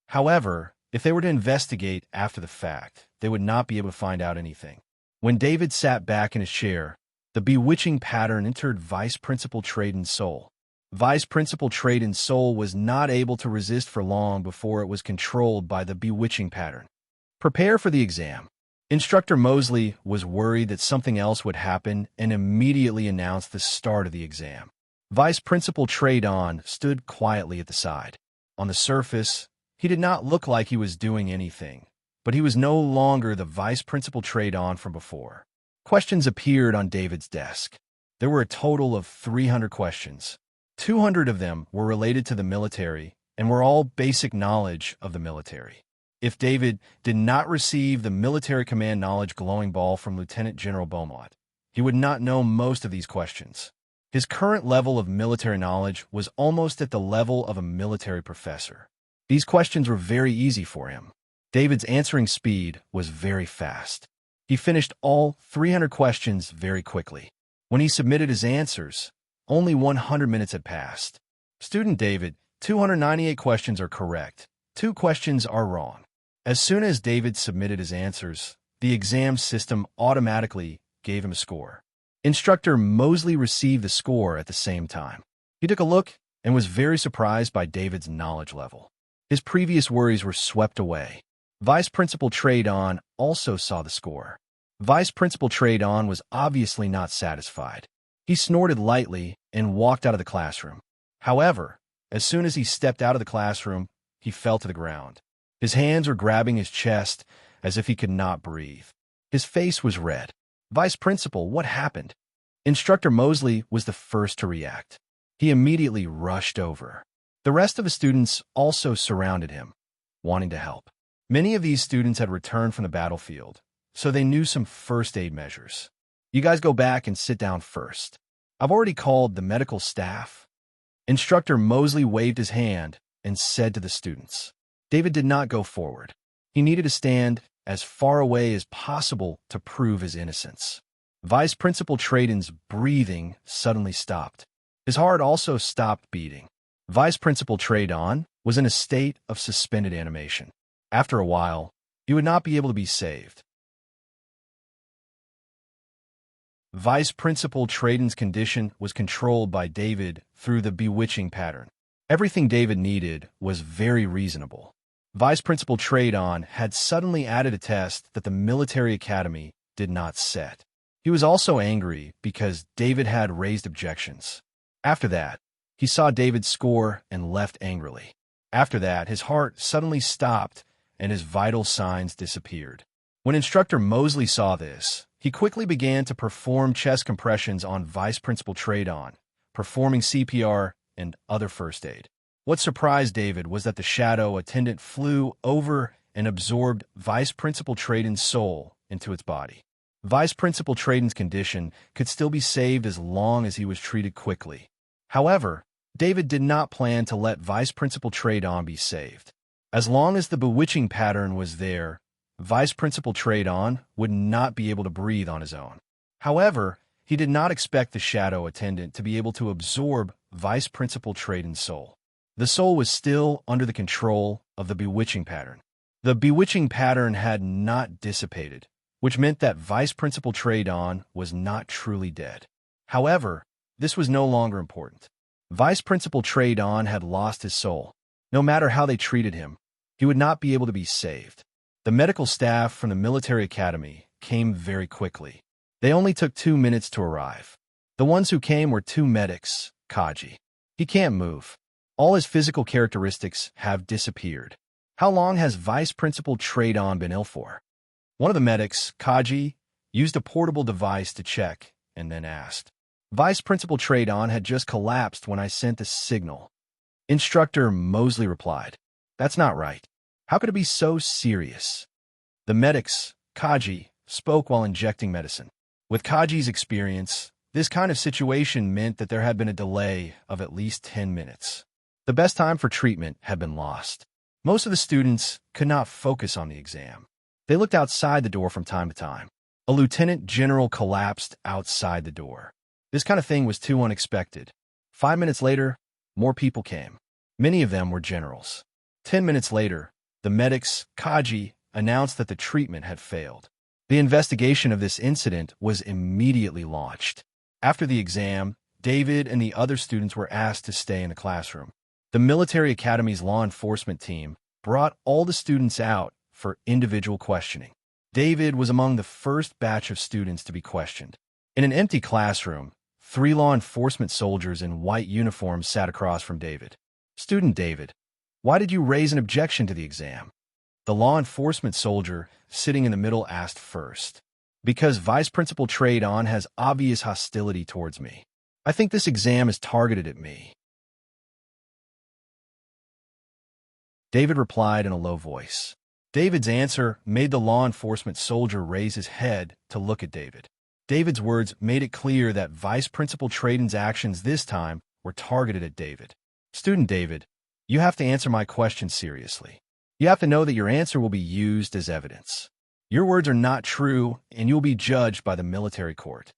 However, if they were to investigate after the fact, they would not be able to find out anything. When David sat back in his chair, the bewitching pattern entered Vice Principal Tradon's soul. Vice Principal Tradon's soul was not able to resist for long before it was controlled by the bewitching pattern. Prepare for the exam. Instructor Mosley was worried that something else would happen and immediately announced the start of the exam. Vice Principal Tradon stood quietly at the side. On the surface, he did not look like he was doing anything, but he was no longer the Vice Principal Tradon from before. Questions appeared on David's desk. There were a total of 300 questions. 200 of them were related to the military and were all basic knowledge of the military. If David did not receive the military command knowledge glowing ball from Lieutenant General Beaumont, he would not know most of these questions. His current level of military knowledge was almost at the level of a military professor. These questions were very easy for him. David's answering speed was very fast. He finished all 300 questions very quickly. When he submitted his answers, only 100 minutes had passed. Student David, 298 questions are correct. 2 questions are wrong. As soon as David submitted his answers, the exam system automatically gave him a score. Instructor Mosley received the score at the same time. He took a look and was very surprised by David's knowledge level. His previous worries were swept away. Vice Principal Tradon also saw the score. Vice Principal Tradon was obviously not satisfied. He snorted lightly and walked out of the classroom. However, as soon as he stepped out of the classroom, he fell to the ground. His hands were grabbing his chest as if he could not breathe. His face was red. Vice Principal, what happened? Instructor Mosley was the first to react. He immediately rushed over. The rest of the students also surrounded him, wanting to help. Many of these students had returned from the battlefield, so they knew some first aid measures. You guys go back and sit down first. I've already called the medical staff. Instructor Mosley waved his hand and said to the students. David did not go forward. He needed to stand as far away as possible to prove his innocence. Vice Principal Tradon's breathing suddenly stopped. His heart also stopped beating. Vice Principal Tradon was in a state of suspended animation. After a while, he would not be able to be saved. Vice Principal Trayton's condition was controlled by David through the bewitching pattern. Everything David needed was very reasonable. Vice Principal Trayton had suddenly added a test that the military academy did not set. He was also angry because David had raised objections. After that, he saw David score and left angrily. After that, his heart suddenly stopped and his vital signs disappeared. When Instructor Mosley saw this, he quickly began to perform chest compressions on Vice Principal Trayton, performing CPR and other first aid. What surprised David was that the shadow attendant flew over and absorbed Vice Principal Trayton's soul into its body. Vice Principal Trayton's condition could still be saved as long as he was treated quickly. However, David did not plan to let Vice Principal Trayton be saved. As long as the bewitching pattern was there, Vice Principal Trayton would not be able to breathe on his own. However, he did not expect the shadow attendant to be able to absorb Vice Principal Trayton's soul. The soul was still under the control of the bewitching pattern. The bewitching pattern had not dissipated, which meant that Vice Principal Trayton was not truly dead. However, this was no longer important. Vice Principal Trayton had lost his soul. No matter how they treated him, he would not be able to be saved. The medical staff from the military academy came very quickly. They only took 2 minutes to arrive. The ones who came were 2 medics, Kaji. He can't move. All his physical characteristics have disappeared. How long has Vice Principal Trayton been ill for? One of the medics, Kaji, used a portable device to check and then asked. Vice Principal Trayton had just collapsed when I sent the signal. Instructor Mosley replied, "That's not right. How could it be so serious?" The medics, Kaji, spoke while injecting medicine. With Kaji's experience, this kind of situation meant that there had been a delay of at least 10 minutes. The best time for treatment had been lost. Most of the students could not focus on the exam. They looked outside the door from time to time. A lieutenant general collapsed outside the door. This kind of thing was too unexpected. 5 minutes later, more people came. Many of them were generals. 10 minutes later, the medics, Kaji, announced that the treatment had failed. The investigation of this incident was immediately launched. After the exam, David and the other students were asked to stay in the classroom. The military academy's law enforcement team brought all the students out for individual questioning. David was among the first batch of students to be questioned. In an empty classroom, 3 law enforcement soldiers in white uniforms sat across from David. Student David, why did you raise an objection to the exam? The law enforcement soldier sitting in the middle asked first. Because Vice Principal Trayton has obvious hostility towards me. I think this exam is targeted at me. David replied in a low voice. David's answer made the law enforcement soldier raise his head to look at David. David's words made it clear that Vice Principal Trayton's actions this time were targeted at David. Student David, you have to answer my question seriously. You have to know that your answer will be used as evidence. Your words are not true, and you will be judged by the military court.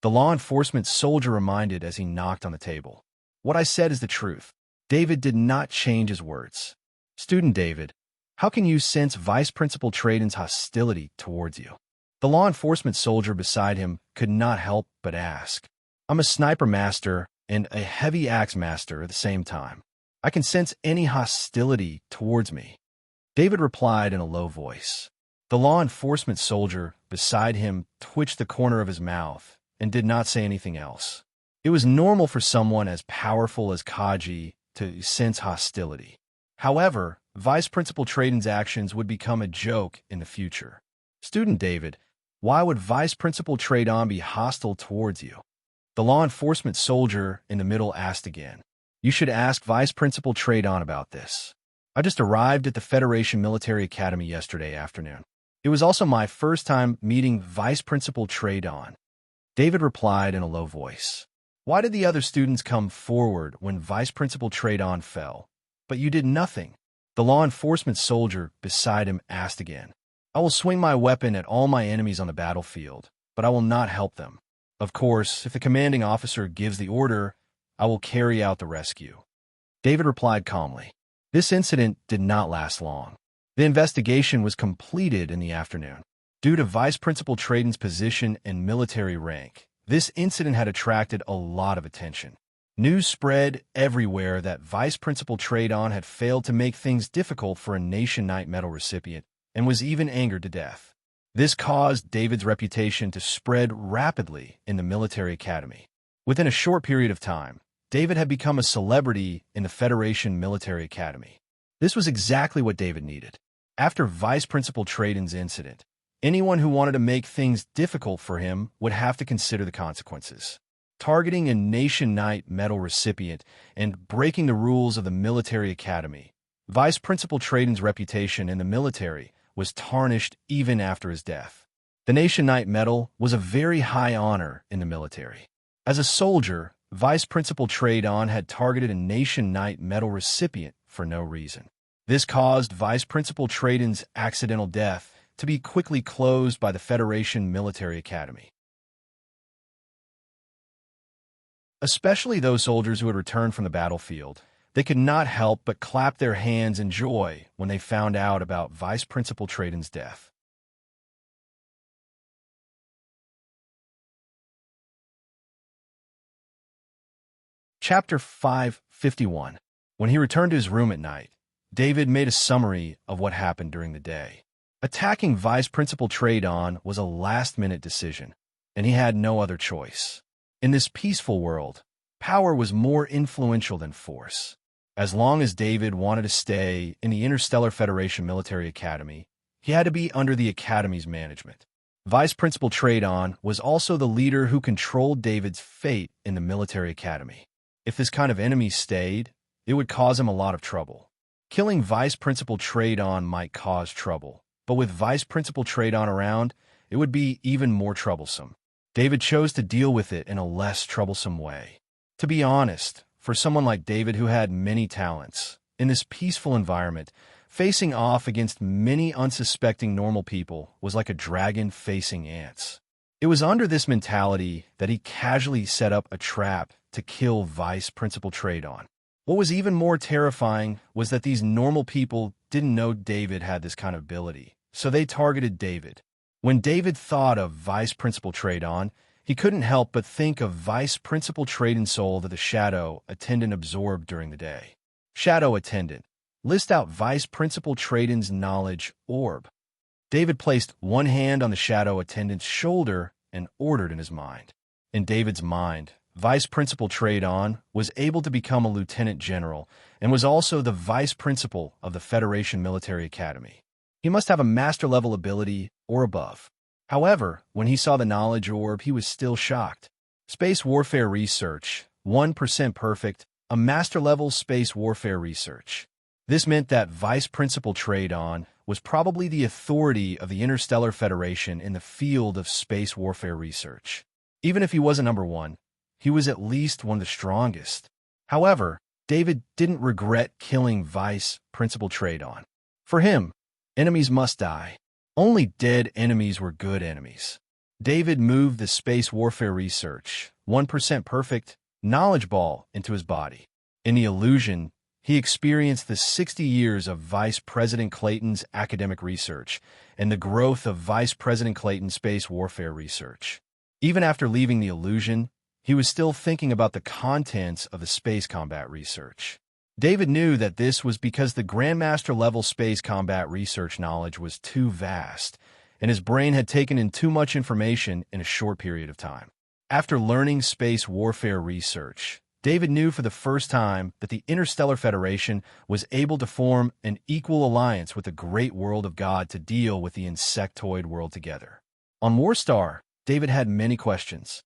The law enforcement soldier reminded as he knocked on the table. What I said is the truth. David did not change his words. Student David, how can you sense Vice Principal Trayton's hostility towards you? The law enforcement soldier beside him could not help but ask. I'm a sniper master and a heavy axe master at the same time. I can sense any hostility towards me. David replied in a low voice. The law enforcement soldier beside him twitched the corner of his mouth and did not say anything else. It was normal for someone as powerful as Kaji to sense hostility. However, Vice Principal Trayton's actions would become a joke in the future. Student David, why would Vice Principal Trayton be hostile towards you? The law enforcement soldier in the middle asked again. You should ask Vice Principal Trayton about this. I just arrived at the Federation Military Academy yesterday afternoon. It was also my first time meeting Vice Principal Trayton. David replied in a low voice. Why did the other students come forward when Vice Principal Trayton fell? But you did nothing. The law enforcement soldier beside him asked again. I will swing my weapon at all my enemies on the battlefield, but I will not help them. Of course, if the commanding officer gives the order, I will carry out the rescue. David replied calmly. This incident did not last long. The investigation was completed in the afternoon. Due to Vice Principal Trayton's position and military rank, This incident had attracted a lot of attention. News spread everywhere that Vice Principal Tradon had failed to make things difficult for a Nation Knight medal recipient and was even angered to death. This caused David's reputation to spread rapidly in the military academy. Within a short period of time, David had become a celebrity in the Federation Military Academy. This was exactly what David needed. After Vice Principal Tradon's incident, anyone who wanted to make things difficult for him would have to consider the consequences. Targeting a Nation Knight medal recipient and breaking the rules of the military academy, Vice Principal Tradon's reputation in the military was tarnished even after his death. The Nation Knight medal was a very high honor in the military. As a soldier, Vice Principal Tradon had targeted a Nation Knight medal recipient for no reason. This caused Vice Principal Tradon's accidental death to be quickly closed by the Federation Military Academy. Especially those soldiers who had returned from the battlefield, they could not help but clap their hands in joy when they found out about Vice Principal Tradon's death. Chapter 551. When he returned to his room at night, David made a summary of what happened during the day. Attacking Vice Principal Tradon was a last-minute decision, and he had no other choice. In this peaceful world, power was more influential than force. As long as David wanted to stay in the Interstellar Federation Military Academy, he had to be under the Academy's management. Vice Principal Tradon was also the leader who controlled David's fate in the military academy. If this kind of enemy stayed, it would cause him a lot of trouble. Killing Vice Principal Tradon might cause trouble, but with Vice Principal Tradon around, it would be even more troublesome. David chose to deal with it in a less troublesome way. To be honest, for someone like David who had many talents, in this peaceful environment, facing off against many unsuspecting normal people was like a dragon facing ants. It was under this mentality that he casually set up a trap to kill Vice Principal Tradon. What was even more terrifying was that these normal people didn't know David had this kind of ability, so they targeted David. When David thought of Vice Principal Tradon, he couldn't help but think of Vice Principal Tradon's soul that the Shadow Attendant absorbed during the day. Shadow Attendant. List out Vice Principal Tradon's knowledge orb. David placed one hand on the Shadow Attendant's shoulder and ordered in his mind. In David's mind, Vice Principal Tradon was able to become a lieutenant general and was also the vice principal of the Federation Military Academy. He must have a master-level ability or above. However, when he saw the knowledge orb, he was still shocked. Space Warfare Research, 1% perfect, a master-level space warfare research. This meant that Vice Principal Tradon was probably the authority of the Interstellar Federation in the field of space warfare research. Even if he wasn't number one, he was at least one of the strongest. However, David didn't regret killing Vice Principal Tradon. For him, enemies must die. Only dead enemies were good enemies. David moved the space warfare research, 1% perfect, knowledge ball into his body. In the illusion, he experienced the 60 years of Vice President Clayton's academic research and the growth of Vice President Clayton's space warfare research. Even after leaving the illusion, he was still thinking about the contents of the space combat research. David knew that this was because the Grandmaster-level space combat research knowledge was too vast, and his brain had taken in too much information in a short period of time. After learning space warfare research, David knew for the first time that the Interstellar Federation was able to form an equal alliance with the great world of God to deal with the insectoid world together. On Warstar, David had many questions.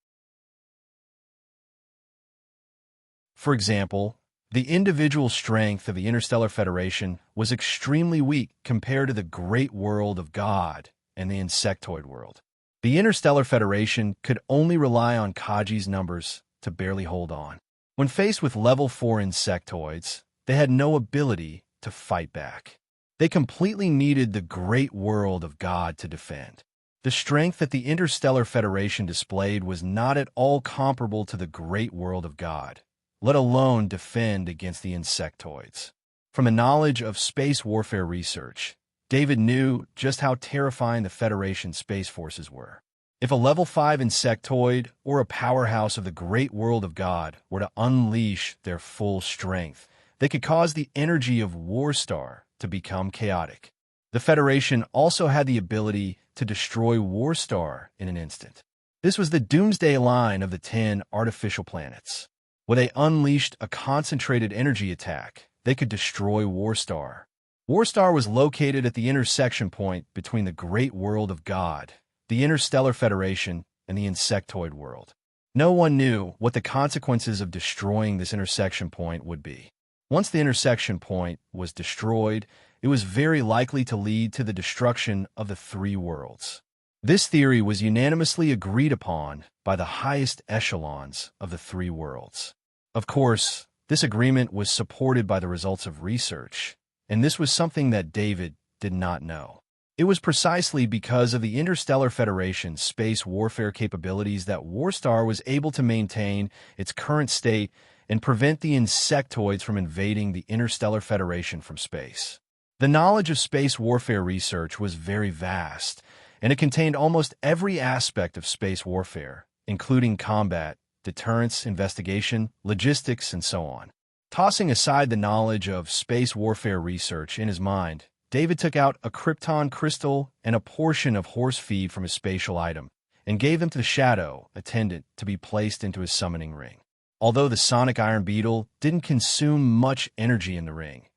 For example, the individual strength of the Interstellar Federation was extremely weak compared to the great world of God and the insectoid world. The Interstellar Federation could only rely on Kaji's numbers to barely hold on. When faced with level 4 insectoids, they had no ability to fight back. They completely needed the great world of God to defend. The strength that the Interstellar Federation displayed was not at all comparable to the great world of God, let alone defend against the insectoids. From a knowledge of space warfare research, David knew just how terrifying the Federation space forces were. If a level 5 insectoid or a powerhouse of the great world of God were to unleash their full strength, they could cause the energy of Warstar to become chaotic. The Federation also had the ability to destroy Warstar in an instant. This was the doomsday line of the 10 artificial planets. When they unleashed a concentrated energy attack, they could destroy Warstar. Warstar was located at the intersection point between the great world of God, the Interstellar Federation, and the insectoid world. No one knew what the consequences of destroying this intersection point would be. Once the intersection point was destroyed, it was very likely to lead to the destruction of the three worlds. This theory was unanimously agreed upon by the highest echelons of the three worlds. Of course, this agreement was supported by the results of research, and this was something that David did not know. It was precisely because of the Interstellar Federation's space warfare capabilities that Warstar was able to maintain its current state and prevent the insectoids from invading the Interstellar Federation from space. The knowledge of space warfare research was very vast, and it contained almost every aspect of space warfare, including combat, deterrence, investigation, logistics, and so on. Tossing aside the knowledge of space warfare research in his mind, David took out a krypton crystal and a portion of horse feed from his spatial item, and gave them to the shadow attendant to be placed into his summoning ring. Although the sonic iron beetle didn't consume much energy in the ring,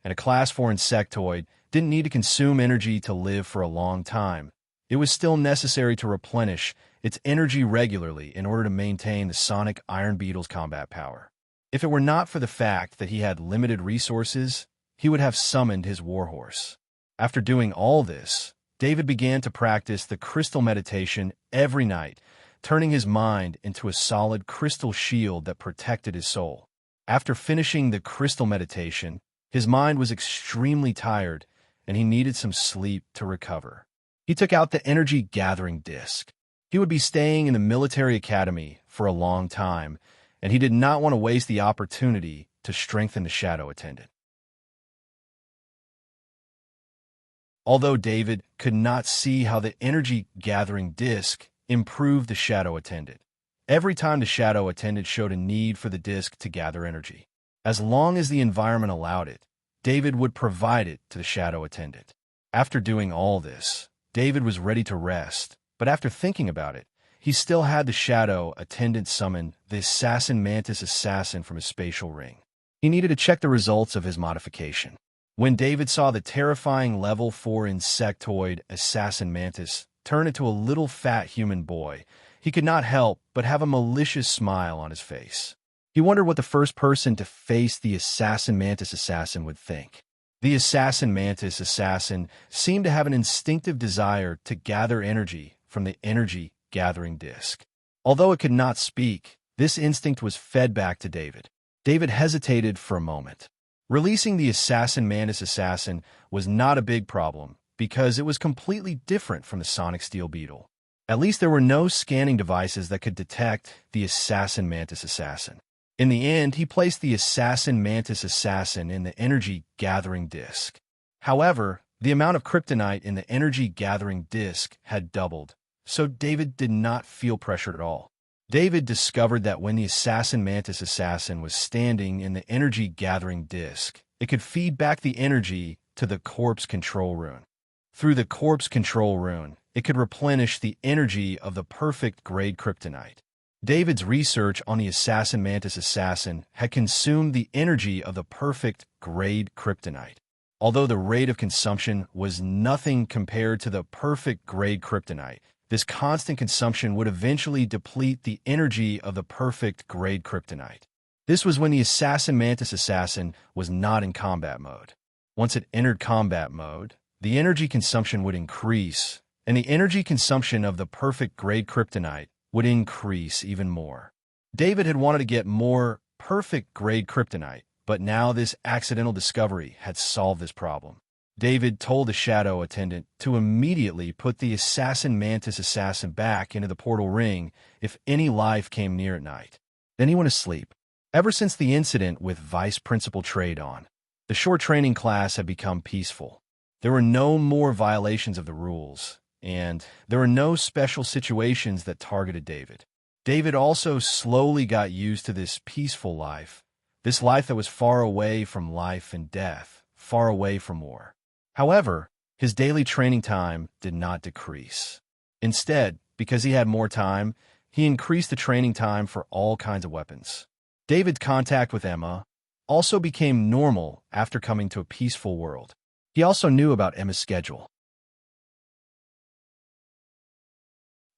and a Class 4 insectoid didn't need to consume energy to live for a long time, it was still necessary to replenish its energy regularly in order to maintain the sonic iron beetle's combat power. If it were not for the fact that he had limited resources, he would have summoned his warhorse. After doing all this, David began to practice the crystal meditation every night, turning his mind into a solid crystal shield that protected his soul. After finishing the crystal meditation, his mind was extremely tired, and he needed some sleep to recover. He took out the energy-gathering disc. He would be staying in the military academy for a long time, and he did not want to waste the opportunity to strengthen the shadow attendant. Although David could not see how the energy-gathering disc improved the shadow attendant, every time the shadow attendant showed a need for the disc to gather energy. As long as the environment allowed it, David would provide it to the shadow attendant. After doing all this, David was ready to rest, but after thinking about it, he still had the shadow attendant summon the assassin mantis assassin from his spatial ring. He needed to check the results of his modification. When David saw the terrifying level 4 insectoid assassin mantis turn into a little fat human boy, he could not help but have a malicious smile on his face. He wondered what the first person to face the assassin mantis assassin would think. The assassin mantis assassin seemed to have an instinctive desire to gather energy from the energy-gathering disc. Although it could not speak, this instinct was fed back to David. David hesitated for a moment. Releasing the assassin mantis assassin was not a big problem, because it was completely different from the sonic steel beetle. At least there were no scanning devices that could detect the assassin mantis assassin. In the end, he placed the assassin mantis assassin in the energy-gathering disc. However, the amount of kryptonite in the energy-gathering disc had doubled, so David did not feel pressured at all. David discovered that when the assassin mantis assassin was standing in the energy-gathering disc, it could feed back the energy to the corpse control rune. Through the corpse control rune, it could replenish the energy of the perfect grade kryptonite. David's research on the assassin mantis assassin had consumed the energy of the perfect grade kryptonite. Although the rate of consumption was nothing compared to the perfect grade kryptonite, this constant consumption would eventually deplete the energy of the perfect grade kryptonite. This was when the assassin mantis assassin was not in combat mode. Once it entered combat mode, the energy consumption would increase, and the energy consumption of the perfect grade kryptonite would increase even more. David had wanted to get more perfect grade kryptonite, but now this accidental discovery had solved this problem. David told the shadow attendant to immediately put the assassin mantis assassin back into the portal ring if any life came near at night. Then he went to sleep. Ever since the incident with Vice Principal Tradon, the short training class had become peaceful. There were no more violations of the rules. and there were no special situations that targeted David. David also slowly got used to this peaceful life, this life that was far away from life and death, far away from war. However, his daily training time did not decrease. Instead, because he had more time, he increased the training time for all kinds of weapons. David's contact with Emma also became normal after coming to a peaceful world. He also knew about Emma's schedule.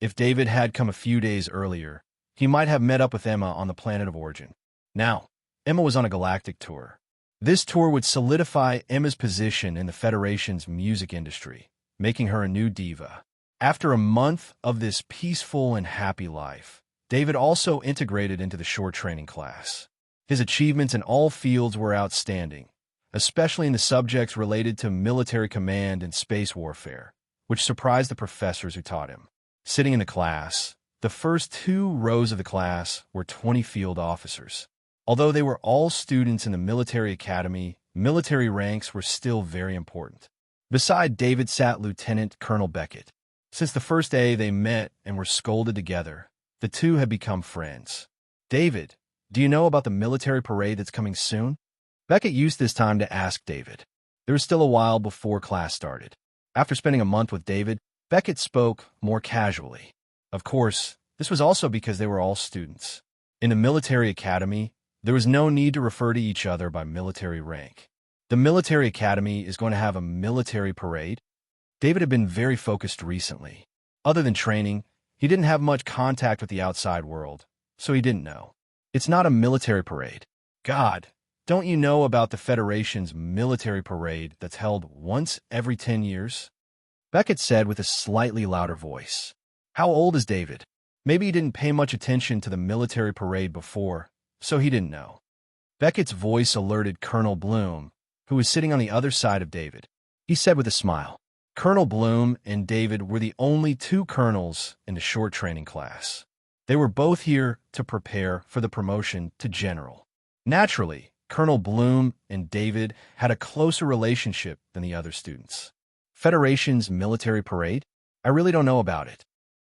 If David had come a few days earlier, he might have met up with Emma on the planet of origin. Now, Emma was on a galactic tour. This tour would solidify Emma's position in the Federation's music industry, making her a new diva. After a month of this peaceful and happy life, David also integrated into the short training class. His achievements in all fields were outstanding, especially in the subjects related to military command and space warfare, which surprised the professors who taught him. Sitting in the class, the first 2 rows of the class were 20 field officers. Although they were all students in the military academy, military ranks were still very important. Beside David sat Lieutenant Colonel Beckett. Since the first day they met and were scolded together, the two had become friends. "David, do you know about the military parade that's coming soon?" Beckett used this time to ask David. There was still a while before class started. After spending a month with David, Beckett spoke more casually. Of course, this was also because they were all students. In the military academy, there was no need to refer to each other by military rank. The military academy is going to have a military parade. David had been very focused recently. Other than training, he didn't have much contact with the outside world, so he didn't know. "It's not a military parade." "God, don't you know about the Federation's military parade that's held once every 10 years? Beckett said with a slightly louder voice. How old is David? Maybe he didn't pay much attention to the military parade before, so he didn't know. Beckett's voice alerted Colonel Bloom, who was sitting on the other side of David. He said with a smile. Colonel Bloom and David were the only 2 colonels in the short training class. They were both here to prepare for the promotion to general. Naturally, Colonel Bloom and David had a closer relationship than the other students. Federation's military parade? I really don't know about it.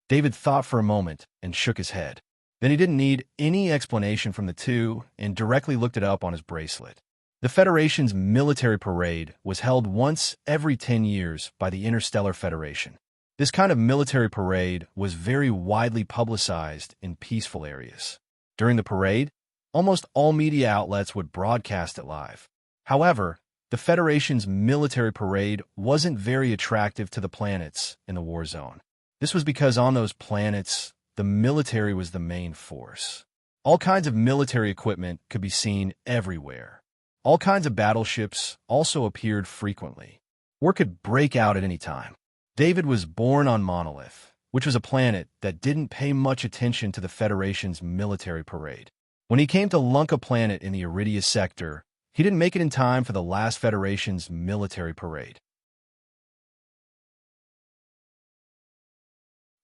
David thought for a moment and shook his head. Then he didn't need any explanation from the two and directly looked it up on his bracelet. The Federation's military parade was held once every 10 years by the Interstellar Federation. This kind of military parade was very widely publicized in peaceful areas. During the parade, almost all media outlets would broadcast it live. However, the Federation's military parade wasn't very attractive to the planets in the war zone. This was because on those planets, the military was the main force. All kinds of military equipment could be seen everywhere. All kinds of battleships also appeared frequently. War could break out at any time. David was born on Monolith, which was a planet that didn't pay much attention to the Federation's military parade. When he came to Lunka Planet in the Iridia sector, he didn't make it in time for the last Federation's military parade.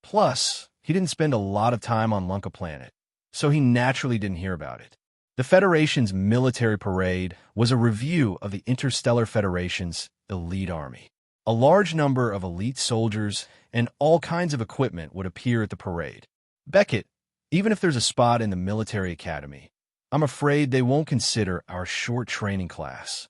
Plus, he didn't spend a lot of time on Lunka Planet, so he naturally didn't hear about it. The Federation's military parade was a review of the Interstellar Federation's elite army. A large number of elite soldiers and all kinds of equipment would appear at the parade. Beckett, even if there's a spot in the military academy, I'm afraid they won't consider our short training class.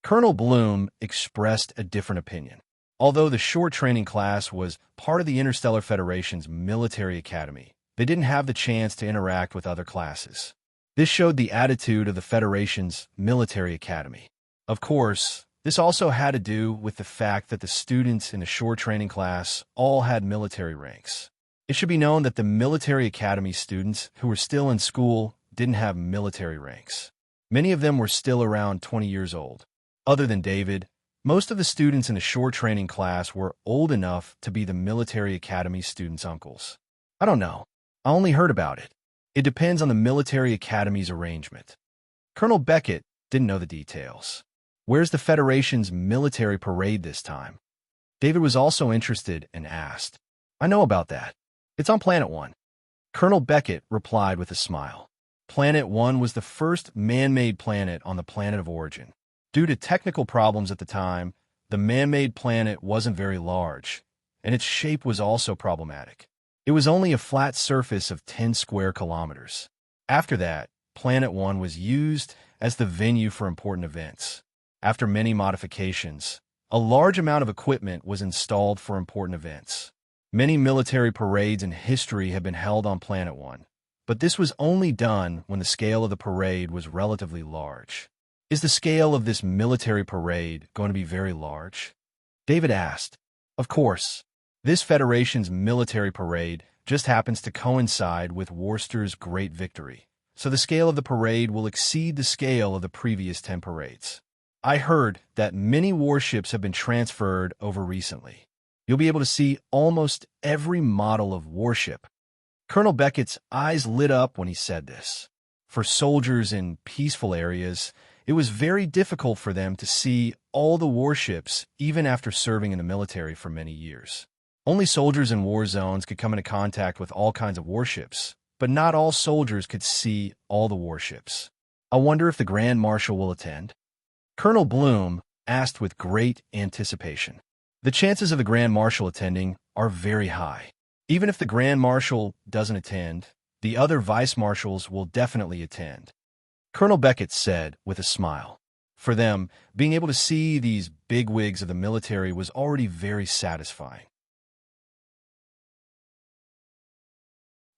Colonel Bloom expressed a different opinion. Although the short training class was part of the Interstellar Federation's military academy, they didn't have the chance to interact with other classes. This showed the attitude of the Federation's military academy. Of course, this also had to do with the fact that the students in the short training class all had military ranks. It should be known that the military academy students who were still in school didn't have military ranks. Many of them were still around 20 years old. Other than David, most of the students in the short training class were old enough to be the military academy students' uncles. I don't know. I only heard about it. It depends on the military academy's arrangement. Colonel Beckett didn't know the details. Where's the Federation's military parade this time? David was also interested and asked. I know about that. It's on Planet 1. Colonel Beckett replied with a smile. Planet 1 was the first man-made planet on the planet of origin. Due to technical problems at the time, the man-made planet wasn't very large, and its shape was also problematic. It was only a flat surface of 10 square kilometers. After that, Planet One was used as the venue for important events. After many modifications, a large amount of equipment was installed for important events. Many military parades in history have been held on Planet One, but this was only done when the scale of the parade was relatively large. Is the scale of this military parade going to be very large? David asked. Of course. This Federation's military parade just happens to coincide with Worcester's great victory, so the scale of the parade will exceed the scale of the previous 10 parades. I heard that many warships have been transferred over recently. You'll be able to see almost every model of warship. Colonel Beckett's eyes lit up when he said this. For soldiers in peaceful areas, it was very difficult for them to see all the warships even after serving in the military for many years. Only soldiers in war zones could come into contact with all kinds of warships, but not all soldiers could see all the warships. I wonder if the Grand Marshal will attend? Colonel Bloom asked with great anticipation. The chances of the Grand Marshal attending are very high. Even if the Grand Marshal doesn't attend, the other Vice Marshals will definitely attend. Colonel Beckett said with a smile. For them, being able to see these bigwigs of the military was already very satisfying.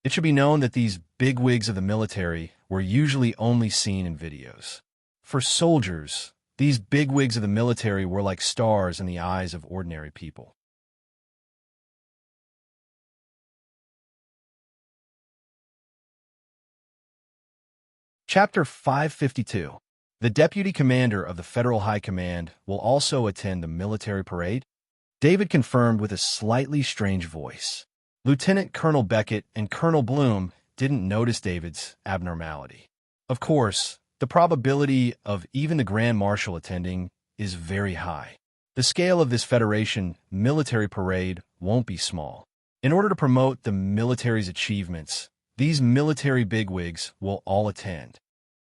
It should be known that these bigwigs of the military were usually only seen in videos. For soldiers, these bigwigs of the military were like stars in the eyes of ordinary people. Chapter 552. The Deputy Commander of the Federal High Command will also attend the military parade? David confirmed with a slightly strange voice. Lieutenant Colonel Beckett and Colonel Bloom didn't notice David's abnormality. Of course, the probability of even the Grand Marshal attending is very high. The scale of this Federation military parade won't be small. In order to promote the military's achievements, these military bigwigs will all attend.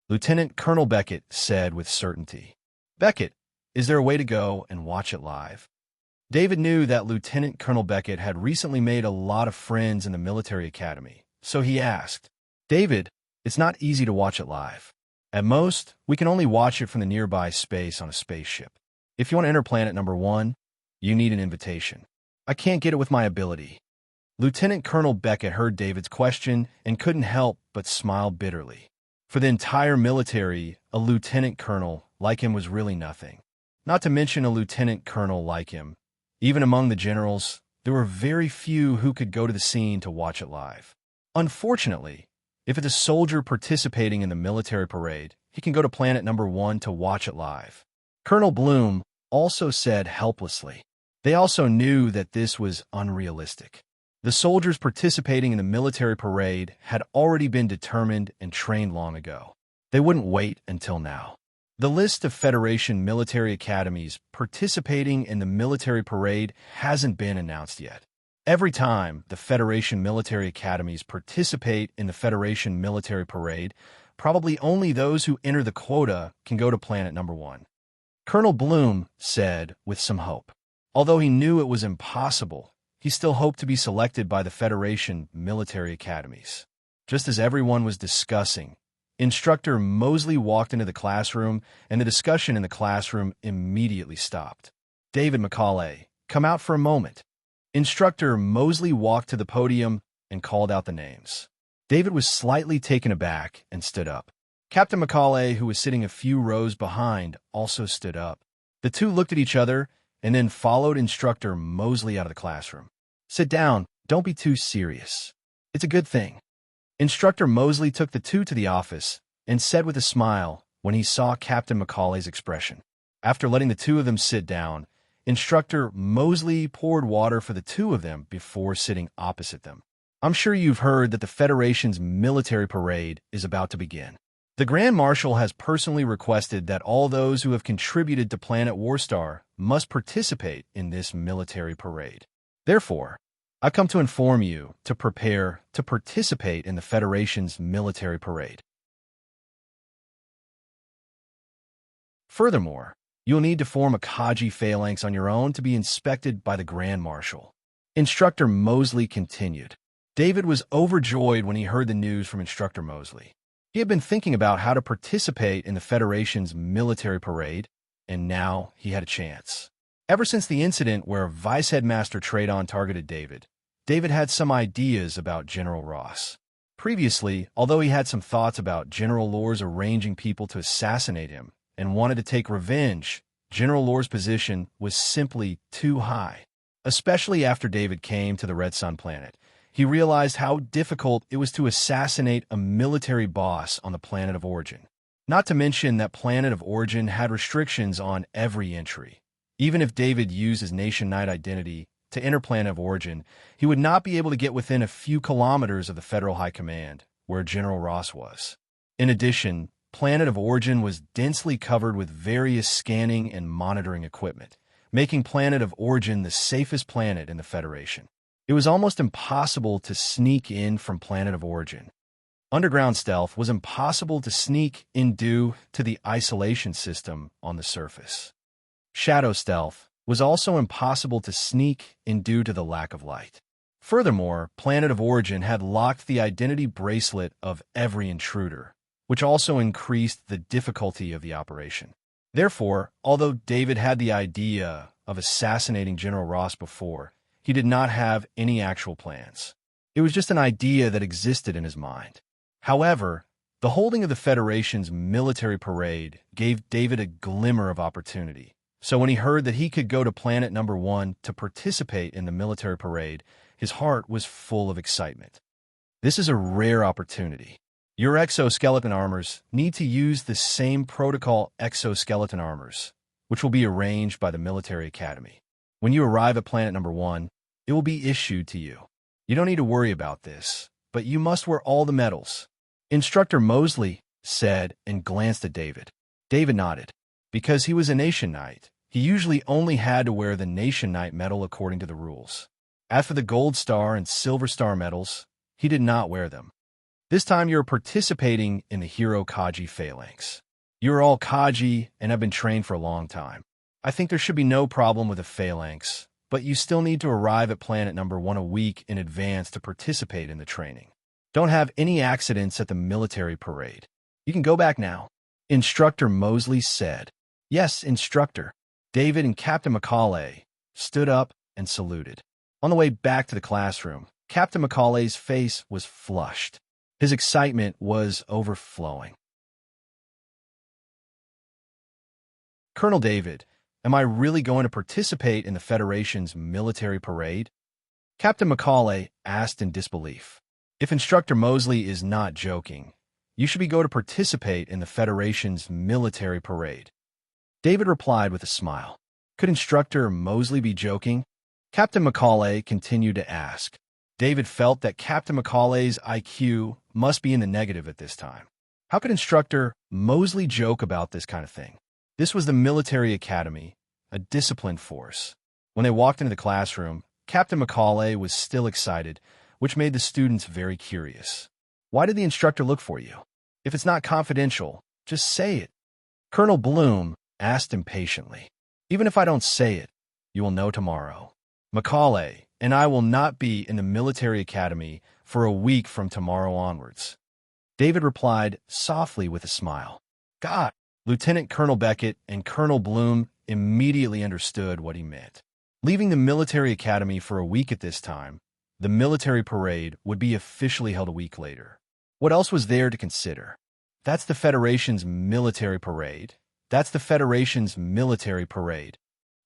Lieutenant Colonel Beckett said with certainty. Beckett, is there a way to go and watch it live? David knew that Lieutenant Colonel Beckett had recently made a lot of friends in the military academy, so he asked, David, it's not easy to watch it live. At most, we can only watch it from the nearby space on a spaceship. If you want to enter planet number 1, you need an invitation. I can't get it with my ability. Lieutenant Colonel Beckett heard David's question and couldn't help but smile bitterly. For the entire military, a lieutenant colonel like him was really nothing. Not to mention a lieutenant colonel like him. Even among the generals, there were very few who could go to the scene to watch it live. Unfortunately, if it's a soldier participating in the military parade, he can go to planet number 1 to watch it live. Colonel Bloom also said helplessly. They also knew that this was unrealistic. The soldiers participating in the military parade had already been determined and trained long ago. They wouldn't wait until now. The list of Federation military academies participating in the military parade hasn't been announced yet. Every time the Federation military academies participate in the Federation military parade, probably only those who enter the quota can go to planet number 1. Colonel Bloom said with some hope. Although he knew it was impossible, he still hoped to be selected by the Federation military academies. Just as everyone was discussing, Instructor Mosley walked into the classroom, and the discussion in the classroom immediately stopped. David Macaulay, come out for a moment. Instructor Mosley walked to the podium and called out the names. David was slightly taken aback and stood up. Captain Macaulay, who was sitting a few rows behind, also stood up. The two looked at each other and then followed Instructor Mosley out of the classroom. Sit down. Don't be too serious. It's a good thing. Instructor Mosley took the two to the office and said with a smile when he saw Captain Macaulay's expression. After letting the two of them sit down, Instructor Mosley poured water for the two of them before sitting opposite them. I'm sure you've heard that the Federation's military parade is about to begin. The Grand Marshal has personally requested that all those who have contributed to Planet Warstar must participate in this military parade. Therefore, I've come to inform you to prepare to participate in the Federation's military parade. Furthermore, you'll need to form a Kaji phalanx on your own to be inspected by the Grand Marshal. Instructor Mosley continued. David was overjoyed when he heard the news from Instructor Mosley. He had been thinking about how to participate in the Federation's military parade, and now he had a chance. Ever since the incident where Vice Headmaster Tradon targeted David, David had some ideas about General Ross. Previously, although he had some thoughts about General Lore's arranging people to assassinate him and wanted to take revenge, General Lore's position was simply too high. Especially after David came to the Red Sun planet, he realized how difficult it was to assassinate a military boss on the planet of origin. Not to mention that planet of origin had restrictions on every entry. Even if David used his nation-night identity to enter planet of origin, he would not be able to get within a few kilometers of the Federal High Command, where General Ross was. In addition, planet of origin was densely covered with various scanning and monitoring equipment, making planet of origin the safest planet in the Federation. It was almost impossible to sneak in from planet of origin. Underground stealth was impossible to sneak in due to the isolation system on the surface. Shadow stealth was also impossible to sneak in due to the lack of light. Furthermore, planet of origin had locked the identity bracelet of every intruder, which also increased the difficulty of the operation. Therefore, although David had the idea of assassinating General Ross before, he did not have any actual plans. It was just an idea that existed in his mind. However, the holding of the Federation's military parade gave David a glimmer of opportunity. So when he heard that he could go to planet number 1 to participate in the military parade, his heart was full of excitement. This is a rare opportunity. Your exoskeleton armors need to use the same protocol exoskeleton armors, which will be arranged by the military academy. When you arrive at planet number 1, it will be issued to you. You don't need to worry about this, but you must wear all the medals. Instructor Mosley said and glanced at David. David nodded. Because he was a Nation Knight, he usually only had to wear the Nation Knight medal according to the rules. As for the Gold Star and Silver Star medals, he did not wear them. This time you are participating in the Hero Kaji Phalanx. You are all Kaji and have been trained for a long time. I think there should be no problem with a phalanx, but you still need to arrive at planet number 1 a week in advance to participate in the training. Don't have any accidents at the military parade. You can go back now. Instructor Mosley said. Yes, Instructor. David and Captain Macaulay stood up and saluted. On the way back to the classroom, Captain Macaulay's face was flushed. His excitement was overflowing. Colonel David, am I really going to participate in the Federation's military parade? Captain Macaulay asked in disbelief. If Instructor Mosley is not joking, you should be going to participate in the Federation's military parade. David replied with a smile. Could Instructor Mosley be joking? Captain Macaulay continued to ask. David felt that Captain Macaulay's IQ must be in the negative at this time. How could Instructor Mosley joke about this kind of thing? This was the military academy, a disciplined force. When they walked into the classroom, Captain Macaulay was still excited, which made the students very curious. Why did the instructor look for you? If it's not confidential, just say it. Colonel Bloom asked impatiently. Even if I don't say it, you will know tomorrow. Macaulay and I will not be in the military academy for a week from tomorrow onwards. David replied softly with a smile. God! Lieutenant Colonel Beckett and Colonel Bloom immediately understood what he meant. Leaving the military academy for a week at this time, the military parade would be officially held a week later. What else was there to consider? That's the Federation's military parade. That's the Federation's military parade.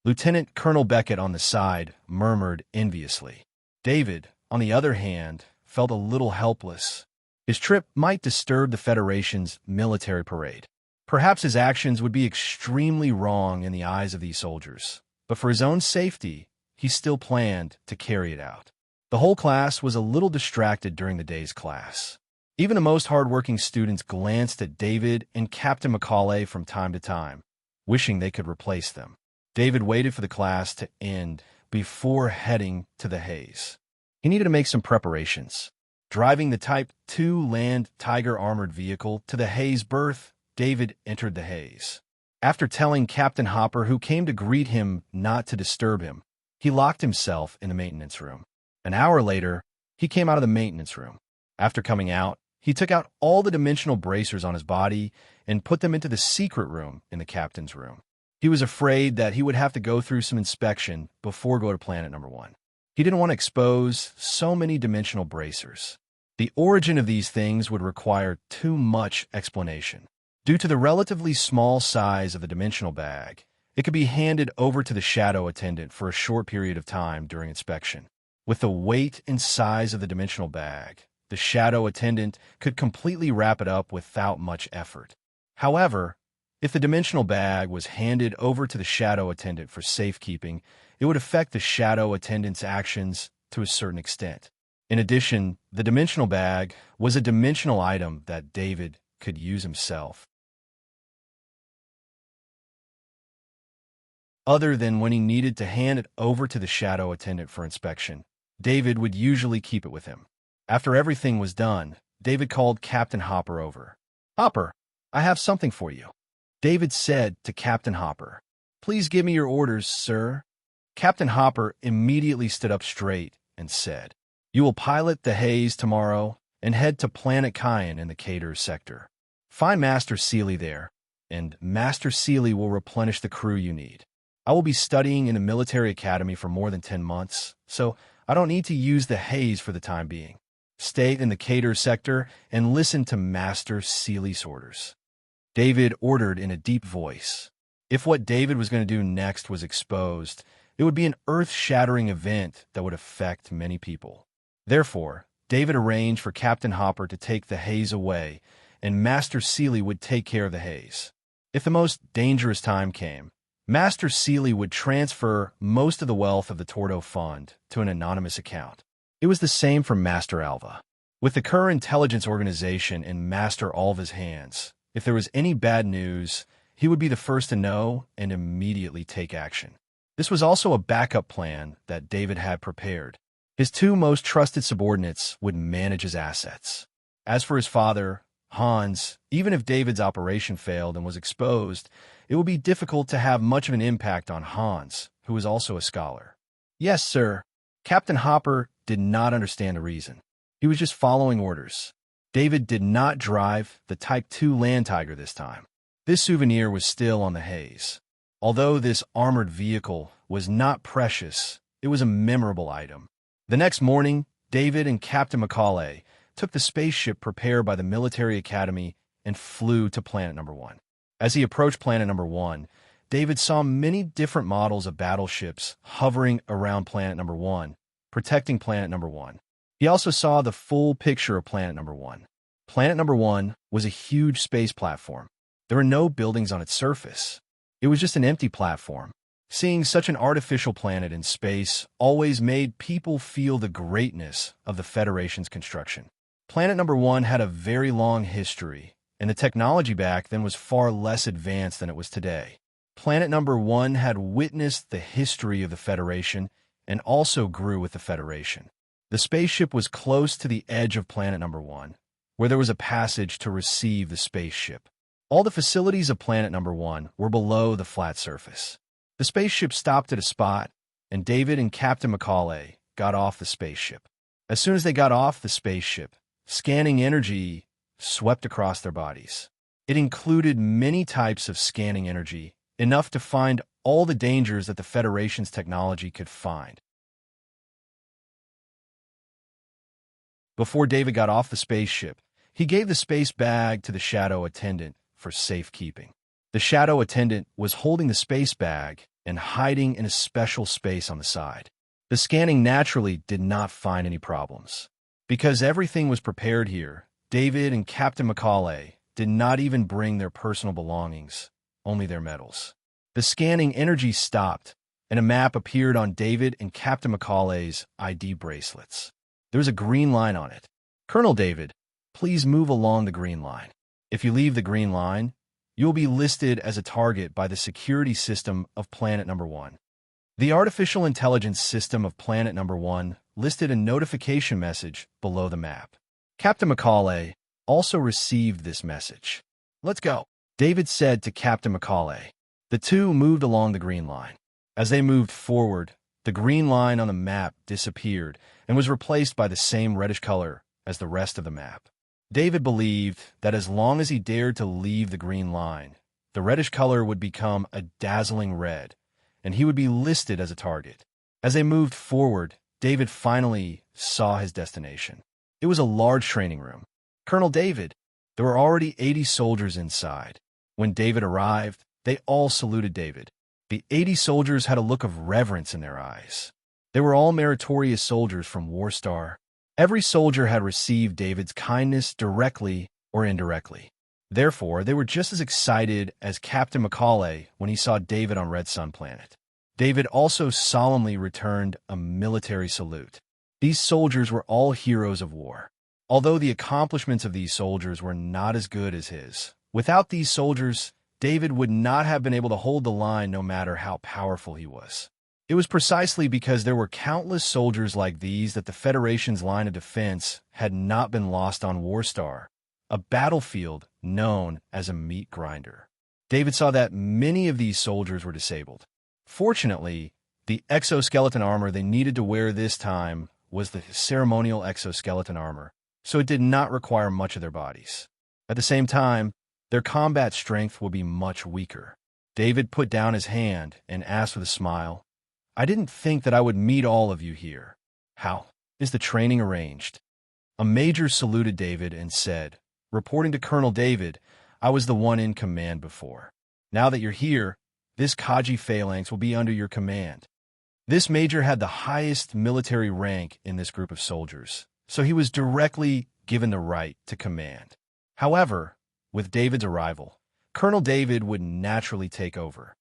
Lieutenant Colonel Beckett on the side murmured enviously. David, on the other hand, felt a little helpless. His trip might disturb the Federation's military parade. Perhaps his actions would be extremely wrong in the eyes of these soldiers, but for his own safety, he still planned to carry it out. The whole class was a little distracted during the day's class. Even the most hardworking students glanced at David and Captain Macaulay from time to time, wishing they could replace them. David waited for the class to end before heading to the haze. He needed to make some preparations. Driving the Type 2 Land Tiger armored vehicle to the haze berth, David entered the haze. After telling Captain Hopper, who came to greet him, not to disturb him, He locked himself in the maintenance room. An hour later, he came out of the maintenance room. After coming out, he took out all the dimensional bracers on his body and put them into the secret room in the captain's room. He was afraid that he would have to go through some inspection before go to planet number 1. He didn't want to expose so many dimensional bracers. The origin of these things would require too much explanation. Due to the relatively small size of the dimensional bag, it could be handed over to the shadow attendant for a short period of time during inspection. With the weight and size of the dimensional bag, the shadow attendant could completely wrap it up without much effort. However, if the dimensional bag was handed over to the shadow attendant for safekeeping, it would affect the shadow attendant's actions to a certain extent. In addition, the dimensional bag was a dimensional item that David could use himself. Other than when he needed to hand it over to the shadow attendant for inspection, David would usually keep it with him. After everything was done, David called Captain Hopper over. "Hopper, I have something for you." David said to Captain Hopper, "Please give me your orders, sir." Captain Hopper immediately stood up straight and said, "You will pilot the Haze tomorrow and head to Planet Cayenne in the Cater sector. Find Master Seeley there, and Master Seeley will replenish the crew you need. I will be studying in a military academy for more than 10 months, so I don't need to use the Haze for the time being. Stay in the Cater sector and listen to Master Seeley's orders." David ordered in a deep voice. If what David was going to do next was exposed, it would be an earth-shattering event that would affect many people. Therefore, David arranged for Captain Hopper to take the Haze away, and Master Seeley would take care of the Haze. If the most dangerous time came, Master Seeley would transfer most of the wealth of the Tordo Fund to an anonymous account. It was the same for Master Alva. With the Kerr intelligence organization in Master Alva's hands, if there was any bad news, he would be the first to know and immediately take action. This was also a backup plan that David had prepared. His two most trusted subordinates would manage his assets. As for his father, Hans, even if David's operation failed and was exposed, it would be difficult to have much of an impact on Hans, who was also a scholar. "Yes, sir." Captain Hopper did not understand the reason. He was just following orders. David did not drive the Type 2 Land Tiger this time. This souvenir was still on the Haze. Although this armored vehicle was not precious, it was a memorable item. The next morning, David and Captain Macaulay took the spaceship prepared by the military academy and flew to planet number 1. As he approached planet number 1, David saw many different models of battleships hovering around planet number 1, protecting planet number 1. He also saw the full picture of planet number 1. Planet number 1 was a huge space platform. There were no buildings on its surface. It was just an empty platform. Seeing such an artificial planet in space always made people feel the greatness of the Federation's construction. Planet number 1 had a very long history, and the technology back then was far less advanced than it was today. Planet number 1 had witnessed the history of the Federation and also grew with the Federation. The spaceship was close to the edge of planet number 1, where there was a passage to receive the spaceship. All the facilities of planet number 1 were below the flat surface. The spaceship stopped at a spot, and David and Captain Macaulay got off the spaceship. As soon as they got off the spaceship, scanning energy swept across their bodies. It included many types of scanning energy, enough to find all the dangers that the Federation's technology could find. Before David got off the spaceship, he gave the space bag to the shadow attendant for safekeeping. The shadow attendant was holding the space bag and hiding in a special space on the side. The scanning naturally did not find any problems. Because everything was prepared here, David and Captain Macaulay did not even bring their personal belongings, only their medals. The scanning energy stopped, and a map appeared on David and Captain Macaulay's ID bracelets. There was a green line on it. "Colonel David, please move along the green line. If you leave the green line, you will be listed as a target by the security system of planet number 1. The artificial intelligence system of planet number 1 listed a notification message below the map. Captain Macaulay also received this message. "Let's go," David said to Captain Macaulay. The two moved along the green line. As they moved forward, The green line on the map disappeared and was replaced by the same reddish color as the rest of the map. David believed that as long as he dared to leave the green line, the reddish color would become a dazzling red, and he would be listed as a target. As they moved forward, David finally saw his destination. It was a large training room. Colonel David, there were already 80 soldiers inside. When David arrived, they all saluted David. The 80 soldiers had a look of reverence in their eyes. They were all meritorious soldiers from Warstar. Every soldier had received David's kindness directly or indirectly. Therefore, they were just as excited as Captain Macaulay when he saw David on Red Sun Planet. David also solemnly returned a military salute. These soldiers were all heroes of war. Although the accomplishments of these soldiers were not as good as his, without these soldiers, David would not have been able to hold the line no matter how powerful he was. It was precisely because there were countless soldiers like these that the Federation's line of defense had not been lost on Warstar, a battlefield known as a meat grinder. David saw that many of these soldiers were disabled. Fortunately, the exoskeleton armor they needed to wear this time was the ceremonial exoskeleton armor, so it did not require much of their bodies. At the same time, their combat strength would be much weaker. David put down his hand and asked with a smile, "I didn't think that I would meet all of you here. How is the training arranged?" A major saluted David and said, "Reporting to Colonel David, I was the one in command before. Now that you're here, this Kaji phalanx will be under your command." This major had the highest military rank in this group of soldiers, so he was directly given the right to command. However, with David's arrival, Colonel David would naturally take over.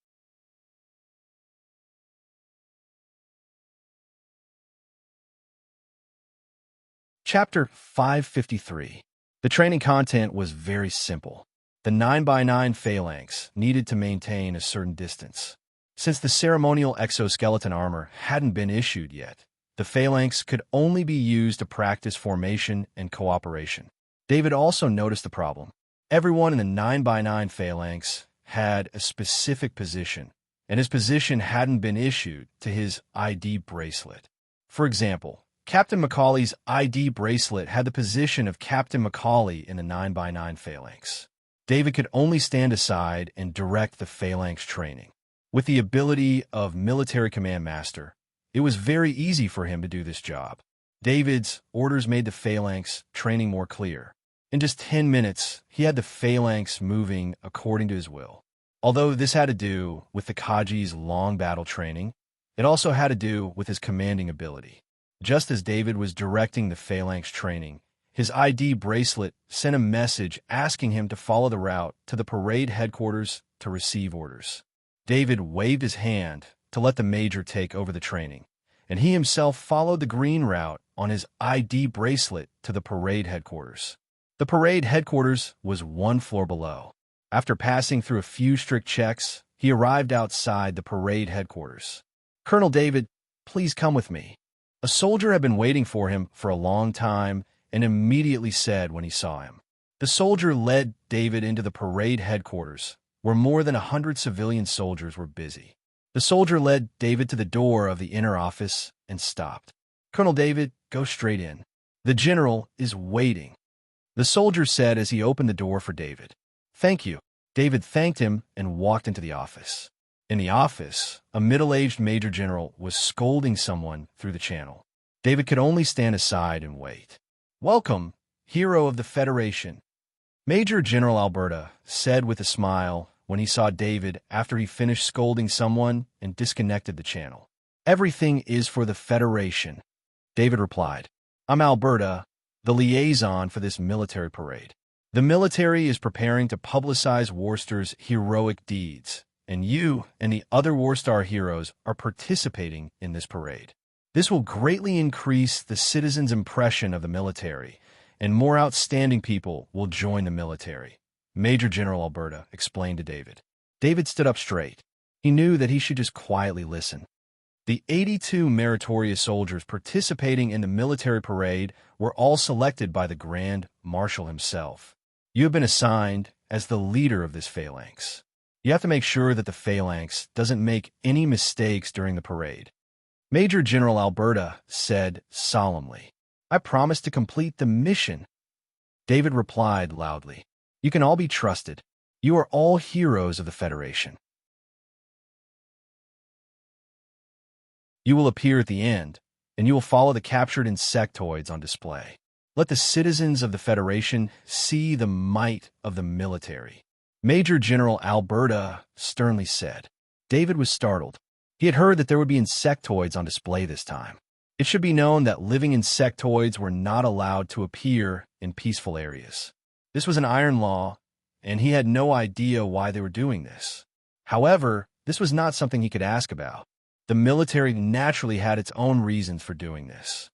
Chapter 553. The training content was very simple. The 9x9 phalanx needed to maintain a certain distance. Since the ceremonial exoskeleton armor hadn't been issued yet, the phalanx could only be used to practice formation and cooperation. David also noticed the problem. Everyone in the 9x9 phalanx had a specific position, and his position hadn't been issued to his ID bracelet. For example, Captain Macaulay's ID bracelet had the position of Captain Macaulay in the 9x9 phalanx. David could only stand aside and direct the phalanx training. With the ability of military command master, it was very easy for him to do this job. David's orders made the phalanx training more clear. In just 10 minutes, he had the phalanx moving according to his will. Although this had to do with the Kaji's long battle training, it also had to do with his commanding ability. Just as David was directing the phalanx training, his ID bracelet sent a message asking him to follow the route to the parade headquarters to receive orders. David waved his hand to let the major take over the training, and he himself followed the green route on his ID bracelet to the parade headquarters. The parade headquarters was one floor below. After passing through a few strict checks, he arrived outside the parade headquarters. "Colonel David, please come with me." A soldier had been waiting for him for a long time and immediately said when he saw him. The soldier led David into the parade headquarters, where more than 100 civilian soldiers were busy. The soldier led David to the door of the inner office and stopped. "Colonel David, go straight in. The general is waiting," the soldier said as he opened the door for David. "Thank you." David thanked him and walked into the office. In the office, a middle-aged major general was scolding someone through the channel. David could only stand aside and wait. "Welcome, hero of the Federation," Major General Alberta said with a smile when he saw David after he finished scolding someone and disconnected the channel. "Everything is for the Federation," David replied. "I'm Alberta, the liaison for this military parade. The military is preparing to publicize Warstar's heroic deeds, and you and the other Warstar heroes are participating in this parade. This will greatly increase the citizens' impression of the military, and more outstanding people will join the military," Major General Alberta explained to David. David stood up straight. He knew that he should just quietly listen. The 82 meritorious soldiers participating in the military parade were all selected by the Grand Marshal himself. "You have been assigned as the leader of this phalanx. You have to make sure that the phalanx doesn't make any mistakes during the parade. Major General Alberta said solemnly. "I promise to complete the mission." David replied loudly. "You can all be trusted. You are all heroes of the Federation. You will appear at the end, and you will follow the captured insectoids on display. Let the citizens of the Federation see the might of the military." Major General Alberta sternly said. David was startled. He had heard that there would be insectoids on display this time. It should be known that living insectoids were not allowed to appear in peaceful areas. This was an iron law, and he had no idea why they were doing this. However, this was not something he could ask about. The military naturally had its own reasons for doing this.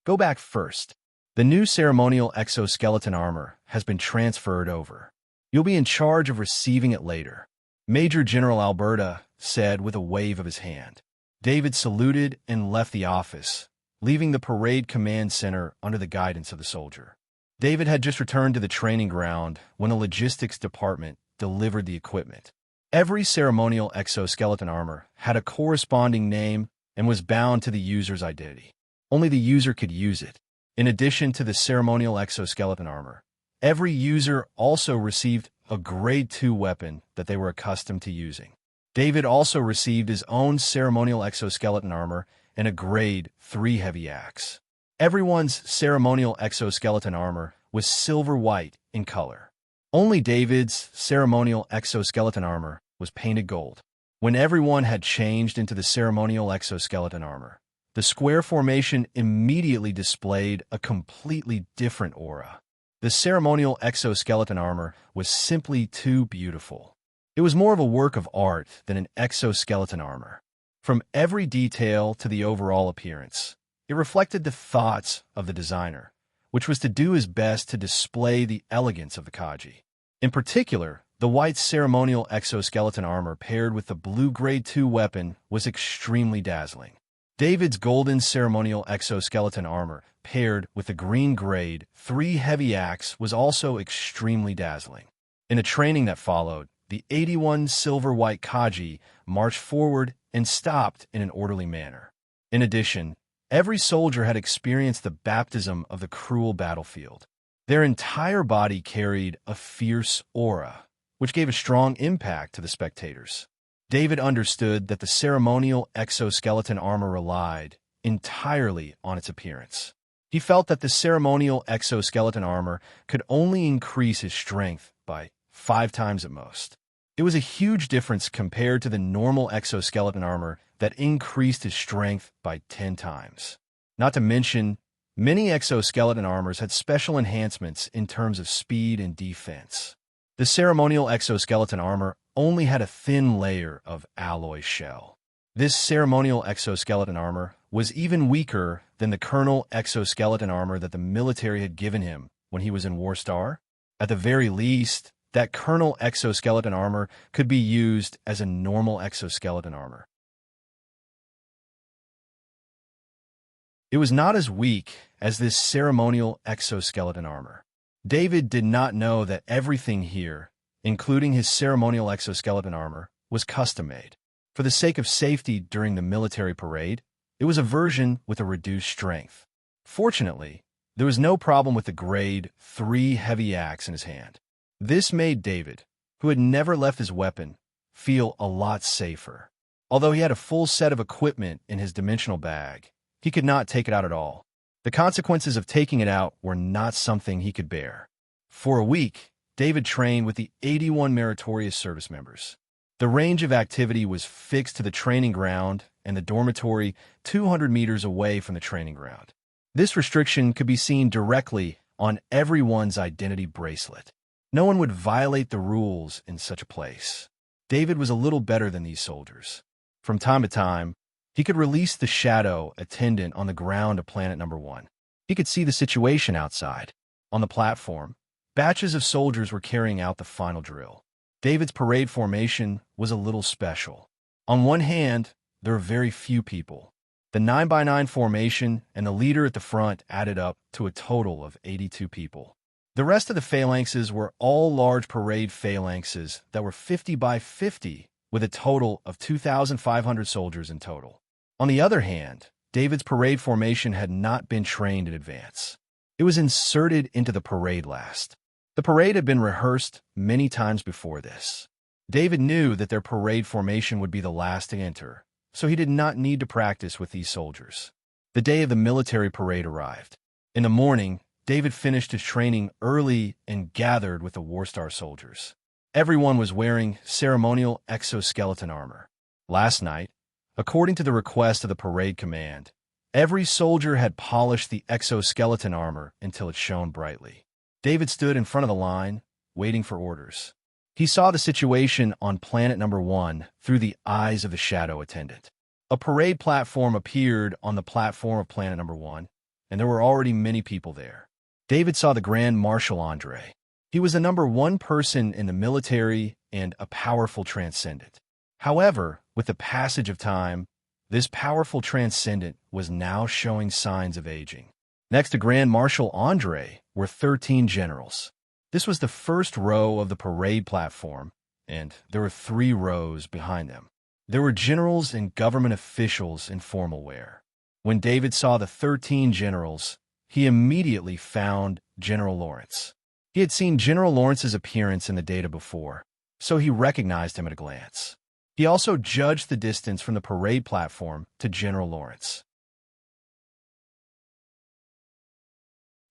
Go back first. The new ceremonial exoskeleton armor has been transferred over. You'll be in charge of receiving it later, Major General Alberta said with a wave of his hand. David saluted and left the office, leaving the parade command center under the guidance of the soldier. David had just returned to the training ground when the logistics department delivered the equipment. Every ceremonial exoskeleton armor had a corresponding name and was bound to the user's identity. Only the user could use it. In addition to the ceremonial exoskeleton armor, every user also received a Grade 2 weapon that they were accustomed to using. David also received his own ceremonial exoskeleton armor and a Grade 3 heavy axe. Everyone's ceremonial exoskeleton armor was silver white in color. Only David's ceremonial exoskeleton armor was painted gold. When everyone had changed into the ceremonial exoskeleton armor, the square formation immediately displayed a completely different aura. The ceremonial exoskeleton armor was simply too beautiful. It was more of a work of art than an exoskeleton armor. From every detail to the overall appearance, it reflected the thoughts of the designer, which was to do his best to display the elegance of the Kaji. In particular, the white ceremonial exoskeleton armor paired with the blue Grade 2 weapon was extremely dazzling. David's golden ceremonial exoskeleton armor paired with the green Grade 3 heavy axe was also extremely dazzling. In the training that followed, the 81 silver-white Kaji marched forward and stopped in an orderly manner. In addition, every soldier had experienced the baptism of the cruel battlefield. Their entire body carried a fierce aura, which gave a strong impact to the spectators. David understood that the ceremonial exoskeleton armor relied entirely on its appearance. He felt that the ceremonial exoskeleton armor could only increase his strength by 5 times at most. It was a huge difference compared to the normal exoskeleton armor that increased his strength by 10 times. Not to mention, many exoskeleton armors had special enhancements in terms of speed and defense. The ceremonial exoskeleton armor only had a thin layer of alloy shell. This ceremonial exoskeleton armor was even weaker than the Colonel exoskeleton armor that the military had given him when he was in Warstar. At the very least, that Colonel exoskeleton armor could be used as a normal exoskeleton armor. It was not as weak as this ceremonial exoskeleton armor. David did not know that everything here, including his ceremonial exoskeleton armor, was custom-made. For the sake of safety during the military parade, it was a version with a reduced strength. Fortunately, there was no problem with the Grade 3 heavy axe in his hand. This made David, who had never left his weapon, feel a lot safer. Although he had a full set of equipment in his dimensional bag, he could not take it out at all. The consequences of taking it out were not something he could bear. For a week, David trained with the 81 meritorious service members. The range of activity was fixed to the training ground and the dormitory 200 meters away from the training ground. This restriction could be seen directly on everyone's identity bracelet. No one would violate the rules in such a place. David was a little better than these soldiers. From time to time, he could release the shadow attendant on the ground of Planet Number 1. He could see the situation outside. On the platform, batches of soldiers were carrying out the final drill. David's parade formation was a little special. On one hand, there were very few people. The 9x9 formation and the leader at the front added up to a total of 82 people. The rest of the phalanxes were all large parade phalanxes that were 50 by 50, with a total of 2,500 soldiers in total. On the other hand, David's parade formation had not been trained in advance. It was inserted into the parade last. The parade had been rehearsed many times before this. David knew that their parade formation would be the last to enter, so he did not need to practice with these soldiers. The day of the military parade arrived. In the morning, David finished his training early and gathered with the Warstar soldiers. Everyone was wearing ceremonial exoskeleton armor. Last night, according to the request of the parade command, every soldier had polished the exoskeleton armor until it shone brightly. David stood in front of the line, waiting for orders. He saw the situation on planet number 1 through the eyes of the shadow attendant. A parade platform appeared on the platform of planet number 1, and there were already many people there. David saw the Grand Marshal Andre. He was the number 1 person in the military and a powerful transcendent. However, with the passage of time, this powerful transcendent was now showing signs of aging. Next to Grand Marshal Andre were 13 generals. This was the first row of the parade platform, and there were 3 rows behind them. There were generals and government officials in formal wear. When David saw the 13 generals, he immediately found General Lawrence. He had seen General Lawrence's appearance in the data before, so he recognized him at a glance. He also judged the distance from the parade platform to General Lawrence.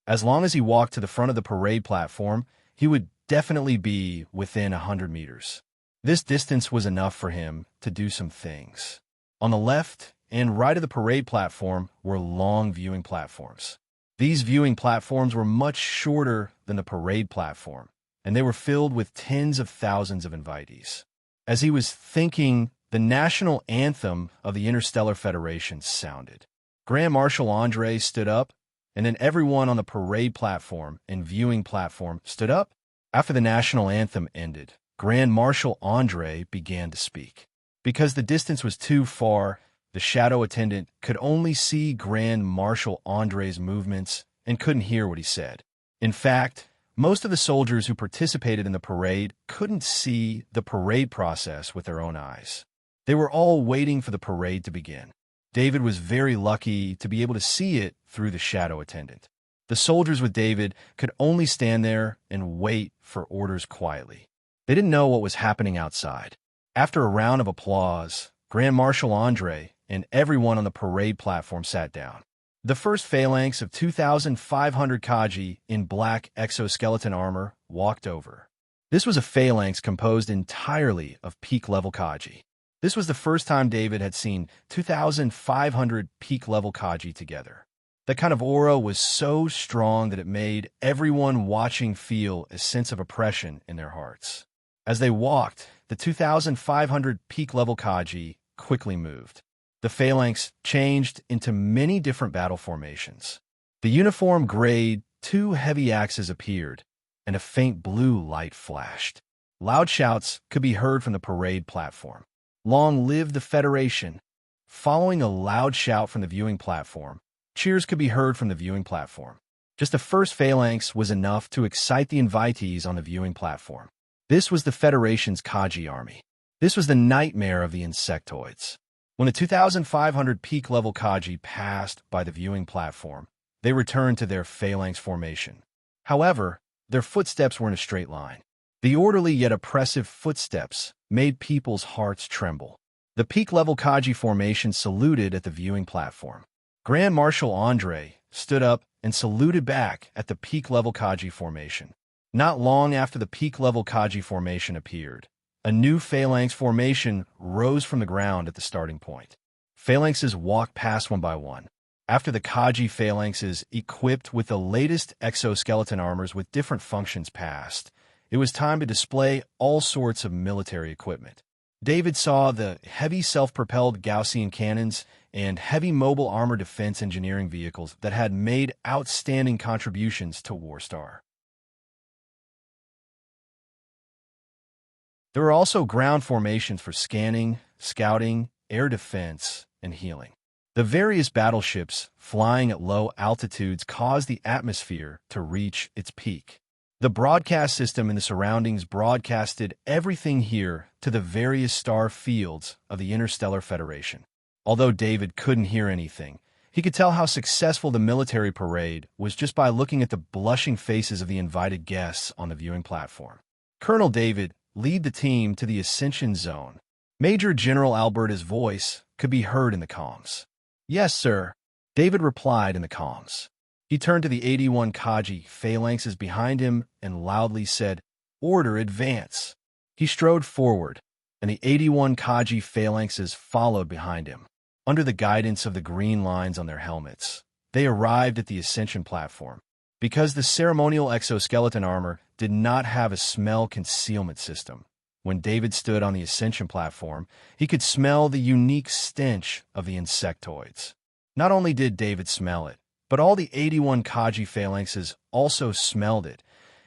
As long as he walked to the front of the parade platform, he would definitely be within 100 meters. This distance was enough for him to do some things. On the left and right of the parade platform were long viewing platforms. These viewing platforms were much shorter than the parade platform, and they were filled with tens of thousands of invitees. As he was thinking, the national anthem of the Interstellar Federation sounded. Grand Marshal Andre stood up, and then everyone on the parade platform and viewing platform stood up. After the national anthem ended, Grand Marshal Andre began to speak. Because the distance was too far, the shadow attendant could only see Grand Marshal Andre's movements and couldn't hear what he said. In fact, most of the soldiers who participated in the parade couldn't see the parade process with their own eyes. They were all waiting for the parade to begin. David was very lucky to be able to see it through the shadow attendant. The soldiers with David could only stand there and wait for orders quietly. They didn't know what was happening outside. After a round of applause, Grand Marshal Andre and everyone on the parade platform sat down. The first phalanx of 2,500 Kaji in black exoskeleton armor walked over. This was a phalanx composed entirely of peak-level Kaji. This was the first time David had seen 2,500 peak-level Kaji together. That kind of aura was so strong that it made everyone watching feel a sense of oppression in their hearts. As they walked, the 2,500 peak-level Kaji quickly moved. The phalanx changed into many different battle formations. The uniform grade 2 heavy axes appeared, and a faint blue light flashed. Loud shouts could be heard from the parade platform. Long live the Federation! Following a loud shout from the viewing platform, cheers could be heard from the viewing platform. Just the first phalanx was enough to excite the invitees on the viewing platform. This was the Federation's Kaji army. This was the nightmare of the insectoids. When the 2,500 peak-level Kaji passed by the viewing platform, they returned to their phalanx formation. However, their footsteps were in a straight line. The orderly yet oppressive footsteps made people's hearts tremble. The peak-level Kaji formation saluted at the viewing platform. Grand Marshal Andre stood up and saluted back at the peak-level Kaji formation. Not long after the peak-level Kaji formation appeared, a new phalanx formation rose from the ground at the starting point. Phalanxes walked past one by one. After the Kaji phalanxes equipped with the latest exoskeleton armors with different functions passed, it was time to display all sorts of military equipment. David saw the heavy self-propelled Gaussian cannons and heavy mobile armor defense engineering vehicles that had made outstanding contributions to Warstar. There were also ground formations for scanning, scouting, air defense, and healing. The various battleships flying at low altitudes caused the atmosphere to reach its peak. The broadcast system in the surroundings broadcasted everything here to the various star fields of the Interstellar Federation. Although David couldn't hear anything, he could tell how successful the military parade was just by looking at the blushing faces of the invited guests on the viewing platform. Colonel David led the team to the Ascension Zone. Major General Alberta's voice could be heard in the comms. "Yes, sir," David replied in the comms. He turned to the 81 Kaji phalanxes behind him and loudly said, "Order, advance." He strode forward, and the 81 Kaji phalanxes followed behind him. Under the guidance of the green lines on their helmets, they arrived at the Ascension platform. Because the ceremonial exoskeleton armor did not have a smell concealment system, when David stood on the Ascension platform, he could smell the unique stench of the insectoids. Not only did David smell it, but all the 81 Kaji phalanxes also smelled it,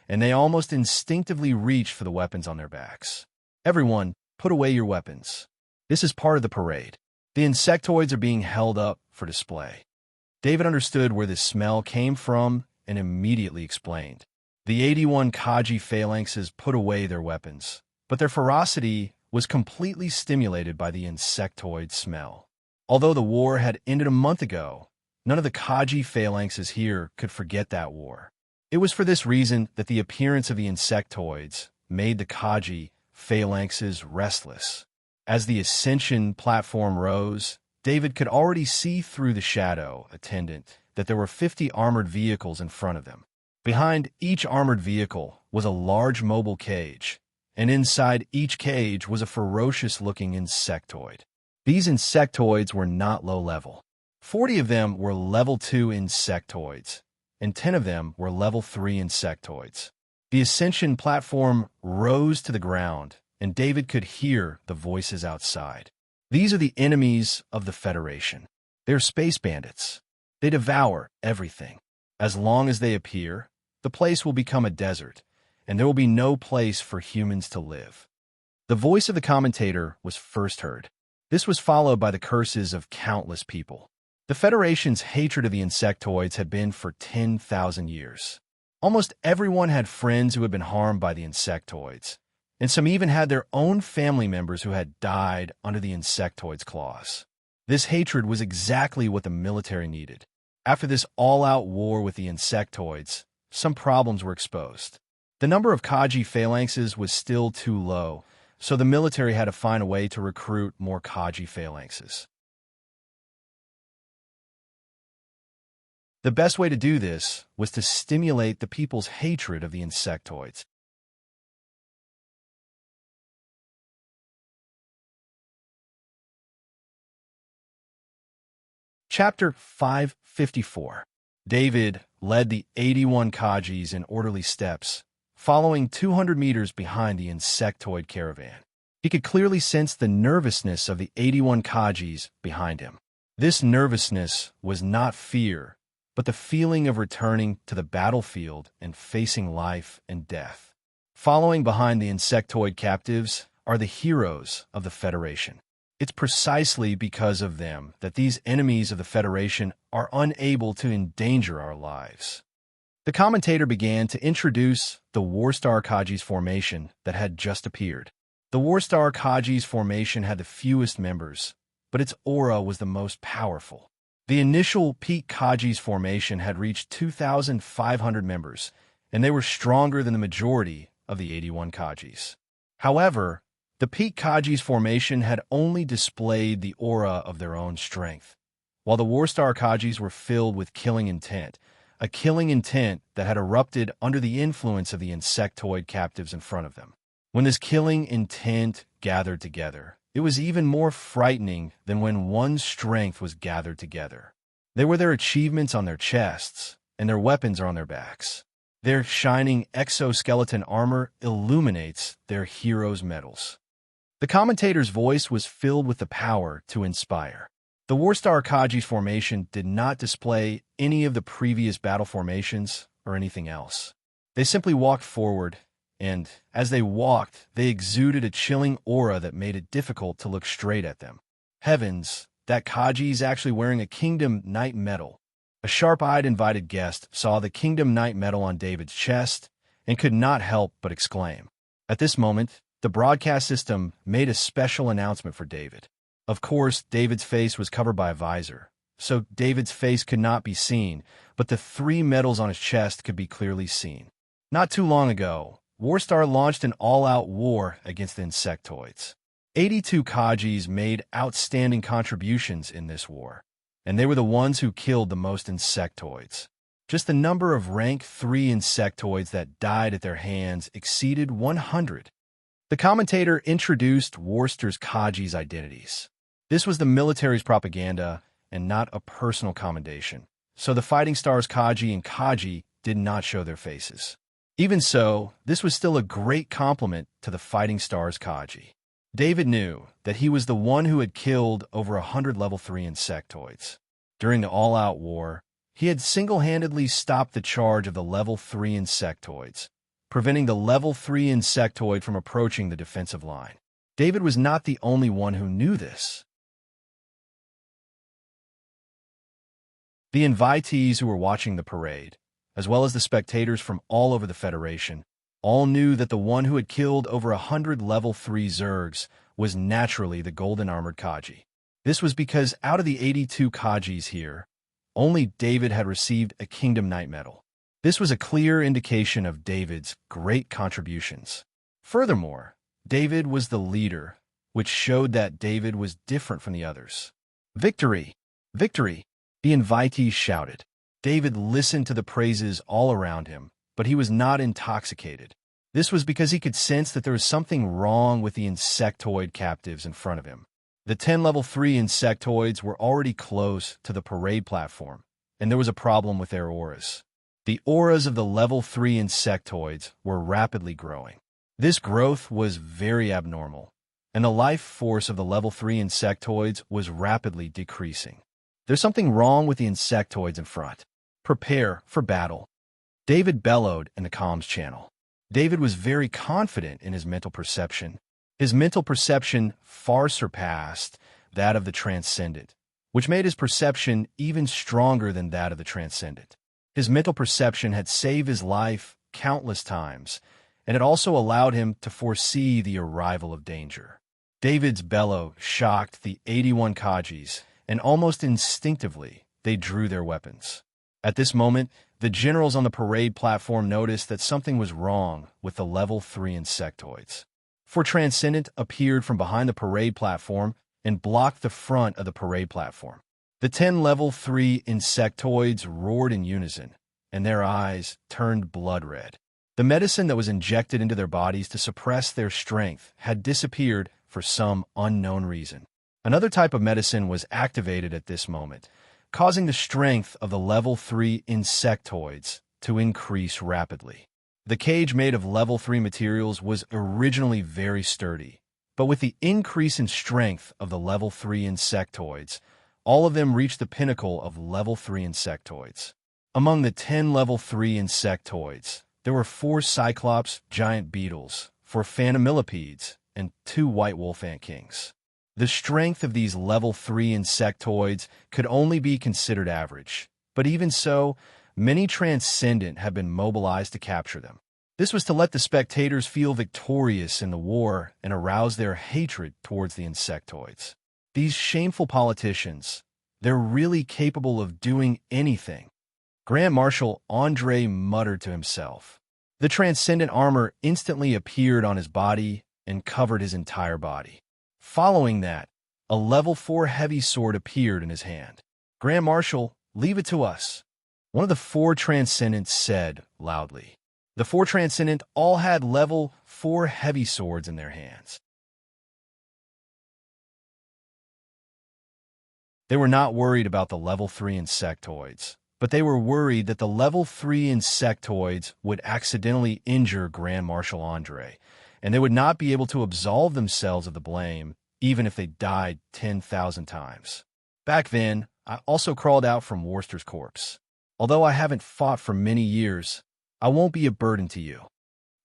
and they almost instinctively reached for the weapons on their backs. "Everyone, put away your weapons. This is part of the parade. The insectoids are being held up for display." David understood where this smell came from and immediately explained. The 81 Kaji phalanxes put away their weapons, but their ferocity was completely stimulated by the insectoid smell. Although the war had ended a month ago, none of the Kaji phalanxes here could forget that war. It was for this reason that the appearance of the insectoids made the Kaji phalanxes restless. As the Ascension platform rose, David could already see through the shadow attendant that there were 50 armored vehicles in front of them. Behind each armored vehicle was a large mobile cage, and inside each cage was a ferocious-looking insectoid. These insectoids were not low-level. 40 of them were level 2 insectoids, and 10 of them were level 3 insectoids. The Ascension platform rose to the ground, and David could hear the voices outside. "These are the enemies of the Federation. They're space bandits. They devour everything. As long as they appear, the place will become a desert, and there will be no place for humans to live." The voice of the commentator was first heard. This was followed by the curses of countless people. The Federation's hatred of the insectoids had been for 10,000 years. Almost everyone had friends who had been harmed by the insectoids, and some even had their own family members who had died under the insectoids' claws. This hatred was exactly what the military needed. After this all-out war with the insectoids, some problems were exposed. The number of Kaji phalanxes was still too low, so the military had to find a way to recruit more Kaji phalanxes. The best way to do this was to stimulate the people's hatred of the insectoids. Chapter 554. David led the 81 Kajis in orderly steps, following 200 meters behind the insectoid caravan. He could clearly sense the nervousness of the 81 Kajis behind him. This nervousness was not fear, but the feeling of returning to the battlefield and facing life and death. Following behind the insectoid captives are the heroes of the Federation. It's precisely because of them that these enemies of the Federation are unable to endanger our lives. The commentator began to introduce the Warstar Kaji's formation that had just appeared. The Warstar Kaji's formation had the fewest members, but its aura was the most powerful. The initial peak Kaji's formation had reached 2,500 members, and they were stronger than the majority of the 81 Kajis. However, the peak Kaji's formation had only displayed the aura of their own strength, while the Warstar Kajis were filled with killing intent, a killing intent that had erupted under the influence of the insectoid captives in front of them. When this killing intent gathered together, it was even more frightening than when one's strength was gathered together. They were their achievements on their chests, and their weapons are on their backs. Their shining exoskeleton armor illuminates their heroes' medals. The commentator's voice was filled with the power to inspire. The Warstar Kaji's formation did not display any of the previous battle formations or anything else. They simply walked forward, and as they walked, they exuded a chilling aura that made it difficult to look straight at them. Heavens, that Kaji's actually wearing a Kingdom Knight medal. A sharp-eyed invited guest saw the Kingdom Knight medal on David's chest and could not help but exclaim. At this moment, the broadcast system made a special announcement for David. Of course, David's face was covered by a visor, so David's face could not be seen, but the 3 medals on his chest could be clearly seen. Not too long ago, Warstar launched an all-out war against the insectoids. 82 Kajis made outstanding contributions in this war, and they were the ones who killed the most insectoids. Just the number of rank 3 insectoids that died at their hands exceeded 100. The commentator introduced Warstar's Kaji's identities. This was the military's propaganda and not a personal commendation, so the Fighting Stars Kaji and Kaji did not show their faces. Even so, this was still a great compliment to the Fighting Stars Kaji. David knew that he was the one who had killed over 100 level 3 insectoids. During the all-out war, he had single-handedly stopped the charge of the level 3 insectoids, preventing the level 3 insectoid from approaching the defensive line. David was not the only one who knew this. The invitees who were watching the parade, as well as the spectators from all over the Federation, all knew that the one who had killed over 100 level 3 Zergs was naturally the Golden Armored Kaji. This was because out of the 82 Kajis here, only David had received a Kingdom Knight medal. This was a clear indication of David's great contributions. Furthermore, David was the leader, which showed that David was different from the others. Victory! Victory! The invitees shouted. David listened to the praises all around him, but he was not intoxicated. This was because he could sense that there was something wrong with the insectoid captives in front of him. The 10 level 3 insectoids were already close to the parade platform, and there was a problem with their auras. The auras of the level 3 insectoids were rapidly growing. This growth was very abnormal, and the life force of the level 3 insectoids was rapidly decreasing. There's something wrong with the insectoids in front. Prepare for battle. David bellowed in the comms channel. David was very confident in his mental perception. His mental perception far surpassed that of the Transcendent, which made his perception even stronger than that of the Transcendent. His mental perception had saved his life countless times, and it also allowed him to foresee the arrival of danger. David's bellow shocked the 81 Kajis, and almost instinctively, they drew their weapons. At this moment, the generals on the parade platform noticed that something was wrong with the level 3 insectoids. For Transcendent appeared from behind the parade platform and blocked the front of the parade platform. The 10 level 3 insectoids roared in unison, and their eyes turned blood red. The medicine that was injected into their bodies to suppress their strength had disappeared for some unknown reason. Another type of medicine was activated at this moment, causing the strength of the level 3 insectoids to increase rapidly. The cage made of level 3 materials was originally very sturdy, but with the increase in strength of the level 3 insectoids, all of them reached the pinnacle of level 3 insectoids. Among the 10 level 3 insectoids, there were 4 Cyclops giant beetles, 4 phantom millipedes, and 2 white wolf ant kings. The strength of these level 3 insectoids could only be considered average, but even so, many Transcendent had been mobilized to capture them. This was to let the spectators feel victorious in the war and arouse their hatred towards the insectoids. These shameful politicians, they're really capable of doing anything. Grand Marshal Andre muttered to himself. The Transcendent armor instantly appeared on his body and covered his entire body. Following that, a level 4 heavy sword appeared in his hand. Grand Marshal, leave it to us. One of the 4 Transcendents said loudly. The 4 Transcendent all had level 4 heavy swords in their hands. They were not worried about the level 3 insectoids, but they were worried that the level 3 insectoids would accidentally injure Grand Marshal Andre, and they would not be able to absolve themselves of the blame, even if they died 10,000 times. Back then, I also crawled out from Warstar's corpse. Although I haven't fought for many years, I won't be a burden to you.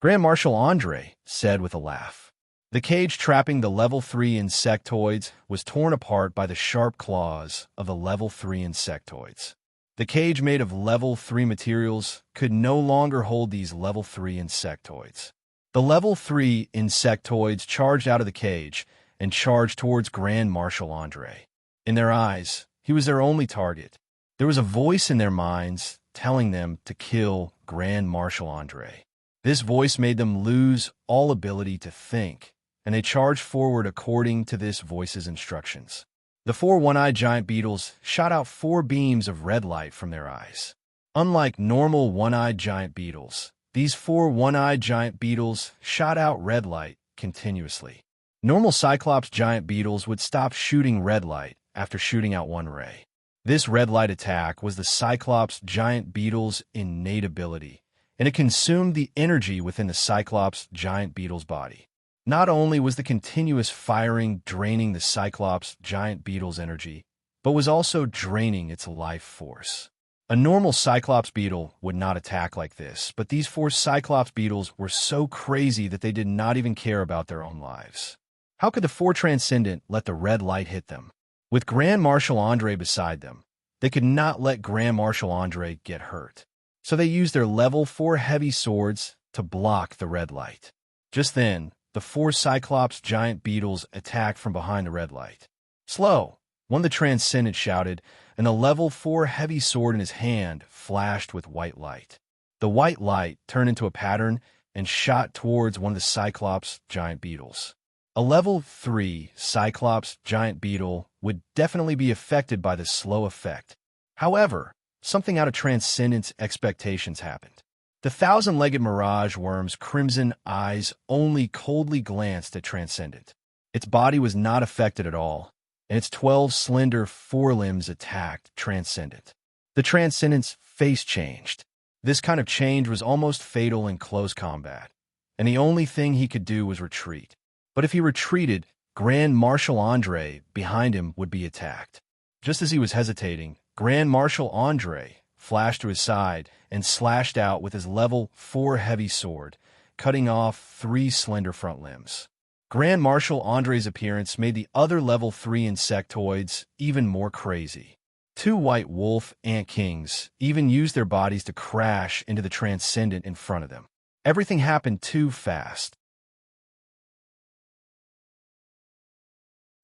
Grand Marshal Andre said with a laugh. The cage trapping the level 3 insectoids was torn apart by the sharp claws of the level 3 insectoids. The cage made of level 3 materials could no longer hold these level 3 insectoids. The level 3 insectoids charged out of the cage and charged towards Grand Marshal Andre. In their eyes, he was their only target. There was a voice in their minds telling them to kill Grand Marshal Andre. This voice made them lose all ability to think, and they charged forward according to this voice's instructions. The four one-eyed giant beetles shot out 4 beams of red light from their eyes. Unlike normal one-eyed giant beetles, these 4 one-eyed giant beetles shot out red light continuously. Normal Cyclops giant beetles would stop shooting red light after shooting out 1 ray. This red light attack was the Cyclops giant beetle's innate ability, and it consumed the energy within the Cyclops giant beetle's body. Not only was the continuous firing draining the Cyclops giant beetle's energy, but was also draining its life force. A normal Cyclops beetle would not attack like this, but these 4 Cyclops beetles were so crazy that they did not even care about their own lives. How could the 4 Transcendent let the red light hit them? With Grand Marshal Andre beside them, they could not let Grand Marshal Andre get hurt. So they used their level 4 heavy swords to block the red light. Just then, the 4 Cyclops giant beetles attacked from behind the red light. "Slow!" one of the Transcendent shouted, and the level 4 heavy sword in his hand flashed with white light. The white light turned into a pattern and shot towards one of the Cyclops giant beetles. A level 3 Cyclops giant beetle would definitely be affected by the slow effect. However, something out of Transcendent's expectations happened. The 1,000-legged mirage worm's crimson eyes only coldly glanced at Transcendent. Its body was not affected at all, and its 12 slender forelimbs attacked Transcendent. The Transcendent's face changed. This kind of change was almost fatal in close combat, and the only thing he could do was retreat. But if he retreated, Grand Marshal Andre behind him would be attacked. Just as he was hesitating, Grand Marshal Andre flashed to his side and slashed out with his level 4 heavy sword, cutting off 3 slender front limbs. Grand Marshal Andre's appearance made the other level 3 insectoids even more crazy. 2 white wolf ant kings even used their bodies to crash into the Transcendent in front of them. Everything happened too fast.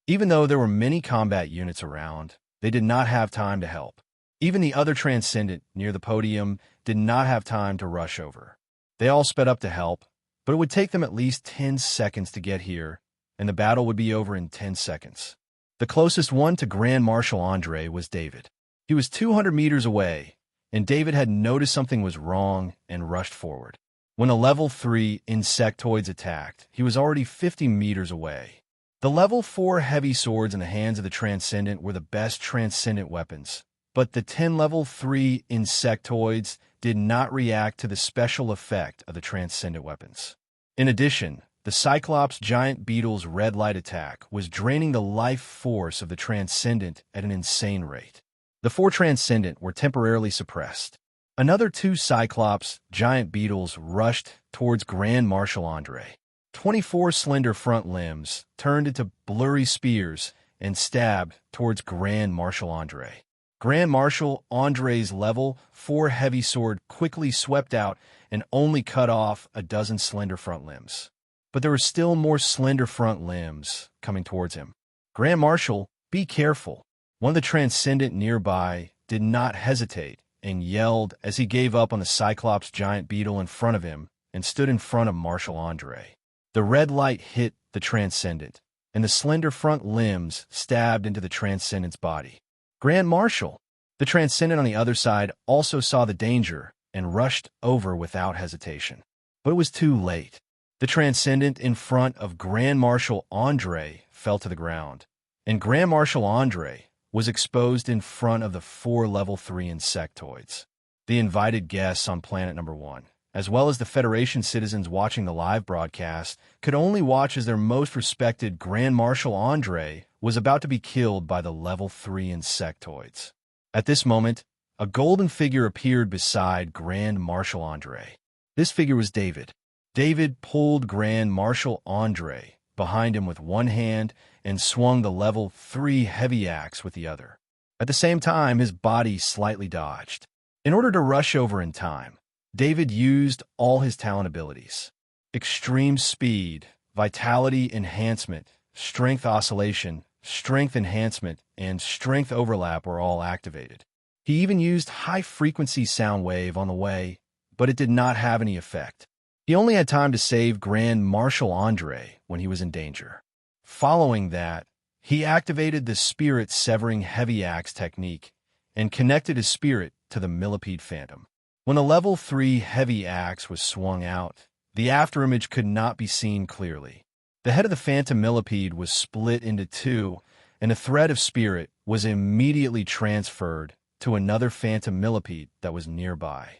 Even though there were many combat units around, they did not have time to help. Even the other Transcendent near the podium did not have time to rush over. They all sped up to help, but it would take them at least 10 seconds to get here, and the battle would be over in 10 seconds. The closest one to Grand Marshal Andre was David. He was 200 meters away, and David had noticed something was wrong and rushed forward. When the level 3 insectoids attacked, he was already 50 meters away. The level 4 heavy swords in the hands of the Transcendent were the best Transcendent weapons, but the 10 level 3 insectoids did not react to the special effect of the Transcendent weapons. In addition, the Cyclops giant beetle's red light attack was draining the life force of the Transcendent at an insane rate. The 4 Transcendent were temporarily suppressed. Another 2 Cyclops giant beetles rushed towards Grand Marshal Andre. 24 slender front limbs turned into blurry spears and stabbed towards Grand Marshal Andre. Grand Marshal Andre's level 4 heavy sword quickly swept out and only cut off a dozen slender front limbs. But there were still more slender front limbs coming towards him. "Grand Marshal, be careful." One of the Transcendent nearby did not hesitate and yelled as he gave up on the Cyclops giant beetle in front of him and stood in front of Marshal Andre. The red light hit the Transcendent, and the slender front limbs stabbed into the Transcendent's body. "Grand Marshal!" The Transcendent on the other side also saw the danger and rushed over without hesitation. But it was too late. The Transcendent in front of Grand Marshal Andre fell to the ground, and Grand Marshal Andre was exposed in front of the 4 level 3 insectoids. The invited guests on planet number 1, as well as the Federation citizens watching the live broadcast, could only watch as their most respected Grand Marshal Andre was about to be killed by the level 3 insectoids. At this moment, a golden figure appeared beside Grand Marshal Andre. This figure was David. David pulled Grand Marshal Andre behind him with one hand and swung the level 3 heavy axe with the other. At the same time, his body slightly dodged. In order to rush over in time, David used all his talent abilities: extreme speed, vitality enhancement, strength oscillation, strength enhancement, and strength overlap were all activated. He even used high-frequency sound wave on the way, but it did not have any effect. He only had time to save Grand Marshal Andre when he was in danger. Following that, he activated the spirit-severing heavy axe technique and connected his spirit to the millipede phantom. When the level 3 heavy axe was swung out, the afterimage could not be seen clearly. The head of the phantom millipede was split into two, and a thread of spirit was immediately transferred to another phantom millipede that was nearby.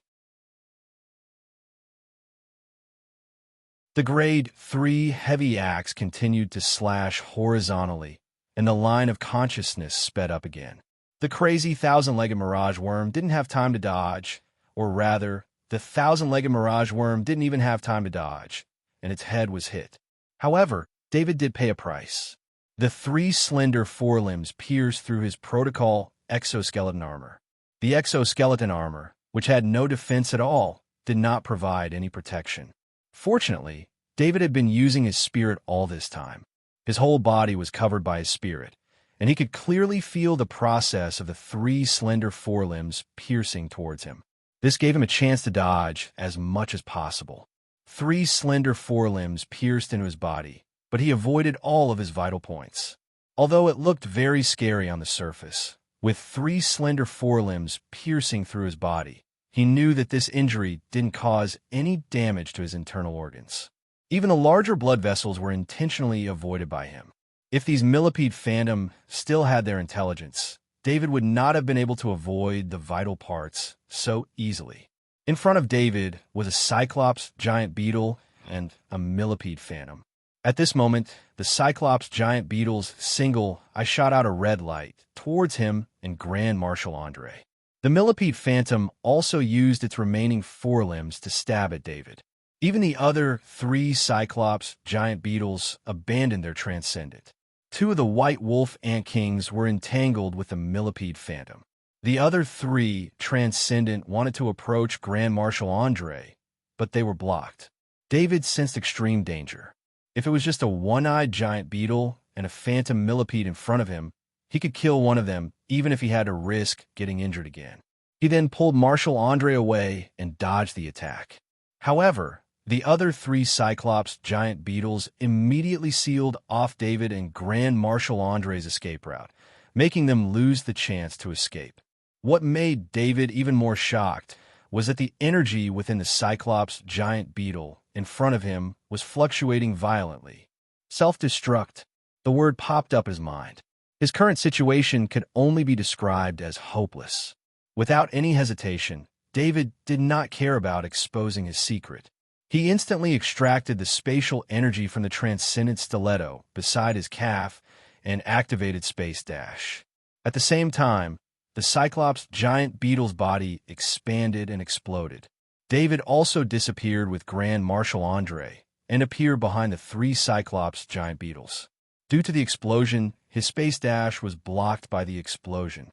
The grade 3 heavy axe continued to slash horizontally, and the line of consciousness sped up again. The crazy thousand-legged mirage worm didn't have time to dodge, or rather, the thousand-legged mirage worm didn't even have time to dodge, and its head was hit. However, David did pay a price. The 3 slender forelimbs pierced through his protocol exoskeleton armor. The exoskeleton armor, which had no defense at all, did not provide any protection. Fortunately, David had been using his spirit all this time. His whole body was covered by his spirit, and he could clearly feel the process of the 3 slender forelimbs piercing towards him. This gave him a chance to dodge as much as possible. 3 slender forelimbs pierced into his body, but he avoided all of his vital points. Although it looked very scary on the surface, with 3 slender forelimbs piercing through his body, he knew that this injury didn't cause any damage to his internal organs. Even the larger blood vessels were intentionally avoided by him. If these millipede phantom still had their intelligence, David would not have been able to avoid the vital parts so easily. In front of David was a Cyclops giant beetle and a millipede phantom. At this moment, the Cyclops giant beetle's single eye shot out a red light towards him and Grand Marshal Andre. The millipede phantom also used its remaining forelimbs to stab at David. Even the other 3 Cyclops giant beetles abandoned their transcendent. 2 of the white wolf ant kings were entangled with the millipede phantom. The other 3 transcendent wanted to approach Grand Marshal Andre, but they were blocked. David sensed extreme danger. If it was just a one-eyed giant beetle and a phantom millipede in front of him, he could kill one of them even if he had to risk getting injured again. He then pulled Marshal Andre away and dodged the attack. However, the other 3 Cyclops giant beetles immediately sealed off David and Grand Marshal Andre's escape route, making them lose the chance to escape. What made David even more shocked was that the energy within the Cyclops giant beetle in front of him was fluctuating violently. Self-destruct. The word popped up his mind. His current situation could only be described as hopeless. Without any hesitation, David did not care about exposing his secret. He instantly extracted the spatial energy from the transcendent stiletto beside his calf and activated Space Dash. At the same time, the Cyclops giant beetle's body expanded and exploded. David also disappeared with Grand Marshal Andre and appeared behind the 3 Cyclops giant beetles. Due to the explosion, his Space Dash was blocked by the explosion.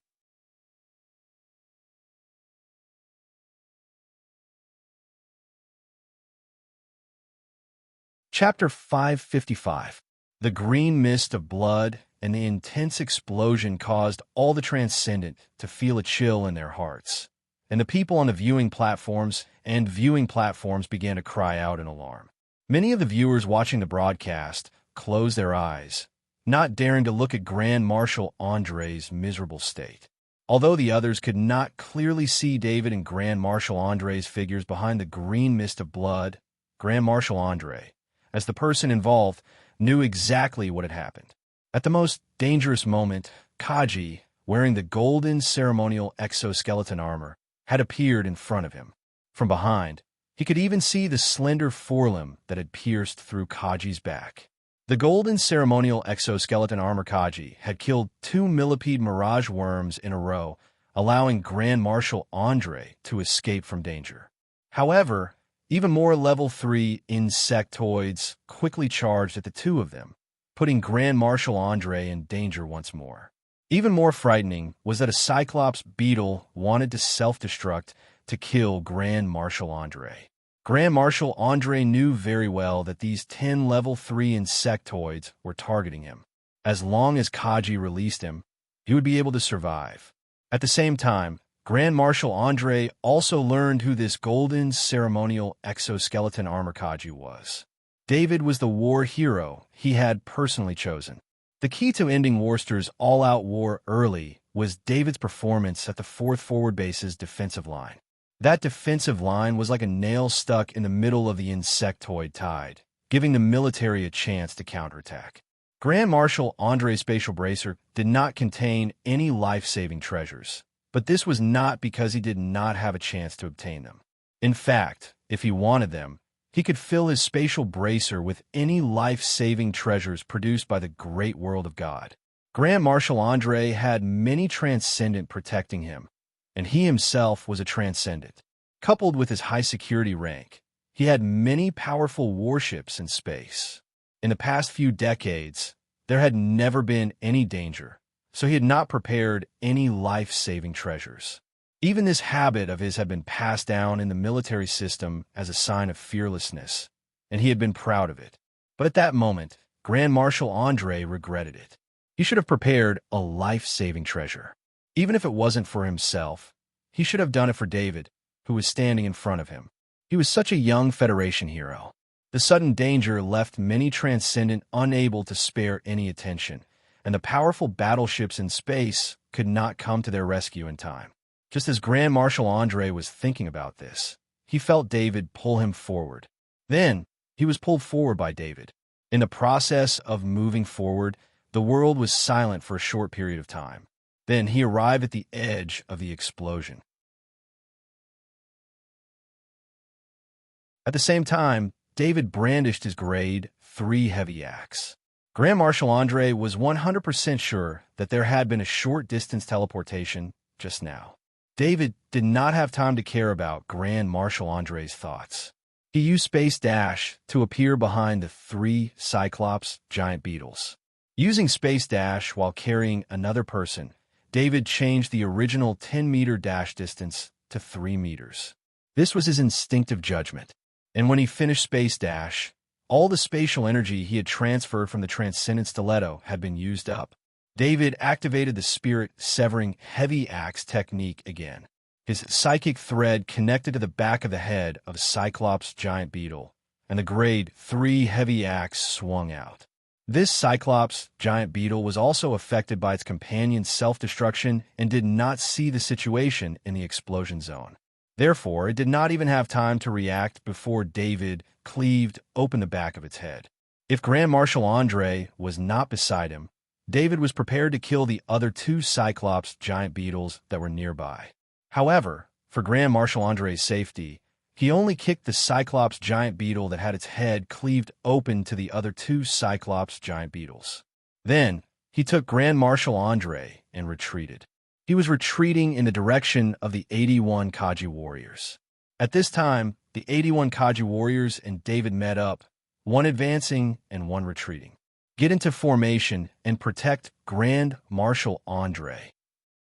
Chapter 555. The green mist of blood and the intense explosion caused all the transcendent to feel a chill in their hearts, and the people on the viewing platforms began to cry out in alarm. Many of the viewers watching the broadcast closed their eyes, not daring to look at Grand Marshal Andre's miserable state. Although the others could not clearly see David and Grand Marshal Andre's figures behind the green mist of blood, Grand Marshal Andre, as the person involved, knew exactly what had happened. At the most dangerous moment, Kaji, wearing the golden ceremonial exoskeleton armor, had appeared in front of him. From behind, he could even see the slender forelimb that had pierced through Kaji's back. The golden ceremonial exoskeleton armor Kaji had killed 2 millipede mirage worms in a row, allowing Grand Marshal Andre to escape from danger. However, even more level 3 insectoids quickly charged at the 2 of them, putting Grand Marshal Andre in danger once more. Even more frightening was that a Cyclops beetle wanted to self-destruct to kill Grand Marshal Andre. Grand Marshal Andre knew very well that these 10 level 3 insectoids were targeting him. As long as Kaji released him, he would be able to survive. At the same time, Grand Marshal Andre also learned who this golden ceremonial exoskeleton armor Kaji was. David was the war hero he had personally chosen. The key to ending Worcester's all-out war early was David's performance at the 4th Forward Base's defensive line. That defensive line was like a nail stuck in the middle of the insectoid tide, giving the military a chance to counterattack. Grand Marshal Andre's spatial bracer did not contain any life-saving treasures, but this was not because he did not have a chance to obtain them. In fact, if he wanted them, he could fill his spatial bracer with any life-saving treasures produced by the great world of God. Grand Marshal Andre had many transcendent protecting him, and he himself was a transcendent. Coupled with his high security rank, he had many powerful warships in space. In the past few decades, there had never been any danger, so he had not prepared any life-saving treasures. Even this habit of his had been passed down in the military system as a sign of fearlessness, and he had been proud of it. But at that moment, Grand Marshal Andre regretted it. He should have prepared a life-saving treasure. Even if it wasn't for himself, he should have done it for David, who was standing in front of him. He was such a young Federation hero. The sudden danger left many Transcendent unable to spare any attention, and the powerful battleships in space could not come to their rescue in time. Just as Grand Marshal Andre was thinking about this, he felt David pull him forward. Then, he was pulled forward by David. In the process of moving forward, the world was silent for a short period of time. Then he arrived at the edge of the explosion. At the same time, David brandished his grade 3 heavy axe. Grand Marshal Andre was 100% sure that there had been a short-distance teleportation just now. David did not have time to care about Grand Marshal Andre's thoughts. He used Space Dash to appear behind the 3 Cyclops giant beetles. Using Space Dash while carrying another person, David changed the original 10-meter dash distance to 3 meters. This was his instinctive judgment, and when he finished Space Dash, all the spatial energy he had transferred from the Transcendent Stiletto had been used up. David activated the spirit-severing heavy axe technique again. His psychic thread connected to the back of the head of Cyclops giant beetle, and the grade 3 heavy axe swung out. This Cyclops giant beetle was also affected by its companion's self-destruction and did not see the situation in the explosion zone. Therefore, it did not even have time to react before David cleaved open the back of its head. If Grand Marshal Andre was not beside him, David was prepared to kill the other 2 Cyclops giant beetles that were nearby. However, for Grand Marshal Andre's safety, he only kicked the Cyclops giant beetle that had its head cleaved open to the other 2 Cyclops giant beetles. Then, he took Grand Marshal Andre and retreated. He was retreating in the direction of the 81 Kaji warriors. At this time, the 81 Kaji warriors and David met up, one advancing and one retreating. Get into formation and protect Grand Marshal Andre,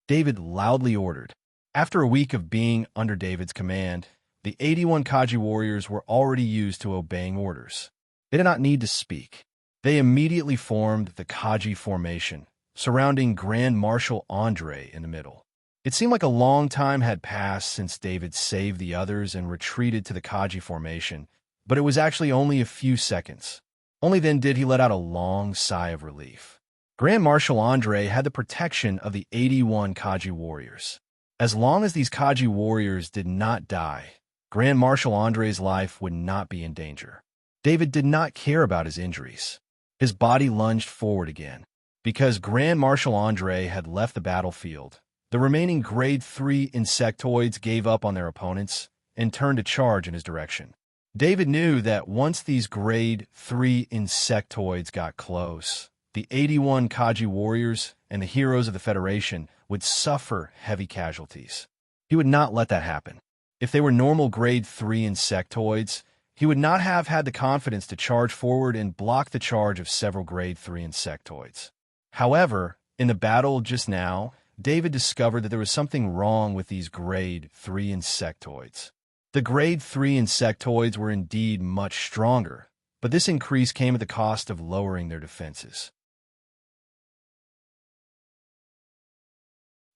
David loudly ordered. After a week of being under David's command, the 81 Kaji warriors were already used to obeying orders. They did not need to speak. They immediately formed the Kaji formation, surrounding Grand Marshal Andre in the middle. It seemed like a long time had passed since David saved the others and retreated to the Kaji formation, but it was actually only a few seconds. Only then did he let out a long sigh of relief. Grand Marshal Andre had the protection of the 81 Kaji warriors. As long as these Kaji warriors did not die, Grand Marshal Andre's life would not be in danger. David did not care about his injuries. His body lunged forward again. Because Grand Marshal Andre had left the battlefield, the remaining Grade 3 insectoids gave up on their opponents and turned to charge in his direction. David knew that once these Grade 3 insectoids got close, the 81 Kaji warriors and the heroes of the Federation would suffer heavy casualties. He would not let that happen. If they were normal Grade 3 insectoids, he would not have had the confidence to charge forward and block the charge of several Grade 3 insectoids. However, in the battle just now, David discovered that there was something wrong with these Grade 3 insectoids. The Grade 3 insectoids were indeed much stronger, but this increase came at the cost of lowering their defenses.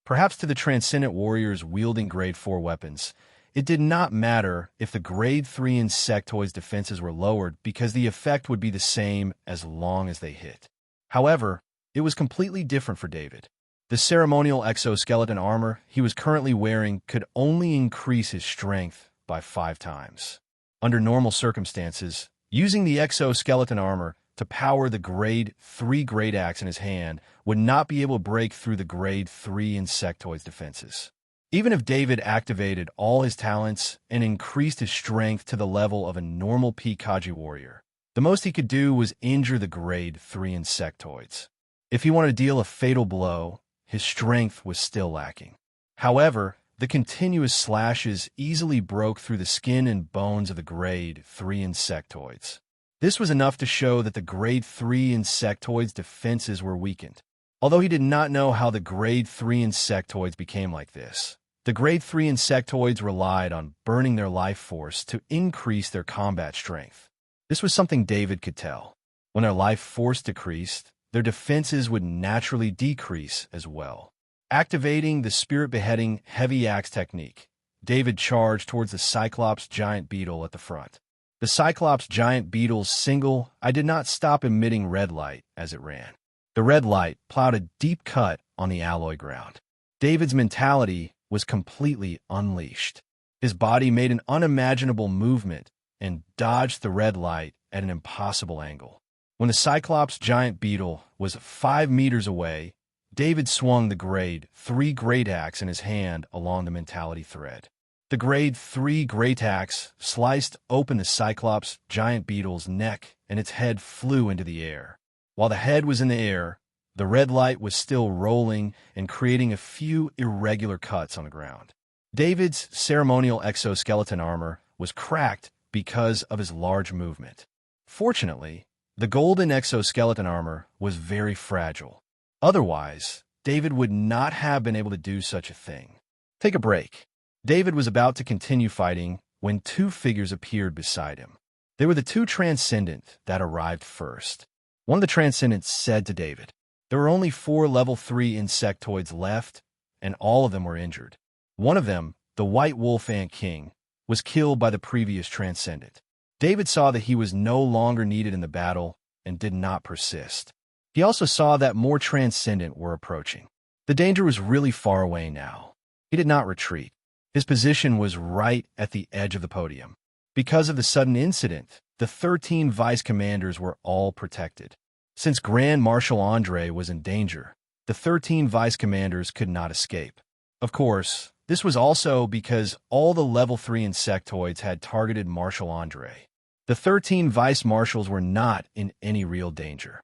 Perhaps to the transcendent warriors wielding Grade 4 weapons, it did not matter if the Grade 3 insectoids' defenses were lowered because the effect would be the same as long as they hit. However, it was completely different for David. The ceremonial exoskeleton armor he was currently wearing could only increase his strength by 5 times. Under normal circumstances, using the exoskeleton armor to power the Grade 3 great axe in his hand would not be able to break through the Grade 3 insectoid's defenses. Even if David activated all his talents and increased his strength to the level of a normal Pikaji warrior, the most he could do was injure the Grade 3 insectoids. If he wanted to deal a fatal blow, his strength was still lacking. However, the continuous slashes easily broke through the skin and bones of the Grade 3 insectoids. This was enough to show that the Grade 3 insectoids' defenses were weakened. Although he did not know how the Grade 3 insectoids became like this, the Grade 3 insectoids relied on burning their life force to increase their combat strength. This was something David could tell. When their life force decreased, their defenses would naturally decrease as well. Activating the Spirit Beheading Heavy Axe technique, David charged towards the Cyclops giant beetle at the front. The Cyclops giant beetle's single eye did not stop emitting red light as it ran. The red light plowed a deep cut on the alloy ground. David's mentality was completely unleashed. His body made an unimaginable movement and dodged the red light at an impossible angle. When the Cyclops giant beetle was 5 meters away, David swung the Grade 3 great axe in his hand along the mentality thread. The Grade 3 great axe sliced open the Cyclops giant beetle's neck and its head flew into the air. While the head was in the air, the red light was still rolling and creating a few irregular cuts on the ground. David's ceremonial exoskeleton armor was cracked because of his large movement. Fortunately, the golden exoskeleton armor was very fragile. Otherwise, David would not have been able to do such a thing. Take a break. David was about to continue fighting when 2 figures appeared beside him. They were the 2 Transcendent that arrived first. One of the Transcendents said to David, "There were only 4 level 3 insectoids left, and all of them were injured. One of them, the White Wolf Ant King, was killed by the previous Transcendent." David saw that he was no longer needed in the battle and did not persist. He also saw that more Transcendent were approaching. The danger was really far away now. He did not retreat. His position was right at the edge of the podium. Because of the sudden incident, the 13 vice commanders were all protected. Since Grand Marshal Andre was in danger, the 13 vice commanders could not escape. Of course, this was also because all the level 3 insectoids had targeted Marshal Andre. The 13 vice marshals were not in any real danger.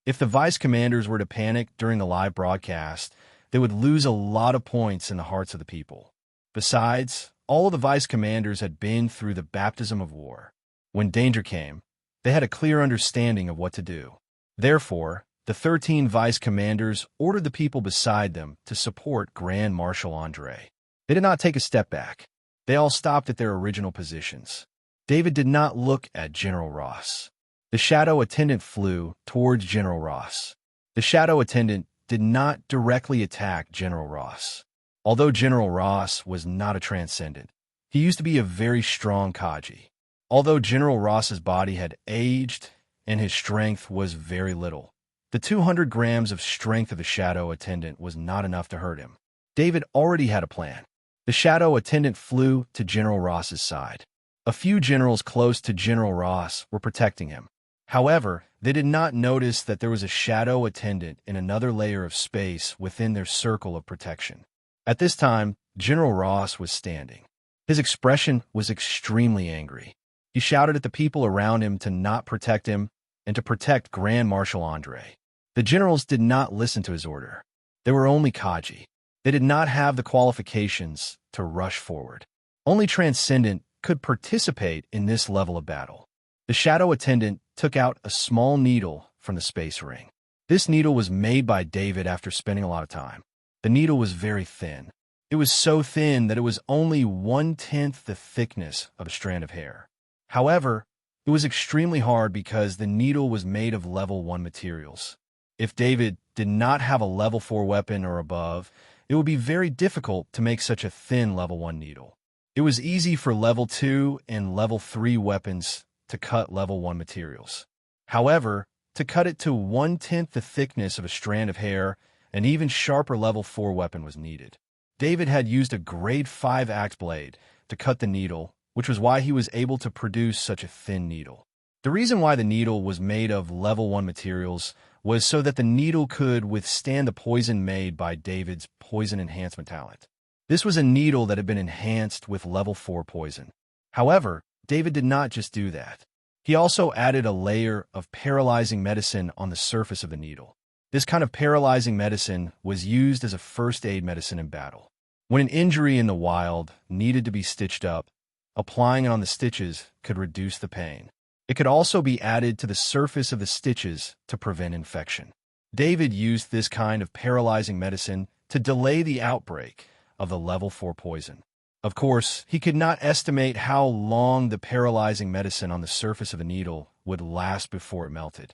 If the vice commanders were to panic during the live broadcast, they would lose a lot of points in the hearts of the people. Besides, all of the vice commanders had been through the baptism of war. When danger came, they had a clear understanding of what to do. Therefore, the 13 vice commanders ordered the people beside them to support Grand Marshal Andre. They did not take a step back. They all stopped at their original positions. David did not look at General Ross. The shadow attendant flew towards General Ross. The shadow attendant did not directly attack General Ross. Although General Ross was not a Transcendent, he used to be a very strong Kaji. Although General Ross's body had aged and his strength was very little, the 200 grams of strength of the shadow attendant was not enough to hurt him. David already had a plan. The shadow attendant flew to General Ross's side. A few generals close to General Ross were protecting him. However, they did not notice that there was a shadow attendant in another layer of space within their circle of protection. At this time, General Ross was standing. His expression was extremely angry. He shouted at the people around him to not protect him and to protect Grand Marshal Andre. The generals did not listen to his order. They were only Kaji. They did not have the qualifications to rush forward. Only Transcendent could participate in this level of battle. The shadow attendant took out a small needle from the space ring. This needle was made by David after spending a lot of time. The needle was very thin. It was so thin that it was only 1/10 the thickness of a strand of hair. However, it was extremely hard because the needle was made of level 1 materials. If David did not have a level 4 weapon or above, it would be very difficult to make such a thin level 1 needle. It was easy for level 2 and level 3 weapons to cut level 1 materials. However, to cut it to 1/10 the thickness of a strand of hair, an even sharper level 4 weapon was needed. David had used a grade 5 axe blade to cut the needle, which was why he was able to produce such a thin needle. The reason why the needle was made of level 1 materials was so that the needle could withstand the poison made by David's poison enhancement talent. This was a needle that had been enhanced with level 4 poison. However, David did not just do that. He also added a layer of paralyzing medicine on the surface of the needle. This kind of paralyzing medicine was used as a first aid medicine in battle. When an injury in the wild needed to be stitched up, applying it on the stitches could reduce the pain. It could also be added to the surface of the stitches to prevent infection. David used this kind of paralyzing medicine to delay the outbreak of the level 4 poison. Of course, he could not estimate how long the paralyzing medicine on the surface of the needle would last before it melted.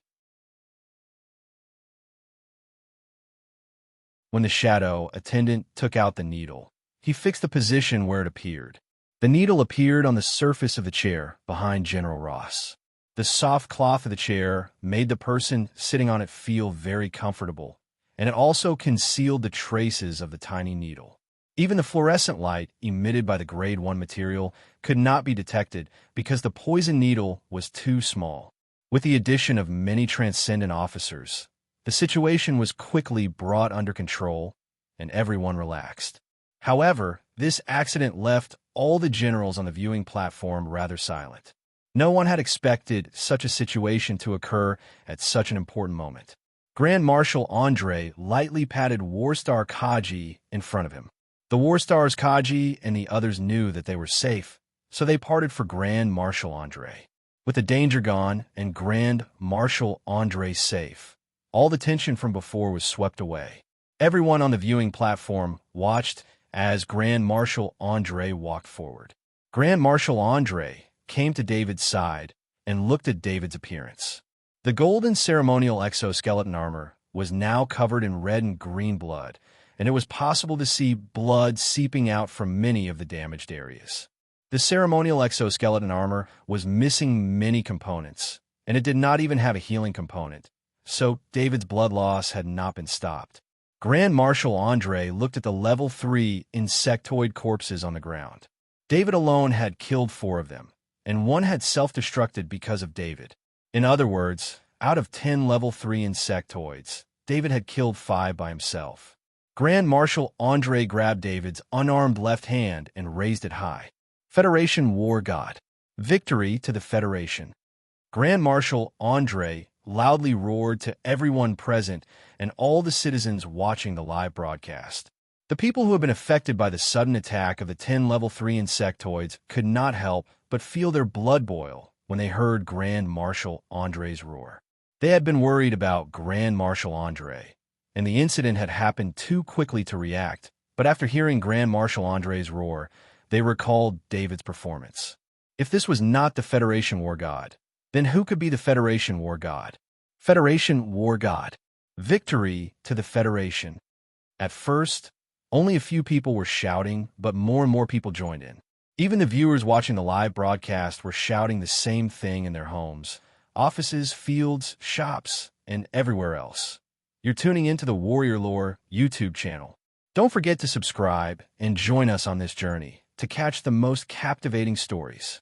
When the shadow attendant took out the needle, he fixed the position where it appeared. The needle appeared on the surface of the chair behind General Ross. The soft cloth of the chair made the person sitting on it feel very comfortable, and it also concealed the traces of the tiny needle. Even the fluorescent light emitted by the grade 1 material could not be detected because the poison needle was too small. With the addition of many transcendent officers, the situation was quickly brought under control, and everyone relaxed. However, this accident left all the generals on the viewing platform rather silent. No one had expected such a situation to occur at such an important moment. Grand Marshal Andre lightly patted Warstar Kaji in front of him. The Warstars Kaji and the others knew that they were safe, so they parted for Grand Marshal Andre. With the danger gone and Grand Marshal Andre safe, all the tension from before was swept away. Everyone on the viewing platform watched as Grand Marshal Andre walked forward. Grand Marshal Andre came to David's side and looked at David's appearance. The golden ceremonial exoskeleton armor was now covered in red and green blood, and it was possible to see blood seeping out from many of the damaged areas. The ceremonial exoskeleton armor was missing many components, and it did not even have a healing component, so David's blood loss had not been stopped. Grand Marshal Andre looked at the level 3 insectoid corpses on the ground. David alone had killed 4 of them, and 1 had self-destructed because of David. In other words, out of 10 level 3 insectoids, David had killed 5 by himself. Grand Marshal Andre grabbed David's unarmed left hand and raised it high. Federation War God. Victory to the Federation. Grand Marshal Andre loudly roared to everyone present and all the citizens watching the live broadcast. The people who had been affected by the sudden attack of the 10 level 3 insectoids could not help but feel their blood boil when they heard Grand Marshal Andre's roar. They had been worried about Grand Marshal Andre, and the incident had happened too quickly to react, but after hearing Grand Marshal Andre's roar, they recalled David's performance. If this was not the Federation War God, then who could be the Federation War God? Federation War God. Victory to the Federation. At first, only a few people were shouting, but more and more people joined in. Even the viewers watching the live broadcast were shouting the same thing in their homes, offices, fields, shops, and everywhere else. You're tuning into the Warrior Lore YouTube channel. Don't forget to subscribe and join us on this journey to catch the most captivating stories.